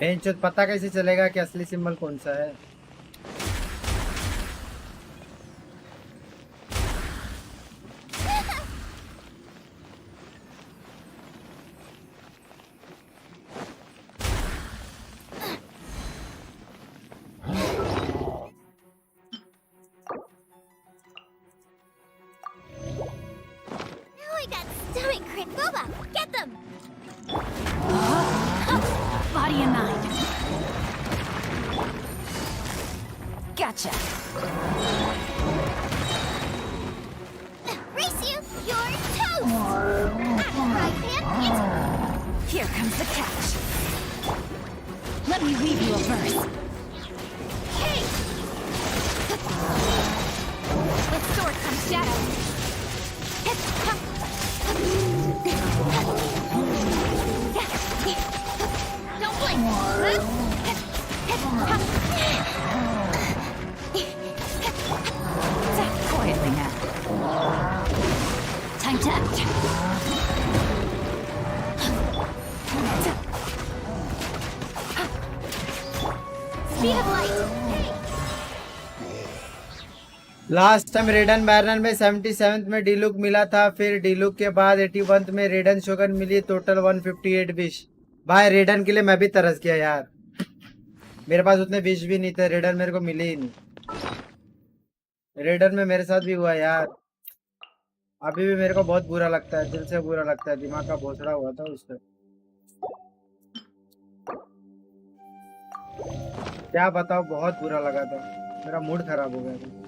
बेंचोद पता कैसे चलेगा कि असली symbol कौन सा है?
Now I got stomach crit. Boba, get them!
Body in 9. Gotcha.
Race you! You're toast!
Here comes the catch. Let me weave you a verse.
Hey! With sword comes shadow. Don't blink!
Quietly now. Time to act.
Speed of light!
Last time Raiden Baron में 77th में डीलुक मिला था, फिर डीलुक के बाद 81th में रेडन शोगन मिली, total 158 wish. भाई रेडन के लिए मैं भी तरस गया यार, मेरे पास उतने विश भी नहीं थे, रेडन मेरे को मिले ही नहीं। रेडन में मेरे साथ भी हुआ यार, अभी भी मेरे को बहुत बुरा लगता है, दिल से बुरा लगता है, दिमाग का भोसड़ा हुआ था उससे। क्या बताओ, बहुत बुरा लगा था, मेरा मूड खराब हो गया था।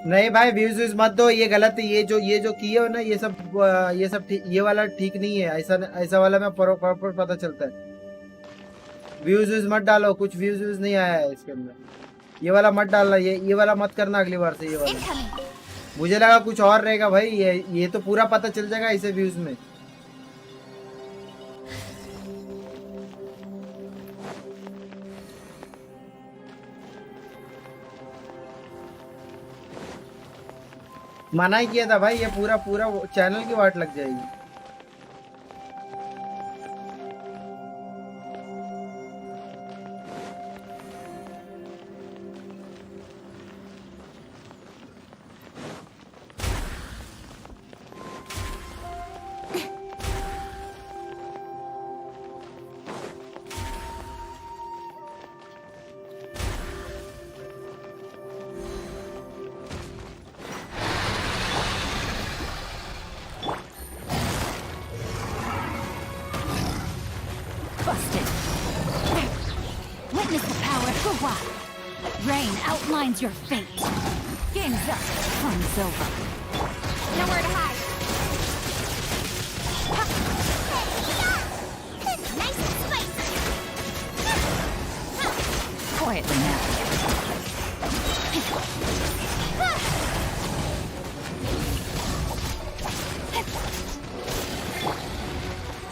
नहीं भाई व्यूज मत दो, ये गलत है, ये जो किए हो ना ये सब ये वाला ठीक नहीं है, ऐसा वाला में प्रॉपर पता चलता है। व्यूज मत डालो, कुछ व्यूज नहीं आया है इसके अंदर, ये वाला मत डालना, ये वाला मत करना अगली बार से। ये वाला मुझे लगा कुछ और रहेगा भाई, ये तो पूरा पता चल जाएगा इसे व्यूज में। मना ही किया था भाई, ये पूरा चैनल की वाट लग जाएगी।
Your fate. Game's up. Fun's over.
Nowhere to hide. Nice and spicy.
Quietly now.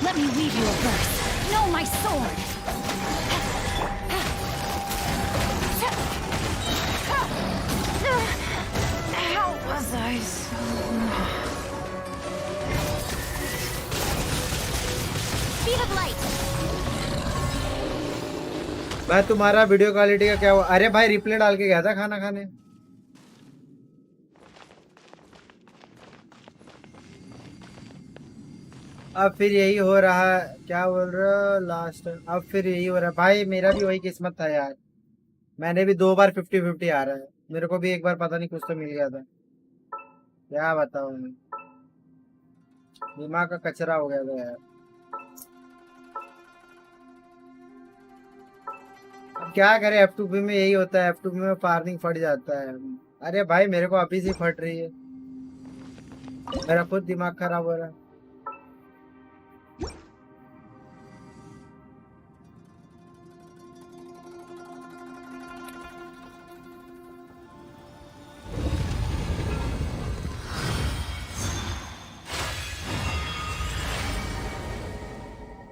Let me weave you a verse. Know my sword.
भाई तुम्हारा वीडियो क्वालिटी का क्या हुआ? अरे भाई रिप्ले डाल के गया था खाना खाने। अब फिर यही हो रहा है, क्या बोल रहे हो लास्ट? अब फिर यही हो रहा है भाई, मेरा भी वही किस्मत था यार, मैंने भी 2 बार 50-50 आ रहा है, मेरे को भी एक बार पता नहीं कुछ तो मिल गया था, क्या बताऊं, दिमाग का कचरा हो गया था यार। अब क्या करें, F2P में यही होता है, F2P में फार्मिंग फट जाता है। अरे भाई मेरे को अभी से फट रही है, मेरा खुद दिमाग खराब हो रहा है।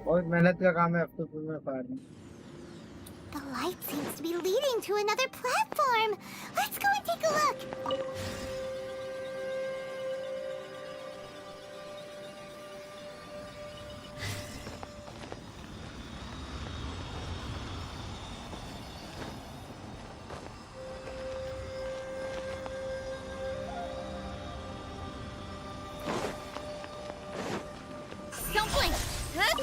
बहुत मेहनत का काम है F2P में farming.
The light seems to be leading to another platform. Let's go and take a look. Don't blink. Huh?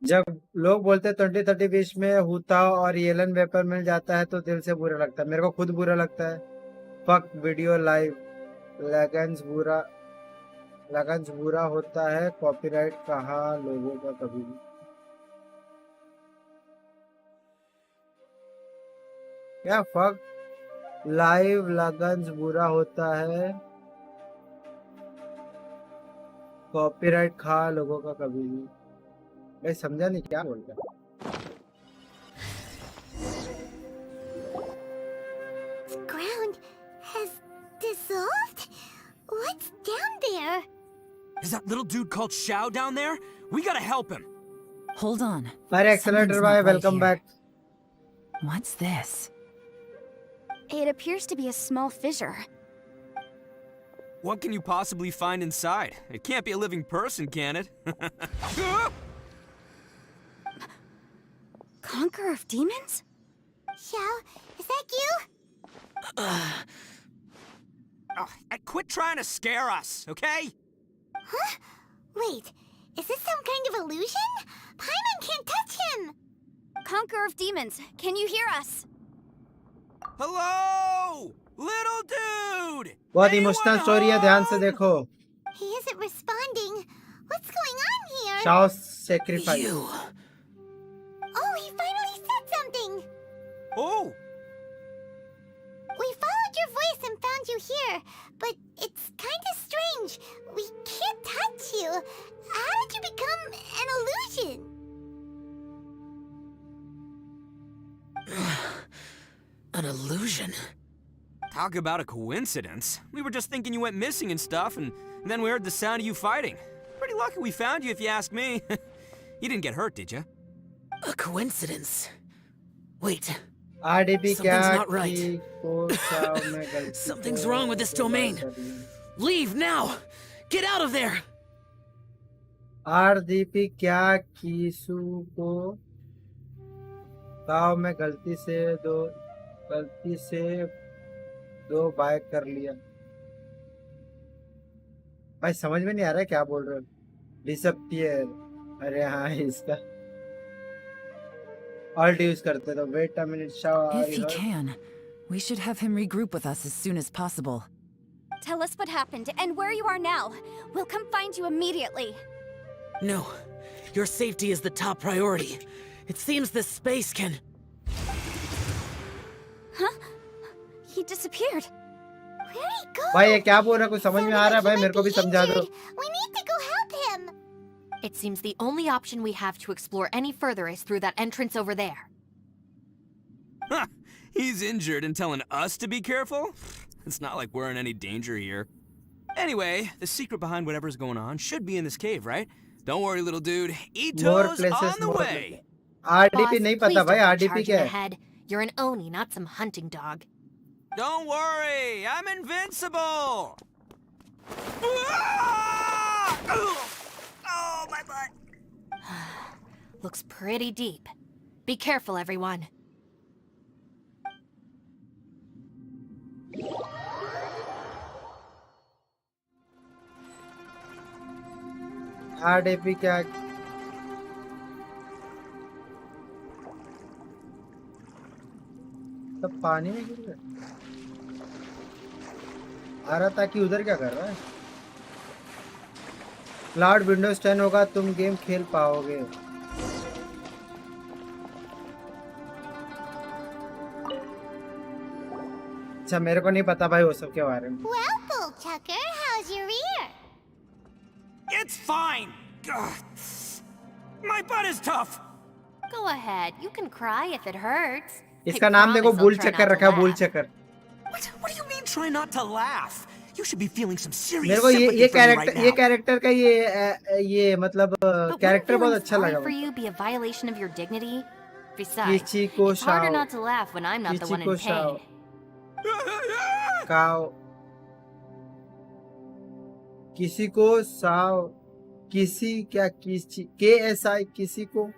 जब लोग बोलते 20-30-20 में हुता और येलन वेपर मिल जाता है तो दिल से बुरा लगता है। मेरे को खुद बुरा लगता है। फक वीडियो लाइव लगन्स बुरा होता है। कॉपीराइट कहा लोगों का कभी भी। क्या फक लाइव लगन्स बुरा होता है। कॉपीराइट खा लोगों का कभी भी। मैं समझा नहीं क्या बोल रहा।
The ground has dissolved? What's down there?
Is that little dude called Xiao down there? We gotta help him.
Hold on.
अरे एक्सेलेरेटर भाई welcome back.
What's this?
It appears to be a small fissure.
What can you possibly find inside? It can't be a living person, can it?
Conqueror of demons?
Xiao, is that you?
Quit trying to scare us, okay?
Huh? Wait, is this some kind of illusion? Paimon can't touch him!
Conqueror of demons, can you hear us?
Hello? Little dude!
बहुत emotional story है, ध्यान से देखो।
He isn't responding. What's going on here?
Shao sacrifice.
Oh, he finally said something!
Oh!
We followed your voice and found you here, but it's kind of strange. We can't touch you. How did you become an illusion?
An illusion?
Talk about a coincidence. We were just thinking you went missing and stuff, and then we heard the sound of you fighting. Pretty lucky we found you, if you ask me. You didn't get hurt, did you?
A coincidence? Wait.
RDP
Something's not right. Something's wrong with this domain. Leave now! Get out of there!
RDP क्या कीसू को गाँव में गलती से दो bye कर लिया। भाई समझ में नहीं आ रहा है क्या बोल रहे हो। डिसअपियर। अरे हाँ इसका Alt use करते तो wait a minute Shao.
If he can, we should have him regroup with us as soon as possible.
Tell us what happened and where you are now. We'll come find you immediately.
No. Your safety is the top priority. It seems this space can...
Huh? He disappeared.
Where'd he go?
भाई ये क्या बोल रहा है कुछ समझ में आ रहा है भाई मेरे को भी समझा दो।
We need to go help him.
It seems the only option we have to explore any further is through that entrance over there.
Huh. He's injured and telling us to be careful? It's not like we're in any danger here. Anyway, the secret behind whatever's going on should be in this cave, right? Don't worry, little dude. Ito's on the way.
RDP नहीं पता भाई RDP क्या है?
You're an Oni, not some hunting dog.
Don't worry, I'm invincible. Oh, my butt.
Looks pretty deep. Be careful, everyone.
RDP क्या सब पानी में गिर गए। आ रहा था कि उधर क्या कर रहा है। क्लाउड विंडोज 10 होगा तुम गेम खेल पाओगे। अच्छा मेरे को नहीं पता भाई वो सब के बारे में।
Well, Bullchucker, how's your ear?
It's fine. Ugh. My butt is tough.
Go ahead, you can cry if it hurts.
इसका नाम देखो बुल चक्कर रखा है बुल चक्कर।
What do you mean try not to laugh? You should be feeling some serious
मेरे को ये कैरेक्टर का ये मतलब कैरेक्टर बहुत अच्छा लगा।
For you be a violation of your dignity. Besides, it's harder not to laugh when I'm not the one in pain.
काओ किसी को साव किसी क्या किसी KSI किसी को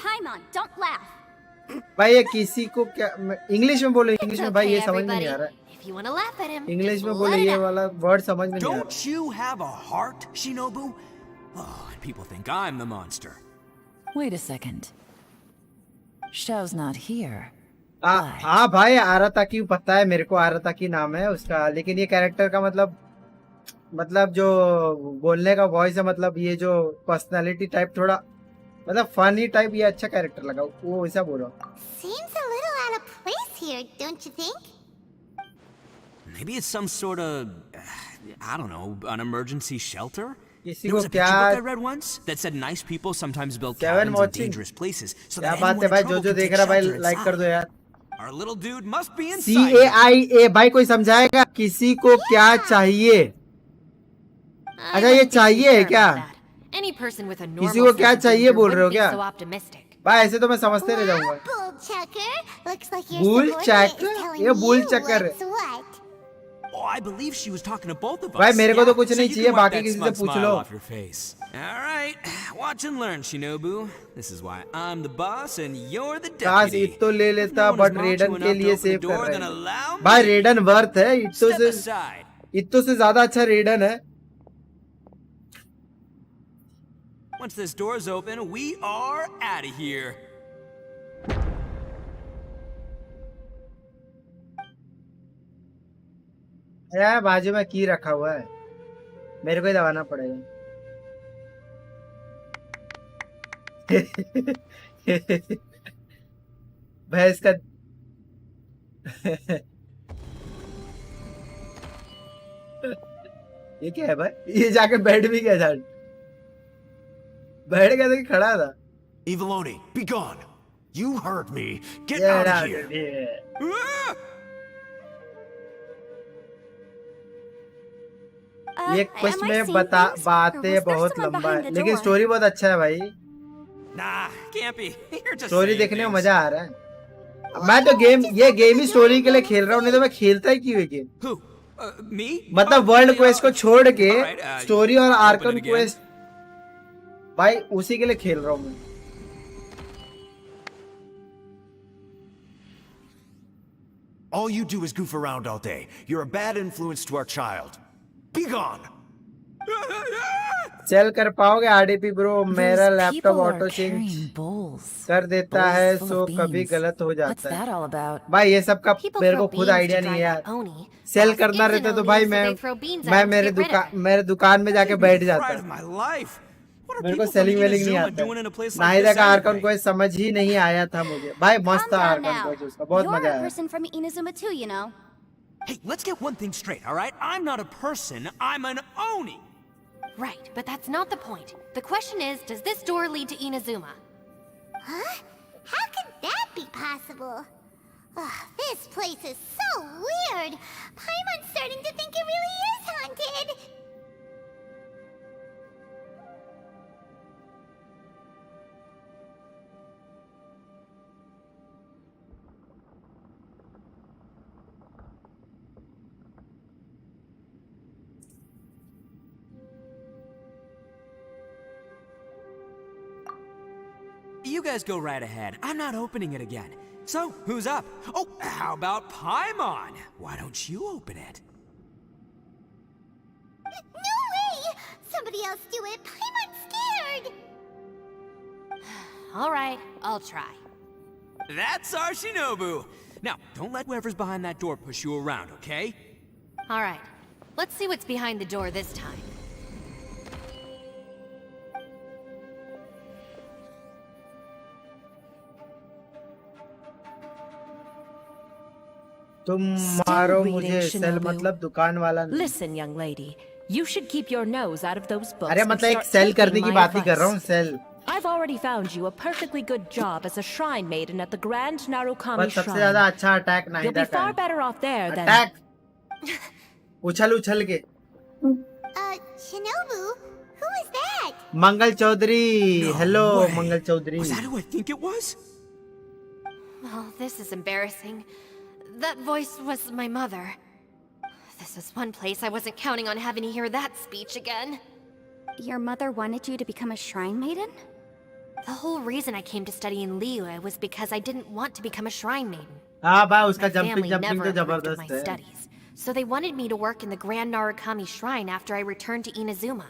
Paimon, don't laugh.
भाई ये किसी को क्या इंग्लिश में बोलो इंग्लिश में भाई ये समझ में नहीं आ रहा
If you want to laugh at him,
English
just
में बोलो
let it
ये
out.
वाला वर्ड समझ में नहीं आ रहा
Don't you have a heart, Shinobu? Oh, and people think I'm the monster.
Wait a second. Xiao's not here.
हाँ भाई आराताकी पता है मेरे को आराताकी नाम है उसका लेकिन ये कैरेक्टर का मतलब जो बोलने का वॉइस है मतलब ये जो पर्सनालिटी टाइप थोड़ा मतलब फनी टाइप ये अच्छा कैरेक्टर लगा वो वैसा बोल रहा हूँ
Seems a little out of place here, don't you think?
Maybe it's some sort of, I don't know, an emergency shelter?
किसी
There
को
was a picture
क्या
book I read once that said nice people sometimes build
Kevin
cabins in
watching
dangerous places so
क्या
that
बात है
anyone in
भाई
trouble
जो
can
देख
take
रहा भाई
shelter
लाइक कर दो
inside.
यार
Our little dude must be inside.
CAIA भाई कोई समझाएगा किसी को क्या चाहिए अच्छा ये चाहिए है क्या
Any person with a
किसी
normal
को क्या
sense of
चाहिए
danger
बोल रहे हो
wouldn't be
क्या
so optimistic.
भाई ऐसे तो मैं समझते रह जाऊंगा
Bull Chucker, looks like your
bull
subordinate is
चक्कर
telling
ये बुल
you
चक्कर है
what's what.
Oh, I believe she was talking to both of us.
भाई मेरे को तो
Yeah,
कुछ
so
नहीं
you
चाहिए
can wipe
बाकी
that
किसी से
smug
पूछ
smile
low
off your face. All right, watch and learn, Shinobu. This is why I'm the boss and you're the
काश
deputy.
इतो ले लेता
No one is
but
macho
रेडन के
enough to
लिए
open the
सेव
door,
कर
then
रहे
allow
हैं भाई
me.
रेडन वर्थ है
Step aside.
इतो से ज्यादा अच्छा रेडन है
Once this door's open, we are out of here.
यार बाजू में की रखा हुआ है मेरे को ही दबाना पड़ेगा भैंस का ये क्या है भाई ये जाके बैठ भी गया था बैठ गया था कि खड़ा था
Eviloni, be gone. You heard me. Get
Get
out of
out
here.
of here. ये कुछ में बातें बहुत लंबा है लेकिन स्टोरी बहुत अच्छा है भाई
Nah, can't be. You're just
story
saying
देखने में
things.
मजा आ रहा है मैं तो ये गेम ही स्टोरी के लिए खेल रहा हूँ नहीं तो मैं खेलता ही क्यों है गेम
Who? Me?
मतलब वर्ल्ड क्वेस्ट को छोड़ के
Alright,
स्टोरी और
I'll open
Arkan
it again.
Quest भाई उसी के लिए खेल रहा हूँ मैं
All you do is goof around all day. You're a bad influence to our child. Be gone.
Sell कर पाओगे आरडीपी ब्रो मेरा लैपटॉप ऑटो चेंज कर देता है सो कभी गलत हो जाता है भाई ये सब का मेरे को खुद आइडिया नहीं है यार सेल करना रहता तो भाई मैं मेरे दुकान में जाके बैठ जाता मेरे को सेलिंग वेलिंग नहीं आता नाहिदा का आर्कन कोई समझ ही नहीं आया था मुझे भाई मस्त था आर्कन कोई उसका बहुत मजा आया
person from Inazuma too, you know.
Hey, let's get one thing straight, all right? I'm not a person, I'm an Oni.
Right, but that's not the point. The question is, does this door lead to Inazuma?
Huh? How could that be possible? Ugh, this place is so weird. Paimon's starting to think it really is haunted.
You guys go right ahead. I'm not opening it again. So, who's up? Oh, how about Paimon? Why don't you open it?
No way! Somebody else do it. Paimon's scared.
All right, I'll try.
That's our Shinobu. Now, don't let whoever's behind that door push you around, okay?
All right, let's see what's behind the door this time.
तुम मारो मुझे cell मतलब दुकान वाला नहीं
Listen, young lady, you should keep your nose out of those books.
अरे
and
मतलब एक
start
सेल
taking
करने की
my
बात ही कर
advice.
रहा हूँ cell
I've already found you a perfectly good job as a shrine maiden at the Grand Narukami
बस सबसे
Shrine.
ज्यादा अच्छा अटैक
You'll
नाहिदा
be
का
far
है
better off there than.
Attack उछल उछल के
Shinobu? Who is that?
Mangal Chaudhary hello Mangal Chaudhary
Was that who I think it was?
Oh, this is embarrassing. That voice was my mother. This is one place I wasn't counting on having to hear that speech again.
Your mother wanted you to become a shrine maiden?
The whole reason I came to study in Liyue was because I didn't want to become a shrine maiden.
हाँ भाई उसका
My
jumping
family
jumping
never
तो
approved of
जबरदस्त
my
है.
studies, so they wanted me to work in the Grand Narukami Shrine after I returned to Inazuma.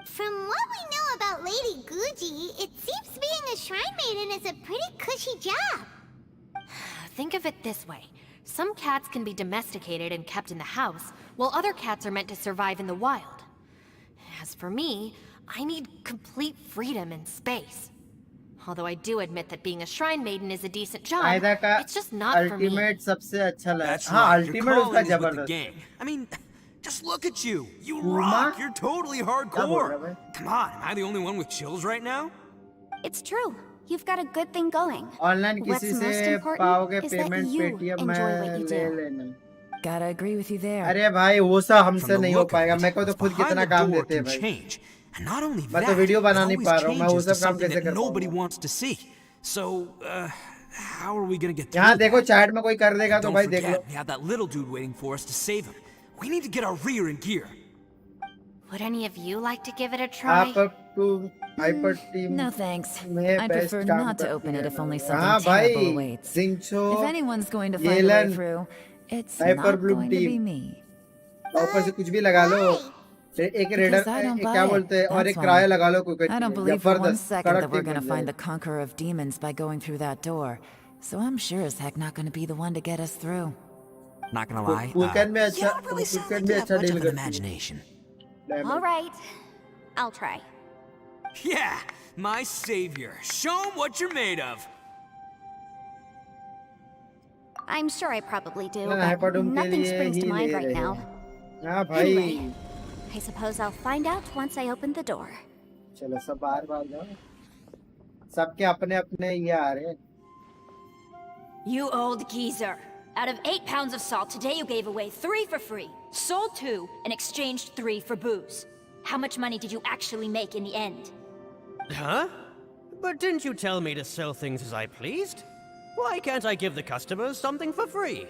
From what we know about Lady Guji, it seems being a shrine maiden is a pretty cushy job.
Think of it this way. Some cats can be domesticated and kept in the house, while other cats are meant to survive in the wild. As for me, I need complete freedom and space. Although I do admit that being a shrine maiden is a decent job,
आयदा का
it's just not for me.
ultimate सबसे अच्छा लगा.
That's
हाँ
right. Your
ultimate उसका
calling is with the
जबरदस्त.
gang. I mean, just look at you. You
Uma?
rock. You're totally
क्या बोल रहा
hardcore.
है भाई?
Come on, am I the only one with chills right now?
It's true. You've got a good thing going.
Online
What's
किसी
most
से
important
पाओगे
is that
payment
you
Paytm
enjoy what
में
you
ले
do.
लेना.
Gotta agree with you there.
अरे भाई वो सब हमसे
From the
नहीं हो
look of
पाएगा.
it,
मेरे को तो
what's
खुद
behind
कितना
the
काम
door
देते हैं
can
भाई.
change. And not only
मैं
that,
तो वीडियो बना
it
नहीं
always
पा रहा हूँ. मैं वो
changes to
सब काम
something
कैसे
that
कर
nobody
पाऊंगा.
wants to see. So, how are we gonna get through
यहाँ
that?
देखो चैट में कोई कर देगा तो
Don't
भाई देख लो.
forget, we have that little dude waiting for us to save him. We need to get our rear in gear.
Would any of you like to give it a try?
आप टू hyper team
No thanks.
में
I'd
best
prefer
काम
not to
करती
open it
है.
if only
हाँ
something
भाई
terrible awaits.
जिंचो
If anyone's going to find a way
Yelan,
through, it's
Hyper
not
Bloom
going to be
team.
me.
ऊपर से कुछ भी लगा लो. एक raider
Because I don't buy
क्या
it,
बोलते हैं और
that's
एक
why.
क्राया लगा लो कोई
I don't believe for one
जबरदस्त
second that
कड़क
we're
टीम
gonna
बन
find the
जाएगी.
conqueror of demons by going through that door. So I'm sure as heck not gonna be the one to get us through.
Not gonna lie,
Weekend में
you
अच्छा
don't really sound
weekend
like
में
you have
अच्छा
much
deal
of an
करती है.
imagination.
All right. I'll try.
Yeah, my savior. Show him what you're made of.
I'm sure I probably do,
मैं hyper
but
Doom के
nothing
लिए
springs
he
to
ले
mind right
रहे
now.
हैं. हाँ भाई.
Anyway, I suppose I'll find out once I open the door.
चलो सब बाहर बाहर जाओ. सबके अपने अपने ये आ रहे हैं.
You old geezer. Out of 8 pounds of salt, today you gave away 3 for free, sold 2, and exchanged 3 for booze. How much money did you actually make in the end?
Huh? But didn't you tell me to sell things as I pleased? Why can't I give the customers something for free?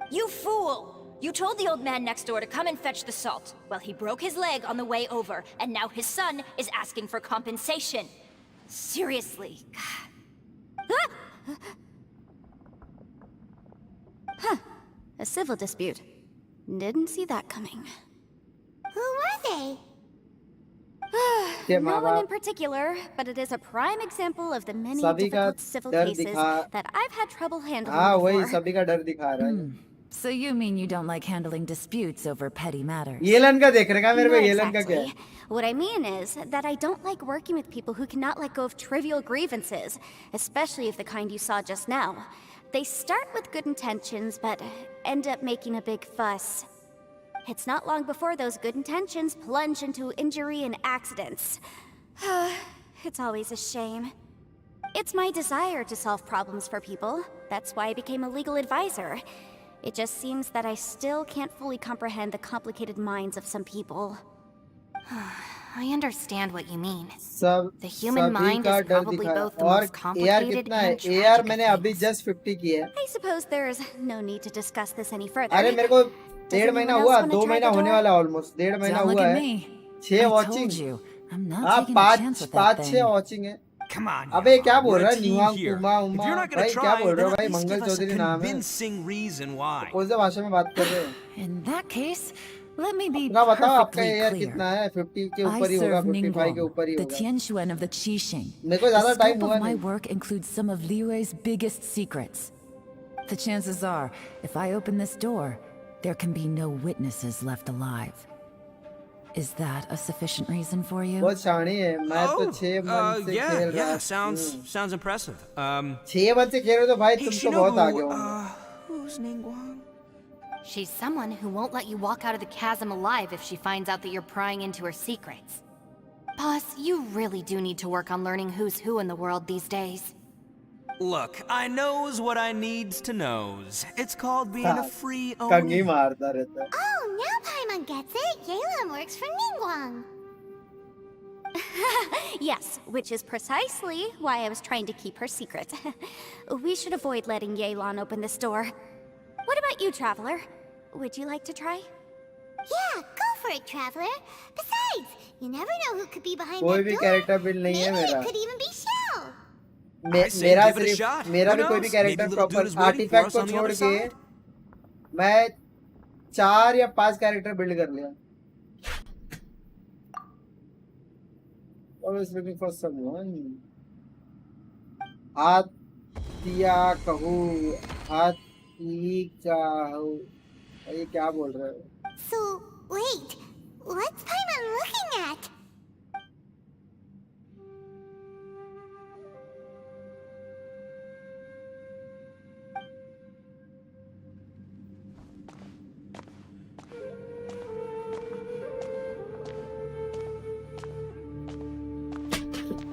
You fool! You told the old man next door to come and fetch the salt. Well, he broke his leg on the way over, and now his son is asking for compensation. Seriously.
Huh. A civil dispute. Didn't see that coming.
Who were they?
No one in particular, but it is a prime example of the many
सभी का
difficult civil
डर
cases
दिखा.
that I've had trouble handling
हाँ वही
before.
सभी का डर दिखा रहा है.
So you mean you don't like handling disputes over petty matters?
Yellen का देख रहेगा मेरे को.
Not
येलन का क्या है?
exactly. What I mean is that I don't like working with people who cannot let go of trivial grievances, especially of the kind you saw just now. They start with good intentions, but end up making a big fuss. It's not long before those good intentions plunge into injury and accidents. It's always a shame. It's my desire to solve problems for people. That's why I became a legal advisor. It just seems that I still can't fully comprehend the complicated minds of some people.
I understand what you mean.
सब
The human mind
का
is
डर
probably
दिखा.
both the
और
most
AR
complicated
कितना है?
and tragic
AR
of
मैंने अभी just 50 की है.
I suppose there's no need to discuss this any further.
अरे मेरे को
Does
1.5 महीना
anyone
हुआ.
else wanna
2
try
महीना
the
होने
door?
वाला almost. 1.5 महीना
Don't look
हुआ
at
है.
me.
6
I
watching.
told you, I'm not
हाँ
taking a chance with that
5-6
thing.
watching है.
Come on.
अबे क्या बोल
We're
रहा
a
है?
team
निवांग
here.
कुमा
If
Uma.
you're not gonna
भाई क्या
try,
बोल रहे हो
then
भाई?
at least
Mangal
give us a
Chaudhary नाम है.
convincing reason why.
कौन से भाषा में बात कर रहे हो?
In that case, let me be
अपना बताओ आपका
perfectly
AR
clear.
कितना है? 50 के
I
ऊपर ही होगा.
serve
55 के
Ningguang,
ऊपर ही
the
होगा.
Tianquan of the Qixing.
मेरे को ज़्यादा
The
टाइम
scope
हुआ
of my
नहीं.
work includes some of Liyue's biggest secrets. The chances are, if I open this door, there can be no witnesses left alive. Is that a sufficient reason for you?
बहुत शानी है. मैं तो 6 month से खेल रहा
Yeah,
हूँ.
sounds impressive.
6 month से खेल रहे हो तो भाई
Hey,
तुम तो बहुत
Shinobu,
आगे हो.
who's Ningguang?
She's someone who won't let you walk out of the chasm alive if she finds out that you're prying into her secrets. Boss, you really do need to work on learning who's who in the world these days.
Look, I knows what I needs to knows. It's called being a free
कंगी
owner.
मारता रहता है.
Oh, now Paimon gets it. Yelan works for Ningguang.
Yes, which is precisely why I was trying to keep her secret. We should avoid letting Yelan open this door. What about you, Traveler? Would you like to try?
Yeah, go for it, traveler. Besides, you never know who could be behind
कोई
that
भी
door.
Character build नहीं है
Maybe
मेरा
it could even be Shell.
मेरा सिर्फ मेरा भी कोई भी कैरेक्टर प्रॉपर आर्टिफैक्ट को छोड़ के मैं 4 या 5 कैरेक्टर बिल्ड कर लिया। Always looking for someone. हाथिया कहूँ हाथी कहूँ ये क्या बोल रहे हो?
So, wait. What's Paimon looking at?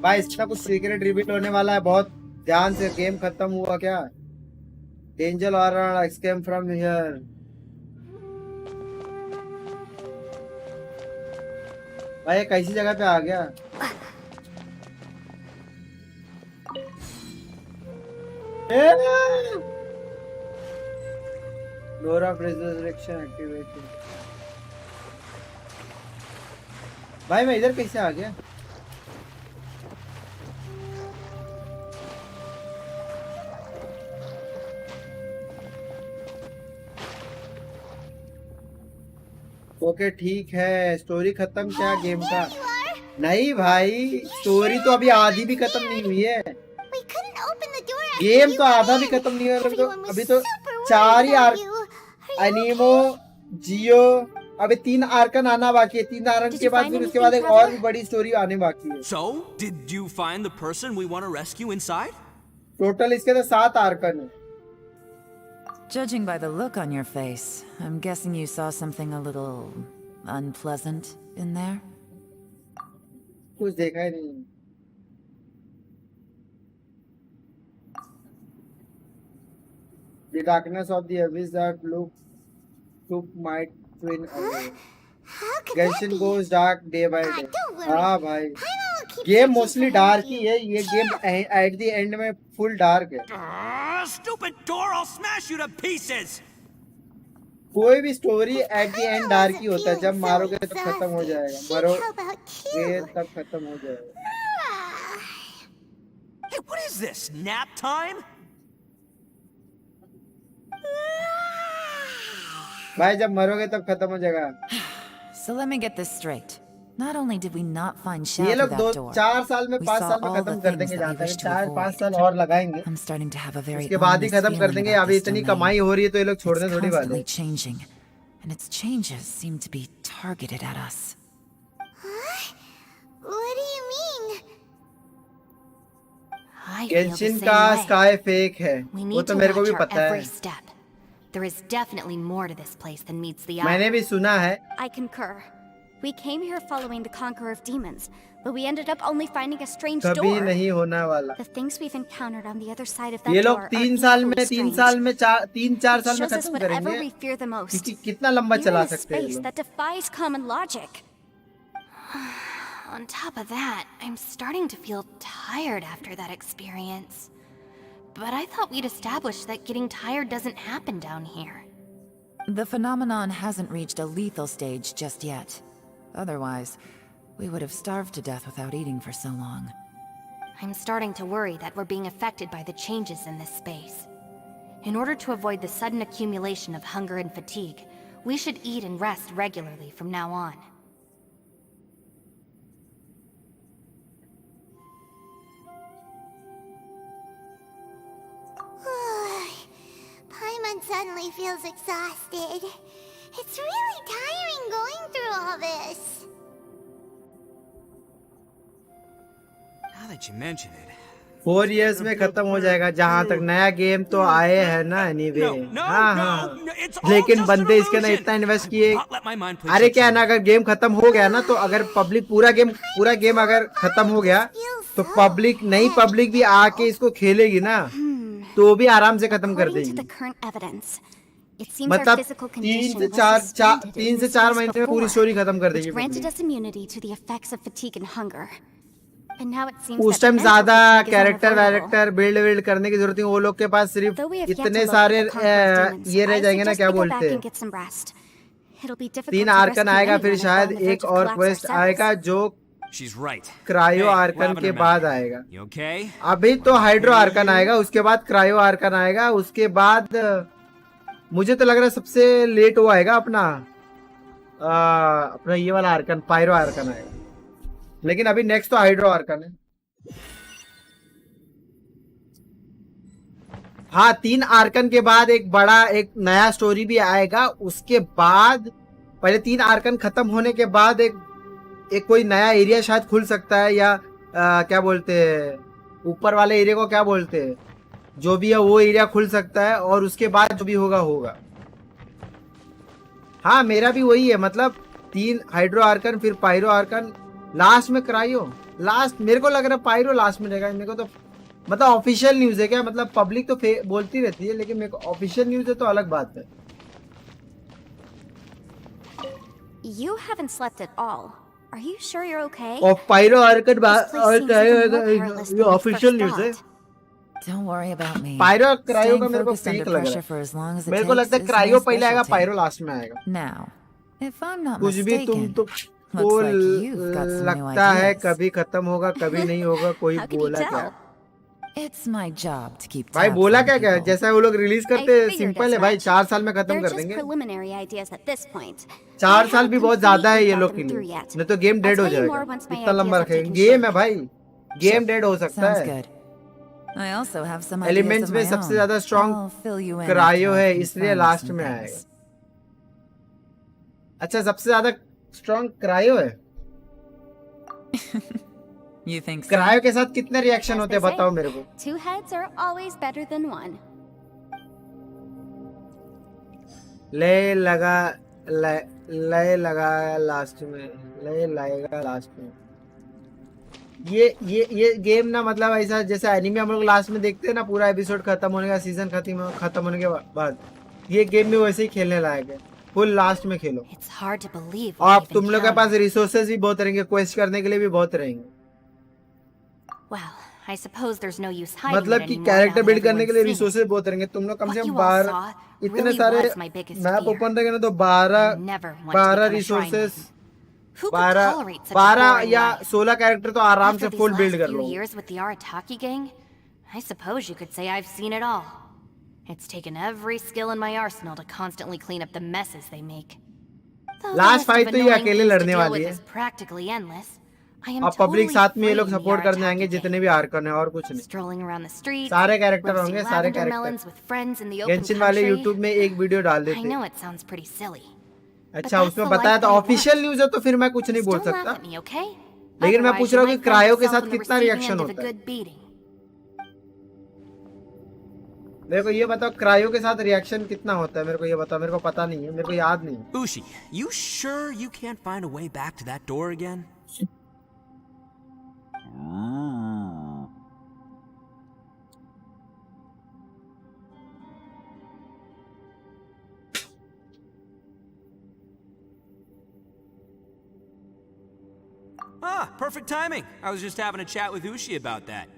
भाई इसका कुछ सीक्रेट रिवील होने वाला है, बहुत ध्यान से। गेम खत्म हुआ क्या? डेंजर और एस्केप फ्रॉम हियर। भाई कैसी जगह पे आ गया? Door of resurrection activated. भाई मैं इधर कैसे आ गया? ओके ठीक है, स्टोरी खत्म क्या गेम का? नहीं भाई, स्टोरी तो अभी आधी भी खत्म नहीं हुई है। गेम तो आधा भी खत्म नहीं हुआ। अभी तो 4 ही आर्क, एनिमो, जियो, अभी 3 आर्कन आना बाकी है। 3 आर्कन के बाद फिर उसके बाद एक और भी बड़ी स्टोरी आने बाकी है।
So, did you find the person we want to rescue inside?
Total इसके तो 7 आर्कन है।
Judging by the look on your face, I'm guessing you saw something a little unpleasant in there?
कुछ देखा ही नहीं। The darkness of the abyss that took my twin away. Genshin goes dark day by day. हाँ भाई, game mostly dark ही है। ये game at the and में full dark है।
Stupid door! I'll smash you to pieces.
कोई भी story at the end dark ही होता है। जब मारोगे तब खत्म हो जाएगा, मरोगे तब खत्म हो जाएगा।
Hey, what is this? Nap time?
भाई जब मरोगे तब खत्म हो जाएगा।
So let me get this straight. Not only did we not find Shell
ये
through
लोग
that door,
4 साल में
we
5
saw
साल में
all
खत्म
the
कर
things
देंगे।
that we
जानते हैं
wish to
4-5
avoid.
साल और लगाएंगे।
I'm starting to have a very
उसके बाद ही
ominous
खत्म कर
feeling
देंगे।
about
अभी
this
इतनी
domain.
कमाई हो रही है तो ये लोग छोड़ने
It's
थोड़ी वाले
constantly
हैं।
changing, and its changes seem to be targeted at us.
What do you mean?
I feel the
Genshin
same
का
way.
स्काई फेक है,
We
वो
need
तो
to
मेरे को भी
watch our
पता है।
every step. There is definitely more to this place than meets the eye.
मैंने भी सुना है।
I concur. We came here following the Conqueror of Demons, but we ended up only finding a strange door.
कभी नहीं होने वाला।
The things we've encountered on the other side of that
ये
door
लोग
are
3 साल में
equally
3
strange.
साल में 3-4 साल में
It shows us
खत्म
whatever
करेंगे।
we fear the most.
क्योंकि कितना लंबा
We're
चला
in a
सकते हैं ये
space
लोग।
that defies common logic.
On top of that, I'm starting to feel tired after that experience. But I thought we'd established that getting tired doesn't happen down here.
The phenomenon hasn't reached a lethal stage just yet. Otherwise, we would have starved to death without eating for so long.
I'm starting to worry that we're being affected by the changes in this space. In order to avoid the sudden accumulation of hunger and fatigue, we should eat and rest regularly from now on.
Paimon suddenly feels exhausted. It's really tiring going through all this.
Now that you mention it.
4 years में खत्म हो जाएगा। जहाँ तक नया game तो आए हैं ना एनीवे। हाँ हाँ, लेकिन बंदे इसके अंदर इतना इन्वेस्ट किए। अरे क्या है ना, अगर गेम खत्म हो गया ना, तो अगर पब्लिक पूरा गेम अगर खत्म हो गया तो पब्लिक नई पब्लिक भी आके इसको खेलेगी ना, तो भी आराम से खत्म कर देगी। मतलब 3 से 4 महीने में पूरी स्टोरी खत्म कर देगी।
Granted us immunity to the effects of fatigue and hunger. But now it seems
उस
that
टाइम
mental
ज्यादा
fatigue is
character
unavoidable.
Varactor build करने की जरूरत नहीं, वो लोग के पास सिर्फ
Though we have yet to
इतने
locate
सारे
the Conqueror's demons,
ये रह
I
जाएंगे ना,
suggest
क्या
we go
बोलते
back
हैं,
and get some rest. It'll be difficult
3
to
Arkan
rescue
आएगा, फिर
anyone if we're
शायद
on the verge
एक
of
और
collapse
क्वेस्ट
ourselves.
आएगा जो
She's right.
Cryo
Hey,
Arkan
Lavender
के
Man.
बाद आएगा.
You okay?
अभी तो हाइड्रो आर्कन आएगा, उसके बाद क्रायो आर्कन आएगा, उसके बाद मुझे तो लग रहा है सबसे लेट वो आएगा अपना अपना ये वाला आर्कन, पायरो आर्कन आएगा. लेकिन अभी नेक्स्ट तो हाइड्रो आर्कन है. हाँ, 3 आर्कन के बाद एक बड़ा एक नया स्टोरी भी आएगा. उसके बाद पहले 3 आर्कन खत्म होने के बाद एक कोई नया एरिया शायद खुल सकता है, या क्या बोलते हैं, ऊपर वाले एरिया को क्या बोलते हैं, जो भी है वो एरिया खुल सकता है, और उसके बाद जो भी होगा होगा. हाँ, मेरा भी वही है, मतलब 3 हाइड्रो आर्कन, फिर पायरो आर्कन, लास्ट में क्रायो. लास्ट मेरे को लग रहा है पायरो लास्ट में रहेगा. मेरे को तो मतलब ऑफिशियल न्यूज है क्या, मतलब पब्लिक तो बोलती रहती है, लेकिन मेरे को ऑफिशियल न्यूज है तो अलग बात है.
You haven't slept at all. Are you sure you're okay?
और Pyro Archon
This place seems even more perilous than
ये
we
ऑफिशियल
first
न्यूज है.
thought.
Don't worry about me.
Pyro Cryo
Staying
का मेरे को
focused
fake
under
लग
pressure
रहा
for as long as
है.
it
मेरे को
takes
लगता है
is
क्रायो
my
पहले आएगा,
specialty.
पायरो लास्ट में आएगा.
Now, if I'm not
कुछ भी तुम
mistaken,
तो
looks
वो
like you've got some new
लगता है
ideas.
कभी खत्म होगा कभी नहीं होगा. कोई
How can you
बोला क्या?
tell?
It's my job to keep
भाई
tabs
बोला
on
क्या क्या है?
people.
जैसा वो लोग रिलीज करते हैं,
I figured
सिंपल है
as
भाई,
much.
4 साल में खत्म
They're
कर
just
देंगे.
preliminary ideas at this point.
4 साल भी बहुत ज्यादा है ये
thought
लोग
them
के
through
लिए,
yet.
नहीं तो गेम
I'll
डेड हो
tell you
जाएगा.
more once my
इतना
ideas
लंबा
have
रखेंगे.
taken
game
shape.
है भाई, गेम डेड हो सकता
Sounds
है.
good. I also have some ideas
elements
of
में
my
सबसे
own.
ज्यादा
I'll
strong
fill you in
cryo
after I
है, इसलिए
confirm
लास्ट
some
में
things.
आएगा. अच्छा, सबसे ज्यादा स्ट्रॉन्ग क्रायो है.
You think so?
क्रायो के साथ कितने रिएक्शन
As
होते
they
हैं बताओ
say,
मेरे को.
2 heads are always better than 1.
लय लगा लास्ट में, लय लाएगा लास्ट में. ये गेम ना, मतलब ऐसा जैसे एनिमे हम लोग लास्ट में देखते हैं ना, पूरा एपिसोड खत्म होने का, सीजन खत्म होने के बाद, ये गेम भी वैसे ही खेलने लायक है. फुल लास्ट में खेलो.
It's hard to believe
और
what
अब
we've
तुम लोग के पास
encountered.
रिसोर्सेज भी बहुत रहेंगे, क्वेस्ट करने के लिए भी बहुत रहेंगे.
Well, I suppose there's no use hiding
मतलब
it
कि
anymore
character
now that
build करने के लिए
everyone's seen it.
रिसोर्सेज बहुत रहेंगे. तुम लोग कम से
What
come
you all
12
saw
इतने
really
सारे
was my biggest
map
fear.
Open रहेंगे ना, तो
I
12
never want to become a shrine
resources,
maiden. Who could tolerate such a
12
boring
या
life?
16 कैरेक्टर तो आराम से
After these
full build
last
कर
few
low.
years with the Arataki gang, I suppose you could say I've seen it all. It's taken every skill in my arsenal to constantly clean up the messes they make. Though the
last
list of
fight तो ये
annoying
अकेले
things to
लड़ने
deal
वाली
with
है.
is practically endless. I am
और public
totally
साथ में ये
free
लोग
in the
सपोर्ट करने आएंगे,
Arataki
जितने
gang.
भी आर्कन है, और कुछ नहीं.
Strolling around the streets,
सारे कैरेक्टर
roasting
होंगे, सारे
lavender melons
character.
with friends in the open
Genshin वाले
country.
यूट्यूब में एक वीडियो डाल
I
देते.
know it sounds pretty silly.
अच्छा, उसमें बताया तो ऑफिशियल न्यूज है, तो फिर मैं कुछ नहीं बोल
Don't laugh
सकता.
at me, okay?
लेकिन मैं
Otherwise,
पूछ
you
रहा हूँ कि
might find
क्रायो के
yourself
साथ
on the
कितना
receiving
reaction
end of a
होता है.
good beating.
मेरे को ये बताओ, क्रायो के साथ रिएक्शन कितना होता है, मेरे को ये बताओ. मेरे को पता नहीं है, मेरे को याद नहीं.
Ushi, you sure you can't find a way back to that door again? Ah, perfect timing. I was just having a chat with Ushi about that.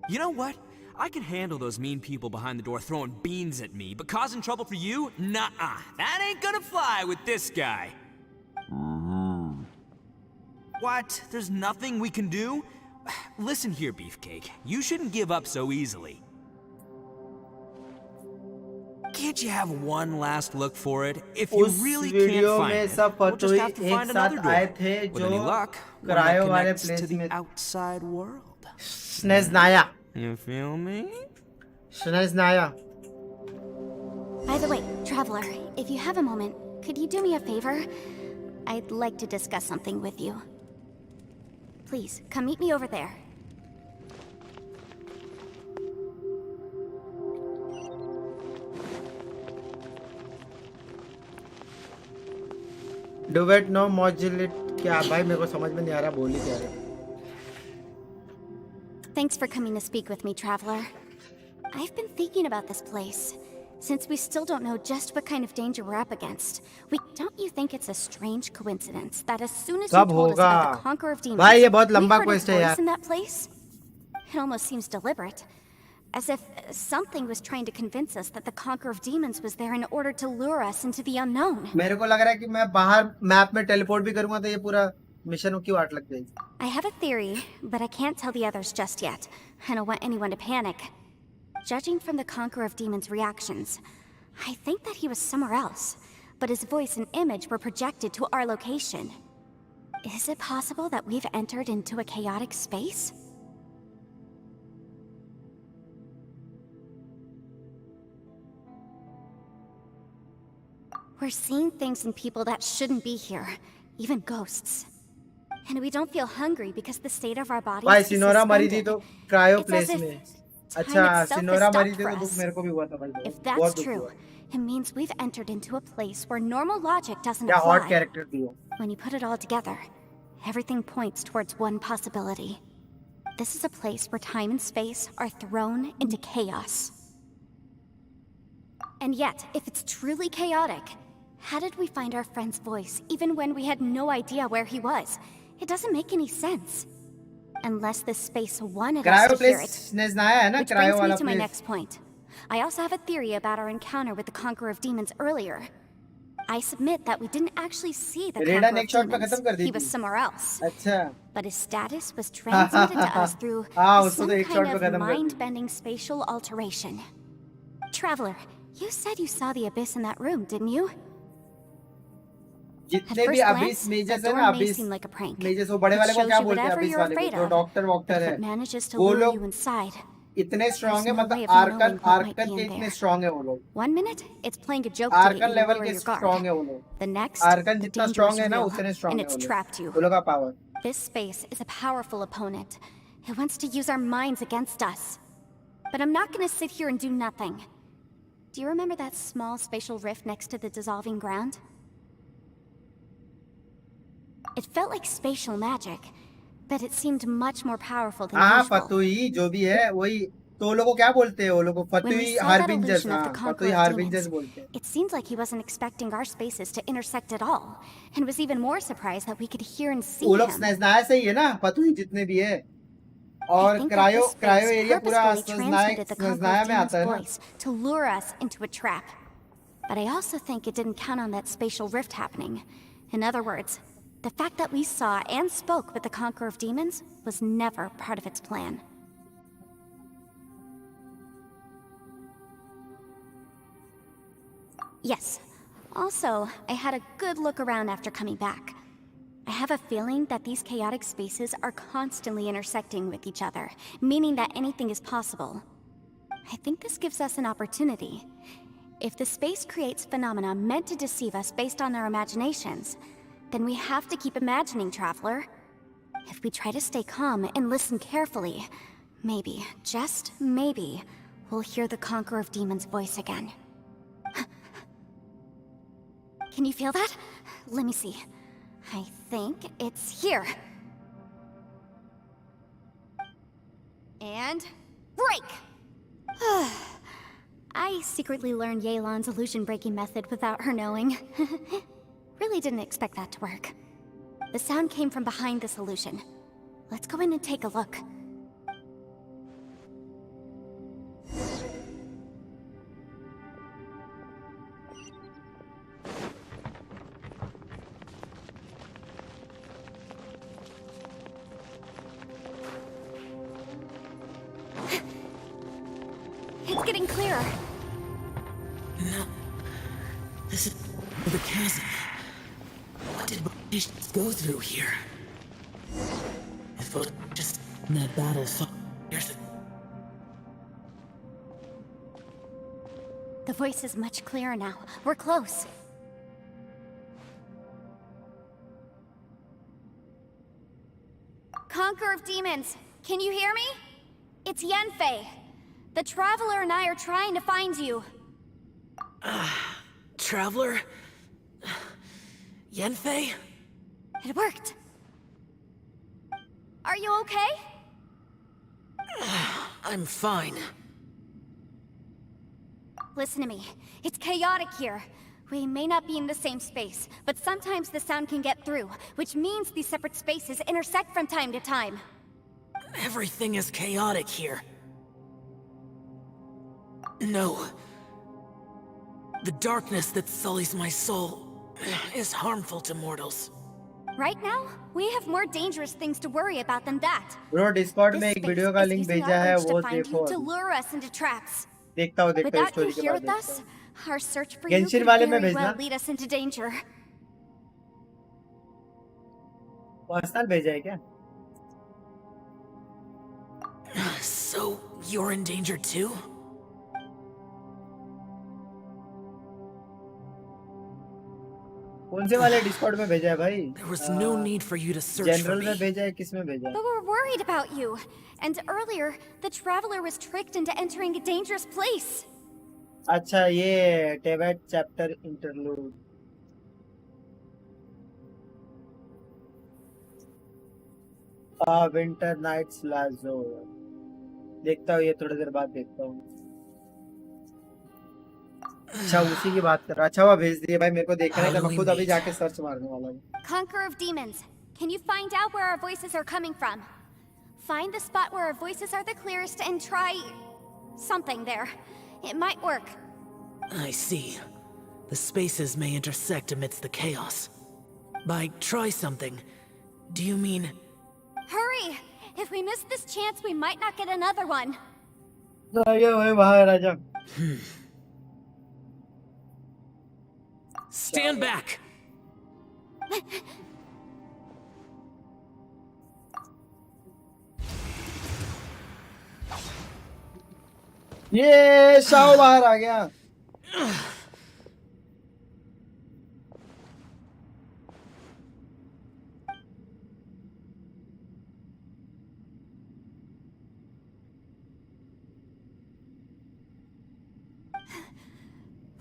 You know what? I can handle those mean people behind the door throwing beans at me, but causing trouble for you? Nuh-uh. That ain't gonna fly with this guy. What? There's nothing we can do? Listen here, Beefcake. You shouldn't give up so easily. Can't you have one last look for it? If you really can't find it, we'll just have to find another door. With any luck, one that connects to the outside world.
Sneznaya.
You feel me?
Sneznaya.
By the way, Traveler, if you have a moment, could you do me a favor? I'd like to discuss something with you. Please, come meet me over there.
डुवेट नो मॉड्यूलेट क्या भाई, मेरे को समझ में नहीं आ रहा, बोली क्या है.
Thanks for coming to speak with me, Traveler. I've been thinking about this place. Since we still don't know just what kind of danger we're up against, don't you think it's a strange coincidence that as soon as you
कब
told us about the
होगा
Conqueror of Demons,
भाई? ये बहुत
we
लंबा
heard his
quest है
voice
यार.
in that place? It almost seems deliberate. As if something was trying to convince us that the Conqueror of Demons was there in order to lure us into the unknown.
मेरे को लग रहा है कि मैं बाहर map में teleport भी करूंगा तो ये पूरा मिशन की वाट लग जाएगी.
I have a theory, but I can't tell the others just yet. I don't want anyone to panic. Judging from the Conqueror of Demons' reactions, I think that he was somewhere else, but his voice and image were projected to our location. Is it possible that we've entered into a chaotic space? We're seeing things in people that shouldn't be here, even ghosts. And we don't feel hungry because the state of our bodies
भाई
is
सिनोरा मरी थी
suspended.
तो cryo
It's
place
as if
में.
time
अच्छा
itself
Sinora
has
मरी
stopped
थी
for
तो दुख
us.
मेरे को भी हुआ था भाई.
If
बहुत
that's
दुख
true,
हुआ.
it means we've entered into a place where normal logic doesn't
क्या हॉट
apply.
कैरेक्टर थी वो.
When you put it all together, everything points towards one possibility. This is a place where time and space are thrown into chaos. And yet, if it's truly chaotic, how did we find our friend's voice even when we had no idea where he was? It doesn't make any sense. Unless this space wanted us
cryo
to hear it.
Place ने बनाया है ना,
Which
cryo
brings me
वाला
to my
place.
next point. I also have a theory about our encounter with the Conqueror of Demons earlier. I submit that we didn't actually see the
Reda
Conqueror
ने
of
एक shot पे
Demons.
खत्म कर दी
He was
थी.
somewhere else.
अच्छा.
But his status was transmitted to us through
हाँ उसको
some
तो एक शॉट
kind
पे
of
खत्म कर दी.
mind-bending spatial alteration. Traveler, you said you saw the abyss in that room, didn't you? At
जितने भी
first
Abish
glance, the
measures है
door
ना,
may
Abish
seem like a prank.
Measures वो बड़े
It
वाले को
shows
क्या
you
बोलते हैं
whatever
अबिस
you're
वाले को,
afraid
जो
of.
डॉक्टर
But
वॉक्टर
if
है
it manages to
वो
lure
लोग
you inside,
इतने स्ट्रांग है.
there's no
मतलब
way of knowing
Arkan
what might
Arkan
be
के
in
इतने
there.
स्ट्रांग है वो लोग.
1 minute, it's playing a joke to get
Arkan
you to
level
lower
के
your guard.
स्ट्रांग है वो लोग.
The next,
आर्कन
the
जितना
danger
स्ट्रांग
is
है ना
real,
उतने स्ट्रांग
and
है
it's
वो लोग.
trapped you.
वो लोग का power.
This space is a powerful opponent. It wants to use our minds against us. But I'm not gonna sit here and do nothing. Do you remember that small spatial rift next to the dissolving ground? It felt like spatial magic, but it seemed much more powerful than
हाँ
usual.
फतुही जो भी है वही तो लोगों को क्या बोलते हैं वो लोगों को
When we
फतुही
saw that
हार्बिंजर्स.
illusion of the
हाँ
Conqueror
फतुही
of
हार्बिंजर्स
Demons,
बोलते हैं.
it seemed like he wasn't expecting our spaces to intersect at all, and was even more surprised that we could hear and see
वो लोग
him.
स्नेजनाया से ही है ना फतुही जितने भी है.
I
और
think that
cryo
this
cryo
space
area पूरा
purposefully transmitted the Conqueror
स्नेजनाया
of
में
Demons'
आता है ना.
voice to lure us into a trap. But I also think it didn't count on that spatial rift happening. In other words, the fact that we saw and spoke with the Conqueror of Demons was never part of its plan. Yes. Also, I had a good look around after coming back. I have a feeling that these chaotic spaces are constantly intersecting with each other, meaning that anything is possible. I think this gives us an opportunity. If the space creates phenomena meant to deceive us based on our imaginations, then we have to keep imagining, Traveler. If we try to stay calm and listen carefully, maybe, just maybe, we'll hear the Conqueror of Demons' voice again. Can you feel that? Let me see. I think it's here. And break! I secretly learned Yelan's illusion-breaking method without her knowing. Really didn't expect that to work. The sound came from behind this illusion. Let's go in and take a look. It's getting clearer.
No. This is the chasm. What did we go through here? If it was just in that battle years ago.
The voice is much clearer now. We're close. Conqueror of Demons, can you hear me? It's Yenfei. The Traveler and I are trying to find you.
Traveler? Yenfei?
It worked. Are you okay?
I'm fine.
Listen to me. It's chaotic here. We may not be in the same space, but sometimes the sound can get through, which means these separate spaces intersect from time to time.
Everything is chaotic here. No. The darkness that sullies my soul is harmful to mortals.
Right now, we have more dangerous things to worry about than that.
Bro, Discord में
This
एक
space
video का
is
link
using
भेजा
our
है,
urge to
वो
find
देखो
you, to
अभी।
lure us into traps.
देखता हूँ
Without you
स्टोरी के
here
बाद
with
देखता
us,
हूँ।
our search for you
Genshin
could
वाले में
very
भेजना।
well lead us into danger.
Personal भेजा है क्या?
So, you're in danger too?
कौन से वाले डिस्कॉर्ड में भेजा है भाई?
There was no need for you to search for
general में
me.
भेजा है, किस में भेजा है?
But we're worried about you. And earlier, the traveler was tricked into entering a dangerous place.
अच्छा, ये टेबेट chapter interlude. Winter night's lazzo. देखता हूँ, ये थोड़ी देर बाद देखता हूँ। अच्छा, उसी की बात कर रहा। अच्छा, वो भेज दिए भाई, मेरे को देखना है, मैं खुद अभी जाके सर्च मारने वाला हूँ।
Conqueror of demons, can you find out where our voices are coming from? Find the spot where our voices are the clearest and try something there. It might work.
I see. The spaces may intersect amidst the chaos. By try something, do you mean...
Hurry! If we miss this chance, we might not get another one.
Stand back!
ये Shao बाहर आ गया।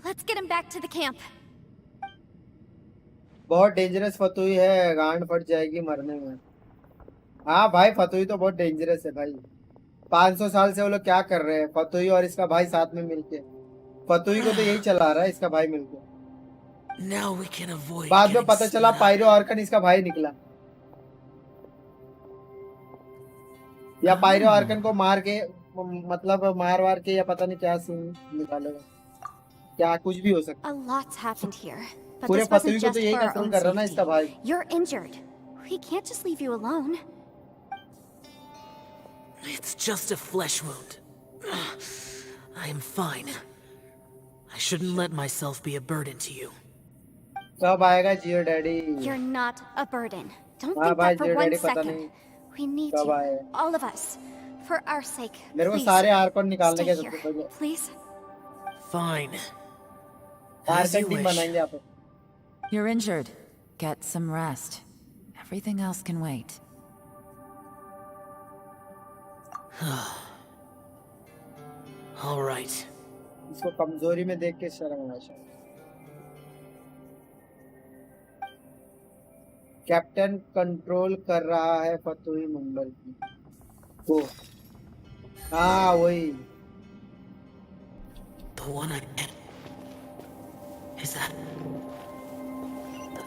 Let's get him back to the camp.
बहुत dangerous फतुई है, गांड फट जाएगी मरने में। हाँ भाई, फतुई तो बहुत डेंजरस है भाई। 500 साल से वो लोग क्या कर रहे हैं, फतुई और इसका भाई साथ में मिलके। फतुई को तो यही चला रहा है, इसका भाई मिलके। बाद में पता चला पायरो आर्कन इसका भाई निकला, या पायरो आर्कन को मार के, मतलब मार वार के, या पता नहीं क्या सीन निकालेगा, क्या कुछ भी हो सकता है।
A lot's happened here, but
पूरे
this wasn't
फतुई को
just
तो यही
for our
कंट्रोल
own
कर रहा है ना इसका भाई।
safety. You're injured. We can't just leave you alone.
It's just a flesh wound. I am fine. I shouldn't let myself be a burden to you.
कब आएगा जियो daddy?
You're not a burden. Don't
हाँ
think
भाई,
that for
Jio
one
daddy पता
second.
नहीं
We need
कब
you,
आए।
all of us, for our sake.
मेरे को
Please,
सारे आर्कन निकालने
stay
के
here,
सबसे पहले।
please.
Fine. As
Arkan
you
team
wish.
बनाएंगे आप।
You're injured. Get some rest. Everything else can wait.
All right.
इसको कमजोरी में देख के शर्म आया शायद। कैप्टन कंट्रोल कर रहा है फतुई मंगल की को। हाँ वही।
The one I get. Is that...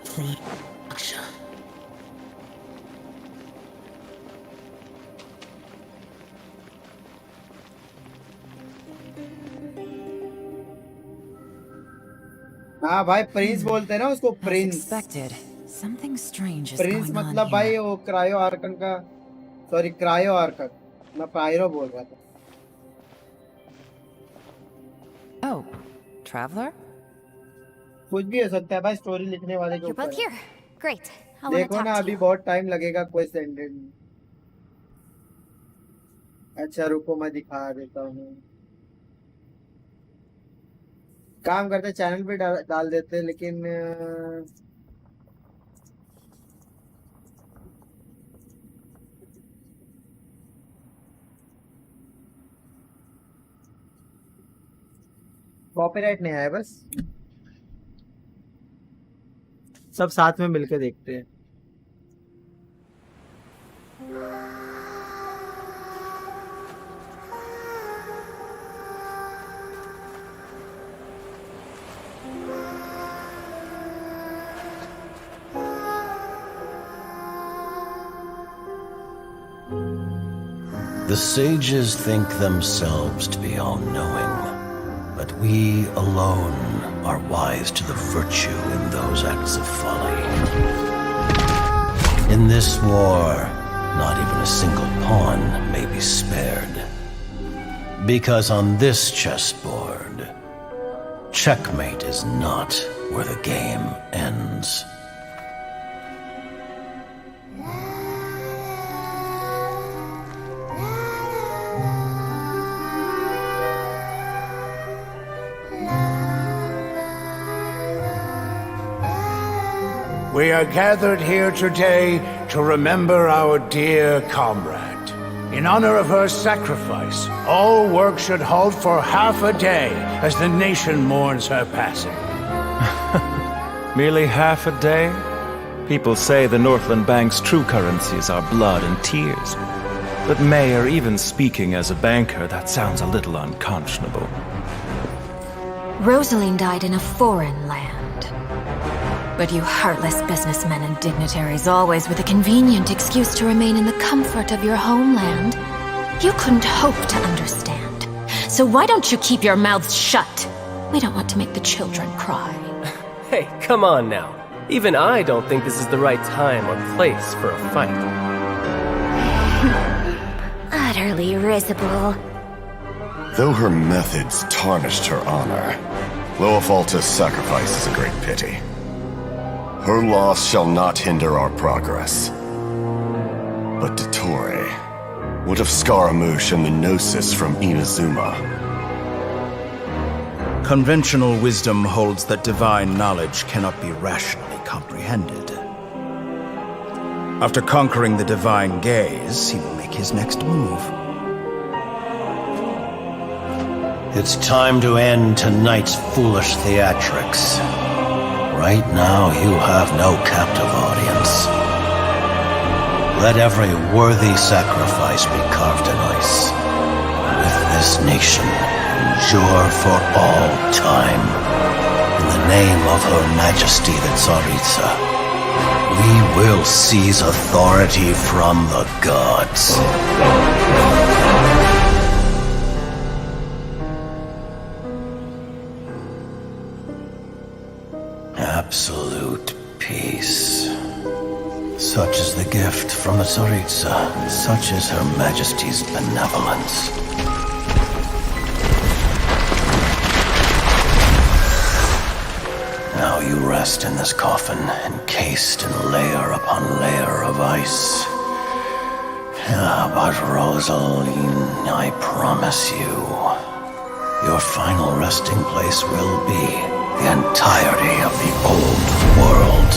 from Aksha?
हाँ भाई, प्रिंस बोलते हैं ना उसको,
As
Prince.
expected, something strange is
Prince
going on
मतलब
here.
भाई वो क्रायो आर्कन का, सॉरी क्रायो आर्कन, मैं पायरो बोल रहा था।
Oh, traveler?
कुछ भी हो सकता है भाई स्टोरी लिखने वाले के
You're both
ऊपर।
here. Great. I want to
देखो
talk
ना,
to
अभी
you.
बहुत टाइम लगेगा क्वेस्ट एंडेड में। अच्छा रुको, मैं दिखा देता हूँ। काम करते चैनल पे डाल देते हैं, लेकिन कॉपीराइट नहीं आया, बस सब साथ में मिलके देखते हैं।
The sages think themselves to be all-knowing, but we alone are wise to the virtue in those acts of folly. In this war, not even a single pawn may be spared. Because on this chessboard, checkmate is not where the game ends.
We are gathered here today to remember our dear comrade. In honor of her sacrifice, all work should halt for half a day as the nation mourns her passing.
Merely half a day? People say the Northland Bank's true currencies are blood and tears. But Mayor, even speaking as a banker, that sounds a little unconscionable.
Rosaline died in a foreign land. But you heartless businessmen and dignitaries always with a convenient excuse to remain in the comfort of your homeland. You couldn't hope to understand. So why don't you keep your mouths shut? We don't want to make the children cry.
Hey, come on now. Even I don't think this is the right time or place for a fight.
Utterly risible.
Though her methods tarnished her honor, Loafalta's sacrifice is a great pity. Her loss shall not hinder our progress. But Dottore, what of Scaramouche and the Gnosis from Inazuma?
Conventional wisdom holds that divine knowledge cannot be rationally comprehended. After conquering the divine gaze, he will make his next move.
It's time to end tonight's foolish theatrics. Right now, you have no captive audience. Let every worthy sacrifice be carved in ice. With this nation, endure for all time. In the name of Her Majesty the Tsaritsa, we will seize authority from the gods. Absolute peace. Such is the gift from the Tsaritsa. Such is Her Majesty's benevolence. Now you rest in this coffin, encased in layer upon layer of ice. But Rosaline, I promise you, your final resting place will be the entirety of the old world.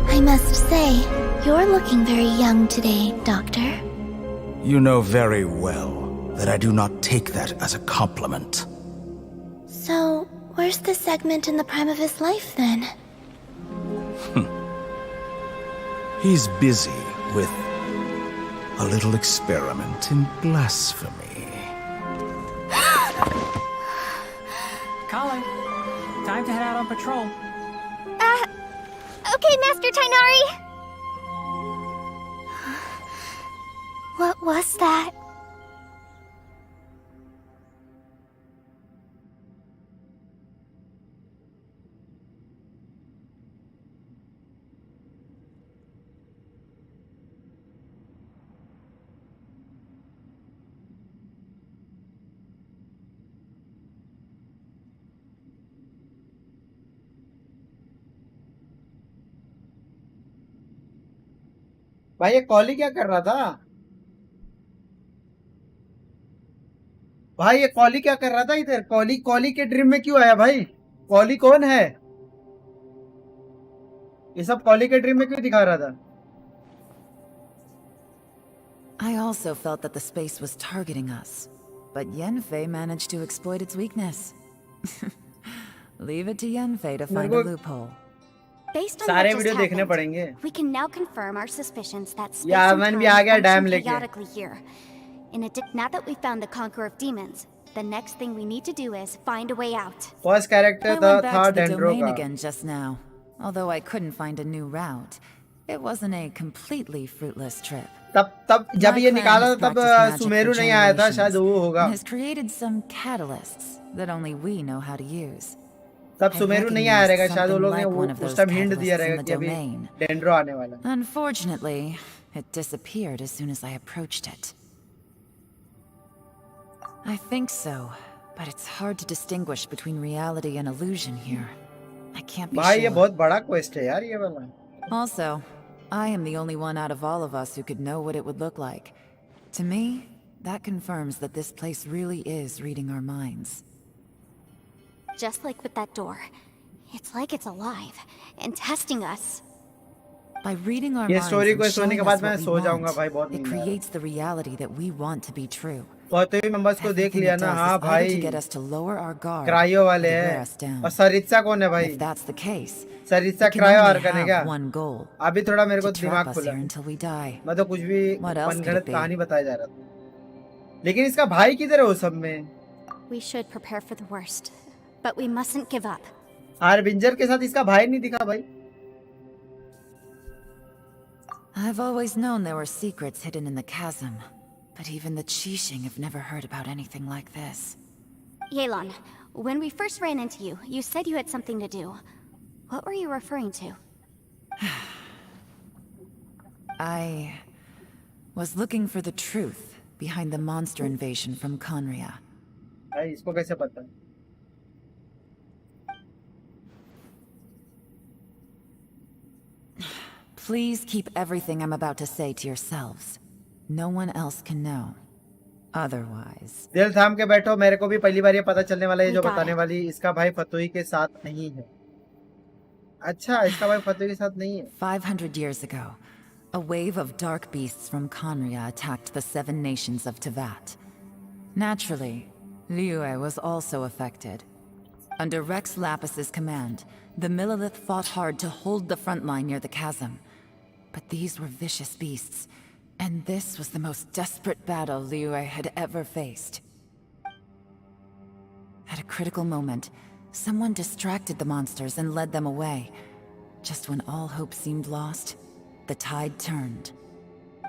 I must say, you're looking very young today, Doctor.
You know very well that I do not take that as a compliment.
So, where's the segment in the prime of his life, then?
He's busy with a little experiment in blasphemy.
Colin, time to head out on patrol.
Okay, Master Tainari.
What was that?
भाई ये कॉली क्या कर रहा था? भाई ये कॉली क्या कर रहा था इधर? कॉली के ड्रीम में क्यों आया भाई? कॉली कौन है? ये सब कॉली के ड्रीम में क्यों दिखा रहा था?
I also felt that the space was targeting us, but Yenfei managed to exploit its weakness. Leave it to Yenfei to find a loophole.
Based on
सारे
what
वीडियो
just
देखने
happened,
पड़ेंगे.
we can now confirm our suspicions that space
Yeah,
and
man
time
भी आ गया
function
dam लेके.
chaotically here. Now that we've found the Conqueror of Demons, the next thing we need to do is find a way out.
First character
I went back
था
to the
dendro
domain
का.
again just now. Although I couldn't find a new route, it wasn't a completely fruitless trip.
तब जब
My
ये
clan
निकाला
has
था तब
practiced magic
Sumeru
for
नहीं आया था, शायद
generations
वो होगा.
and has created some catalysts that only we know how to use.
तब
I
सुमेरु नहीं आया रहेगा, शायद वो
recognized
लोग ने
something like one of
उस
those
टाइम हिंट दिया
catalysts in
रहेगा
the
कि अभी
domain.
डेंड्रो आने वाला है.
Unfortunately, it disappeared as soon as I approached it. I think so, but it's hard to distinguish between reality and illusion here. I can't be
भाई ये
sure.
बहुत बड़ा क्वेस्ट है यार ये वाला.
Also, I am the only one out of all of us who could know what it would look like. To me, that confirms that this place really is reading our minds.
Just like with that door. It's like it's alive and testing us.
By reading our
ये
minds
story
and
को सुनने
showing
के
us
बाद मैं
what
so
we
जाऊंगा भाई,
want,
बहुत
it
नींद आ रहा है.
creates the reality that we want to be true.
बहुत ही मेंबर्स को देख
Everything
लिया
it
ना.
does
हाँ
is either to
भाई
get us to lower our guard
cryo
or to
वाले
wear
हैं.
us down.
और सरित्सा कौन है भाई?
If that's the case,
सरित्सा
it can
cryo
only
Arkan है क्या?
have one goal:
अभी थोड़ा मेरे को
to trap
दिमाग
us
खुला.
here until we die.
मैं तो कुछ भी
What else could
मनगढ़ंत
it be?
कहानी बताया जा रहा था. लेकिन इसका भाई किधर है वो सब में?
We should prepare for the worst, but we mustn't give up.
Harbinger के साथ इसका भाई नहीं दिखा भाई.
I've always known there were secrets hidden in the chasm, but even the Qixing have never heard about anything like this.
Yelan, when we first ran into you, you said you had something to do. What were you referring to?
I was looking for the truth behind the monster invasion from Conria.
भाई इसको कैसे पता?
Please keep everything I'm about to say to yourselves. No one else can know. Otherwise...
दिल थाम के बैठो, मेरे को भी पहली बार ये पता चलने वाला है जो
got
बताने
it.
वाली इसका भाई फतुही के साथ नहीं है. अच्छा इसका भाई फतुही के साथ नहीं है.
500 years ago, a wave of dark beasts from Conria attacked the 7 nations of Tevat. Naturally, Liyue was also affected. Under Rex Lapis's command, the Millelith fought hard to hold the front line near the chasm. But these were vicious beasts, and this was the most desperate battle Liyue had ever faced. At a critical moment, someone distracted the monsters and led them away. Just when all hope seemed lost, the tide turned.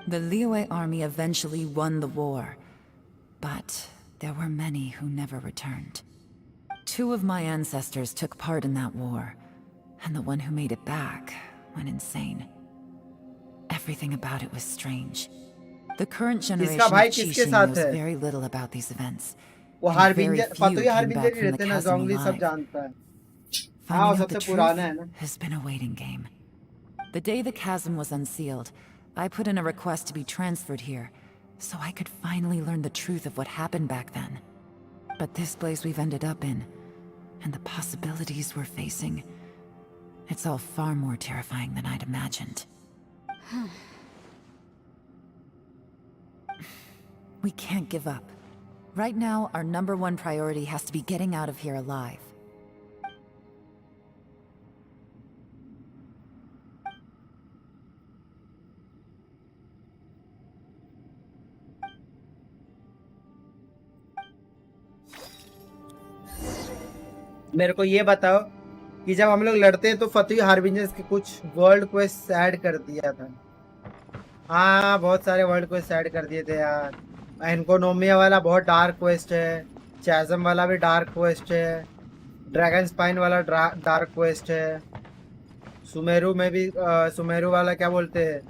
The Liyue army eventually won the war, but there were many who never returned. 2 of my ancestors took part in that war, and the one who made it back went insane. Everything about it was strange. The current generation of
भाई किसके
Qixing
साथ
knows
है?
very little about these events.
वो
and
harbinger
very few
फतुही
came
harbinger
back
he
from the
रहते हैं ना.
chasm
जोंगली सब
alive.
जानता है. हाँ
Finding
वो
out the
सबसे पुराना है
truth
ना.
has been a waiting game. The day the chasm was unsealed, I put in a request to be transferred here, so I could finally learn the truth of what happened back then. But this place we've ended up in, and the possibilities we're facing, it's all far more terrifying than I'd imagined. We can't give up. Right now, our #1 priority has to be getting out of here alive.
मेरे को ये बताओ कि जब हम लोग लड़ते हैं तो फतुही हार्बिंजर्स के कुछ वर्ल्ड क्वेस्ट ऐड कर दिया था. हाँ बहुत सारे वर्ल्ड क्वेस्ट ऐड कर दिए थे यार. एनकोनोमिया वाला बहुत डार्क क्वेस्ट है. चैजम वाला भी डार्क क्वेस्ट है. ड्रैगन स्पाइन वाला डार्क क्वेस्ट है. सुमेरु में भी सुमेरु वाला क्या बोलते हैं,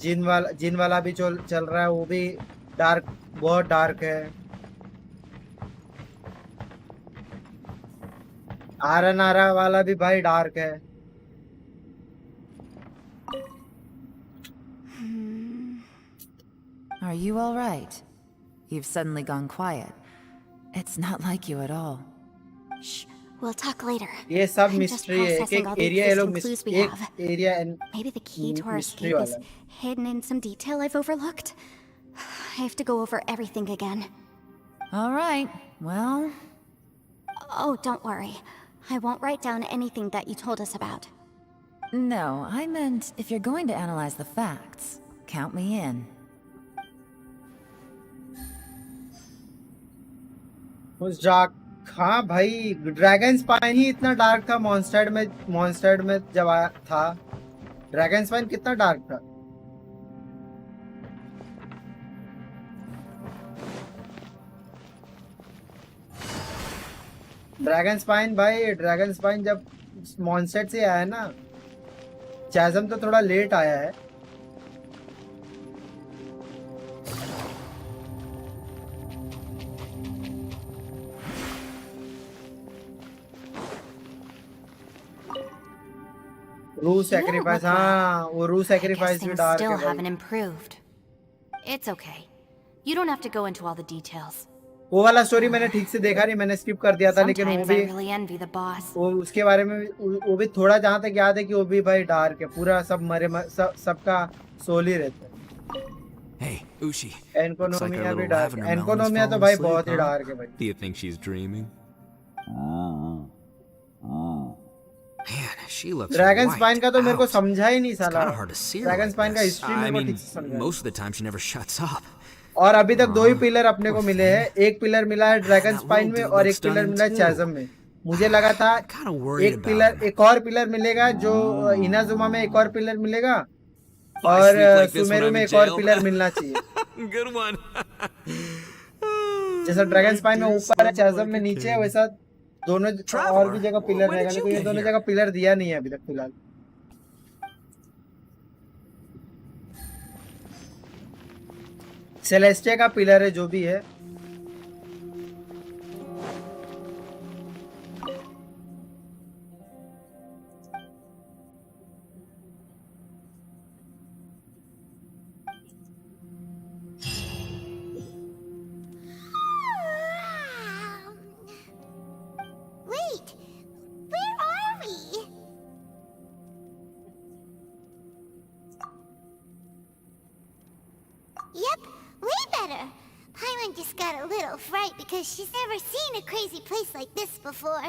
जिन वाला भी चल रहा है, वो भी डार्क, बहुत डार्क है. आरा वाला भी भाई डार्क है.
Are you all right? You've suddenly gone quiet. It's not like you at all.
Shh, we'll talk later.
ये सब
I'm just
मिस्ट्री है.
processing all the
एरिया ये लोग
existing clues we
एक
have.
Area and
Maybe the key to our
mystery
escape is
वाला.
hidden in some detail I've overlooked. I have to go over everything again.
All right, well...
Oh, don't worry. I won't write down anything that you told us about.
No, I meant if you're going to analyze the facts, count me in.
उस dark, हाँ भाई dragon spine ही इतना dark था मॉन्स्टर्ड में जब आया था। Dragon spine कितना डार्क था। ड्रैगन स्पाइन भाई, ड्रैगन स्पाइन जब मॉन्स्टर्ड से आया ना, चैज़म तो थोड़ा लेट आया है। रू सैक्रिफाइस, हाँ वो रू सैक्रिफाइस भी डार्क
still
है
haven't
भाई।
improved. It's okay. You don't have to go into all the details.
वो वाला स्टोरी मैंने ठीक से देखा नहीं, मैंने स्किप कर दिया था, लेकिन वो
Sometimes I
भी
really envy the boss.
वो उसके बारे में वो भी थोड़ा जहाँ तक याद है कि वो भी भाई डार्क है, पूरा सब सबका सोल ही रहता है।
Hey, Ushi.
एनकोनोमिया भी डार्क है। एनकोनोमिया तो भाई बहुत ही डार्क है भाई।
Do you think she's dreaming? Man, she looks
dragon
wiped
spine का तो मेरे को
out.
समझा ही नहीं
It's
साला।
kind of hard to see her
dragon
like
spine का
this.
हिस्ट्री
I
मेरे को
mean,
ठीक से समझा।
most of the time she never shuts up.
और अभी तक 2 ही पिलर अपने को मिले हैं, एक पिलर मिला है ड्रैगन स्पाइन में और एक पिलर मिला है चैज़म में। मुझे लगा था एक और पिलर मिलेगा, जो इनाजुमा में एक और पिलर मिलेगा और सुमेरु में एक और पिलर मिलना चाहिए।
Good one.
जैसा ड्रैगन स्पाइन में ऊपर है, चैज़म में नीचे है, वैसा दोनों और भी जगह पिलर रहेगा, लेकिन ये दोनों जगह पिलर दिया नहीं है अभी तक फिलहाल। सेलेस्टिया का पिलर है जो भी है।
Wait, where are we? Yep, way better. Paimon just got a little fright because she's never seen a crazy place like this before.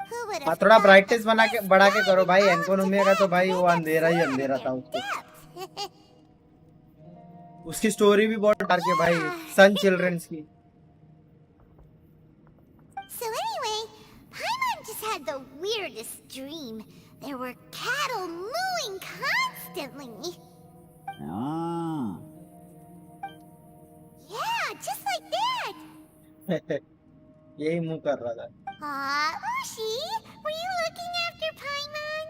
Who would
हाँ
have
थोड़ा
thought
ब्राइटनेस बढ़ा के करो भाई। एनकोनोमिया का तो भाई वो अंधेरा ही अंधेरा था उसको। उसकी स्टोरी भी बहुत डार्क है भाई, सन चिल्ड्रंस की।
So anyway, Paimon just had the weirdest dream. There were cattle mooing constantly. Yeah, just like that.
यही मुंह कर रहा था।
Ushi, were you looking after Paimon?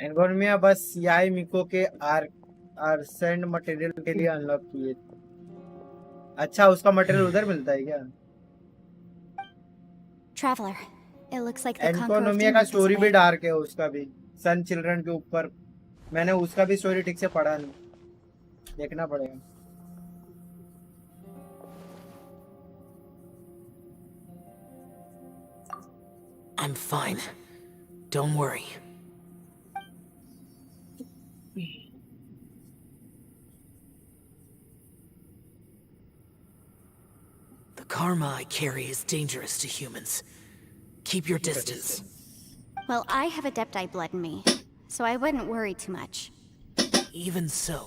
एनकोनोमिया बस याई मिको के आर्सेंड मटेरियल के लिए अनलॉक किए। अच्छा, उसका मटेरियल उधर मिलता है क्या?
Traveler, it looks like the Conqueror of
एनकोनोमिया का
Demons is
स्टोरी भी
away.
डार्क है उसका भी, सन चिल्ड्रन के ऊपर। मैंने उसका भी स्टोरी ठीक से पढ़ा नहीं, देखना पड़ेगा।
I'm fine. Don't worry. The karma I carry is dangerous to humans. Keep your distance.
Well, I have Adepti blood in me, so I wouldn't worry too much.
Even so.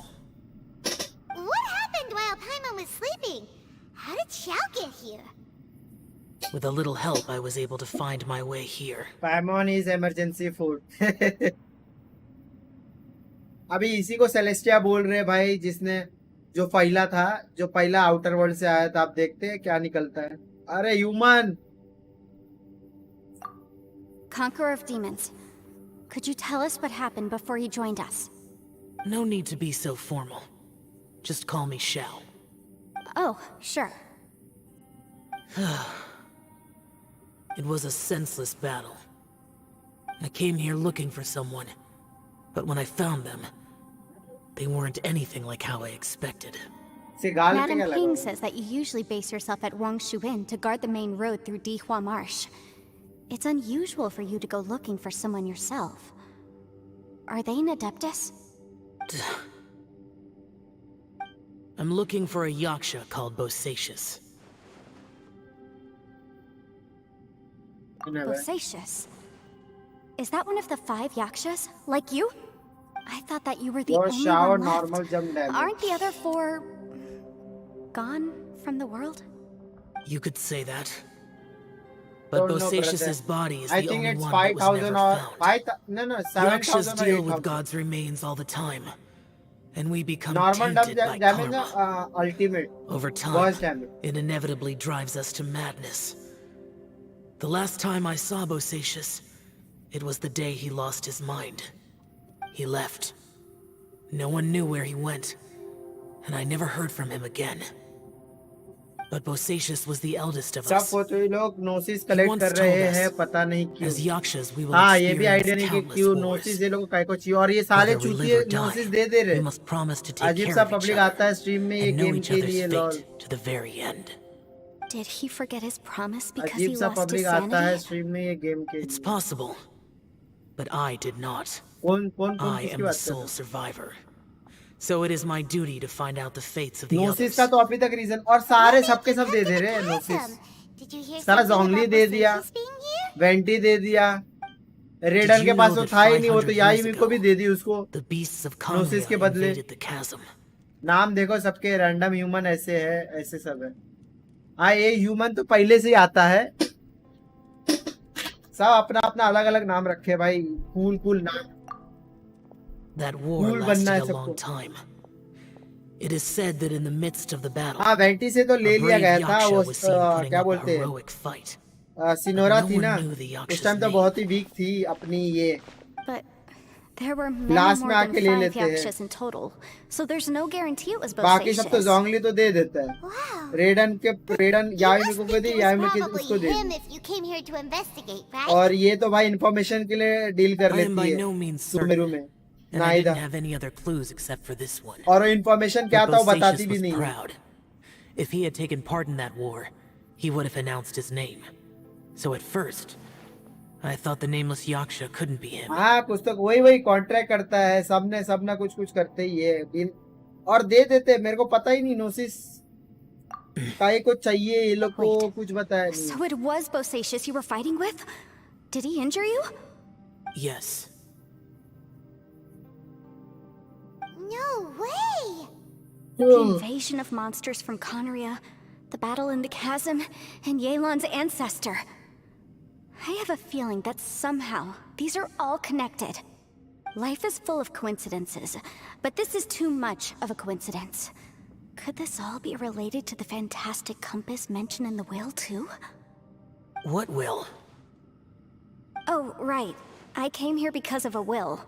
What happened while Paimon was sleeping? How did Xiao get here?
With a little help, I was able to find my way here.
Paimon is emergency food. अभी इसी को Celestia बोल रहे हैं भाई, जिसने जो पहला था, जो पहला आउटर वर्ल्ड से आया था। आप देखते हैं क्या निकलता है। अरे human!
Conqueror of Demons, could you tell us what happened before you joined us?
No need to be so formal. Just call me Xiao.
Oh, sure.
It was a senseless battle. I came here looking for someone, but when I found them, they weren't anything like how I expected.
Madam Ping says that you usually base yourself at Wangshu Inn to guard the main road through Dihua Marsh. It's unusual for you to go looking for someone yourself. Are they an Adeptus?
I'm looking for a yaksha called Bosacius.
Bosacius? Is that one of the 5 yakshas, like you? I thought that you were the
Your
only
shower
one left.
normal jump damage.
Aren't the other 4 gone from the world?
You could say that.
Don't
But
know,
Bosacius's
brother.
body is
I
the
think
only
it's
one that was
5,000
never
or
found.
no,
Yakshas
7,000 or
deal with
8,000.
God's remains all the time, and we become
Normal
tainted by
damage,
karma.
ultimate.
Over time,
Burst damage.
it inevitably drives us to madness. The last time I saw Bosacius, it was the day he lost his mind. He left. No one knew where he went, and I never heard from him again. But Bosacius was the eldest of
सब
us.
कोई लोग नोसिस
He
collect
once
कर
told
रहे
us,
हैं पता नहीं क्यों
as Yakshas, we will
हाँ ये भी
experience
आइडिया नहीं कि
countless
क्यों
wars.
नोसिस ये लोग काय को चाहिए और ये सारे
Whether we
चूतिए
live or
नोसिस
die,
दे रहे
we must promise to take
अजीब
care
सा
of each
पब्लिक
other
आता है स्ट्रीम में ये
and know
गेम
each
के
other's
लिए lol
fate to the very end.
Did he forget his promise because
अजीब
he
सा
lost his
पब्लिक आता है
sanity?
स्ट्रीम में ये गेम के
It's possible, but I did not.
कौन कौन कौन
I
किसकी
am the
बात कर
sole survivor. So it is my duty to find out the fates of
रहे
the
नोसिस
others.
का तो अभी तक रीजन और सारे सबके सब दे दे रहे हैं नोसिस
Did you hear
सारा
something
जोंगली
about
दे दिया
Bosacius being here?
वेंटी दे दिया रेडन
Did
के
you
पास
know
तो
that
था ही नहीं वो तो
500
याई
years
मेरे को भी दे दी उसको
The beasts of
नोसिस के
Kangria
बदले
invaded the chasm.
नाम देखो सबके रैंडम ह्यूमन ऐसे है ऐसे सब है हाँ ये ह्यूमन तो पहले से ही आता है सब अपना अपना अलग अलग नाम रखे भाई कूल कूल नाम
That war
कूल बनना है
lasted a long
सबको
time. It is said that in the midst of the battle,
हाँ वेंटी से तो ले
a
लिया
brave
गया था
Yaksha
वो
was seen putting
क्या
up a
बोलते हैं
heroic fight.
Sinora
But no
थी
one
ना
knew the
उस
Yaksha's
टाइम तो
name.
बहुत ही वीक थी अपनी ये
But there were many
last
more
में
than
आके ले
5
लेते हैं
Yakshas in total, so there's no guarantee it was
बाकी सब तो
Bosacius.
जोंगली तो दे देता है रेडन याई मेरे को दे याई मेरे को उसको
Probably
they
him if you came here to investigate, right?
और ये तो भाई इंफॉर्मेशन के लिए डील कर
I am by
लेती
no
है
means
सुमेरु
certain,
में
and I
नाइदा
didn't have any other clues except for this one.
और वो इंफॉर्मेशन क्या
But
था वो बताती
Bosacius
भी
was
नहीं है
proud. If he had taken part in that war, he would have announced his name. So at first, I thought the nameless Yaksha couldn't be him.
हाँ कुछ तो वही कॉन्ट्रैक्ट करता है सब ना कुछ करते ही है और दे देते मेरे को पता ही नहीं नोसिस काहे को चाहिए ये लोग को कुछ बताया नहीं
So it was Bosacius you were fighting with? Did he injure you?
Yes.
No way!
The invasion of monsters from Conria, the battle in the chasm, and Yelan's ancestor. I have a feeling that somehow these are all connected. Life is full of coincidences, but this is too much of a coincidence. Could this all be related to the fantastic compass mentioned in the will, too?
What will?
Oh, right. I came here because of a will.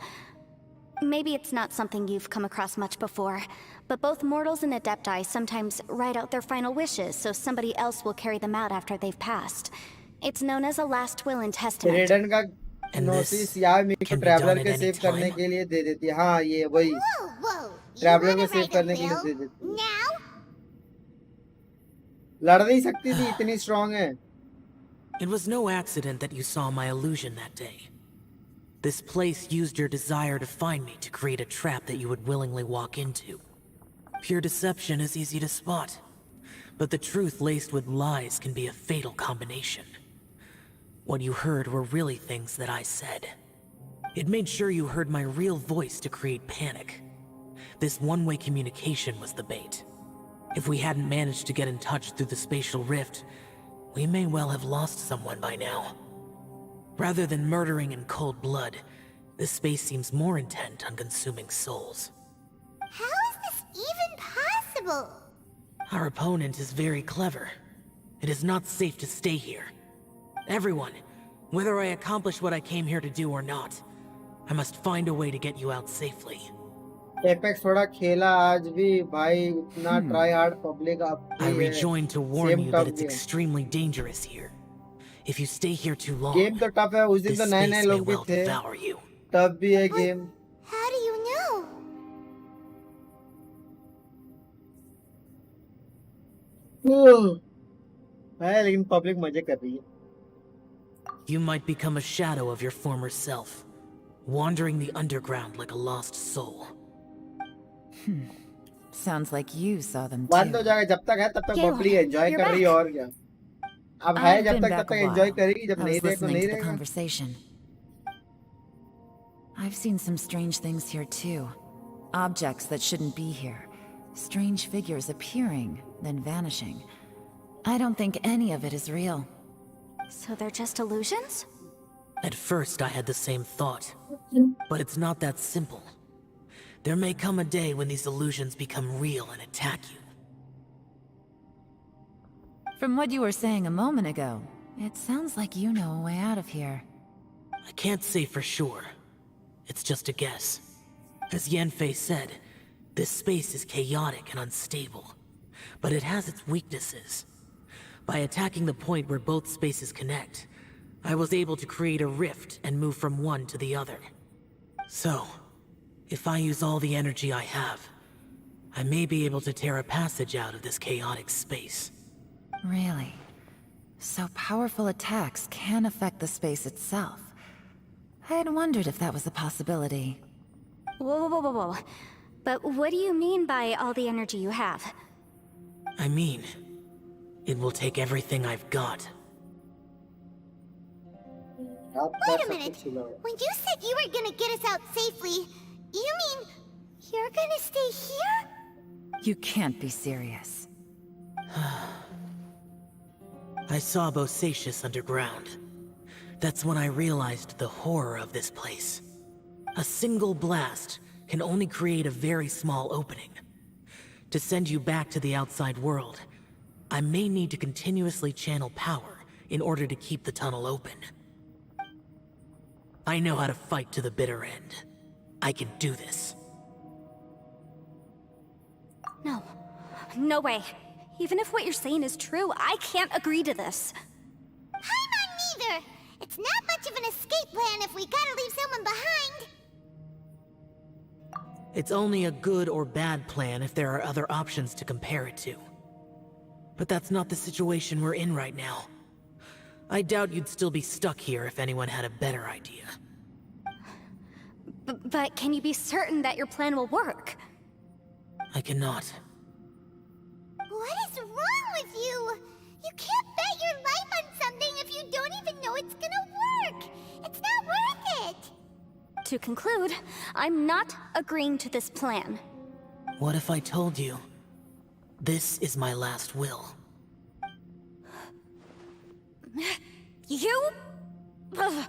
Maybe it's not something you've come across much before, but both mortals and adepti sometimes write out their final wishes so somebody else will carry them out after they've passed. It's known as a last will and testament.
रेडन का notice यार मेरे को traveller के save करने के लिए दे देती है हाँ ये वही ट्रैवलर को सेव करने के लिए दे देती है लड़ नहीं सकती थी इतनी स्ट्रांग है
It was no accident that you saw my illusion that day. This place used your desire to find me to create a trap that you would willingly walk into. Pure deception is easy to spot, but the truth laced with lies can be a fatal combination. What you heard were really things that I said. It made sure you heard my real voice to create panic. This one-way communication was the bait. If we hadn't managed to get in touch through the spatial rift, we may well have lost someone by now. Rather than murdering in cold blood, this space seems more intent on consuming souls.
How is this even possible?
Our opponent is very clever. It is not safe to stay here. Everyone, whether I accomplish what I came here to do or not, I must find a way to get you out safely.
Apex थोड़ा खेला आज भी भाई इतना try hard public अब
I rejoined to warn you that it's extremely dangerous here. If you stay here too long,
game तो tough है उस दिन
this
तो नए
space
नए
may
लोग भी
well
थे
devour you.
टफ भी है game
How do you know?
है लेकिन पब्लिक मजे कर रही है
You might become a shadow of your former self, wandering the underground like a lost soul.
Sounds like you saw them
बंद हो
too.
जाएगा जब तक है तब तक पब्लिक एंजॉय कर रही है और क्या अब है
I've
जब
been
तक
back
तब तक
a
एंजॉय
while.
करेगी जब
I
नहीं
was
देख तो
listening
नहीं
to the
रहेगा
conversation. I've seen some strange things here too. Objects that shouldn't be here. Strange figures appearing, then vanishing. I don't think any of it is real.
So they're just illusions?
At first I had the same thought, but it's not that simple. There may come a day when these illusions become real and attack you.
From what you were saying a moment ago, it sounds like you know a way out of here.
I can't say for sure. It's just a guess. As Yanfei said, this space is chaotic and unstable, but it has its weaknesses. By attacking the point where both spaces connect, I was able to create a rift and move from one to the other. So, if I use all the energy I have, I may be able to tear a passage out of this chaotic space.
Really? So powerful attacks can affect the space itself. I had wondered if that was a possibility.
Whoa. But what do you mean by all the energy you have?
I mean, it will take everything I've got.
Wait a minute. When you said you were gonna get us out safely, you mean you're gonna stay here?
You can't be serious.
I saw Bosacius underground. That's when I realized the horror of this place. A single blast can only create a very small opening. To send you back to the outside world, I may need to continuously channel power in order to keep the tunnel open. I know how to fight to the bitter end. I can do this.
No way. Even if what you're saying is true, I can't agree to this.
I'm not neither. It's not much of an escape plan if we gotta leave someone behind.
It's only a good or bad plan if there are other options to compare it to. But that's not the situation we're in right now. I doubt you'd still be stuck here if anyone had a better idea.
But can you be certain that your plan will work?
I cannot.
What is wrong with you? You can't bet your life on something if you don't even know it's gonna work. It's not worth it.
To conclude, I'm not agreeing to this plan.
What if I told you, this is my last will?
You? Ugh.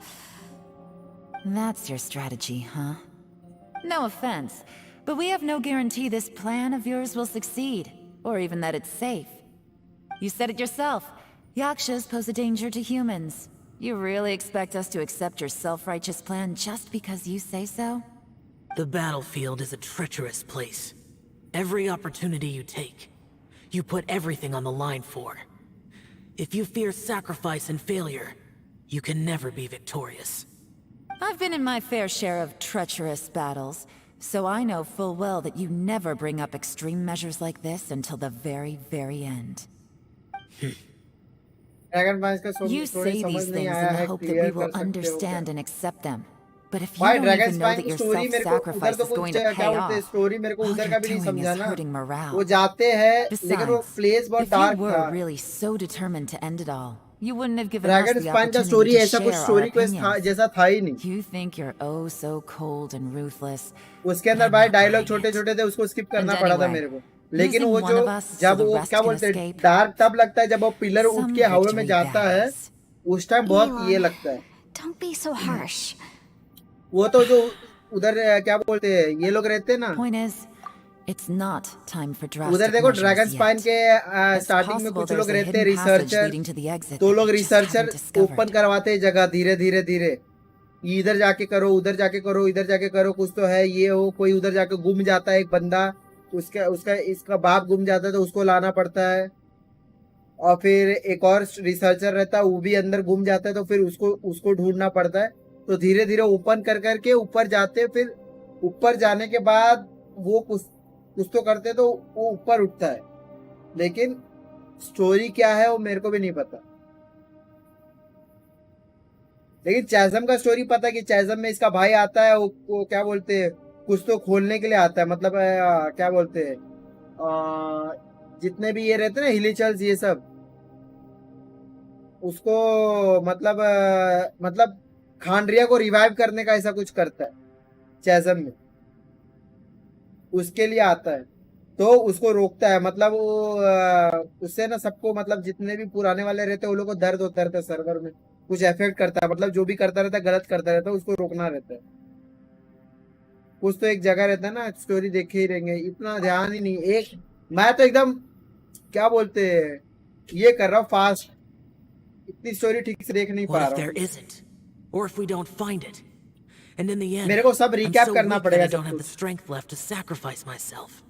That's your strategy, huh? No offense, but we have no guarantee this plan of yours will succeed, or even that it's safe. You said it yourself. Yakshas pose a danger to humans. You really expect us to accept your self-righteous plan just because you say so?
The battlefield is a treacherous place. Every opportunity you take, you put everything on the line for. If you fear sacrifice and failure, you can never be victorious.
I've been in my fair share of treacherous battles, so I know full well that you never bring up extreme measures like this until the very, very end. You say these things in the hope that we will understand and accept them. But if you don't even know that your self-sacrifice is going to pay off, all you're doing is hurting morale. Besides, if you were really so determined to end it all, you wouldn't have given us the opportunity to share our opinions. You think you're oh so cold and ruthless.
उसके अंदर भाई dialogue छोटे-छोटे थे, उसको skip करना पड़ा था मेरे को. लेकिन वो जो जब वो क्या बोलते हैं, डार्क तब लगता है जब वो पिलर उठ के हवा में जाता है, उस टाइम बहुत ये लगता है.
Don't be so harsh.
वो तो जो उधर क्या बोलते हैं, ये लोग रहते हैं ना.
Point is, it's not time for drastic
उधर देखो ड्रैगन
measures
स्पाइन के स्टार्टिंग में कुछ लोग रहते हैं रिसर्चर, तो लोग रिसर्चर ओपन करवाते हैं जगह धीरे-धीरे. इधर जाके करो, उधर जाके करो, इधर जाके करो, कुछ तो है ये हो. कोई उधर जाके गुम जाता है एक बंदा, उसका इसका बाप गुम जाता है तो उसको लाना पड़ता है. और फिर एक और रिसर्चर रहता है, वो भी अंदर गुम जाता है तो फिर उसको ढूंढना पड़ता है. तो धीरे धीरे ओपन कर करके ऊपर जाते हैं. फिर ऊपर जाने के बाद वो कुछ तो करते तो वो ऊपर उठता है. लेकिन स्टोरी क्या है वो मेरे को भी नहीं पता. लेकिन चैज़म का स्टोरी पता है कि चैज़म में इसका भाई आता है, वो क्या बोलते हैं, कुछ तो खोलने के लिए आता है. मतलब क्या बोलते हैं, जितने भी ये रहते हैं ना हिलीचल्स ये सब, उसको मतलब खानरिया को रिवाइव करने का ऐसा कुछ करता है. चैज़म में, उसके लिए आता है तो उसको रोकता है। मतलब वो उससे ना सबको, मतलब जितने भी पुराने वाले रहते हैं वो लोग को दर्द होता रहता है, सर्वर में कुछ इफेक्ट करता है, मतलब जो भी करता रहता है गलत करता रहता है, उसको रोकना रहता है। कुछ तो एक जगह रहता है ना, स्टोरी देखे ही रहेंगे, इतना ध्यान ही नहीं। एक मैं तो एकदम क्या बोलते हैं ये कर रहा हूँ फास्ट, इतनी स्टोरी ठीक से देख नहीं
What
पा
if
रहा
there
हूँ।
isn't? Or if we don't find it? And in the end,
मेरे को सब
I'm
रिकैप
so
करना
weak that
पड़ेगा
I don't
सब
have the
कुछ।
strength left to sacrifice myself.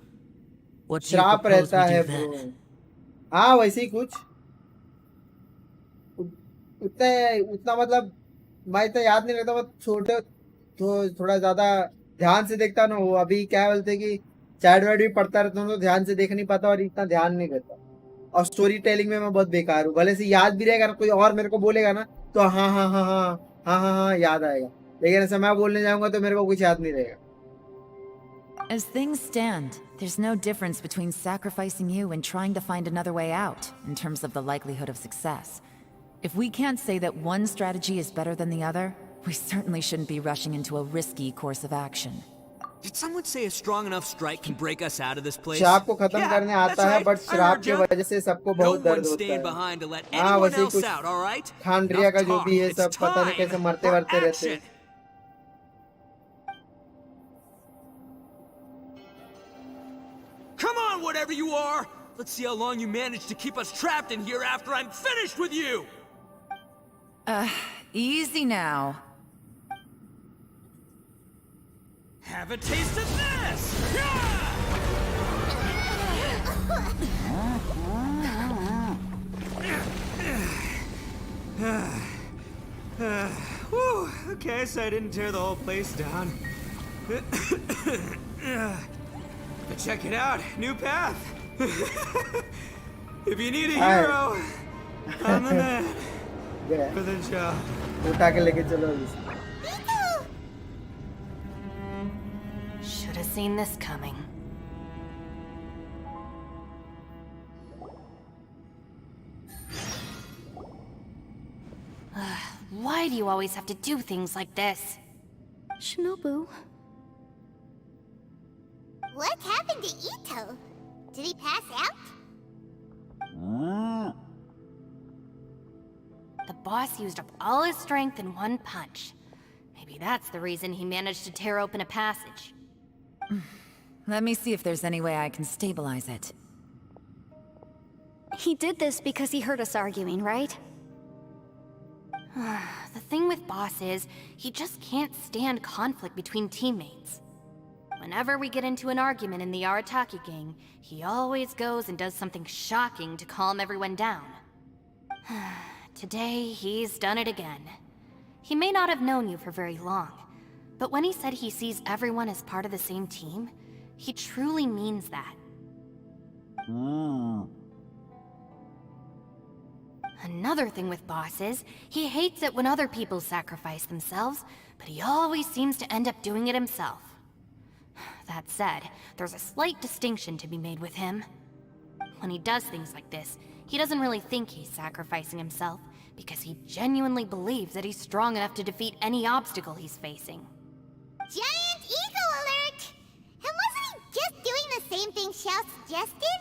What do you
श्राप
propose
रहता
we
है
do
ब्रो।
then?
हाँ वैसे ही कुछ उतने उतना, मतलब मैं इतना याद नहीं रहता, मैं छोटे तो थोड़ा ज्यादा ध्यान से देखता ना। वो अभी क्या बोलते हैं कि चैट वैट भी पढ़ता रहता हूँ तो ध्यान से देख नहीं पाता और इतना ध्यान नहीं रहता। और स्टोरी टेलिंग में मैं बहुत बेकार हूँ। भले से याद भी रहेगा ना, कोई और मेरे को बोलेगा ना तो हाँ हाँ हाँ हाँ हाँ हाँ हाँ याद आएगा, लेकिन ऐसा मैं बोलने जाऊंगा तो मेरे को कुछ याद नहीं रहेगा।
As things stand, there's no difference between sacrificing you and trying to find another way out, in terms of the likelihood of success. If we can't say that one strategy is better than the other, we certainly shouldn't be rushing into a risky course of action.
Did someone say a strong enough strike can break us out of this place?
श्राप को खत्म
Yeah,
करने
that's
आता है,
right.
But
I
श्राप
heard
की
ya.
वजह से सबको
No
बहुत दर्द
one
होता
stayed
है।
behind to let
हाँ
anyone
वैसे ही
else
कुछ
out, all right?
खानड्रिया का
Enough
जो
talk.
भी है
It's
सब पता नहीं कैसे
time
मरते
for
मरते रहते हैं।
action. Come on, whatever you are! Let's see how long you manage to keep us trapped in here after I'm finished with you!
Easy now.
Have a taste of this! Whew, okay, so I didn't tear the whole place down. But check it out, new path. If you need a hero, I'm the man for the job.
उठा के लेके चलो इसे।
Should have seen this coming. Why do you always have to do things like this?
Shinobu.
What happened to Ito? Did he pass out?
The boss used up all his strength in one punch. Maybe that's the reason he managed to tear open a passage.
Let me see if there's any way I can stabilize it.
He did this because he heard us arguing, right?
The thing with Boss is, he just can't stand conflict between teammates. Whenever we get into an argument in the Arataki gang, he always goes and does something shocking to calm everyone down. Today, he's done it again. He may not have known you for very long, but when he said he sees everyone as part of the same team, he truly means that. Another thing with Boss is, he hates it when other people sacrifice themselves, but he always seems to end up doing it himself. That said, there's a slight distinction to be made with him. When he does things like this, he doesn't really think he's sacrificing himself, because he genuinely believes that he's strong enough to defeat any obstacle he's facing.
Giant ego alert! And wasn't he just doing the same thing Xiao suggested?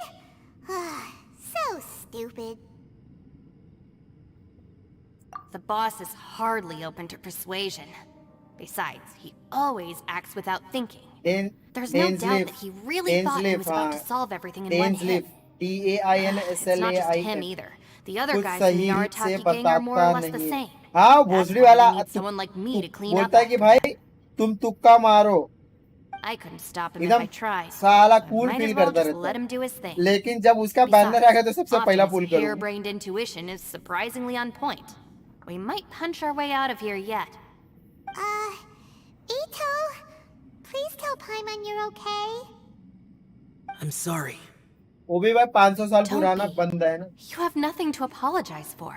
So stupid.
The boss is hardly open to persuasion. Besides, he always acts without thinking. There's no doubt that he really thought he was about to solve everything in one hit. It's not just him either. The other guys in the Arataki gang are more or less the same.
हाँ
That's
भोसड़ी
why
वाला
we need someone like me to clean up
बोलता है कि भाई तुम तुक्का मारो,
I couldn't stop him if I
एकदम
tried.
साला
So
cool
might
feel
as well
करता
just
रहता
let him
है,
do his thing.
लेकिन जब उसका बैनर आएगा तो सबसे पहला पुल
Optimus'
करूँ।
harebrained intuition is surprisingly on point. We might punch our way out of here yet.
Ito, please tell Paimon you're okay.
I'm sorry.
वो भी भाई 500 साल
Don't
पुराना
be.
बंदा है ना।
You have nothing to apologize for.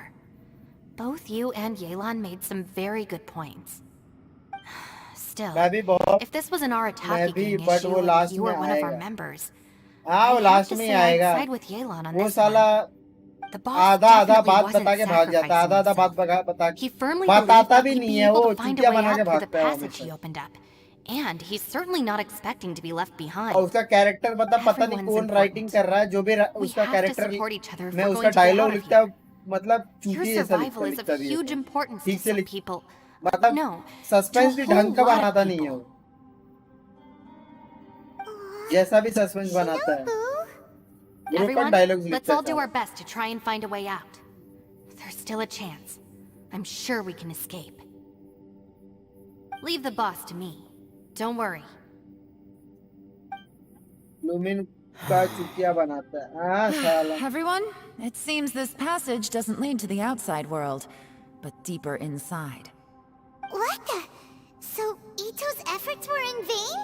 Both you and Yelan made some very good points. Still,
मैं भी बहुत
if this was an
मैं
Arataki
भी
gang
बट
issue
वो
and
लास्ट
you
में
were one of our
आएगा।
members,
हाँ वो
I have
लास्ट
to
में
say I'd
आएगा।
side with Yelan on
वो
this
साला
one. The boss
आधा आधा
definitely
बात
wasn't
बता के भाग जाता है,
sacrificing
आधा
himself.
बात
He firmly believed
बताता
that
भी
we'd
नहीं
be
है,
able
वो
to find a
Chutia
way
बना के
out through the
भागता है
passage he
हमेशा।
opened up. And he's certainly not expecting to be left behind.
और उसका कैरेक्टर मतलब पता नहीं
Everyone's
कौन
important.
राइटिंग कर रहा है जो भी उसका
have to
character
support each other if
मैं
we're
उसका
going to get
dialogue
out of
लिखता
here.
हूँ मतलब
Your
चूती जैसा
survival is
लिखता
of
भी
huge
है
importance
ठीक
to
से
some
लिख
people.
मतलब
No,
सस्पेंस
to
भी
a whole
ढंग का
lot of
बनाता नहीं है वो जैसा भी सस्पेंस बनाता है ग्रुप
Everyone,
डायलॉग्स
let's
लिखता
all do
है
our best to try and find a way out. There's still a chance. I'm sure we can escape. Leave the boss to me. Don't worry.
लूमिन का चुतिया बनाता है हाँ साला
Everyone, it seems this passage doesn't lead to the outside world, but deeper inside.
What the? So Ito's efforts were in vain?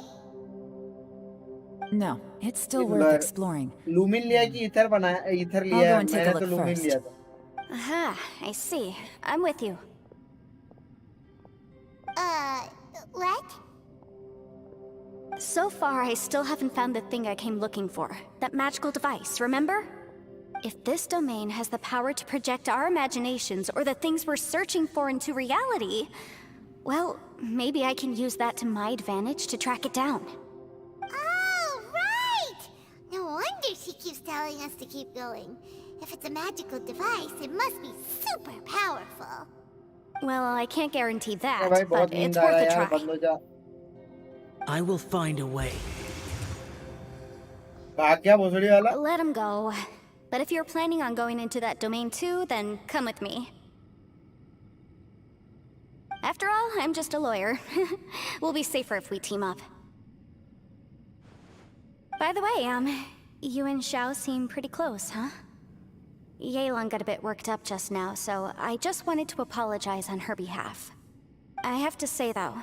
No, it's still worth exploring.
लूमिन लिया कि ether बनाया ether
I'll
लिया
go
है
and take a
मैंने तो
look
लूमिन
first.
लिया था
Aha, I see. I'm with you.
What?
So far, I still haven't found the thing I came looking for. That magical device, remember? If this domain has the power to project our imaginations or the things we're searching for into reality, well, maybe I can use that to my advantage to track it down.
Oh, right! No wonder she keeps telling us to keep going. If it's a magical device, it must be super powerful.
Well, I can't guarantee that,
भाई बहुत
but it's
नींद आ रहा
worth
है
a
यार
try.
बंद हो जा
I will find a way.
भाग गया भोसड़ी वाला
Let him go. But if you're planning on going into that domain too, then come with me. After all, I'm just a lawyer. We'll be safer if we team up. By the way, you and Xiao seem pretty close, huh? Yelan got a bit worked up just now, so I just wanted to apologize on her behalf. I have to say though,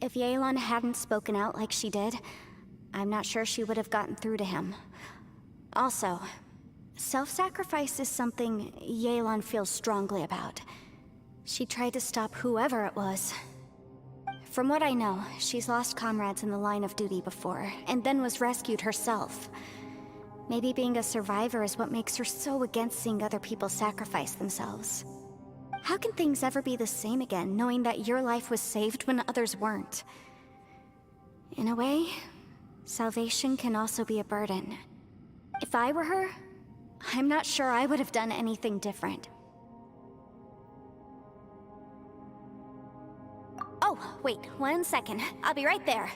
if Yelan hadn't spoken out like she did, I'm not sure she would have gotten through to him. Also, self-sacrifice is something Yelan feels strongly about. She tried to stop whoever it was. From what I know, she's lost comrades in the line of duty before, and then was rescued herself. Maybe being a survivor is what makes her so against seeing other people sacrifice themselves. How can things ever be the same again, knowing that your life was saved when others weren't? In a way, salvation can also be a burden. If I were her, I'm not sure I would have done anything different. Oh, wait, 1 second. I'll be right there.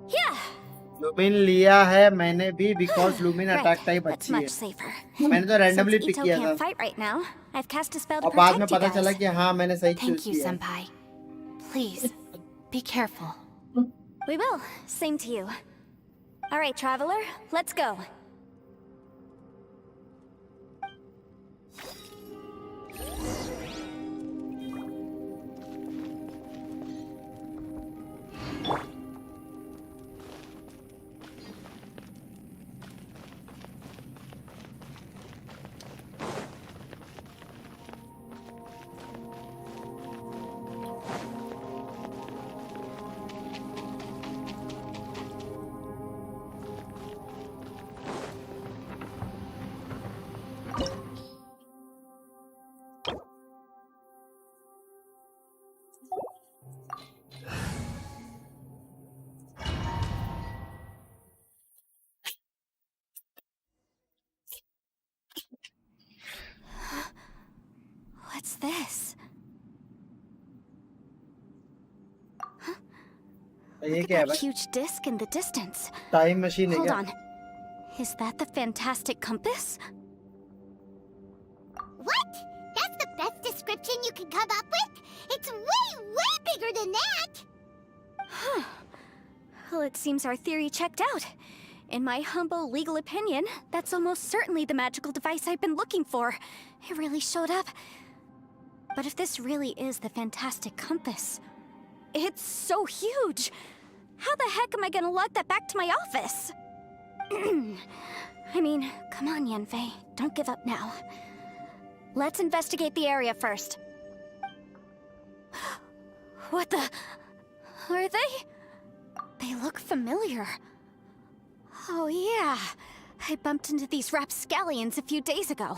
Yeah!
लूमिन लिया है मैंने भी because लूमिन attack type
That's
अच्छी
much
है
safer.
मैंने तो randomly
Since
pick
Ito
किया था
can't fight right now, I've cast a spell to
और बाद में
protect you
पता चला
guys.
कि हाँ मैंने सही चूज
Thank you,
किया
Senpai. Please, be careful.
We will. Same to you. All right, Traveler, let's go. What's this?
ये
Look
क्या है
at that
भाई
huge disc in the distance.
Time machine है
Hold
क्या
on. Is that the fantastic compass?
What? That's the best description you can come up with? It's way bigger than that!
Huh. Well, it seems our theory checked out. In my humble legal opinion, that's almost certainly the magical device I've been looking for. It really showed up. But if this really is the fantastic compass, it's so huge! How the heck am I gonna lug that back to my office? I mean, come on, Yanfei. Don't give up now. Let's investigate the area first. What the... Are they? They look familiar. Oh yeah, I bumped into these rapscallions a few days ago.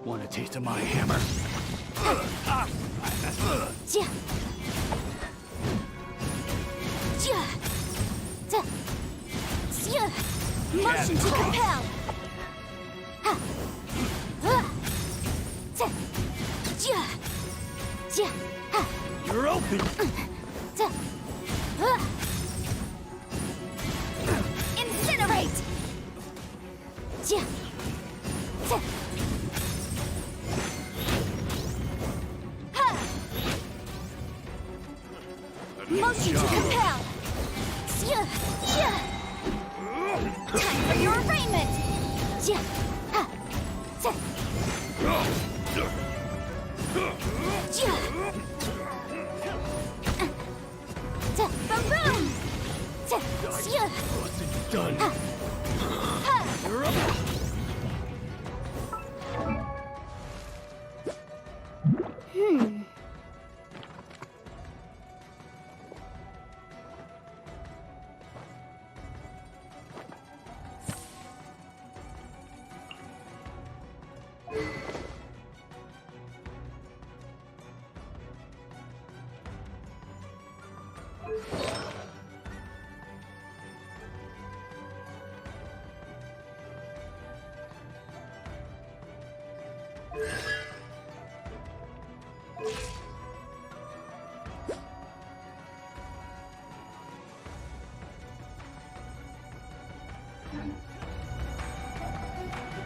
Want a taste of my hammer?
Motion to compel.
You're open.
Incinerate. Motion to compel. Time for your arraignment. Boom!
Done.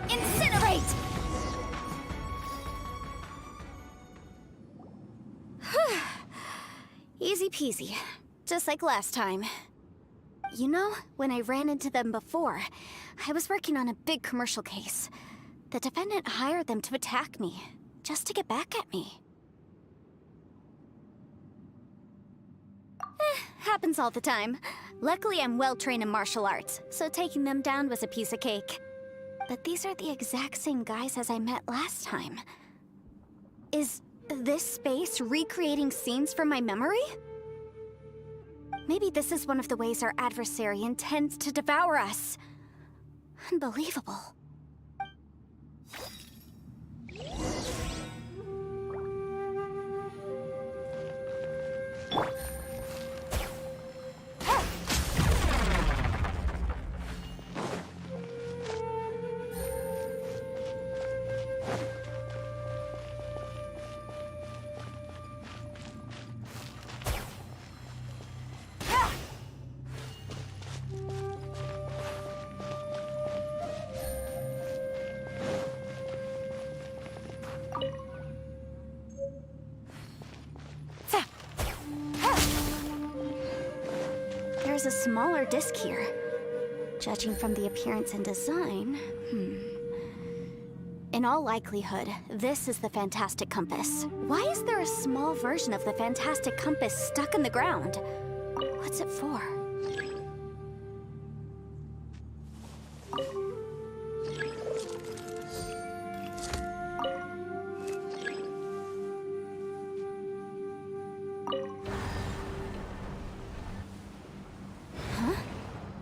Incinerate! Easy peasy. Just like last time. You know, when I ran into them before, I was working on a big commercial case. The defendant hired them to attack me, just to get back at me. Happens all the time. Luckily, I'm well-trained in martial arts, so taking them down was a piece of cake. But these are the exact same guys as I met last time. Is this space recreating scenes from my memory? Maybe this is one of the ways our adversary intends to devour us. Unbelievable. There's a smaller disc here. Judging from the appearance and design, In all likelihood, this is the Fantastic Compass. Why is there a small version of the Fantastic Compass stuck in the ground? What's it for?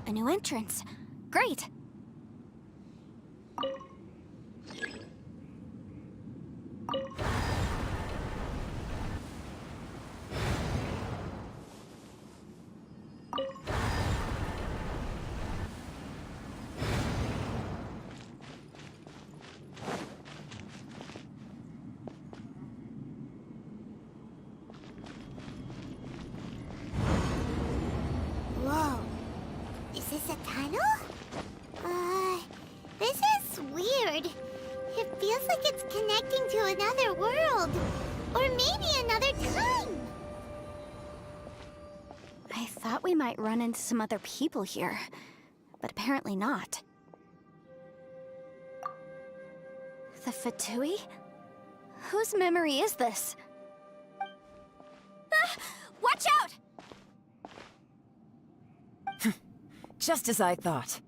A new entrance. Great! Whoa. Is this a tunnel? This is weird. It feels like it's connecting to another world. Or maybe another time. I thought we might run into some other people here, but apparently not. The F2P? Whose memory is this? Watch out!
Just as I thought.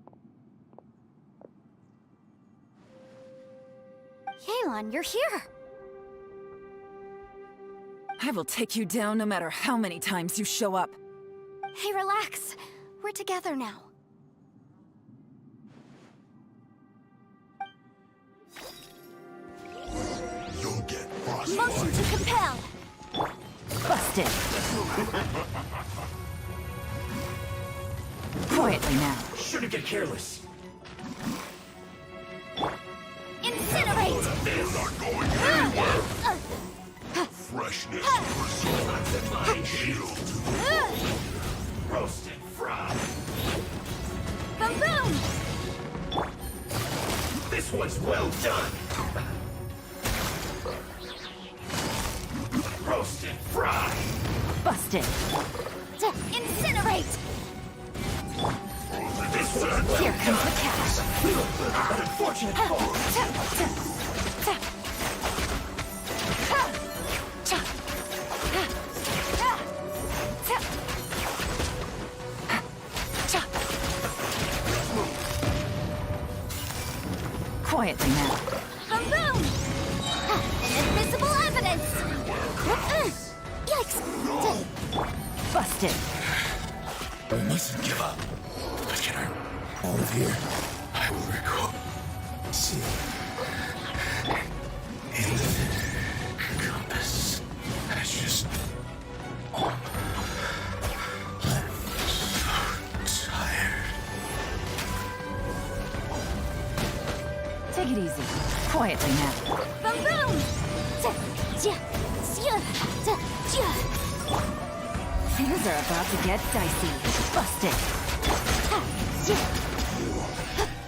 Yelan, you're here!
I will take you down no matter how many times you show up.
Hey, relax. We're together now.
You'll get
Motion to compel.
Busted. Quietly now.
Shouldn't get careless.
Incinerate.
They're not going anywhere. Freshness preserved and my shield to the roast and fry.
Boom boom.
This one's well done. Roast and fry.
Busted.
Incinerate.
This one's well
Here comes the cash.
Unfortunate fall.
Quietly now.
Boom boom. Inadmissible evidence. Yikes.
Busted.
I mustn't give up. But can I out of here? I will record. See. Compass. That's just. I'm so tired.
Take it easy. Quietly now.
Boom boom.
Things are about to get dicey. Busted.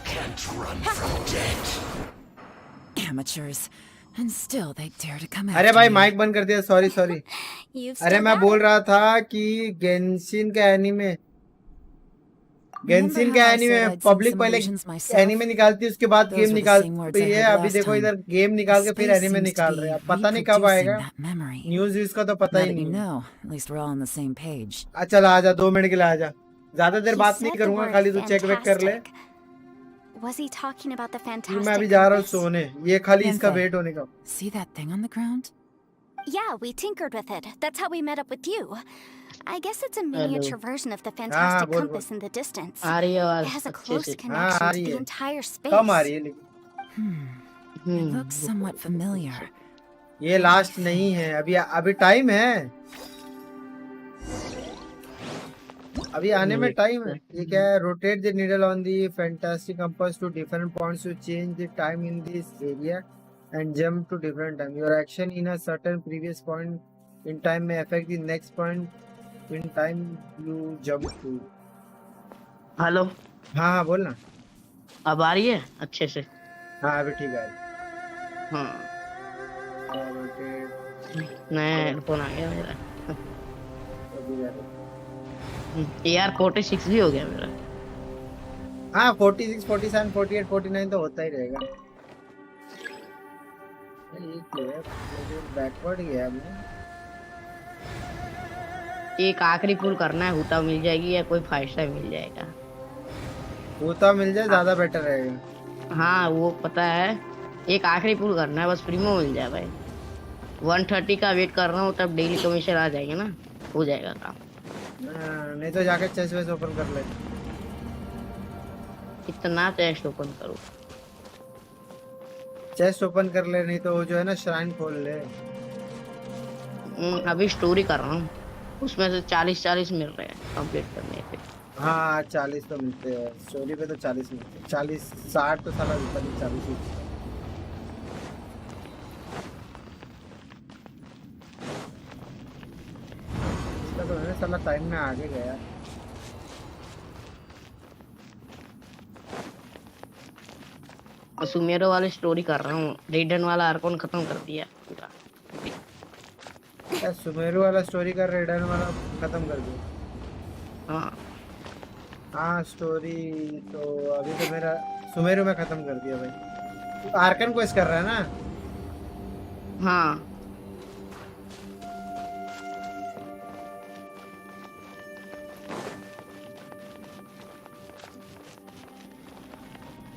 Can't run from death.
Amateurs. And still they dare to come
अरे
after
भाई
me.
Mic बंद कर दिया, sorry sorry. अरे मैं बोल रहा था कि गेंशिन का एनीमे पब्लिक पहले एनीमे निकालती है, उसके बाद गेम निकालती है। अभी देखो इधर गेम निकाल के फिर एनीमे निकाल रहे हैं। अब पता नहीं कब आएगा, न्यूज़ इसका तो पता ही नहीं। चल आजा, 2 मिनट के लिए आजा, ज्यादा देर बात नहीं करूंगा, खाली तू चेक वेक कर ले।
Was he talking about the fantastic?
मैं अभी जा रहा हूँ सोने, ये खाली इसका वेट होने का।
See that thing on the ground?
Yeah, we tinkered with it. That's how we met up with you. I guess it's a miniature version of the fantastic compass in the distance. It has a close connection to the entire space.
कम आ रही है लेकिन।
It looks somewhat familiar.
ये last नहीं है, अभी time है, अभी आने में टाइम है। ये क्या है? Rotate the needle on the fantastic compass to different points to change the time in this area and jump to different time. Your action in a certain previous point in time may affect the next point in time you jump to.
Hello.
हाँ बोलना।
अब आ रही है अच्छे से?
हाँ अभी ठीक है।
हाँ नया हेडफोन आ गया मेरा। यार 46 भी हो गया मेरा।
हाँ 46, 47, 48, 49 तो होता ही रहेगा। बैकवर्ड गया
एक आखिरी पुल करना है, हुता मिल जाएगी या कोई 5 स्टार मिल जाएगा?
हुता मिल जाए ज्यादा बेटर रहेगा।
हाँ वो पता है, एक आखिरी पुल करना है बस, प्रीमो मिल जाए भाई। 130 का वेट कर रहा हूँ, तब डेली कमीशन आ जाएगा ना, हो जाएगा काम।
नहीं तो जाके चेस्ट वेस्ट ओपन कर ले।
कितना चेस्ट ओपन करूँ?
चेस्ट ओपन कर ले, नहीं तो वो जो है ना श्राइन खोल ले।
अभी स्टोरी कर रहा हूँ, उसमें से 40 मिल रहे हैं कंप्लीट करने पे।
हाँ 40 तो मिलते हैं स्टोरी पे, तो 40 मिलते हैं। 40 60 तो साला मिलता नहीं, 40 ही। इसका तो है साला टाइम में आगे गया।
सुमेरो वाली स्टोरी कर रहा हूँ, रेडन वाला आर्कोन खत्म कर दिया पूरा।
सुमेरो वाला स्टोरी कर, रेडन वाला खत्म कर दिया। हाँ स्टोरी तो अभी तो मेरा सुमेरो में खत्म कर दिया भाई। आर्कन क्वेस्ट कर रहा है ना?
हाँ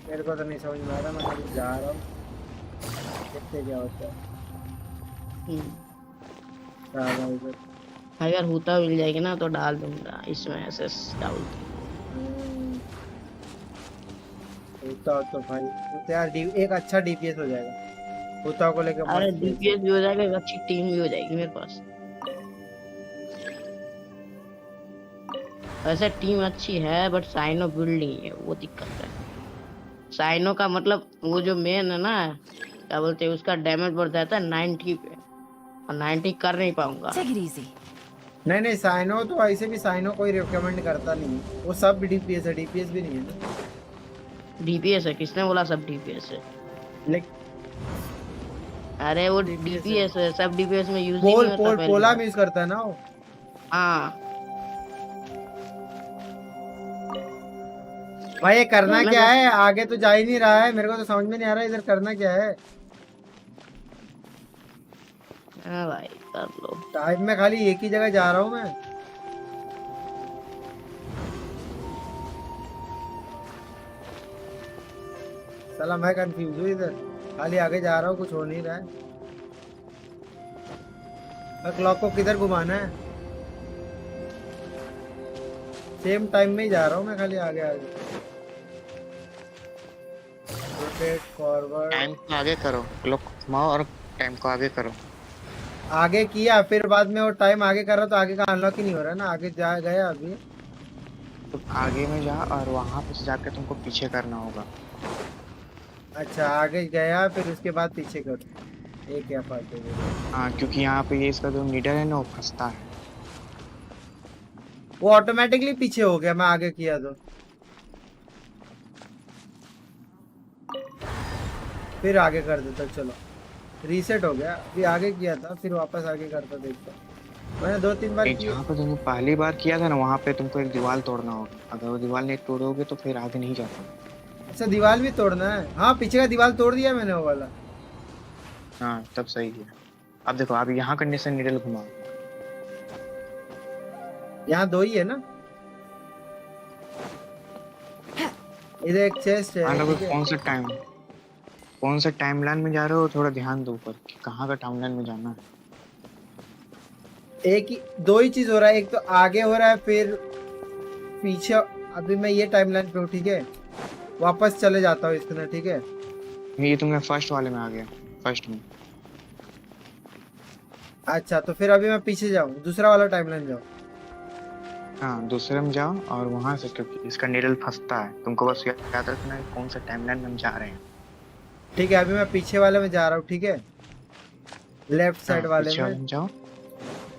मेरे को तो नहीं समझ में आ रहा, मैं कहीं जा रहा हूँ, देखते क्या होता है।
अगर होता मिल जाएगी ना तो डाल दूंगा इसमें, ऐसे डाल
होता तो भाई तो यार एक अच्छा डीपीएस हो जाएगा। कुत्ता को लेके
अरे
मस्त
डीपीएस भी हो जाएगा, एक अच्छी टीम भी हो जाएगी मेरे पास। वैसे टीम अच्छी है बट साइनो बिल्ड नहीं है, वो दिक्कत है। साइनो का मतलब वो जो मेन है ना, क्या बोलते हैं, उसका डैमेज बढ़ जाता है 90 पे, और 90 कर नहीं पाऊंगा।
नहीं नहीं, साइनो तो ऐसे भी साइनो कोई रिकमेंड करता नहीं, वो सब डीपीएस है, डीपीएस भी नहीं है ना।
डीपीएस है? किसने बोला सब डीपीएस है? अरे वो डीपीएस है, सब डीपीएस में यूज नहीं होता।
पोला में यूज करता है ना वो।
हाँ
भाई ये करना क्या है? आगे तो जा ही नहीं रहा है, मेरे को तो समझ में नहीं आ रहा इधर करना क्या है।
हाँ भाई कर लो।
टाइम में खाली एक ही जगह जा रहा हूँ मैं। साला मैं कंफ्यूज हूँ इधर, खाली आगे जा रहा हूँ, कुछ हो नहीं रहा है। क्लॉक को किधर घुमाना है? सेम टाइम में ही जा रहा हूँ मैं, खाली आगे आगे। रोटेट फॉरवर्ड,
टाइम को आगे करो, क्लॉक घुमाओ और टाइम को आगे करो।
आगे किया, फिर बाद में वो टाइम आगे कर रहा तो आगे का अनलॉक ही नहीं हो रहा ना। आगे जा गया अभी
तो आगे में जा और वहां पे से जाकर तुमको पीछे करना होगा।
अच्छा आगे गया, फिर उसके बाद पीछे कर। ये क्या बात है?
हाँ, क्योंकि यहाँ पे ये इसका जो नीडल है ना वो फंसता है।
वो ऑटोमेटिकली पीछे हो गया, मैं आगे किया तो। फिर आगे कर देता, चलो रीसेट हो गया। अभी आगे किया था, फिर वापस आगे करता, देखता। मैंने 2-3 बार
जहाँ पे तुमने पहली बार किया था ना, वहाँ पे तुमको एक दीवार तोड़ना होगा। अगर वो दीवार नहीं तोड़ोगे तो फिर आगे नहीं जाता।
अच्छा दीवार भी तोड़ना है? हाँ पीछे का दीवार तोड़ दिया मैंने वो वाला।
हाँ तब सही है। अब देखो, अब यहाँ करने से नीडल घुमाओ।
यहाँ 2 ही है ना? इधर एक चेस्ट है।
कौन सा टाइमलाइन में जा रहे हो? थोड़ा ध्यान दो ऊपर कि कहाँ का टाइमलाइन में जाना है।
एक ही 2 ही चीज हो रहा है, एक तो आगे हो रहा है फिर पीछे। अभी मैं ये टाइमलाइन पे हूँ, ठीक है, वापस चले जाता हूँ इसमें, ठीक है।
ये तुमने फर्स्ट वाले में आ गया, फर्स्ट में।
अच्छा तो फिर अभी मैं पीछे जाऊँ, दूसरा वाला टाइमलाइन जाऊँ।
हाँ दूसरे में जाओ और वहां से, क्योंकि इसका नीडल फंसता है, तुमको बस याद रखना है कौन सा टाइमलाइन में हम जा रहे हैं।
ठीक है, अभी मैं पीछे वाले में जा रहा हूँ, ठीक है, लेफ्ट साइड वाले में
जाओ।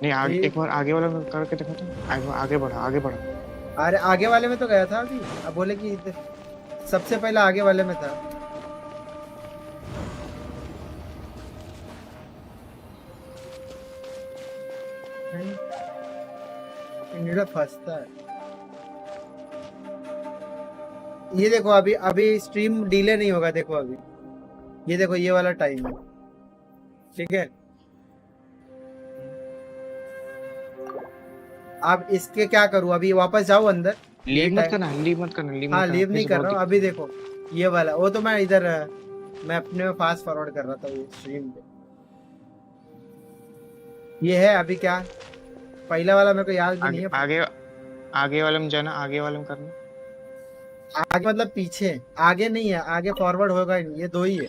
नहीं आगे, एक बार आगे वाला में करके देखो तो। आगे बढ़ा, आगे बढ़ा।
अरे आगे वाले में तो गया था अभी। अब बोले कि सबसे पहले आगे वाले में था। नीडल फंसता है। ये देखो अभी स्ट्रीम डिले नहीं होगा, देखो अभी ये देखो, ये वाला टाइम है, ठीक है। अब इसके क्या करूँ? अभी वापस जाऊँ अंदर?
लीव मत करना, लीव मत करना।
हाँ लीव नहीं कर रहा हूँ। अभी देखो ये वाला, वो तो मैं इधर मैं अपने में फास्ट फॉरवर्ड कर रहा था वो स्ट्रीम पे। ये है अभी क्या, पहला वाला मेरे को याद भी नहीं है।
आगे वाले में जाना, आगे वाले में करना।
आगे मतलब पीछे, आगे नहीं है, आगे फॉरवर्ड होगा ही नहीं। ये 2 ही है,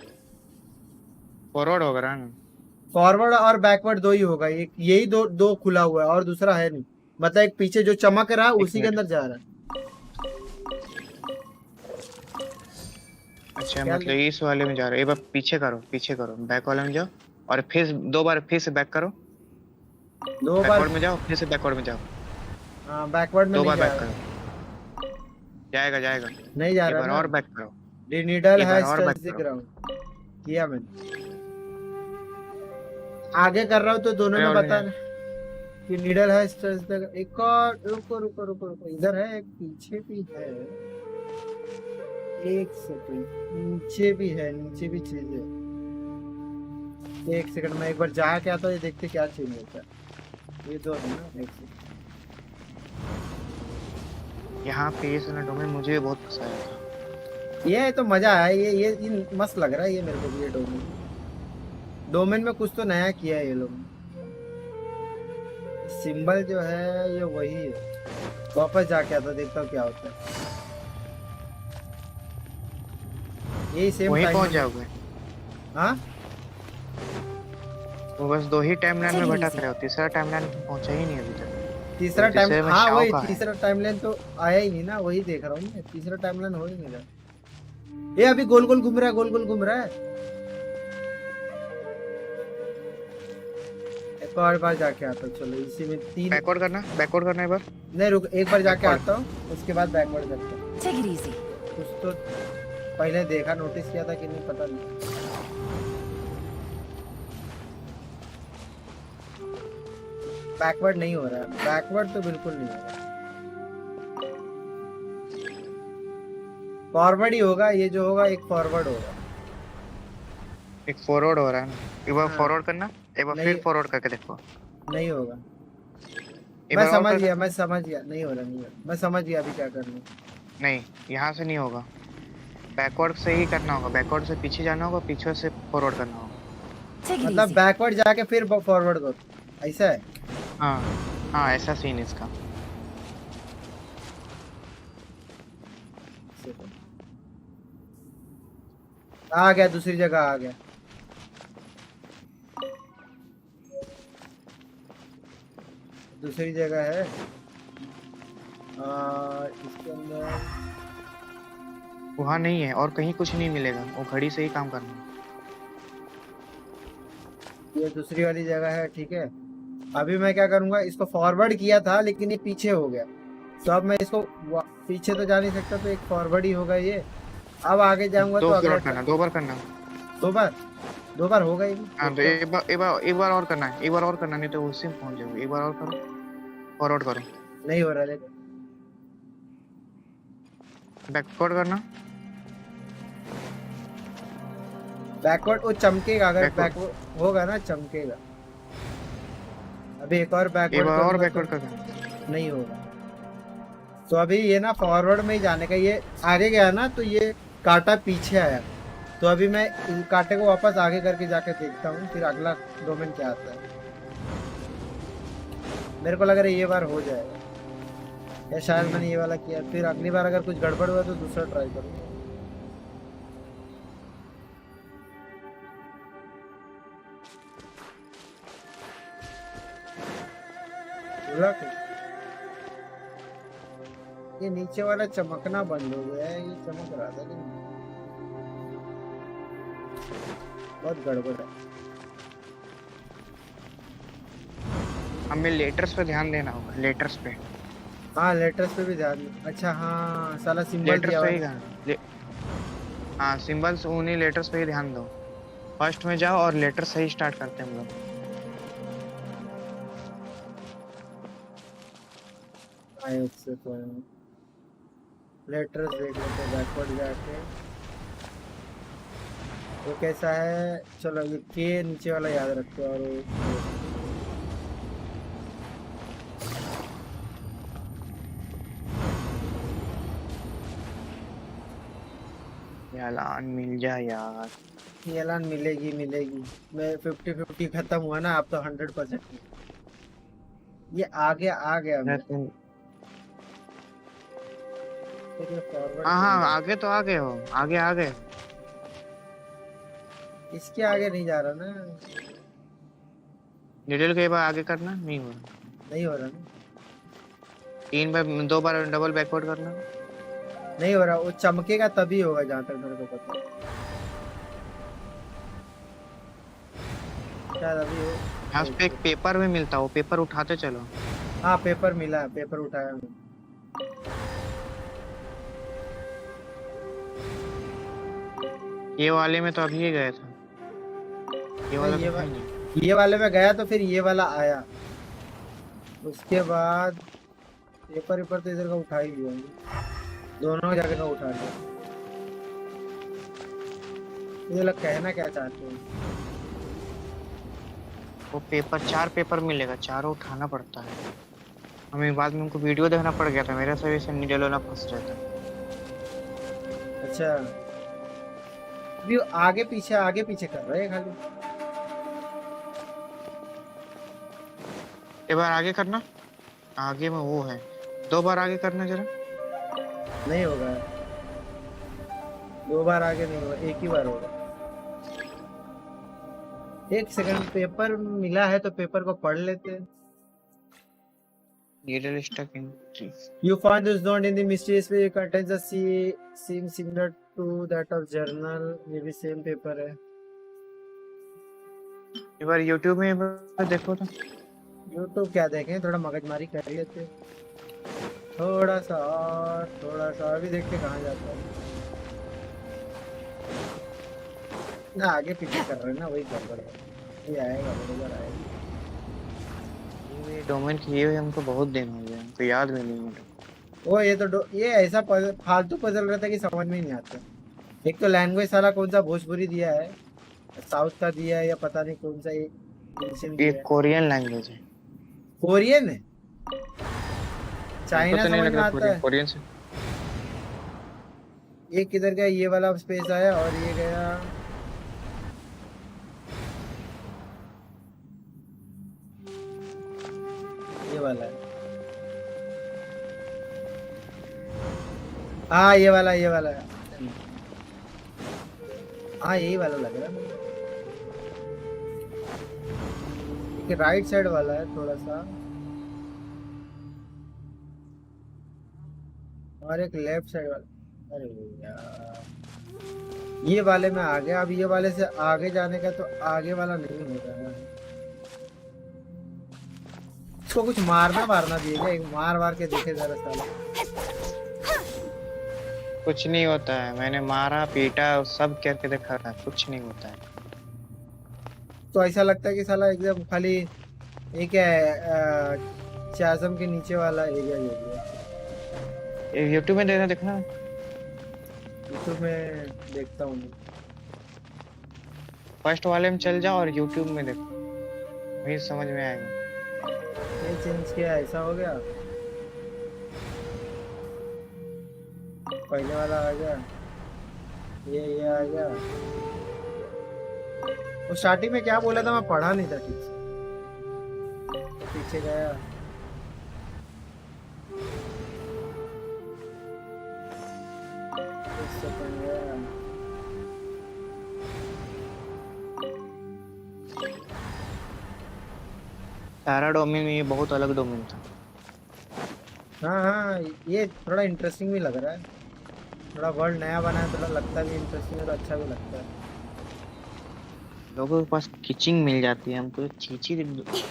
फॉरवर्ड होगा ना।
फॉरवर्ड और बैकवर्ड 2 ही होगा। एक यही दो खुला हुआ है और दूसरा है नहीं। मतलब एक पीछे जो चमक रहा है उसी के अंदर जा रहा है।
अच्छा मतलब इस वाले में जा रहे हो। एक बार पीछे करो, पीछे करो, बैक वाले में जाओ और फिर 2 बार फिर से बैक करो।
2 बार
बैकवर्ड में जाओ, फिर से बैकवर्ड में जाओ।
हाँ बैकवर्ड में
2
नहीं
बार
जा
बैक
रहा।
करो, जाएगा
नहीं जा रहा।
एक बार और बैक करो।
The needle has touched the ground. किया मैंने, आगे कर रहा हूँ तो दोनों में बता कि नीडल हैज टच्ड द। एक और रुको, इधर है, एक पीछे भी है। एक सेकंड, नीचे भी है, नीचे भी चीज है। एक सेकंड में एक बार जा के आता हूँ, ये देखते क्या चेंज होता है। ये 2 है ना, एक सेकंड।
यहाँ पे ये सुना डोमेन मुझे बहुत पसंद आया था।
ये तो मजा आया, ये मस्त लग रहा है ये मेरे को भी। ये डोमेन में कुछ तो नया किया है ये लोग। सिंबल जो है ये वही है। वापस जाके आता देखता हूँ क्या होता है। यही सेम
वहीं पहुंच जाओगे?
हाँ
वो बस 2 ही टाइमलाइन में
Take it
भटक
easy.
रहे हो, तीसरा टाइमलाइन पहुंचा ही नहीं अभी तक।
तीसरा
तो
टाइम,
तीसरे में
हाँ
शाओ
वही
का है।
तीसरा टाइमलाइन तो आया ही नहीं ना, वही देख रहा हूँ मैं, तीसरा टाइमलाइन हो ही नहीं रहा। ये अभी गोल गोल घूम रहा है, गोल गोल घूम रहा है। एक और बार जाके आता हूँ, चलो इसी में 3
बैकवर्ड करना एक बार।
नहीं रुक, एक बार जाके आता हूँ, उसके बाद बैकवर्ड करता हूँ।
Take it easy.
कुछ तो पहले देखा, नोटिस किया था कि नहीं पता नहीं। बैकवर्ड नहीं हो रहा है, बैकवर्ड तो बिल्कुल नहीं हो रहा। फॉरवर्ड ही होगा, ये जो होगा एक फॉरवर्ड होगा।
एक फॉरवर्ड हो रहा है ना, एक बार
हाँ।
फॉरवर्ड करना, एक बार फिर फॉरवर्ड करके देखो।
नहीं होगा।
एक
मैं
बार और
समझ
करना।
गया, मैं समझ गया, नहीं हो रहा, नहीं हो रहा। मैं समझ गया अभी क्या करना है।
नहीं, यहाँ से नहीं होगा, बैकवर्ड से ही करना होगा, बैकवर्ड से पीछे जाना होगा, पीछे से फॉरवर्ड करना होगा।
मतलब बैकवर्ड जाके फिर फॉरवर्ड करो, ऐसा है?
हाँ हाँ, ऐसा सीन इसका।
आ गया, दूसरी जगह आ गया। दूसरी जगह है इसके अंदर।
वहाँ नहीं है और कहीं कुछ नहीं मिलेगा, वो घड़ी से ही काम करना है।
ये दूसरी वाली जगह है, ठीक है। अभी मैं क्या करूंगा, इसको फॉरवर्ड किया था लेकिन ये पीछे हो गया, तो अब मैं इसको पीछे तो जा नहीं सकता, तो एक फॉरवर्ड ही होगा ये। अब आगे जाऊंगा तो अगला
करना, 2 बार करना।
2 बार होगा ये।
हाँ तो एक बार और करना है, एक बार और करना, नहीं तो उसी में पहुंच जाओगे। एक बार और करो, फॉरवर्ड करो।
नहीं हो रहा, लेकिन
बैकवर्ड करना।
बैकवर्ड वो चमकेगा, अगर बैकवर्ड होगा ना चमकेगा। अभी एक और बैकवर्ड
करना,
नहीं होगा। तो अभी ये ना फॉरवर्ड में ही जाने का, ये आगे गया ना तो ये कांटा पीछे आया, तो अभी मैं इन कांटे को वापस आगे करके जाके देखता हूँ, फिर अगला डोमेन क्या आता है। मेरे को लग रहा है ये बार हो जाएगा, या शायद मैंने ये वाला किया, फिर अगली बार अगर कुछ गड़बड़ हुआ तो दूसरा ट्राई करूँगा। ये नीचे वाला चमकना बंद हो गया है, ये चमक रहा था लेकिन बहुत गड़बड़ है।
हमें लेटर्स पे ध्यान देना होगा, लेटर्स पे।
हाँ लेटर्स पे भी ध्यान। अच्छा हाँ, साला सिंबल दिया
पे ही हाँ, सिंबल्स उन्हीं लेटर्स पे ही ध्यान दो। फर्स्ट में जाओ और लेटर से ही स्टार्ट करते हैं हम लोग।
लेटर्स देख लेते हैं, बैकवर्ड जाके वो कैसा है। चलो ये के नीचे वाला याद रखते हैं, और
येलान मिल जा यार।
येलान मिलेगी मिलेगी। मैं 50-50 खत्म हुआ ना, अब तो 100%। ये आ गया
हाँ हाँ, आगे तो आगे हो, आगे
इसके आगे नहीं जा रहा ना।
डिटेल के बाद आगे करना नहीं हो
रहा ना।
3 बार 2 बार डबल बैकवर्ड करना
नहीं हो रहा। वो चमकेगा तभी होगा, जहाँ तक मेरे को पता है। शायद अभी हो।
यहाँ पे एक पेपर भी मिलता है, वो पेपर उठाते चलो।
हाँ पेपर मिला है, पेपर उठाया मैं।
ये वाले में तो अभी ही गया था, ये वाला
ये वाले में गया तो फिर ये वाला आया, उसके बाद पेपर तो इधर का उठा ही लिया, दोनों जगह का उठा लिया। ये लोग कहना क्या चाहते हैं?
वो पेपर 4 पेपर मिलेगा, चारों उठाना पड़ता है हमें। बाद में उनको वीडियो देखना पड़ गया था, मेरे से भी नीडल वाला फंस जाता।
अच्छा भी आगे पीछे कर रहे हैं खाली।
एक बार आगे करना, आगे में वो है, 2 बार आगे करना जरा।
नहीं होगा, 2 बार आगे नहीं होगा, एक ही बार होगा। एक सेकंड, पेपर मिला है तो पेपर को पढ़ लेते हैं।
Needle stuck entry.
You find this note in the mysterious way. It contains a seem similar to that of journal. ये भी सेम पेपर है।
एक बार YouTube में देखो तो।
YouTube क्या देखें, थोड़ा मगजमारी कर लेते हैं। थोड़ा सा अभी देखते कहाँ जाता है ना, आगे पीछे कर रहे हैं ना, वही गड़बड़ है। ये आएगा, बरोबर आएगा।
ये डोमेन किए हुए हमको बहुत दिन हो गए, हमको याद भी नहीं है।
वो ये तो ये ऐसा फालतू पजल रहता है कि समझ में नहीं आता। एक तो लैंग्वेज साला कौन सा भोजपुरी दिया है, साउथ का दिया है या पता नहीं कौन सा
ये कोरियन लैंग्वेज है।
कोरियन है, चाइना समझ में आता है।
कोरियन से
ये किधर गया, ये वाला स्पेस आया और ये गया। ये वाला है, हाँ ये वाला है। हाँ यही वाला लग रहा है मुझे। राइट साइड वाला है थोड़ा सा, और एक लेफ्ट साइड वाला। अरे यार ये वाले में आ गया। अब ये वाले से आगे जाने का तो आगे वाला नहीं हो रहा है। इसको कुछ मारना दिएगा, एक मार के देखे जरा साला।
कुछ नहीं होता है, मैंने मारा पीटा सब करके देखा था, कुछ नहीं होता है।
तो ऐसा लगता है कि साला एकदम खाली एक है चाजम के नीचे वाला एरिया ले लिया।
यूट्यूब में देखना।
यूट्यूब में देखता हूँ।
फर्स्ट वाले में चल जाओ और यूट्यूब में देखो, वही समझ में आएगा।
ये चेंज किया, ऐसा हो गया। पहले वाला आ गया, ये आ गया। वो स्टार्टिंग में क्या बोला था मैं पढ़ा नहीं था ठीक से। पीछे गया,
सारा डोमेन में ये बहुत अलग डोमेन था।
हाँ ये थोड़ा इंटरेस्टिंग भी लग रहा है। थोड़ा वर्ल्ड नया बना है, थोड़ा लगता भी इंटरेस्टिंग और अच्छा भी लगता है।
लोगों के पास किचिंग मिल जाती है, हमको चीची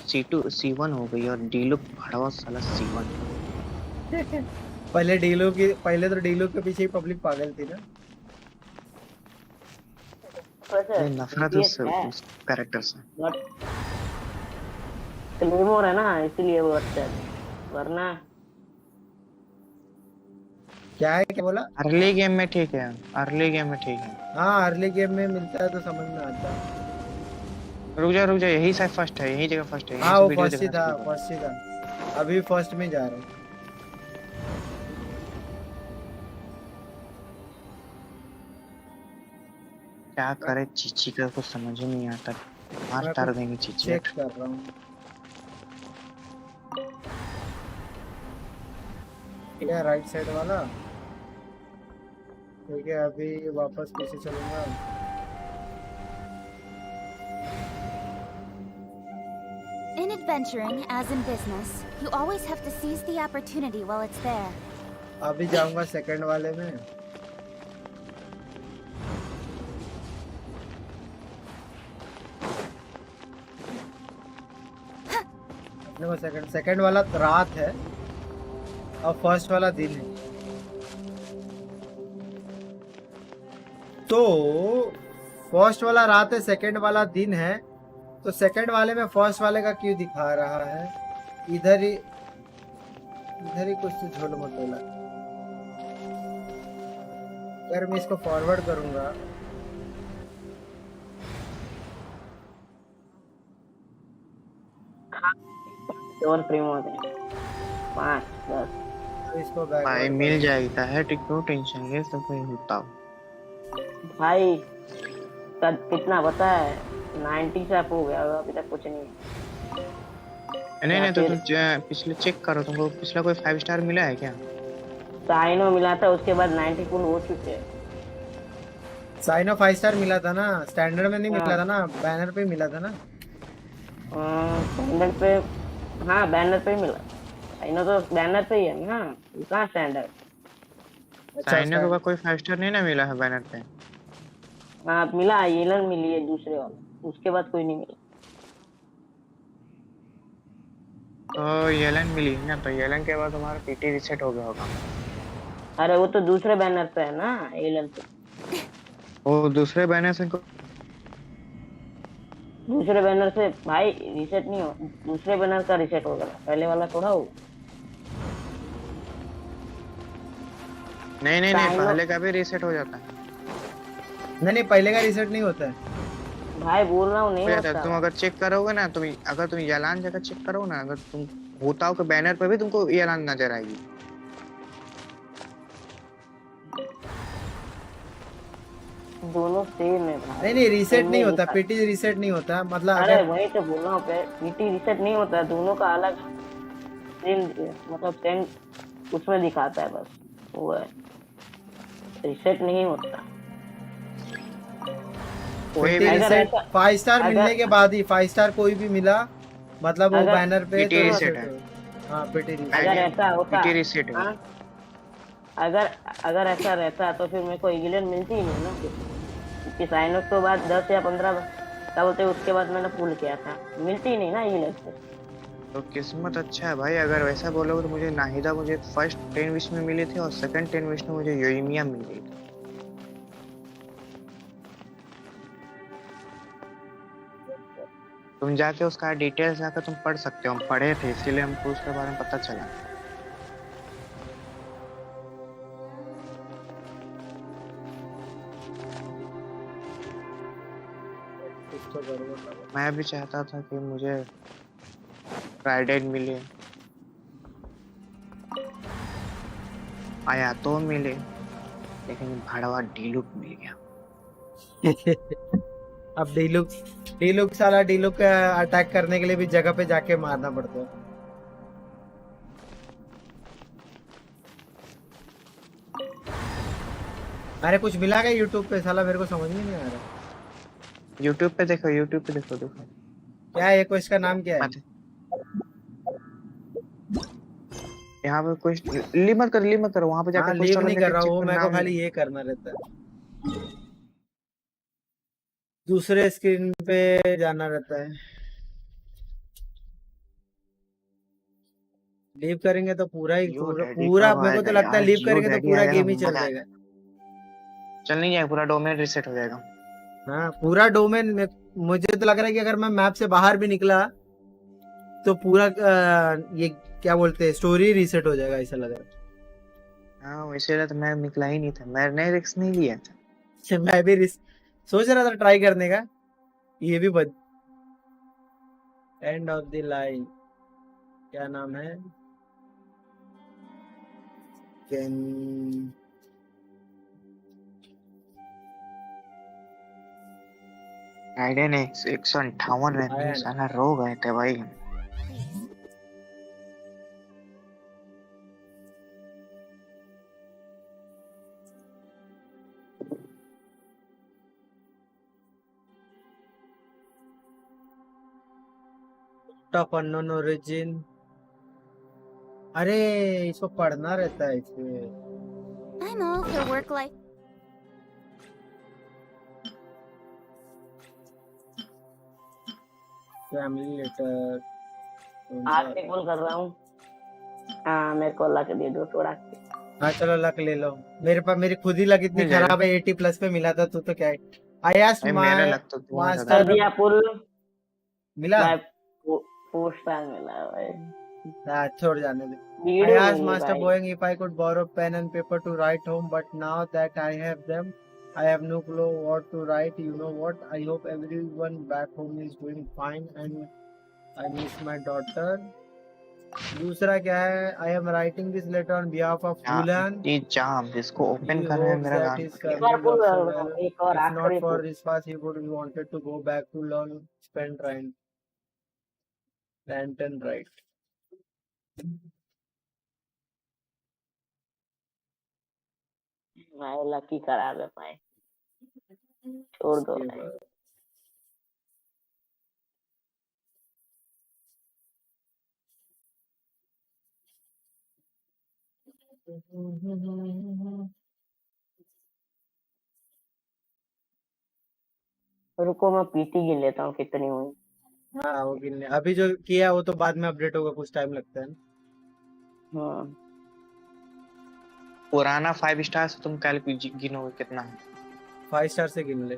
C2 C1 हो गई और डीलू भड़वा साला C1।
पहले तो डीलू के पीछे ही पब्लिक पागल थी ना।
नफरत उस कैरेक्टर से।
क्लेमोर है ना, इसीलिए वो अच्छा है, वरना
क्या है, क्या बोला?
अर्ली गेम में ठीक है, अर्ली गेम में ठीक है।
हाँ अर्ली गेम में मिलता है तो समझ में आता है।
रुक जा यही शायद फर्स्ट है, यही जगह फर्स्ट है।
हाँ वो फर्स्ट ही था। अभी फर्स्ट में जा रहा हूँ।
क्या करे चीची का कुछ समझ ही नहीं आता, मार तार देंगे चीची।
चेक कर रहा हूँ। क्या राइट साइड वाला ठीक है। अभी वापस पीछे चलूंगा।
In adventuring, as in business, you always have to seize the opportunity while it's there.
अभी जाऊंगा सेकंड वाले में। अपने को सेकंड वाला रात है और फर्स्ट वाला दिन है। तो फर्स्ट वाला रात है, सेकंड वाला दिन है। तो सेकंड वाले में फर्स्ट वाले का क्यों दिखा रहा है? इधर ही कुछ तो झोल मटोला। अगर मैं इसको फॉरवर्ड करूंगा
और प्रीमोस है 5 10
तो इसको
भाई मिल जाएगा है, टिको टेंशन ये सब नहीं होता
भाई। कितना पता है, 90 से अप हो गया, अभी तक कुछ नहीं।
नहीं तो तुम पिछले चेक करो, तुमको पिछला कोई 5 स्टार मिला है क्या?
साइनो मिला था, उसके बाद 90 फुल हो चुके हैं।
साइनो 5 स्टार मिला था ना, स्टैंडर्ड में नहीं
हाँ
मिला था ना, बैनर पे मिला था ना।
स्टैंडर्ड पे, हाँ बैनर पे ही मिला। साइनो तो बैनर पे ही है ना, ये कहाँ स्टैंडर्ड।
अच्छा
साइनो के बाद कोई 5 स्टार नहीं ना मिला है बैनर पे।
हाँ मिला, येलन मिली है दूसरे वाला, उसके बाद कोई नहीं मिला।
तो येलन मिली है ना, तो येलन के बाद तुम्हारा पीटी रीसेट हो गया होगा।
अरे वो तो दूसरे बैनर पे है ना, येलन पे।
वो दूसरे बैनर से
दूसरे बैनर से भाई रीसेट नहीं हो, दूसरे बैनर का रीसेट होगा, पहले वाला थोड़ा हो।
नहीं नहीं नहीं,
साइनो
पहले का भी रीसेट हो जाता है।
नहीं पहले का रीसेट नहीं होता है।
भाई बोल रहा हूँ नहीं
हो जाता है,
होता
तुम
भाई।
अगर चेक करोगे ना, तुम अगर तुम येलान जगह चेक करो ना, अगर तुम होताओ के बैनर पे भी तुमको येलान नजर आएगी।
दोनों सेम है भाई,
नहीं रीसेट
सेम
नहीं
में
होता,
दिखा।
पीटी रीसेट नहीं होता, मतलब
अरे
अगर
वही तो बोल रहा हूँ, पीटी रीसेट नहीं होता, दोनों का अलग सेम, मतलब सेम उसमें दिखाता है बस, वो है, रीसेट नहीं होता।
कोई
पीटी
भी
अगर
रीसेट
ऐसा
5 स्टार मिलने
अगर
के बाद ही, 5 स्टार कोई भी मिला मतलब वो
अगर
बैनर पे
पीटी
तो
रीसेट
रीसेट
है।
हो। हाँ पीटी
अगर
रीसेट।
ऐसा होता,
पीटी रीसेट है।
हाँ अगर अगर ऐसा रहता तो फिर मेरे को ईगिलन मिलती ही नहीं ना फिर, क्योंकि साइनअप के बाद 10 या 15 क्या बोलते हैं, उसके बाद मैंने पुल किया था, मिलती ही नहीं ना ईगिलन फिर।
तो किस्मत अच्छा है भाई, अगर वैसा बोलोगे तो मुझे नाहिदा मुझे फर्स्ट 10 विश में मिली थी और सेकंड 10 विश में मुझे योइमिया मिल गई थी। तुम जाके उसका डिटेल्स जाकर तुम पढ़ सकते हो, हम पढ़े थे इसीलिए हमको उसके बारे में पता चला। मैं भी चाहता था कि मुझे फ्राइडे मिले, आया तो मिले, लेकिन भाड़वा डीलुक मिल गया।
अब डीलुक साला डीलुक अटैक करने के लिए भी जगह पे जाके मारना पड़ता है। अरे कुछ मिला क्या यूट्यूब पे, साला मेरे को समझ में नहीं आ रहा।
यूट्यूब पे देखो, यूट्यूब पे देखो, देखो
क्या है को, इसका नाम क्या है?
यहाँ पे कुछ ली मत कर, वहां पे जाकर
हाँ
पोस्टर
लीव नहीं कर
जाके
रहा
चेक
हूँ,
कर
मेरे को
नाम।
खाली ये करना रहता है, दूसरे स्क्रीन पे जाना रहता है। लीव करेंगे तो पूरा ही
यो
पूरा,
डैडी
पूरा
कब
मेरे को तो
आएगा
लगता है
यार,
लीव
जियो
करेंगे तो
डैडी
पूरा
आएगा
गेम
तो
ही चल
मजा
जाएगा।
आएगा। चल नहीं जाएगा, पूरा डोमेन रीसेट हो जाएगा।
हाँ पूरा डोमेन में, मुझे तो लग रहा है कि अगर मैं मैप से बाहर भी निकला तो पूरा ये क्या बोलते हैं, स्टोरी रीसेट हो जाएगा, ऐसा लग रहा है।
हाँ इसीलिए तो मैं निकला ही नहीं था, मैंने रिस्क नहीं लिया था।
अच्छा, मैं भी सोच रहा था ट्राई करने का, ये भी बद एंड ऑफ द लाइन, क्या नाम है,
फ्राइडे ने 158 रैंकिंग,
आया ना।
साला रो गए थे भाई।
ऑफ अननोन ओरिजिन, अरे इसको पढ़ना रहता है इसमें।
I'm all for work life.
Family letter,
आज से कॉल कर रहा हूँ, हाँ मेरे को अल्लाह के दे दो थोड़ा।
हाँ चलो लक ले लो, मेरे पास मेरी खुद ही लक इतनी खराब है, 80 प्लस पे मिला था, तो क्या है। आई आस्क्ड
मेरा
माय
लग तो बहुत ज्यादा
मास्टर,
दिया पुल
मिला
भाई, पोस्ट मिला भाई,
हाँ छोड़ जाने दे। I
वीडियो
asked
मिली
Master
भाई।
Boeing if I could borrow pen and paper to write home, but now that I have them, I have no clue what to write. You know what? I hope everyone back home is doing fine and I miss my daughter. दूसरा क्या है? I am writing this letter on behalf of Yelan.
ये जाम जिसको open
He
करना है
hopes
मेरा
that
काम
his
कर
family is also well.
एक और
If not
आखिरी
for
pull.
this fast, he would have wanted to go back to learn spend lantern right.
भाई लकी करा दे भाई। छोड़ दो। रुको मैं पीटी गिन लेता हूँ कितनी हुई।
हाँ वो गिनने अभी जो किया वो तो बाद में अपडेट होगा, कुछ टाइम लगता है ना।
हाँ
पुराना 5 स्टार से तुम कल गिनोगे कितना है?
5 स्टार से गिन ले।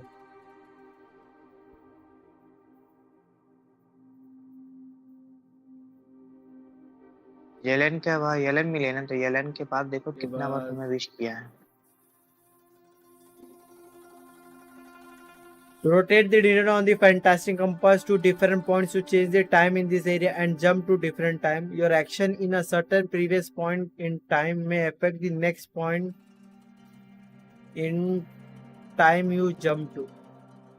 येलन क्या भाई, येलन मिले ना, तो येलन के बाद देखो कितना बार तुम्हें विश किया है।
Rotate the needle on the fantastic compass to different points to change the time in this area and jump to different time. Your action in a certain previous point in time may affect the next point in time you jump to.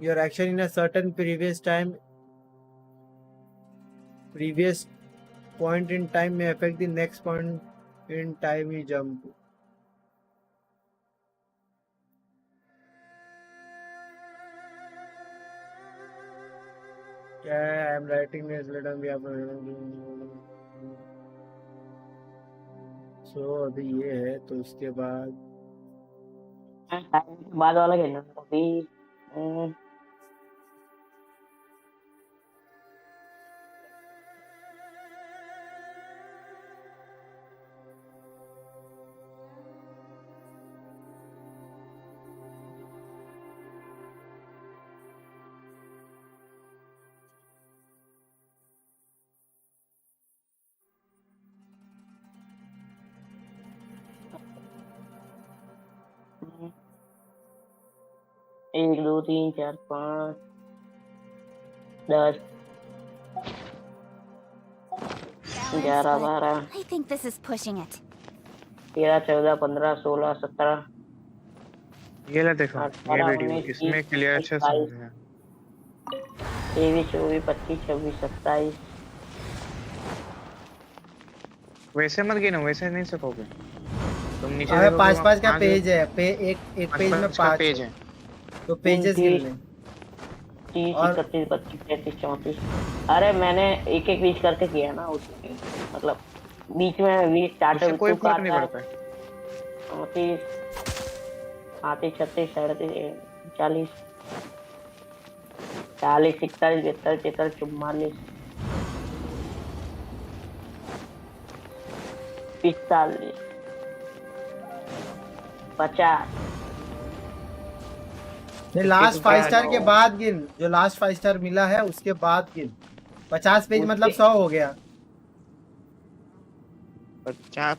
Your action in a certain previous point in time may affect the next point in time you jump to. Yeah, I'm writing this letter. We have so अभी ये है तो उसके बाद
बाद वाला खेलना अभी। एक दो तीन चार पाँच 10 11 12
I think this is pushing it.
13 14 15 16 17
ये ला देखो ये वीडियो, इसमें क्लियर अच्छे से समझ
23 24 25 26 27।
वैसे मत गिनो, वैसे नहीं सकोगे तुम। नीचे
अरे 5-5 का पेज है, एक पेज में 5
पेज है
तो पेजेस गिन ले।
30 31 32 33 34। अरे मैंने एक एक बीच करके किया ना उसमें, मतलब बीच में भी स्टार्टर
कोई फर्क नहीं पड़ता है।
34 36 37 40 40 41 42 43 44 45 50।
ये लास्ट 5 स्टार के बाद गिन, जो लास्ट 5 स्टार मिला है उसके बाद गिन। 50 पेज मतलब 100 हो गया।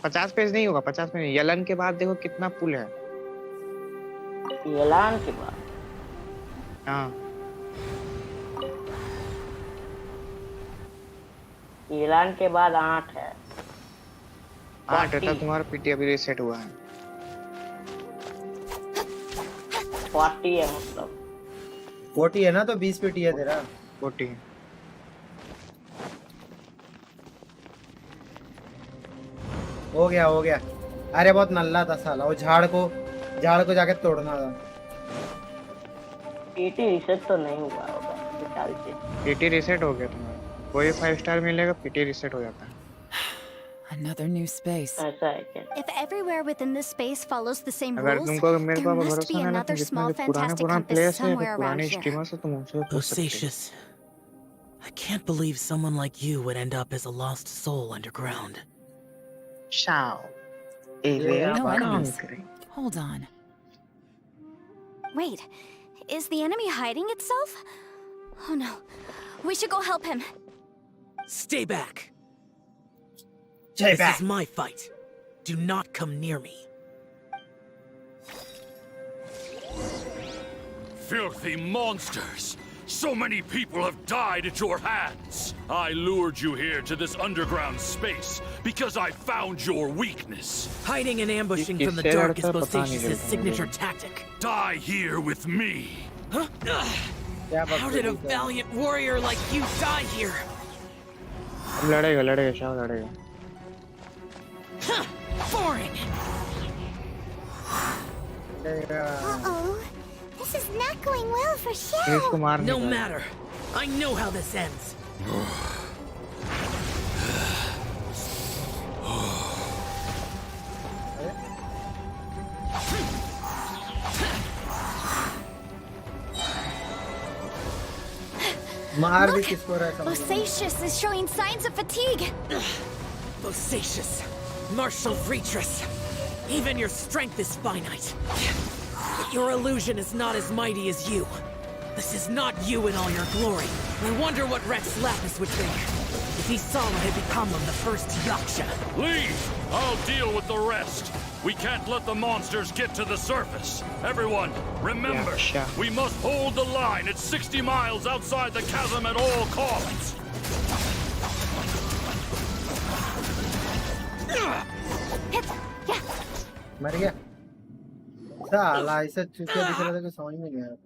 50 पेज नहीं होगा, 50 पेज यलन के बाद देखो कितना पुल है।
यलान के बाद
हाँ
यलान के बाद 8 है।
8 है, तुम्हारा पीटी अभी रीसेट हुआ है।
40 है, मतलब
40 है ना, तो 20 पेटी है तेरा।
40
हो गया हो गया। अरे बहुत नल्ला था साला, वो झाड़ को जाके तोड़ना था।
पीटी रीसेट तो नहीं हुआ होगा विशाल से।
पीटी रीसेट हो गया तुम्हारा, कोई 5 स्टार मिलेगा पीटी रीसेट हो जाता है।
Another new space.
ऐसा है क्या?
If everywhere within this space follows the same
अगर
rules,
तुमको मेरे
there
को
must
भरोसा
be
है ना,
another
तुम
small
जितने
fantastic
पुराने
compass
प्लेयर्स हैं,
somewhere around
पुराने
here.
स्ट्रीमर्स हैं, तुम उनसे पूछ सकते हो।
Osatius, I can't believe someone like you would end up as a lost soul underground.
Ciao.
No enemies. Hold on.
Wait, is the enemy hiding itself? Oh no, we should go help him.
Stay back.
Stay
This
back.
is my fight. Do not come near me.
Filthy monsters! So many people have died at your hands! I lured you here to this underground space because I found your weakness.
Hiding and ambushing from the dark is Osatius' signature tactic.
Die here with me!
Huh? How did a valiant warrior like you die here?
लड़ेगा शाह लड़ेगा।
Boring.
Uh-oh. This This is not going well for Xiao.
No matter. I know how this ends.
मार भी किसको रहा है समझ
Bosacious is showing signs of fatigue.
Bosacious, martial Retris. Even your strength is finite. Your illusion is not as mighty as you. This is not you in all your glory. I wonder what Rex Lapis would think if he saw what had become of the first Yaksha.
Leave! I'll deal with the rest. We can't let the monsters get to the surface. Everyone, remember, we must hold the line at 60 miles outside the chasm at all costs.
मर गया साला ऐसा चूतिया दिख रहा था कि समझ में नहीं आया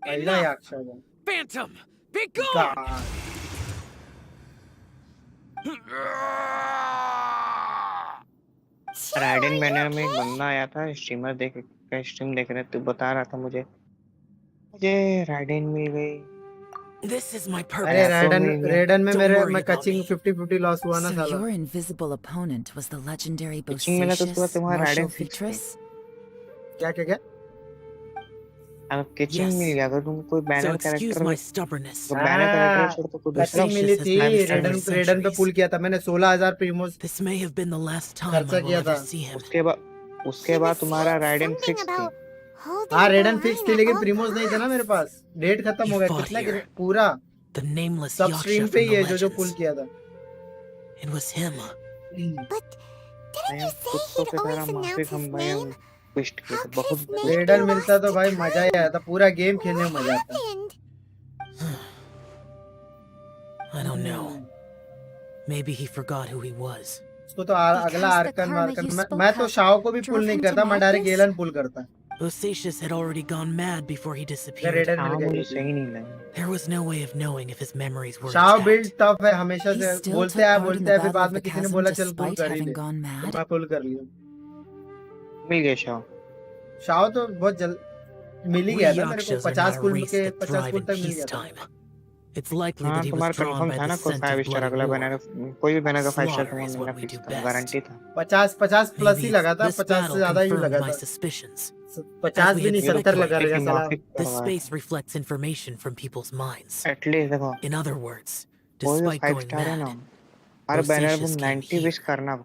पहला याक्शा था
Phantom, be gone!
Ridden banner में एक बंदा आया था, स्ट्रीमर स्ट्रीम देख रहे तो बता रहा था मुझे राइडन मिल गई।
This is my purpose.
अरे रेडन में मैं कचिंग 50-50 लॉस हुआ ना साला।
So your invisible opponent was the legendary
कचिंग मिला तो उसके बाद तुम्हारा राइडन
Retris?
क्या
अब किचिंग मिल गया तो तुम कोई बैनर कैरेक्टर
तो
बैनर कैरेक्टर छोड़ तो कोई दूसरा
मिली थी। रेडन पे पुल किया था मैंने 16,000 प्रीमोस खर्चा किया था।
उसके बाद तुम्हारा राइडन फिक्स थी।
हाँ रेडन फिक्स थी लेकिन प्रीमोस नहीं था ना मेरे पास। डेट खत्म हो गया कितना पूरा सब स्ट्रीम पे ही है जो पुल किया था।
It was him.
But didn't you say he'd always announce his name?
बहुत
रेडन मिलता तो भाई मजा ही आता, पूरा गेम खेलने में मजा आता।
I don't know. Maybe he forgot who he was.
उसको तो अगला आर्कन मैं तो शाओ को भी पुल नहीं करता, मैं डायरेक्ट येलन पुल करता।
Bosacious had already gone mad before he disappeared. There was no way of knowing if his memories were
Shao build tough है हमेशा से, बोलते हैं फिर बाद में किसी ने बोला चल पुल कर ही ले, मैं पुल कर लिया।
मिल गया
शाओ तो बहुत जल्द मिल ही गया था मेरे को। 50 पुल तक मिल गया था।
It's likely that he was drawn by the scent of blood and war.
कोई भी बैनर का 5 स्टार तुम्हें मिलना फिक्स था, गारंटी था।
50 प्लस ही लगा था, 50 से ज्यादा ही लगा था। 50 भी नहीं 70 लगा रहेगा साला।
This space reflects information from people's minds.
At least देखो
In other words, despite going mad,
her banner में 90 विश करना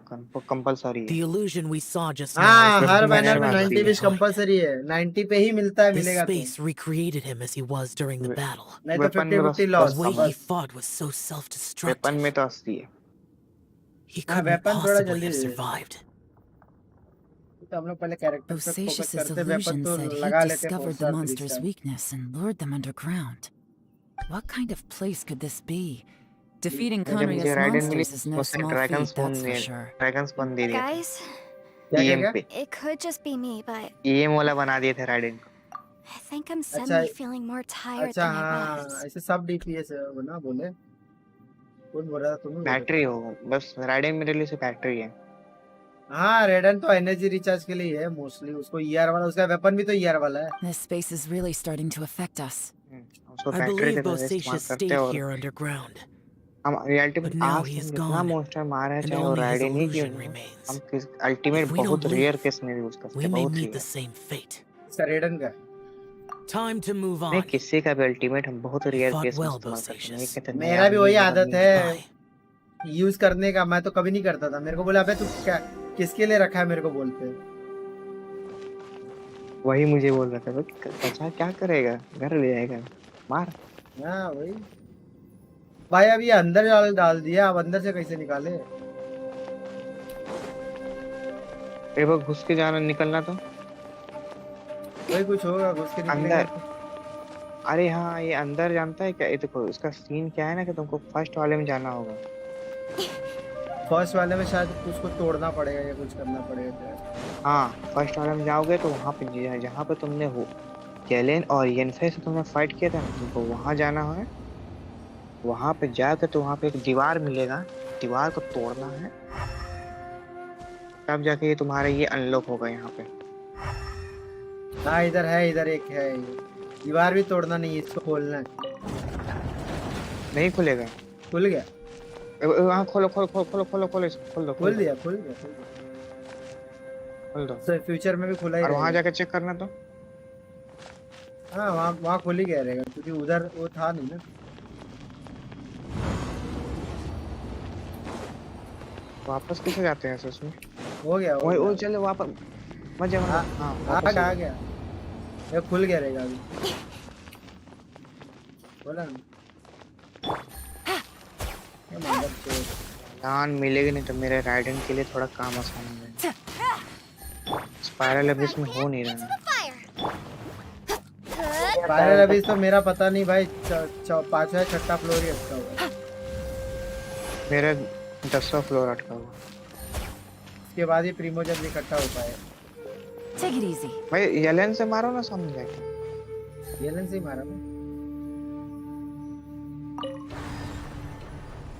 कंपलसरी है।
The illusion we saw just now.
हाँ हर बैनर में 90 विश कंपलसरी है, 90 पे ही मिलता है, मिलेगा।
This space recreated him as he was during the battle.
नहीं तो 50-50 loss.
The way he fought was so self-destructive.
Weapon में तो असली है।
He couldn't possibly have survived.
तो हम लोग पहले कैरेक्टर पे फोकस करते, वेपन तो
said
लगा
he
लेते हैं।
discovered the monster's weakness and lured them underground. What kind of place could this be? Defeating Conria's monsters is no small feat, that's for sure.
Dragons बन दे दिया।
Guys, it could just be me, but
EM वाला बना दिए थे ridden को।
I think I'm suddenly feeling more tired than I was.
ऐसे सब DPS है ना बोले। कौन बोल रहा था तुम्हें?
बैटरी होगा, बस राइडन मेरे लिए सिर्फ बैटरी है।
हाँ रेडन तो एनर्जी रिचार्ज के लिए है मोस्टली, उसको ER वाला, उसका वेपन भी तो ER वाला है।
This space is really starting to affect us.
I believe Bosacious stayed here underground.
हम रियलिटी में आज जितना मोस्टर मारा है चाहे वो राइडन ही क्यों नहीं, हम किस अल्टीमेट बहुत रेयर केस में यूज करते हैं, बहुत
ही रेडन का
टाइम टू मूव ऑन।
नहीं किसी का भी अल्टीमेट हम बहुत रेयर केस में इस्तेमाल करते हैं।
मेरा भी वही आदत है यूज करने का, मैं तो कभी नहीं करता था। मेरे को बोला अबे तू क्या किसके लिए रखा है, मेरे को बोलते
वही मुझे बोल रहा था अच्छा क्या करेगा, घर ले जाएगा मार।
हाँ वही भाई, अब ये अंदर डाल दिया, अब अंदर से कैसे निकाले?
एक बार घुस के जाना निकलना तो
वही कुछ होगा, घुस के
अंदर। अरे हाँ ये अंदर जानता है क्या, ये देखो इसका सीन क्या है ना कि तुमको फर्स्ट वाले में जाना होगा।
फर्स्ट वाले में शायद उसको तोड़ना पड़ेगा या कुछ करना पड़ेगा।
हाँ फर्स्ट वाले में जाओगे तो वहाँ पे जहाँ पे तुमने हो येलेन और येनफे से तुमने फाइट किया था, तुमको वहाँ जाना है। वहाँ पे जाकर तो वहाँ पे एक दीवार मिलेगा, दीवार को तोड़ना है, तब जाके ये तुम्हारा ये अनलॉक होगा यहाँ पे।
हाँ इधर है, इधर एक है। दीवार भी तोड़ना नहीं, इसको खोलना है।
नहीं खुलेगा।
खुल गया।
वहाँ खोलो खोलो खोलो खोलो खोलो खोलो इसको खोल दो।
खोल दिया खोल दिया
खोल दो।
सर फ्यूचर में भी खुला ही
और वहाँ
रहेगा।
जाके चेक करना तो।
हाँ वहाँ खुल ही गया रहेगा क्योंकि उधर वो था नहीं ना।
वापस कैसे जाते हैं उसमें?
हो गया
वो चलो वापस मजा। हाँ
आ गया। ये खुल गया रहेगा अभी। बोला ना।
लान मिलेगी नहीं तो मेरे राइडिंग के लिए थोड़ा काम आसान हो जाएगा। स्पाइरल अबिस में हो नहीं रहा।
स्पाइरल अबिस तो मेरा पता नहीं भाई, 5वां 6वां फ्लोर ही अटका हुआ।
मेरा 10वां फ्लोर अटका हुआ।
इसके बाद ही प्रीमो जब इकट्ठा हो पाए।
Take it easy.
भाई येलन से मारो ना सामने जाके।
येलन से मारा ना।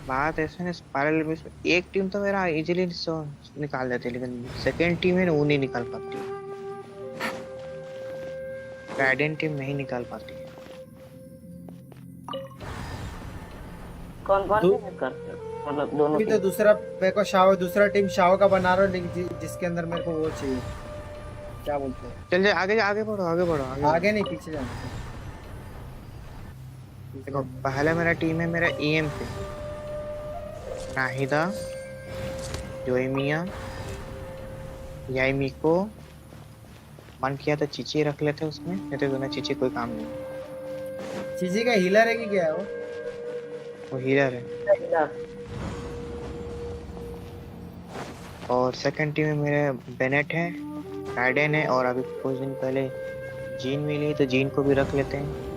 बात ऐसे ना स्पाइरल अबिस में एक टीम तो मेरा इजीली निकाल देते, लेकिन सेकंड टीम है ना वो नहीं निकाल पाती। राइडेन टीम नहीं निकाल पाती।
कौन कौन से करते हो? मतलब दोनों
अभी तो दूसरा मेरे को शाओ, दूसरा टीम शाओ का बना रहा हूँ, लेकिन जिसके अंदर मेरे को वो चाहिए, क्या बोलते हैं।
चल जा आगे बढ़ो आगे बढ़ो
आगे नहीं पीछे जाना।
देखो पहला मेरा टीम है मेरा ईएम पे नाहिदा, जोइमिया, याइमिको। मन किया तो चीची रख लेते उसमें, नहीं तो दोनों चीची कोई काम नहीं।
चीची का हीलर है कि क्या है
वो हीलर है। और सेकंड टीम में मेरे बेनेट है, राइडेन है, और अभी कुछ दिन पहले जीन मिली तो जीन को भी रख लेते हैं।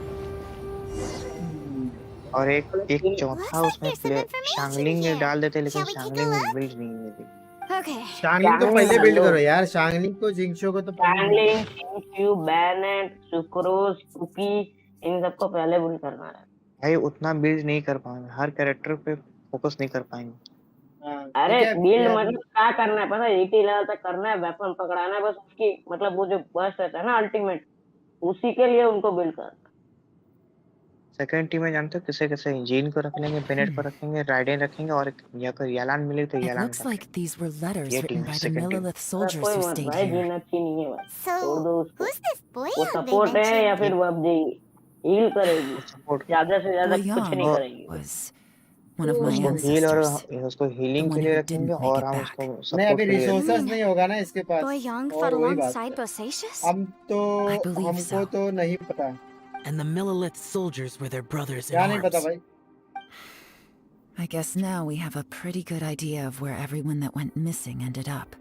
और एक चौथा उसमें शांगलिंग डाल देते, लेकिन शांगलिंग में बिल्ड नहीं मिली।
शांगलिंग तो पहले बिल्ड करो यार, शांगलिंग को जिंक्शो को तो
शांगलिंग, जिंक्शो, बेनेट, सुक्रोज, कुकी, इन सबको पहले बिल्ड करना है
भाई। उतना बिल्ड नहीं कर पाएंगे, हर कैरेक्टर पे फोकस नहीं कर पाएंगे।
अरे बिल्ड मतलब क्या करना है पता है? 80 लेवल तक करना है, वेपन पकड़ाना है बस। उसकी मतलब वो जो बर्स्ट रहता है ना अल्टीमेट, उसी के लिए उनको बिल्ड करना।
सेकंड टीम में जानते हो किसे किसे? जीन को रख लेंगे, बेनेट को रखेंगे, राइडेन रखेंगे, और या कोई येलान मिले तो येलान
Looks like these were letters
ये
written
team
by the
second team.
Millelith soldiers who stayed
भाई
here.
जीन अच्छी नहीं है भाई,
So,
छोड़ दो उसको।
who's this boy
वो
they
सपोर्ट है या फिर वो अब हील करेगी, ज्यादा से ज्यादा कुछ नहीं करेगी।
Was one of my
उसको हील और
ancestors.
उसको हीलिंग के लिए रखेंगे, और हम उसको
नहीं
सपोर्ट
अभी
के लिए
रिसोर्सेस नहीं होगा ना इसके पास।
Boy Young
और
fought
वही बात
alongside
है।
Bosacius?
हम तो हमको तो नहीं पता।
And the Millelith soldiers were their brothers in
क्या नहीं पता
arms.
भाई।
I guess now we have a pretty good idea of where everyone that went missing ended up.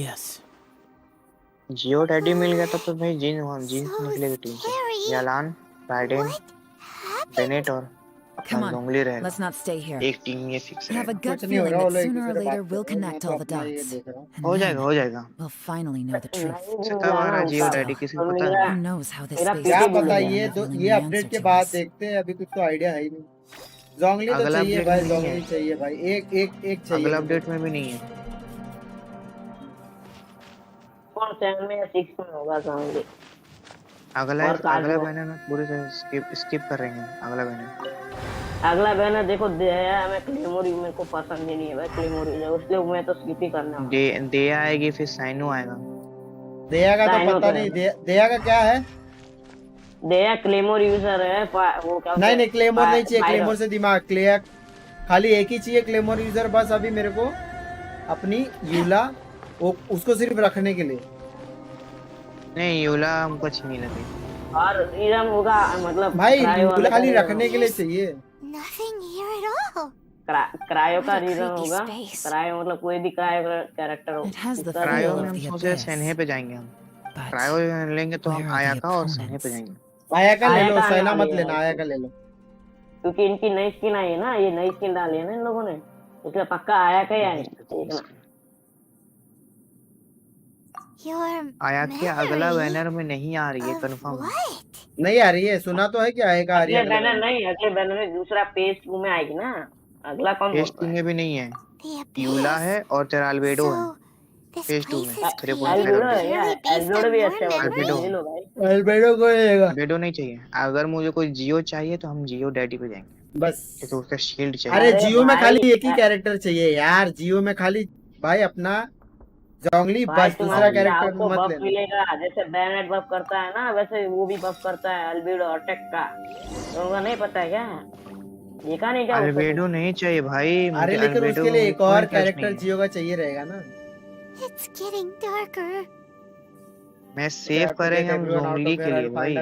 Yes.
Jio daddy मिल गया तब तो भाई जीन से निकलेगी टीम से। येलान, राइडेन, बेनेट और
Come on,
लोंगली रहेगा।
let's not stay here.
एक टीम ये फिक्स
I have a
रहेगा।
gut feeling that sooner or later we'll connect all the dots. And
हो
then
जाएगा।
we'll finally know the truth.
कब आ रहा है जियो डैडी किसी को पता है?
Who knows how this space
क्या
will
पता,
be
ये
revealing
ये
the
अपडेट
answer
के
to
बाद
us.
देखते हैं, अभी कुछ तो आइडिया है ही नहीं। जोंगली तो
अगला
चाहिए
अपडेट
भाई,
में नहीं
जोंगली
है।
चाहिए भाई, एक चाहिए।
अगला अपडेट में भी नहीं है।
कौन 7 में या 6 में होगा समझ।
अगला बैनर पूरी तरह स्किप कर रहे हैं। अगला
बैनर देखो दया, मैं क्लेमोरी मेरे को पसंद ही नहीं है भाई, क्लेमोरी इसलिए मैं तो स्किप ही करना है।
दया आएगी, फिर साइनो आएगा।
दया का तो पता नहीं, दया का क्या है?
दया क्लेमोर यूजर है, वो क्या
नहीं क्लेमोर नहीं चाहिए, क्लेमोर से दिमाग क्लियर, खाली एक ही चाहिए क्लेमोर यूजर बस अभी मेरे को, अपनी यूला, वो उसको सिर्फ रखने के लिए।
नहीं यूला हमको अच्छी नहीं लगी।
और रीजन होगा मतलब
भाई यूला खाली रखने के लिए चाहिए।
Nothing here at all.
Cryo का रीजन होगा, क्रायो मतलब कोई भी क्रायो कैरेक्टर हो।
क्रायो में हम सोचे सेन्हे पे जाएंगे हम। क्रायो लेंगे तो हम आयाका और सेन्हे पे जाएंगे।
आयाका ले लो, सेना मत लेना, आयाका ले लो।
क्योंकि इनकी नई स्किन आई है ना, ये नई स्किन डाली है ना इन लोगों ने, इसलिए पक्का आयाका ही आएगा।
आयाका अगला बैनर में नहीं आ रही है, कंफर्म
नहीं आ रही है, सुना तो है कि आएगा।
अगले बैनर नहीं, अगले बैनर में दूसरा पेज 2 में आएगी ना, अगला कौन
पेज 2 में भी नहीं है। यूला है और तेराल्वेडो है।
This
फेज 2
place
में
is
3.5
clearly
update.
based on your
albedo
memory.
Albedo को लेगा।
अल्बेडो नहीं चाहिए। अगर मुझे कोई जियो चाहिए तो हम जियो डैडी पे जाएंगे।
बस
तो उसका शील्ड चाहिए।
अरे जियो में खाली एक ही कैरेक्टर चाहिए यार, जियो में खाली भाई अपना जोंगली,
भाई
बस दूसरा
तुम्हारे
कैरेक्टर
आपको
मत
बफ
लेना।
मिलेगा, जैसे बैनेट बफ करता है ना वैसे वो भी बफ करता है अल्बेडो अटैक का। तुमको नहीं पता है क्या? देखा नहीं क्या?
अल्बेडो नहीं चाहिए भाई मुझे।
अरे लेकिन
अल्बेडो
उसके लिए
में
एक
कोई
और
इंटरेस्ट नहीं
कैरेक्टर
है।
जियो का चाहिए रहेगा ना।
It's getting darker.
मैं सेव करेंगे हम जोंगली के लिए भाई।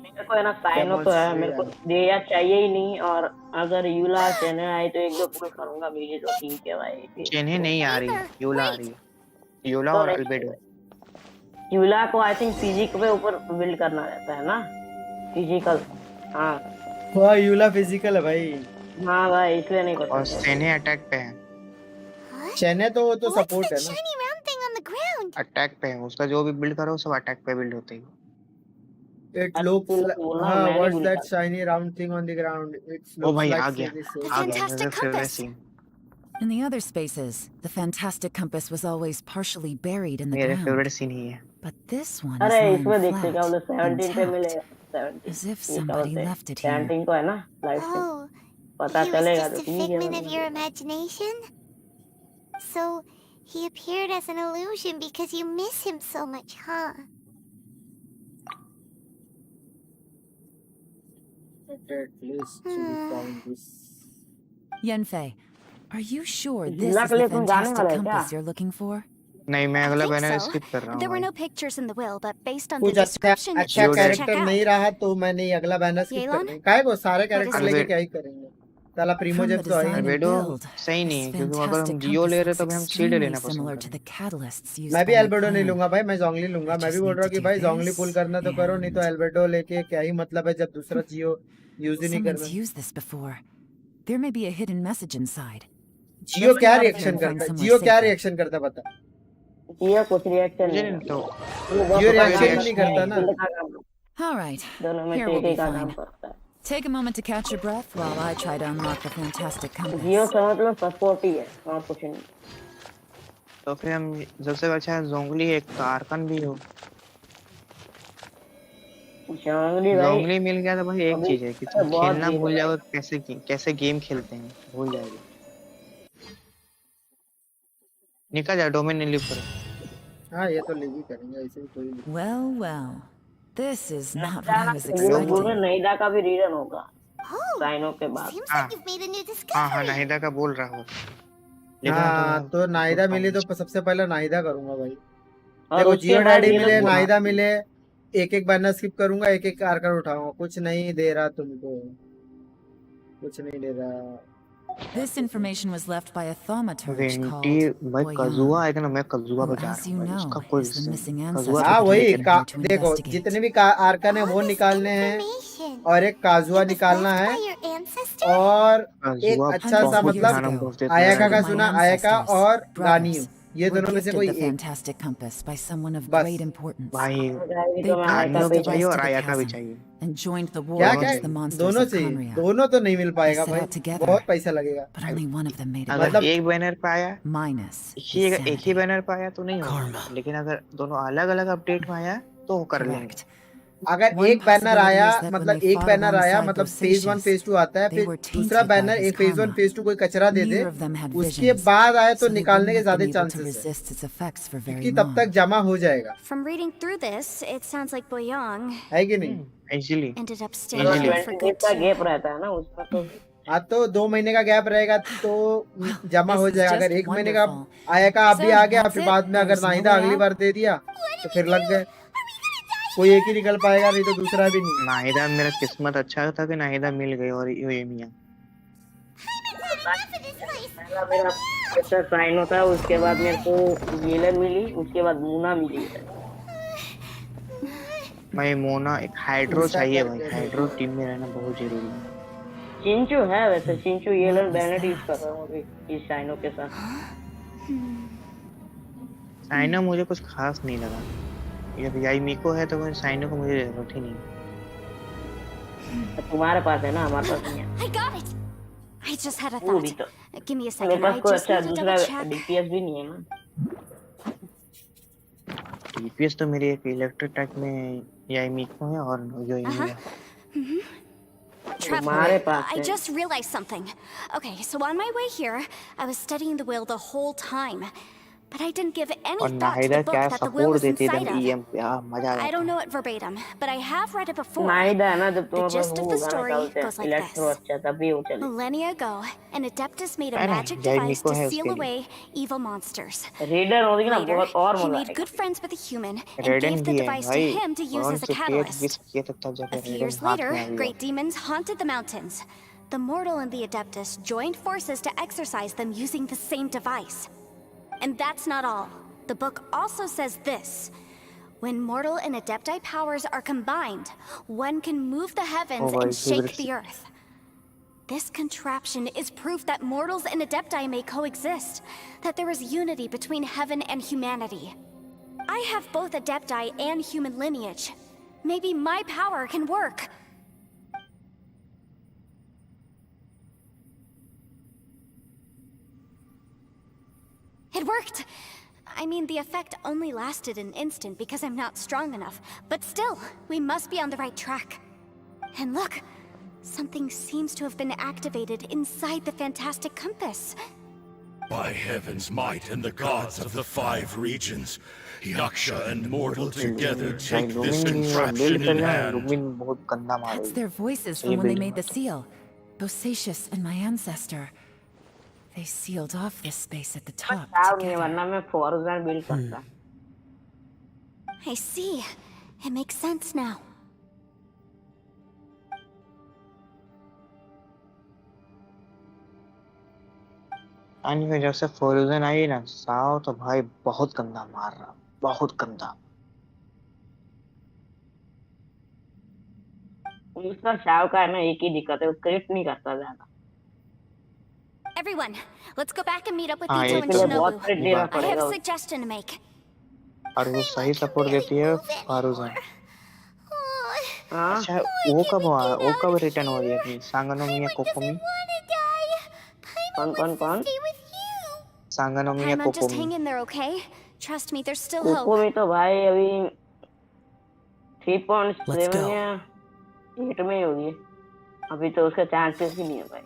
मेरे को है ना साइनो तो है, मेरे को दिया चाहिए ही नहीं। और अगर यूला चेन्नई आई तो एक दो पुल करूंगा, मेरी तो ठीक है भाई।
चेन्नई नहीं आ रही, यूला आ रही है। यूला और अल्बेडो।
यूला को आई थिंक फिजिक पे ऊपर बिल्ड करना रहता है ना, फिजिकल। हाँ
वाह यूला फिजिकल है भाई।
हाँ भाई इसलिए नहीं करता।
और चेन्नई अटैक पे है।
चेन्नई तो वो तो सपोर्ट है ना।
Shiny round thing on the ground.
Attack पे है, उसका जो भी बिल्ड करो सब अटैक पे बिल्ड होते हैं।
It looks like, what's that shiny round thing on the ground? It
O
looks
भाई
like
आ गया, आ गया।
Fantastic compass.
In the other spaces, the fantastic compass was always partially buried in the
मेरे
ground.
Favourite scene ही है।
But this one is
अरे
lying
इसमें देखते क्या बोले
flat,
17 पे मिलेगा,
intact,
17
as if somebody left it here.
17 को है ना लाइव
Oh,
पता
he was
चलेगा
just
तो
a
ठीक है
figment of your imagination? So, he appeared as an illusion because you miss him so much, huh?
Yenfei, are you sure this is the fantastic compass you're looking for?
नहीं मैं अगला
think
banner
so.
Skip कर रहा
There were
हूँ।
no pictures in the will, but based on the
कुछ अच्छा
description, it
अच्छा
shows to check
character
out.
नहीं रहा तो मैंने अगला बैनर स्किप कर
Yelan?
दिया। काहे को सारे कैरेक्टर लेके
Albert-
क्या ही करेंगे? साला प्रीमो
From the
जब तो आई
design
नहीं।
and
अल्बेडो
build,
सही नहीं है
this
क्योंकि अगर हम
fantastic
जियो ले रहे
compass
तो भी हम
looks
शील्ड
extremely
लेना पसंद
similar to
करेंगे।
the catalysts used
मैं भी
by my
एल्बेडो नहीं
clan.
लूंगा भाई, मैं जोंगली लूंगा। मैं भी
just
बोल रहा हूँ
need
कि
to
भाई
do
जोंगली
this,
पुल करना तो करो, नहीं तो
and-
एल्बेडो लेके क्या ही मतलब है जब दूसरा जियो यूज ही नहीं
Someone's
करना।
used this before. There may be a hidden message inside.
Jio
Let's
क्या
get out of here
reaction
and find
करता है?
somewhere
जियो क्या
safer.
रिएक्शन करता है बता?
जियो कुछ रिएक्शन
मुझे
नहीं
नहीं तो
जियो रिएक्शन नहीं करता ना।
All right,
दोनों में
here we'll
एक
be
ही का काम
fine.
करता है।
Take a moment to catch your breath while I try to unlock the fantastic
Jio
compass.
समझ लो सपोर्ट ही है और कुछ नहीं।
तो फिर हम सबसे अच्छा है जोंगली एक कारकन भी हो।
जोंगली भाई
जोंगली मिल गया तो भाई एक
अभी
चीज है कि तुम
बहुत
खेलना
deep
भूल
है।
जाओगे, कैसे गेम खेलते हैं भूल जाओगे। निकल जा, डोमेन नहीं लिव करो।
हाँ ये तो ले ही करेंगे ऐसे ही कोई नहीं।
Well, well. This is not what I was
ये लोग बोल रहे
expecting.
नईदा का भी रीजन होगा साइनो के बाद।
Seems
हाँ
like you've made a new
हाँ
discovery.
नाहिदा का बोल रहा हूँ। लेकिन
हाँ तो नाहिदा मिली तो सबसे पहले नाहिदा करूंगा भाई।
और
देखो
उसके
जियो
बाद
डैडी
ये लोग
मिले,
बोला-
नाहिदा मिले, एक एक बैनर स्किप करूंगा, एक एक कारकर उठाऊंगा। कुछ नहीं दे रहा तुमको, कुछ नहीं दे रहा।
This information was left by a thaumaturge called
vanity भाई कजुआ
Boyan,
आएगा ना, मैं कजुआ
who,
पे जा
as
रहा
you
हूँ भाई,
know,
उसका कोई
is the
विषय
missing
नहीं।
ancestor
कजुआ
हाँ
to
वही
be taken here to
देखो
investigate.
जितने भी आर्कन है वो निकालने हैं
Information.
और एक काजुआ
It was
निकालना
left
है
by your ancestor?
और एक
कजुआ
अच्छा सा
Hundreds of years
मतलब
ago,
आयका का
my
सुना, आयका
ancestors,
और गानियो,
brothers,
ये
were
दोनों में से
gifted
कोई
the
एक।
fantastic compass by someone of
बस।
great importance.
भाई
They
तो मैं
brought
गानियो
this
भी
device
चाहिए
to
और
the
आयका भी
chasm
चाहिए।
and joined the war
क्या क्या
against the monsters
दोनों
of
चाहिए?
Conria.
दोनों तो नहीं मिल पाएगा
They set
भाई,
out together,
बहुत पैसा लगेगा।
but only one of them made it
अगर
back.
एक बैनर पे आया,
Minus
एक ही
insanity.
बैनर पे आया तो नहीं होगा, लेकिन अगर दोनों अलग अलग अपडेट में आया तो वो कर लेंगे।
Correct.
अगर
One
एक बैनर
possibility
आया
is that when
मतलब
they
एक
fought
बैनर आया
alongside
मतलब
those
फेज 1
sages,
फेज 2 आता है,
they
फिर
were
दूसरा
tainted by
बैनर
his
एक फेज 1
karma.
फेज 2 कोई कचरा दे दे,
Neither of them had
उसके
visions,
बाद आए
so
तो
they
निकालने के
wouldn't have
ज्यादा
been able to
चांसेस है
resist its effects for very
क्योंकि तब
long.
तक जमा हो जाएगा,
From reading through this, it sounds like Boyang
है कि नहीं?
Easily
ended up staying here for
20
good
का
too.
गैप रहता है ना उसका तो।
हाँ तो 2 महीने का गैप रहेगा तो जमा
This
हो
is
जाएगा।
just
अगर एक महीने का
wonderful.
आयका अभी
So,
आ गया,
that's
फिर
it.
बाद में अगर
There's no
नाहिदा
way
अगली
out.
बार दे दिया तो फिर लग गए, कोई एक ही निकल पाएगा, नहीं तो दूसरा भी नहीं।
नाहिदा मेरा किस्मत अच्छा था कि नाहिदा मिल गई और ये मियां।
पहला मेरा ऐसा साइनो था, उसके बाद मेरे को येलन मिली, उसके बाद मूना मिली है।
भाई मोना एक हाइड्रो चाहिए भाई, हाइड्रो टीम में रहना बहुत जरूरी है।
चिंचू है वैसे, चिंचू येलन बैनेट यूज कर रहा हूँ अभी इस साइनो के साथ।
साइनो मुझे कुछ खास नहीं लगा, ये वीआई मिको है तो कोई साइनो को मुझे जरूरत ही नहीं।
तुम्हारे पास है ना, हमारे पास नहीं है।
I got it! I I just had a
वो भी
thought.
तो
Give me a
मेरे
second.
पास
I
कोई
just
अच्छा
need to
दूसरा
double check.
डीपीएस भी नहीं है ना।
डीपीएस तो मेरी एक इलेक्ट्रिक टैक में या मीको है और यो में है।
Traveler, I just realized something. Okay, so on my way here, I was studying the will the whole time. But I didn't give any
और
thought to
Nahida
the book
क्या
that the will
support
is
देती है
inside
एकदम
of.
EM पे, मजा आ
I
जाता
don't
है।
know it verbatim, but I have read it before.
Nahida है ना जब
The
तुम्हारे पास
gist
वो
of the
होगा ना क्या
story
बोलते हैं
goes like
इलेक्ट्रो
this.
अच्छा तभी वो चले।
Millennia ago, an Adeptus made a
है ना,
magic
जय
device
मीको
to
है
seal
उसके लिए।
away evil monsters.
रीडर होगी ना
Later,
बहुत और
he
मजा
made
आएगा।
good friends with a human and
रेडन
gave the
भी है
device to
भाई,
him to use
कौन
as a
से पेट
catalyst.
विश किए तब तब
A
जाकर
few
रेडन
years
हाथ
later,
में आ गया।
great demons haunted the mountains. The mortal and the Adeptus joined forces to exorcise them using the same device. And that's not all. The book also says this. When mortal and Adepti powers are combined, one can move the heavens and shake the earth. This contraption is proof that mortals and Adepti may coexist, that there is unity between heaven and humanity. I have both Adepti and human lineage. Maybe my power can work. It worked! I mean, the effect only lasted an instant because I'm not strong enough, but still, we must be on the right track. And look, something seems to have been activated inside the fantastic compass.
By heaven's might and the gods of the 5 regions, Yaksha and mortal together take this contraption in hand.
That's their voices from when they made the seal. Bosacius and my ancestor. They sealed off this space at the top together.
I see. It makes sense now.
anyway, जब से foreign आई ना Sao तो भाई बहुत गंदा मार रहा, बहुत गंदा।
उसका शाव का है ना एक ही दिक्कत है, वो क्रिट नहीं करता ज्यादा।
Everyone, let's go back and meet up with
हाँ,
Ito
एक
and
तो
Shinobu.
बहुत बड़ी बात
I have a
है।
suggestion to make.
और वो सही सपोर्ट देती है फारूजन। अच्छा वो कब रिटर्न हो रही है अपनी सांगनोमिया कोकोमी?
कौन?
सांगनोमिया
Paimon, just hang
कोकोमी।
in there, okay? Trust me, there's still hope.
कोकोमी तो भाई अभी 3.7 या 8 में ही होगी। अभी तो उसका चांसेस ही नहीं है भाई।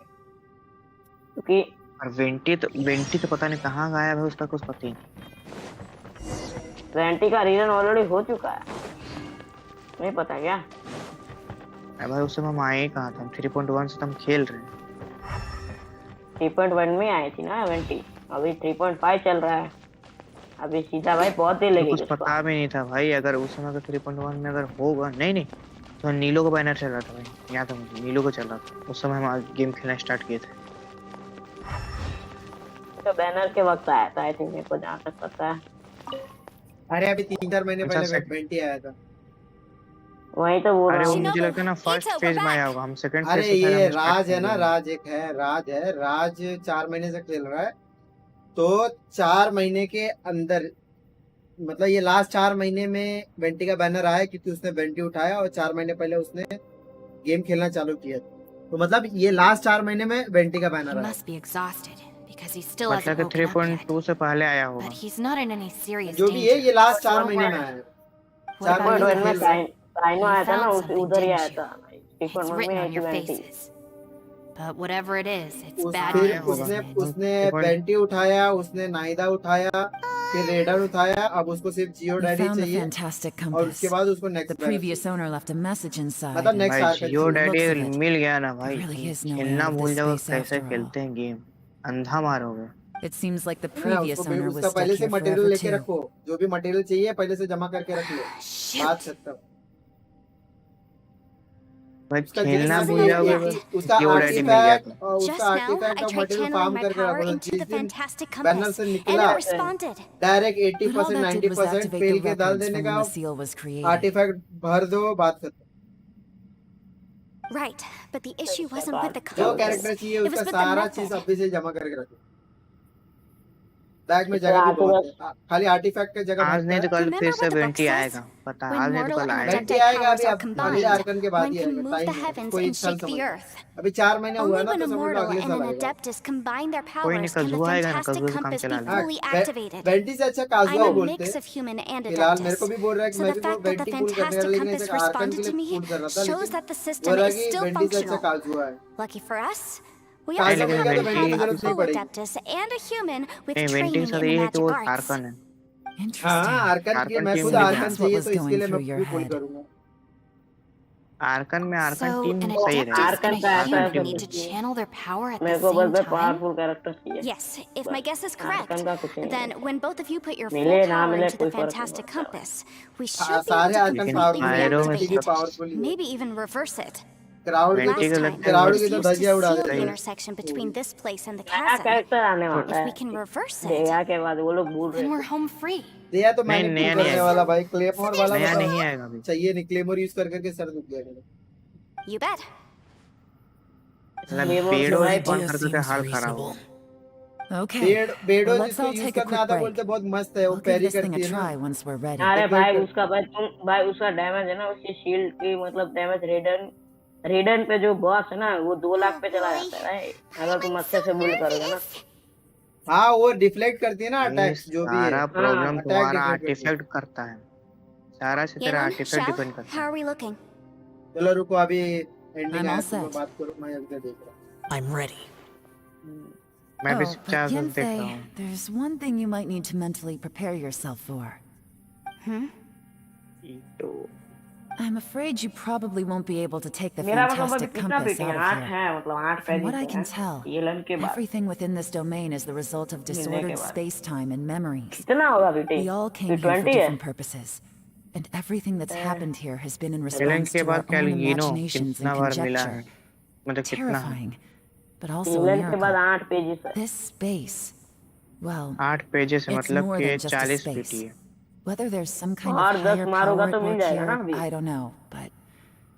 क्योंकि
और वेंटी तो पता नहीं कहाँ गायब है, उसका कुछ पता ही नहीं।
20 का रीजन ऑलरेडी हो चुका है, नहीं पता क्या?
अरे भाई उस समय हम आए कहाँ थे? हम 3.1 से तो हम खेल रहे हैं।
3.1 में आई थी ना 20, अभी 3.5 चल रहा है। अभी सीधा भाई बहुत देर लगेगी।
कुछ पता भी नहीं था भाई, अगर उस समय का 3.1 में अगर होगा नहीं तो नीलो का बैनर चल रहा था भाई, याद है मुझे नीलो का चल रहा था उस समय हम गेम खेलना स्टार्ट किए थे।
तो बैनर के वक्त आया था आई थिंक, मेरे को जहाँ तक पता है।
अरे अभी 3-4 महीने पहले 20 आया था।
वही तो बोल
रहा हूँ। मुझे लगता है ना फर्स्ट फेज में आया होगा, हम सेकंड फेज।
अरे ये राज है ना, राज एक है, राज 4 महीने से खेल रहा है। तो 4 महीने के अंदर मतलब ये लास्ट 4 महीने में वेंटी का बैनर आया क्योंकि उसने वेंटी उठाया और 4 महीने पहले उसने गेम खेलना चालू किया। तो मतलब ये लास्ट 4 महीने में वेंटी का बैनर आया।
मतलब 3.2 से पहले आया होगा।
जो भी है ये लास्ट 4 महीने में आया। 4 महीने में
साइनो आया था ना, उधर ही आया था।
It's written on your faces. But whatever it is, it's bad
फिर
news.
उसने वेंटी उठाया, उसने नाइदा उठाया, फिर रेडर उठाया, अब उसको सिर्फ जियो डैडी चाहिए और उसके बाद उसको next
The previous owner left a message inside.
मतलब नेक्स्ट
भाई जियो डैडी मिल गया ना भाई, खेलना भूल जाओ कैसे खेलते हैं गेम, अंधा मारोगे।
It seems like the previous owner was stuck
पहले से
here
मटेरियल
forever
लेके
too.
रखो, जो भी मटेरियल चाहिए पहले से जमा करके रख लो। बात खत्म।
भाई खेलना भूल जाओगे,
उसका आर्टिफैक्ट और मटेरियल फार्म करके रखो। जिस दिन बैनर से निकला डायरेक्ट 80% 90% पेल के डाल देने का, आर्टिफैक्ट भर दो, बात खत्म।
Right, but the issue wasn't with the
जो
compass.
कैरेक्टर चाहिए
It was
उसका
with the
सारा
method.
चीज अभी से जमा करके रखो। बैग में जगह भी बहुत है खाली आर्टिफैक्ट की जगह
आज
भरता
नहीं
है
तो कल फिर
Remember
से
what the book
vanity
says?
आएगा पता
When
आज नहीं तो
mortal
कल
and
आएगा
वेंटी
adepti
आएगा
powers
अभी
are
अब अगले
combined,
आर्कन के बाद
one
ही
can
आएगा
move the
टाइम है
heavens
इसको
and
इस साल
shake the
समझ लो
earth.
अभी 4 महीने हुआ
Only
ना
when
तो
a
समझ लो
mortal
अगले
and
साल
an
आएगा
adeptus combine their
कोई नहीं
powers can the
कजुआ आएगा ना
fantastic
कजुआ से काम
compass be
चला लेंगे
fully activated.
वेंटी से अच्छा काजुआ
I'm
ही
a
बोलते
mix of human and
फिलहाल मेरे को
adeptus,
भी बोल रहा है कि
so
मैं
the
भी वो
fact that the
vanity cool करने
fantastic
वाला लेकिन
compass
ऐसे आर्कन
responded
के
to
लिए
me
कूल कर रहा था
shows
लेकिन
that the
वो
system
रहा
is
कि
still
वेंटी से अच्छा
functional.
काजुआ है
Lucky for us, we
काजुआ
also
mill
have
गया
a
तो वेंटी की
powerful
जरूरत नहीं पड़ेगी
adeptus and a human with
नहीं वेंटी के
training
साथ
in the
ये है कि वो
magic arts.
आर्कन है
Interesting.
हाँ आर्कन की
आर्कन
मैं
टीम
खुद
में
So
भी
आर्कन
that's what
चाहिए
was
तो इसके
going
लिए मैं
through your
भी पुल
head.
करूंगा
आर्कन में आर्कन
So,
टीम
an
सही
adeptus
रहेगी
and a human need to channel their power at the
मेरे को
same
बस
time?
पावरफुल कैरेक्टर चाहिए
Yes, if my guess is correct,
Arkan का कुछ नहीं
then when both of you put your full
मिले ना
power
मिले
into the
कोई फर्क नहीं
fantastic
पड़ता
compass, we should be able
सारे
to
आर्कन
लेकिन
completely
फायरों में
वेंटी की
reactivate
पावरफुल
it,
ही है
maybe even reverse it.
Crowd की
वेंटी
Last
को
time,
लगता है
क्राउड
it
की
was
तो
used to
धज्जियां उड़ा
seal the
देते हैं
intersection between this place and the
नया
chasm.
कैरेक्टर आने वाला
If
है
we can reverse it,
देया के बाद वो लोग भूल रहे
Then we're
थे
home free.
दिया तो
नहीं
मैंने पुल
नया नहीं
करने
आएगा
वाला भाई क्लेमोर वाला
नया
बताओ
नहीं आएगा अभी
चाहिए नहीं क्लेमोर यूज कर करके सर दुख गया मेरा
you bet.
मतलब पेड़ों से कौन कर करके हाल खराब हो
Okay.
बेडो
Well, let's
जिसको
all
यूज
take a
करना
quick
आता
break.
बोलते बहुत मस्त है वो
I'll give
Pairi
this thing
करती
a
है ना
try once we're ready.
अरे
एक बार
भाई उसका भाई तुम भाई उसका डैमेज है ना उसकी शील्ड की मतलब डैमेज रेडन रेडन पे जो बॉस है ना वो 2 लाख पे चला जाता है भाई अगर तुम अच्छे से बिल्ड करोगे ना
हाँ वो डिफ्लेक्ट करती है ना
ये
अटैक्स जो भी है
सारा प्रॉब्लम
अटैक
तुम्हारा
डिफ्लेक्ट करती है
आर्टिफैक्ट करता है सारा से तेरा
Yelan,
आर्टिफैक्ट
Shell,
डिपेंड करता
how are we looking?
चलो रुको अभी एंडिंग
I'm
आया
all
तो मैं
set.
बात करूँ मैं अभी देख रहा
I'm ready.
है मैं भी
Oh, but
चार देख रहा
Yenfei,
हूँ
there's one thing you might need to mentally prepare yourself for.
तो
I'm afraid you probably won't be able to take the
मेरा मतलब अभी
fantastic
कितना
compass
पेटी है
out
8
of here.
है मतलब 8
From
पेटी
what I
है
can tell,
येलन के बाद
everything within this domain is the result of
मिलने के
disordered
बाद
space-time and memories.
कितना होगा बेटी
We all
ये
came here for
20 है
different purposes, and everything that's happened here has been in
एलन
response
के
to our
बाद
own
कैलगिनो
imaginations
कितना
and
बार मिला है
conjecture.
मतलब कितना है
Terrifying, but also a
Yellen के बाद
miracle.
8 पेजेस है
This space, well,
8 पेजेस है
it's
मतलब
more
कि
than just a
40
space.
पेटी है
Whether there's some kind
और
of
10
higher
मारोगा
power
तो
at
मिल
work
जाएगा ना
here,
अभी
I don't know, but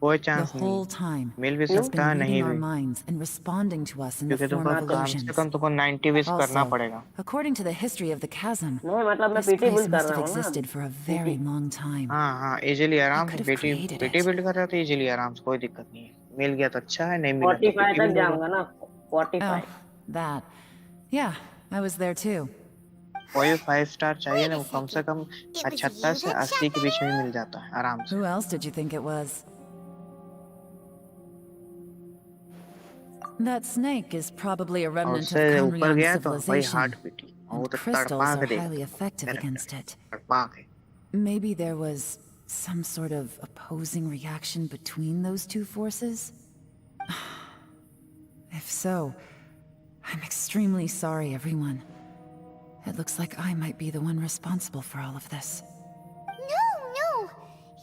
कोई
the
चांस नहीं
whole time
मिल भी
it's
सकता है
been
नहीं
reading our
भी
minds and responding to us in the
क्योंकि
form
तुमको
of
कम से
illusions.
कम तुमको 90 विश करना
Also,
पड़ेगा
according to the history of the chasm,
नहीं मतलब मैं
this
पीटी
place
बिल्ड कर
must
रहा
have
हूँ ना
existed for a very long time.
हाँ हाँ इजीली आराम से
could have
बेटी
created
बेटी
it.
बिल्ड कर रहा तो इजीली आराम से कोई दिक्कत नहीं है मिल गया तो अच्छा है नहीं मिला तो
45
बेटी
तक
बिल्ड होगा
जाऊंगा ना 45
Oh, that. Yeah, I was there too.
कोई 5 स्टार चाहिए ना वो कम से कम 75 से 80 के बीच में मिल जाता है आराम से
Who else did you think it was? That snake is probably a
और
remnant of
उससे ऊपर
Conrian
गया तो वही
civilization,
हार्ट बीटी और वो
and
तो
crystals
तड़पा
are
के देगा
highly effective against it.
तड़पा के
Maybe there was some sort of opposing reaction between those two forces? If so, I'm extremely sorry, everyone. It looks like I might be the one responsible for all of this.
No.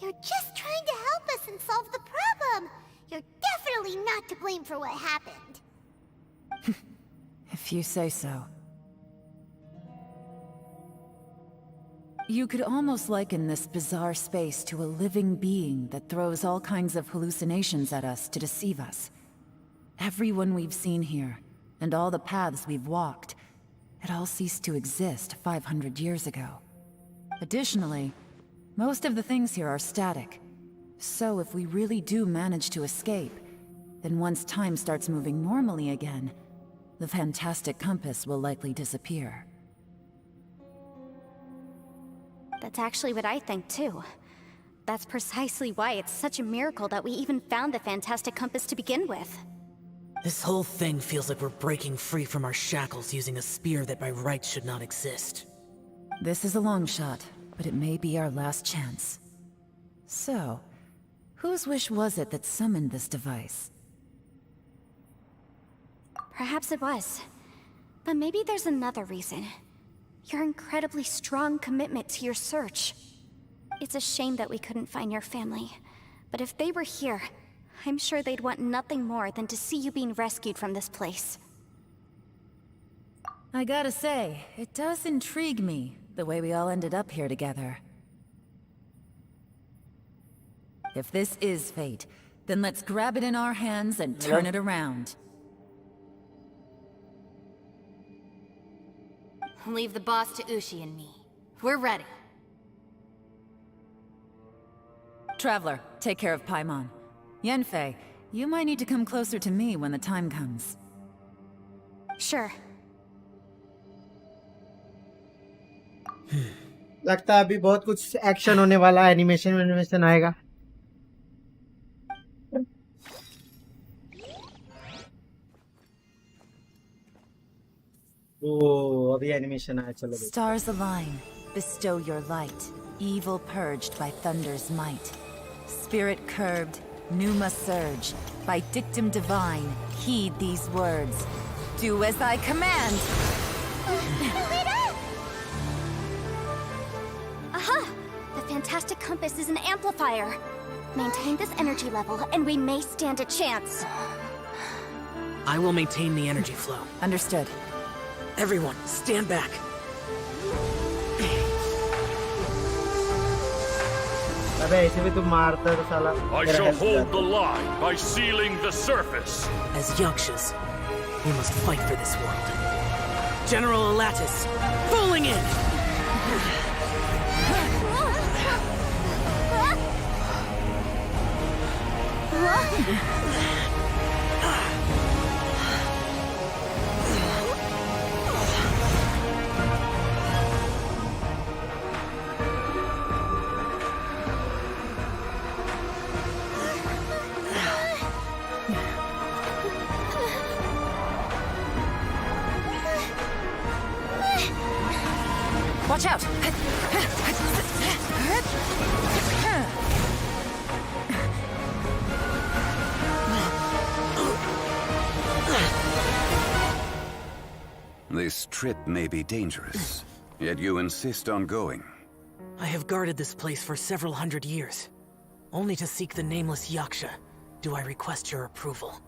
You're just trying to help us and solve the problem. You're definitely not to blame for what happened.
If you say so. You could almost liken this bizarre space to a living being that throws all kinds of hallucinations at us to deceive us. Everyone we've seen here, and all the paths we've walked, it all ceased to exist 500 years ago. Additionally, most of the things here are static. So if we really do manage to escape, then once time starts moving normally again, the fantastic compass will likely disappear.
That's actually what I think too. That's precisely why it's such a miracle that we even found the fantastic compass to begin with.
This whole thing feels like we're breaking free from our shackles using a spear that by rights should not exist.
This is a long shot, but it may be our last chance. So, whose wish was it that summoned this device?
Perhaps it was. But maybe there's another reason. Your incredibly strong commitment to your search. It's a shame that we couldn't find your family. But if they were here, I'm sure they'd want nothing more than to see you being rescued from this place.
I gotta say, it does intrigue me, the way we all ended up here together. If this is fate, then let's grab it in our hands and turn it around.
Leave the boss to Ushi and me. We're ready.
Traveler, take care of Paimon. Yenfei, you might need to come closer to me when the time comes.
Sure.
लगता है अभी बहुत कुछ action होने वाला है, animation आएगा। ओ अभी एनिमेशन आया, चलो।
Stars align, bestow your light. Evil purged by thunder's might. Spirit curbed, pneuma surge. By dictum divine, heed these words. Do as I command!
Aha! The fantastic compass is an amplifier. Maintain this energy level, and we may stand a chance.
I will maintain the energy flow.
Understood.
Everyone, stand back.
अबे ऐसे भी तुम मारता है तो साला।
I shall hold the line by sealing the surface.
As Yakshas, we must fight for this world. General Alatus, falling in!
Watch out!
This trip may be dangerous, yet you insist on going.
I have guarded this place for several hundred years. Only to seek the nameless Yaksha do I request your approval.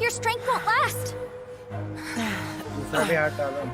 Your strength won't last.
दूसरा भी हाथ डालो।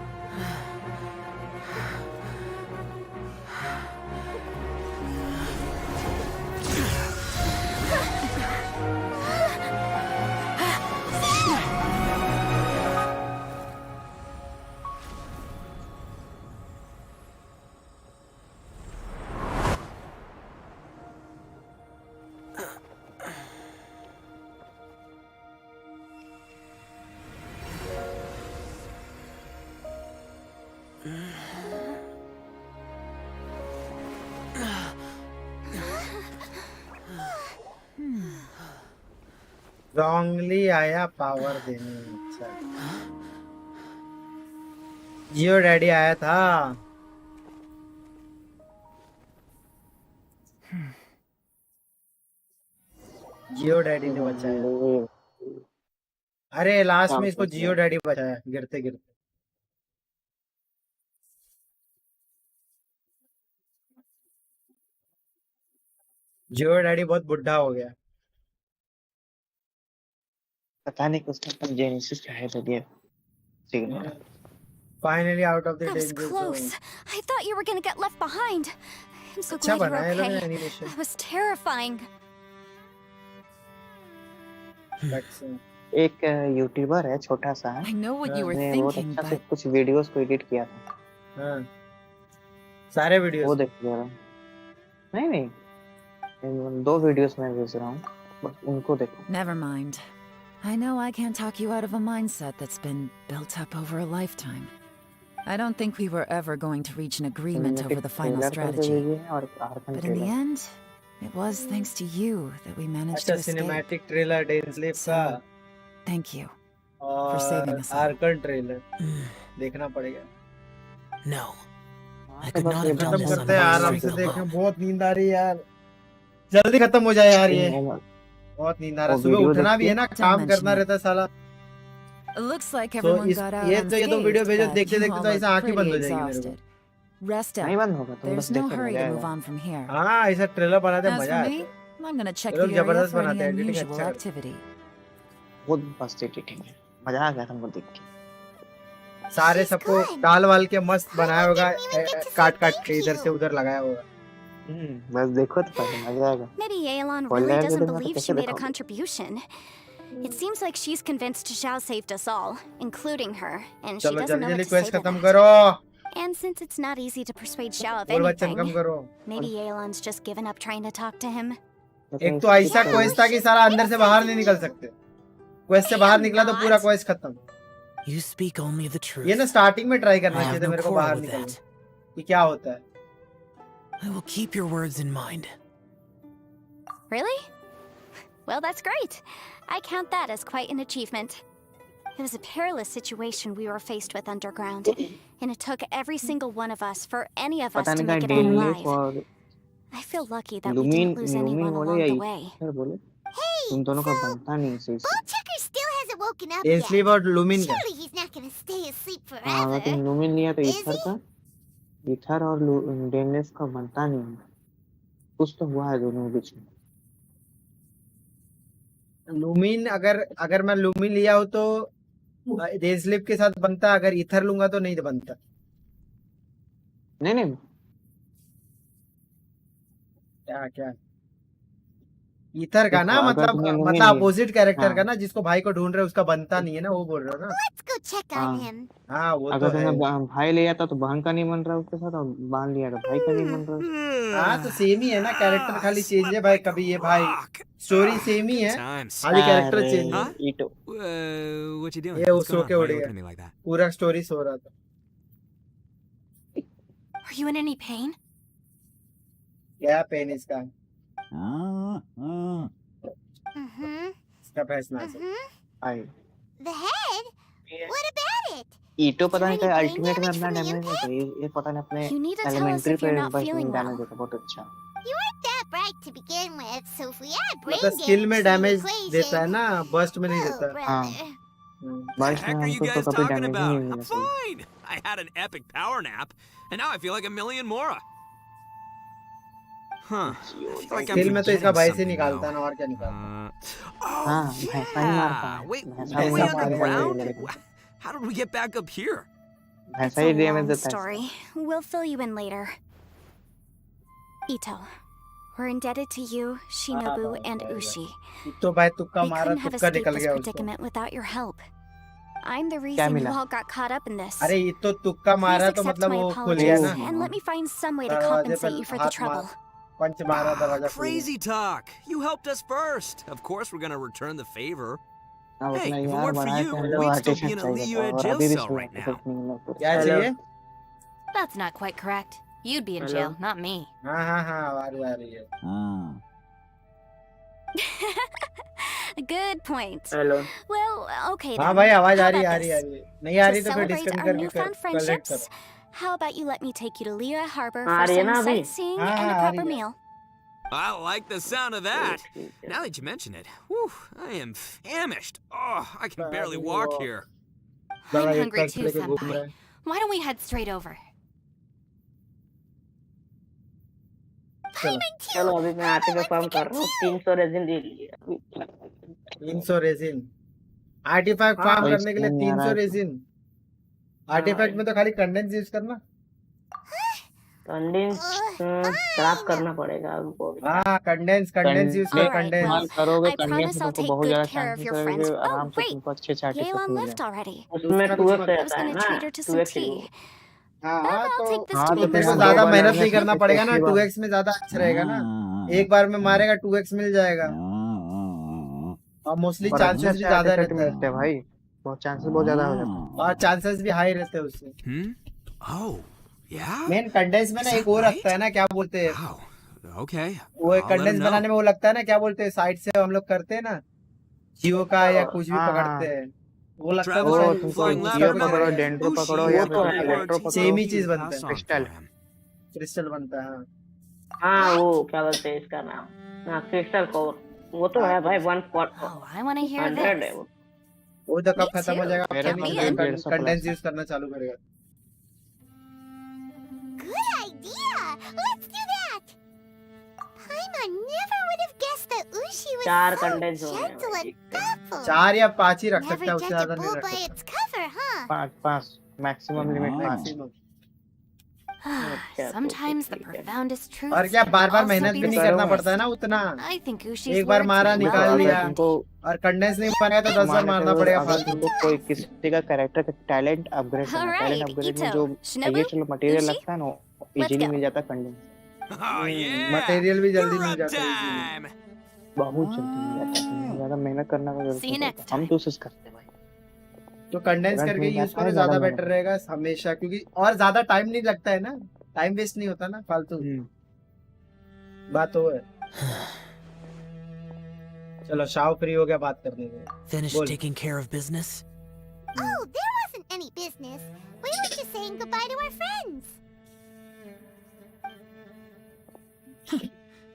Wrongly आया power देने। अच्छा जियो daddy आया था। जियो daddy ने बचाया। अरे लास्ट में इसको जियो डैडी बचाया गिरते गिरते। जियो डैडी बहुत बुढ़ा हो गया।
पता नहीं उसका जेनेसिस क्या है दिया signal.
Finally out of the
That was
danger
close.
zone.
I thought you were gonna get left behind. I'm so
अच्छा
glad you're
बना है लोगों ने
okay.
animation.
That was terrifying.
एक यूट्यूबर है छोटा सा है,
I know what you were
उसने बहुत
thinking,
अच्छा से
but
कुछ वीडियोस को एडिट किया था।
हाँ सारे
वो
वीडियोस।
देखो जरा। नहीं नहीं, 2 वीडियोस मैं भेज रहा हूँ, बस उनको देखो।
never mind. I know I can't talk you out of a mindset that's been built up over a lifetime. I don't think we were ever going to reach an agreement over the final strategy. But in the end, it was thanks to you that we managed to
अच्छा
escape.
Cinematic trailer डेनस्लिप का
Thank you for saving us all.
Arkan trailer देखना पड़ेगा।
No. I could not have done
खत्म
this
करते हैं आराम से,
unrestrained
देखें
alone.
बहुत नींद आ रही है यार, जल्दी खत्म हो जाए यार, ये बहुत नींद आ रहा है, सुबह उठना भी है ना, काम करना रहता है साला।
It looks like
तो
everyone
इस
got out
ये तो
unscathed,
वीडियो भेजो,
but
देखते
you
देखते
all
तो ऐसा
look
आंखें बंद हो
pretty
जाएगी मेरे को।
exhausted. Rest
नहीं
up.
बंद होगा, तुम
There's
बस
no
देखो,
hurry
मजा
to move
आएगा।
on from here.
हाँ ऐसा ट्रेलर बनाते
As
मजा
for
आता
me,
है।
I'm gonna check
ये लोग
the area
जबरदस्त
for any
बनाते हैं, एडिटिंग
unusual
अच्छा करते
activity.
बहुत मस्त एडिटिंग है, मजा आ गया तुमको देख के।
हैं। सारे सबको डाल वाल के मस्त बनाया होगा, काट काट के इधर से उधर लगाया होगा।
बस देखो तो पहले मजा आएगा।
Maybe Yelan
Spoiler
really doesn't
video में तो
believe
कैसे
she made a
दिखाओगे?
contribution. It seems like she's convinced Xiao saved us all, including her, and she
चलो
doesn't know
जल्दी
what
जल्दी
to say
क्वेस्ट
to
खत्म
that.
करो।
And since it's not easy to persuade Xiao of
बोल बच्चन कम
anything,
करो।
maybe Yelan's just given up trying to talk to him.
एक तो ऐसा क्वेस्ट था कि सारा अंदर से बाहर नहीं निकल सकते, क्वेस्ट से बाहर निकला तो पूरा क्वेस्ट खत्म।
You speak only the truth.
ये ना स्टार्टिंग में ट्राई
I
करना चाहिए
have
था
no
मेरे को
quarrel
बाहर
with
निकलने
that.
कि क्या होता है।
I will keep your words in mind.
Really? Well, that's great. I count that as quite an achievement. It was a perilous situation we were faced with underground, and it took every single one of us for any of us
पता
to
नहीं
make it
कहाँ
out
डेनलिफ
alive.
और
I feel lucky that we
lumen
didn't lose
lumen
anyone
बोले
along
या
the way.
Ether बोले, तुम दोनों का बनता नहीं सही से।
Checker still hasn't woken up
डेनस्लिप
yet.
और लुमिन का।
Surely he's not gonna stay asleep
हाँ अगर
forever.
तुम लुमिन लिया तो
Is
ईथर का, ईथर और डेनलिफ का बनता नहीं है। कुछ तो हुआ है दोनों के बीच में।
लुमिन अगर मैं लुमिन लिया हूँ तो डेनस्लिप के साथ बनता, अगर ईथर लूंगा तो नहीं बनता।
नहीं
क्या ईथर का ना,
देखो, अगर तुमने लुमिन लिया,
अपोजिट कैरेक्टर का
हाँ
ना, जिसको भाई को ढूंढ रहे उसका बनता नहीं है ना, वो बोल रहे हो ना।
Let's go check on him.
हाँ वो
अगर
तो है।
तुमने भाई लिया था तो बहन का नहीं बन रहा उसके साथ, और बहन लिया तो भाई का नहीं बन रहा।
हाँ तो सेम ही है ना, कैरेक्टर खाली चेंज है भाई, कभी ये भाई स्टोरी सेम ही है, खाली कैरेक्टर चेंज है।
ईटो
What you doing?
ये
What's
सो
going
के
on?
उड़
Why are you
गया,
looking at me like that?
पूरा स्टोरी सो रहा था।
Are you in any pain?
क्या पेन इसका,
Mm-hmm.
इसका फैसला है।
आई
The head? What about it?
ईटो पता नहीं
Is there
क्या
any brain
अल्टीमेट में
damage
अपना
from the
डैमेज नहीं था, ये पता नहीं अपने
You need to tell us
elementary
if
पे
you're not
बस
feeling
डैमेज
well.
देता, बहुत अच्छा।
You weren't that bright to begin with, so if we add brain
मतलब स्किल में
damage to the
डैमेज देता है
equation...
ना, बर्स्ट में नहीं
Oh,
देता।
हाँ
brother.
बारिश में
Heck are you
हमको तो
guys
कभी
talking
डैमेज
about?
नहीं
I'm
मिला सही।
fine. I had an epic power nap, and now I feel like a million mora. Huh. I feel like I'm
skill में तो इसका
forgetting
भाई से
something
निकालता
now.
है ना, और क्या निकालता
हाँ भैंसा ही मारता है,
Wait,
भैंसा
were
ही
we
मारता है
underground?
लड़के को।
How did we get back up here?
भैंसा
It's
he
a
damage
long
देता है।
story. We'll fill you in later. Ito, we're indebted to you, Shinobu, and Ushi.
तो भाई तुक्का
We
मारा,
couldn't have
तुक्का
escaped
निकल
this
गया उसको।
predicament without your help. I'm the
क्या
reason you
मिला?
all got caught up in this.
अरे ये तो तुक्का
Please
मारा तो
accept
मतलब
my
वो खुल
apologies
गया ना,
and let me find some way to
दरवाजे
compensate
पे
you for the
हाथ
trouble.
मार, पंच मारा, दरवाजा खुल गया।
Crazy talk. You helped us first. Of course we're gonna return the favor.
अब
Hey,
अपना
if it
यार
weren't for
बढ़ाया
you,
तो हमको
we'd still be
artisan
in a
चाहिए था,
Liyue
और
jail
अभी भी
cell
सुना
right
कुछ
now.
नहीं मिला पूरा।
क्या चाहिए?
That's not quite correct. You'd be in
Hello?
jail, not me.
हाँ आ रही है।
Good point.
Hello.
Well, okay
हाँ
then.
भाई आवाज आ
How
रही
about
है,
this?
नहीं आ रही
To
तो फिर
celebrate
डिस्कनेक्ट
our
करके
newfound
कलेक्ट
friendships,
करो।
how about you let me take you to Liyue Harbor
आ
for
रही है
some
ना अभी?
sightseeing
हाँ,
and a
आ
proper
रही है।
meal?
I like the sound of that. Now that you mention it, whew, I am famished. Oh, I can barely walk here.
I'm hungry too, Senpai. Why don't we head straight over?
चलो अभी मैं आटे का farm कर रहा हूँ, 300 resin ले लिया।
300 रेजिन, आर्टिफैक्ट फार्म करने के लिए 300 रेजिन। आर्टिफैक्ट में तो खाली कंडेंस यूज करना।
कंडेंस क्रैप करना पड़ेगा हमको।
हाँ कंडेंस यूज कर कंडेंस।
करोगे
I
कंडेंस
promise
में
I'll
तुमको
take
बहुत
good
ज्यादा
care of
चांसेस
your
है
friends.
कि
Oh,
आराम से
wait.
तुमको अच्छे से आर्टिस्ट
Yelan
मिल
left
जाए।
already.
उसमें 2x
I was
रहता है
gonna
ना,
treat her to some
2x
tea.
हाँ
But I'll take this
हाँ
to
तो
be
तेरे को
फिर
ज्यादा
दो बार
मेहनत
लड़ने
नहीं
से
करना पड़ेगा ना,
पिछली बार
2x में ज्यादा अच्छा रहेगा ना। एक बार में मारेगा 2x मिल जाएगा और मोस्टली
और अच्छे
चांसेस भी
अच्छे
ज्यादा
आर्टिस्ट
रहता
मिलते
है
हैं भाई, बहुत चांसेस बहुत ज्यादा हो जाते हैं।
और चांसेस भी हाई रहते हैं उससे।
Oh, yeah?
मेन कंडेंस में ना एक वो रखता है ना, क्या बोलते हैं
Okay.
वो
I'll let
condense
him know.
बनाने में वो लगता है ना, क्या बोलते हैं साइड से हम लोग करते हैं ना जियो का या कुछ भी
हाँ
पकड़ते
हाँ
हैं, वो लगता है तो
Traveler,
वो
शायद
तुमको
flying
जियो
lavender
पकड़ो,
melon.
डेंड्रो पकड़ो
Ushi
या
has
फिर तुम
kind
इलेक्ट्रो
words
पकड़ो,
सेम ही
he'd
चीज
like
बनता
to
है,
pass on
crystal.
for him.
Crystal बनता है।
हाँ वो क्या बोलते हैं इसका नाम, हाँ क्रिस्टल कोर, वो तो है भाई 1
Oh, I want to hear
100 है
this.
वो।
वो तो कब
Me
खत्म हो
too.
जाएगा पता
मेरे
नहीं,
पास
Count me
भी
in.
150
कंडेंस
प्लस है।
यूज करना चालू करेगा।
Good idea! Let's do that! Paimon never would have guessed that Ushi was
4
so
condense हो गए
gentle
भाई।
and thoughtful.
4 या 5 ही रख सकता
Never
है, उससे
judge a
ज्यादा नहीं
bull
रख
by
सकता।
its cover, huh?
5 maximum limit 5।
Maximum.
अच्छा तो
Sometimes the
ठीक है।
profoundest
और
truths
क्या
can
बार बार
also
मेहनत
be
भी
the
नहीं करना
करूंगा।
पड़ता है ना उतना,
I think Ushi's
एक बार
words
मारा
may
निकाल
well
लिया,
अगर तुमको
और कंडेंस नहीं बनेगा तो 10 बार मारना पड़ेगा
अगर
फालतू।
तुमको कोई किसी का कैरेक्टर का टैलेंट अपग्रेड करना, टैलेंट
Alright,
अपग्रेड में जो
Ito, Shinobu,
highest material
Ushi,
लगता है ना,
let's
इजीली
go.
मिल जाता है कंडेंस।
Oh yeah!
मटेरियल भी जल्दी मिल
Grub
जाता है इजीली।
time!
बहुत जल्दी मिल जाता है, तुम्हें ज्यादा मेहनत करने का जरूरत
See you
नहीं
next
पड़ता। हम
time.
तो उसे करते हैं भाई,
तो कंडेंस
तुरंत
करके
मिल
यूज
जाता है,
करो,
ज्यादा
ज्यादा
मेहनत
बेटर रहेगा हमेशा, क्योंकि और ज्यादा टाइम नहीं लगता है ना, टाइम वेस्ट नहीं होता ना फालतू। बात तो है। चलो शाओ फ्री हो गया, बात करने के।
Finished
बोल।
taking care of business?
Oh, there wasn't any business. We were just saying goodbye to our friends.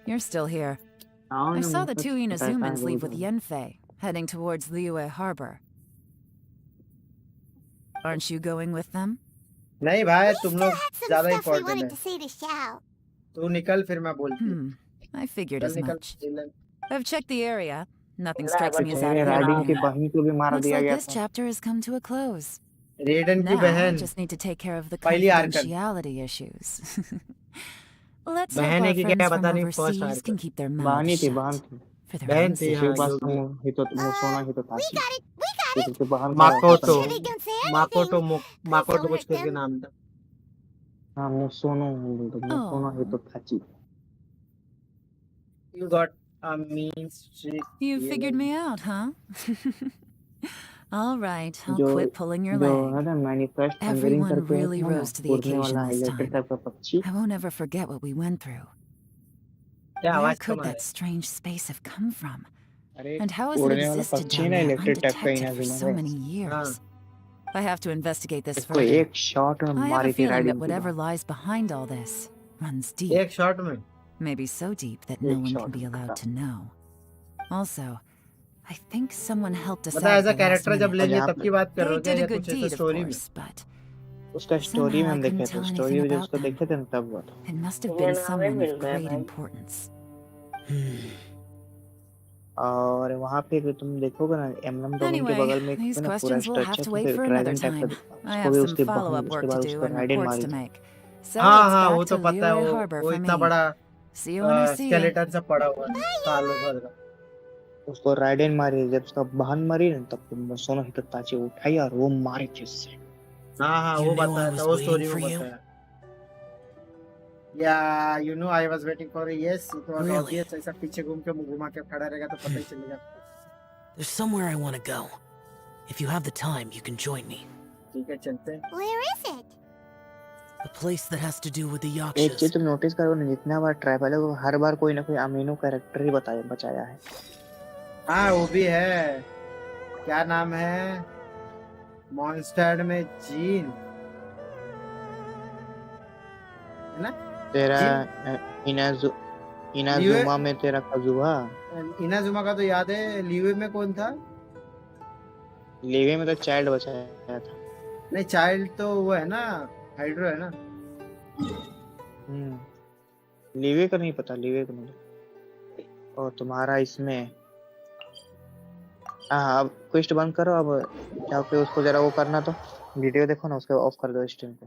You're still here. I saw the two Inazumans leave with Yenfei, heading towards Liyue Harbor. Aren't you going with them?
नहीं भाई, तुम लोग
Some
ज्यादा
stuff we
important
wanted
है।
to say to Xiao.
तू निकल फिर मैं बोलती हूँ।
I figured
चल
as
निकल।
much. I've checked the area. Nothing
मेरा
strikes me
कुछ
as out
है।
of the
राइडिंग की
ordinary.
बहन को भी मार
Looks
दिया
like
गया
this
था।
chapter has come to a close.
रेडन की
Now I
बहन
just need to take care of the
पहली Arkan.
confidentiality issues. Let's hope
बहन है
our
कि
friends
क्या
from
पता नहीं, first
overseas
Arkan.
can keep their
बहन ही
mouths
थी,
shut
बहन थी।
for their
बहन
own
थी,
sake.
उसके
हाँ
पास
जो भी है।
सोना ही तो था।
We got it.
उसके बहन का
Makoto
Sure they don't say anything.
Makoto Makoto
This'll
कुछ
hurt
करके
them.
नाम था।
हाँ मुसोनो ही तो Thachi.
You got a mean streak.
You figured me out, huh? All right, I'll
जो
quit pulling your
जो
leg.
है ना मैनिफेस्ट हंगरिंग
Everyone
करके
really
है ना,
rose to the
उड़ने
occasion
वाला
this
इलेक्ट्रिक
time.
टाइप का पक्षी।
I won't ever forget what we went through.
क्या
Where
आवाज
could
कम आ
that
रहा
strange space have come from?
अरे
And how has it
उड़ने वाला
existed
पक्षी
down
ना
there
इलेक्ट्रिक टाइप का
undetected for
इनाजुमा
so
है।
many years? I have to investigate this
इसको
further.
एक शॉट में
I have a
मारी थी
feeling that
राइडिंग की
whatever
बहन।
lies behind all this runs deep.
एक शॉट में।
Maybe so deep that no
एक
one
शॉट
can be
में
allowed
खत्म।
to know. Also, I think someone helped us
मतलब
out
एज
at
अ
the last
character जब
minute.
ले लिए
जहाँ
तब की बात कर रहे
They
हो क्या,
did a
या
good
कुछ ऐसा
deed, of
स्टोरी में?
course, but
उसका स्टोरी
somehow
में
I
हम
couldn't
देखे थे,
tell
स्टोरी
anything
में जब
about
उसको
them.
देखे थे ना तब हुआ था।
It must have
ये
been
नाम
someone
मिल
of
गया
great
भाई।
importance.
और वहाँ पे भी तुम देखोगे ना एम्बलम डोमेन के
Anyway,
बगल में एक
these
ना पूरा
questions will have
structure
to
तो
wait
फिर
for another
ड्रैगन टाइप का
time.
दिखा।
I
उसको
have
भी
some
उसके बहन
follow-up
उसके
work
बाद
to
उस
do
पर
and
राइडन
reports
मारी
to
थी।
make. So
हाँ
it's
हाँ
back
वो तो
to
पता है,
Liyue Harbor
वो
for
इतना
me.
बड़ा
See you when I see you.
Skeleton से पड़ा हुआ है सालों भर का।
उसको राइडन मारी, जब उसका बहन मरी ना तब सोनो हिताची उठाई और वो मारी थी उससे।
हाँ हाँ
You
वो
knew I
बताया था,
was
वो
waiting
स्टोरी
for
में
you?
बताया। Yeah, you know I was waiting for it. Yes, it was
Really?
obvious. ऐसा पीछे घूम के मुंह घुमा के खड़ा रहेगा तो पता ही चलेगा।
There's somewhere I want to go. If you have the time, you can join me.
ठीक है चलते हैं।
Where is it?
A place that has to do with the
एक
Yakshas.
चीज तुम नोटिस करो ना, जितना बार ट्रैवल है वो हर बार कोई ना कोई अमीनो कैरेक्टर ही बचाया है।
हाँ वो भी है, क्या नाम है मॉन्स्टर में, जीन है ना?
तेरा इनाजुमा में तेरा काजुहा।
इनाजुमा का तो याद है, लीवे में कौन था?
लीवे में तो चाइल्ड बचाया था।
नहीं चाइल्ड तो वो है ना, हाइड्रो है ना।
लीवे का नहीं पता, लीवे का नहीं। और तुम्हारा इसमें हाँ अब क्वेस्ट बंद करो, अब जाके उसको जरा वो करना, तो वीडियो देखो ना, उसके ऑफ कर दो स्ट्रीम को।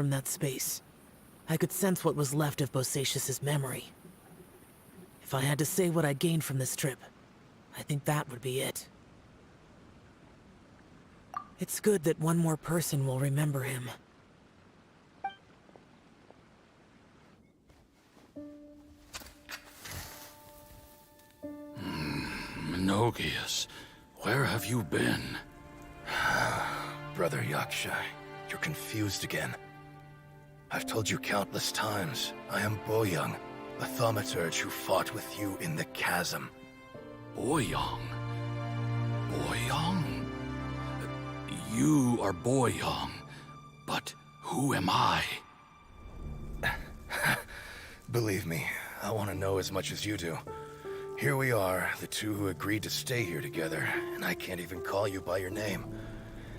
from that space, I could sense what was left of Bosacius's memory. If I had to say what I gained from this trip, I think that would be it. It's good that one more person will remember him.
Menogius, where have you been?
Brother Yaksha, you're confused again. I've told you countless times, I am Boyoung, a thaumaturge who fought with you in the chasm.
Boyoung? Boyoung? You are Boyoung, but who am I?
Believe me, I want to know as much as you do. Here we are, the two who agreed to stay here together, and I can't even call you by your name.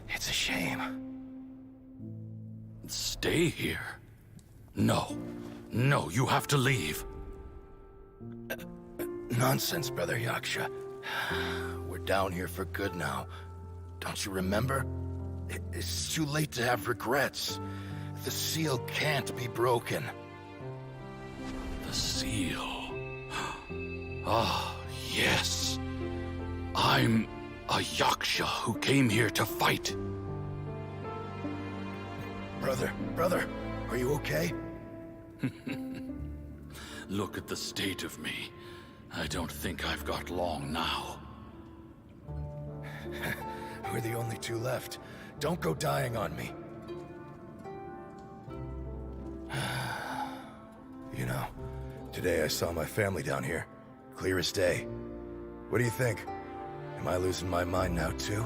It's a shame.
Stay here? No. No, you have to leave.
Nonsense, Brother Yaksha. We're down here for good now. Don't you remember? It's too late to have regrets. The seal can't be broken.
The seal. Ah, yes. I'm a Yaksha who came here to fight.
Brother, are you okay?
Look at the state of me. I don't think I've got long now.
We're the only two left. Don't go dying on me. You know, today I saw my family down here. Clear as day. What do you think? Am I losing my mind now too?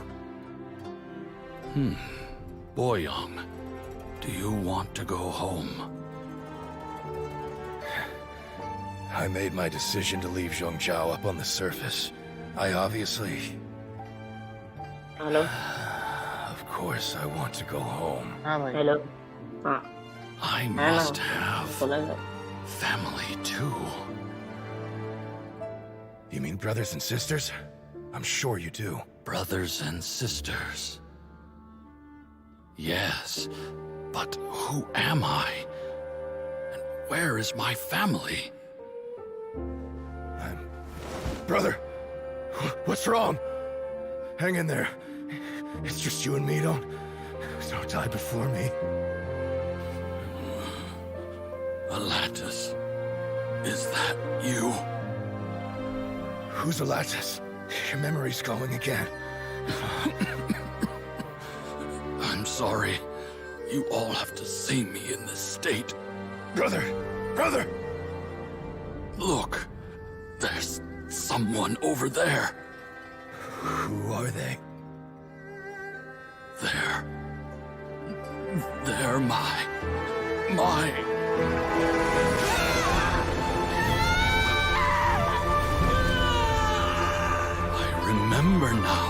Boyoung, do you want to go home?
I made my decision to leave Zhongzhou up on the surface. I obviously...
Hello?
Of course I want to go home.
Hello?
I must have family too.
You mean brothers and sisters? I'm sure you do.
Brothers and sisters. Yes, but who am I? And where is my family?
Brother, what's wrong? Hang in there. It's just you and me, don't die before me.
Alatus, is that you?
Who's Alatus? Your memory's going again.
I'm sorry. You all have to see me in this state.
Brother!
Look, there's someone over there.
Who are they?
They're my... I remember now.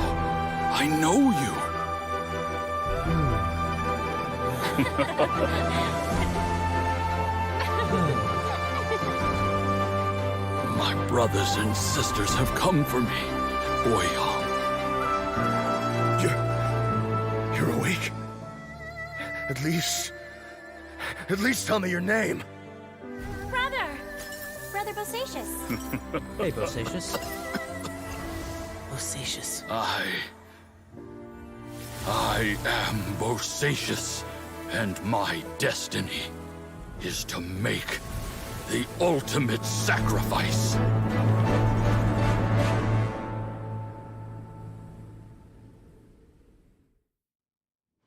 I know you. My brothers and sisters have come for me, Boyoung.
You're awake? At least tell me your name.
Brother Bosacious.
Hey, Bosacious.
Bosacious.
I am Bosacious, and my destiny is to make the ultimate sacrifice.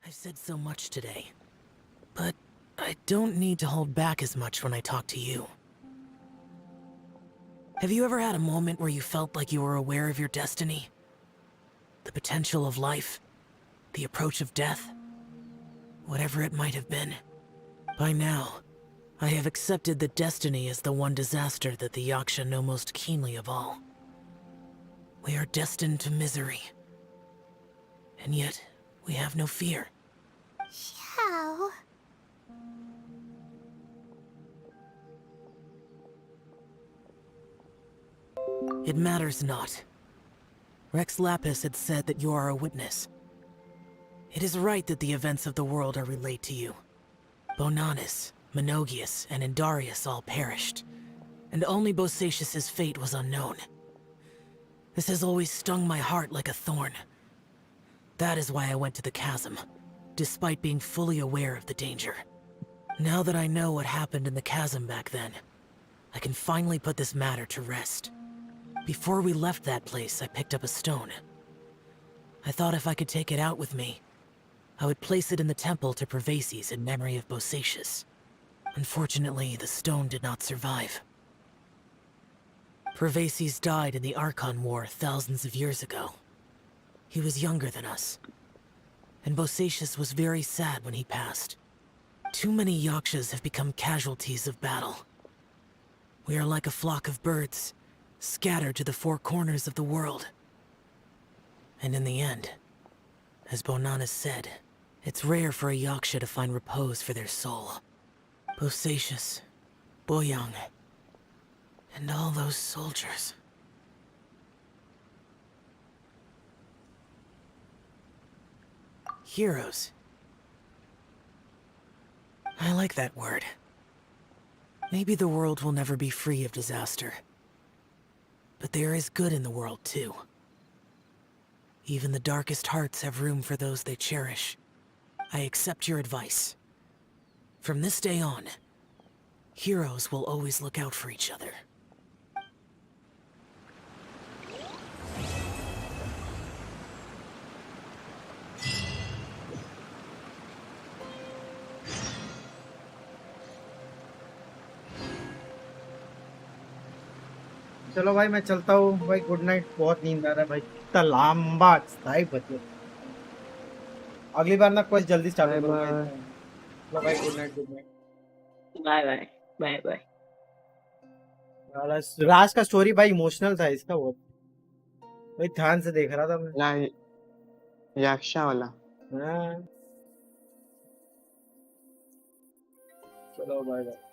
I've said so much today, but I don't need to hold back as much when I talk to you. Have you ever had a moment where you felt like you were aware of your destiny? The potential of life? The approach of death? Whatever it might have been. By now, I have accepted that destiny is the one disaster that the Yaksha know most keenly of all. We are destined to misery. And yet, we have no fear.
Xiao.
It matters not. Rex Lapis had said that you are a witness. It is right that the events of the world are relayed to you. Bonanis, Menogius, and Indarius all perished. and only Bosacius's fate was unknown. This has always stung my heart like a thorn. That is why I went to the chasm, despite being fully aware of the danger. Now that I know what happened in the chasm back then, I can finally put this matter to rest. Before we left that place, I picked up a stone. I thought if I could take it out with me, I would place it in the temple to Profanity in memory of Bosacius. Unfortunately, the stone did not survive. Profanity died in the Archon War thousands of years ago. He was younger than us, and Bosacius was very sad when he passed. Too many Yakshas have become casualties of battle. We are like a flock of birds, scattered to the four corners of the world. And in the end, as Bonanas said, it's rare for a Yaksha to find repose for their soul. Bosacius, Boyang, and all those soldiers. Heroes. I like that word. Maybe the world will never be free of disaster. But there is good in the world, too. Even the darkest hearts have room for those they cherish. I accept your advice. From this day on, heroes will always look out for each other.
चलो भाई मैं चलता हूँ भाई, good night. बहुत नींद आ रहा है भाई, इतना लंबा टाइम बचे। अगली बार ना कुछ जल्दी स्टार्ट करूंगा। चलो भाई, good night, good night,
bye bye bye bye.
राज का स्टोरी भाई इमोशनल था इसका, बहुत भाई ध्यान से देख रहा था मैं।
याक्षा वाला।
हाँ, चलो बाय बाय।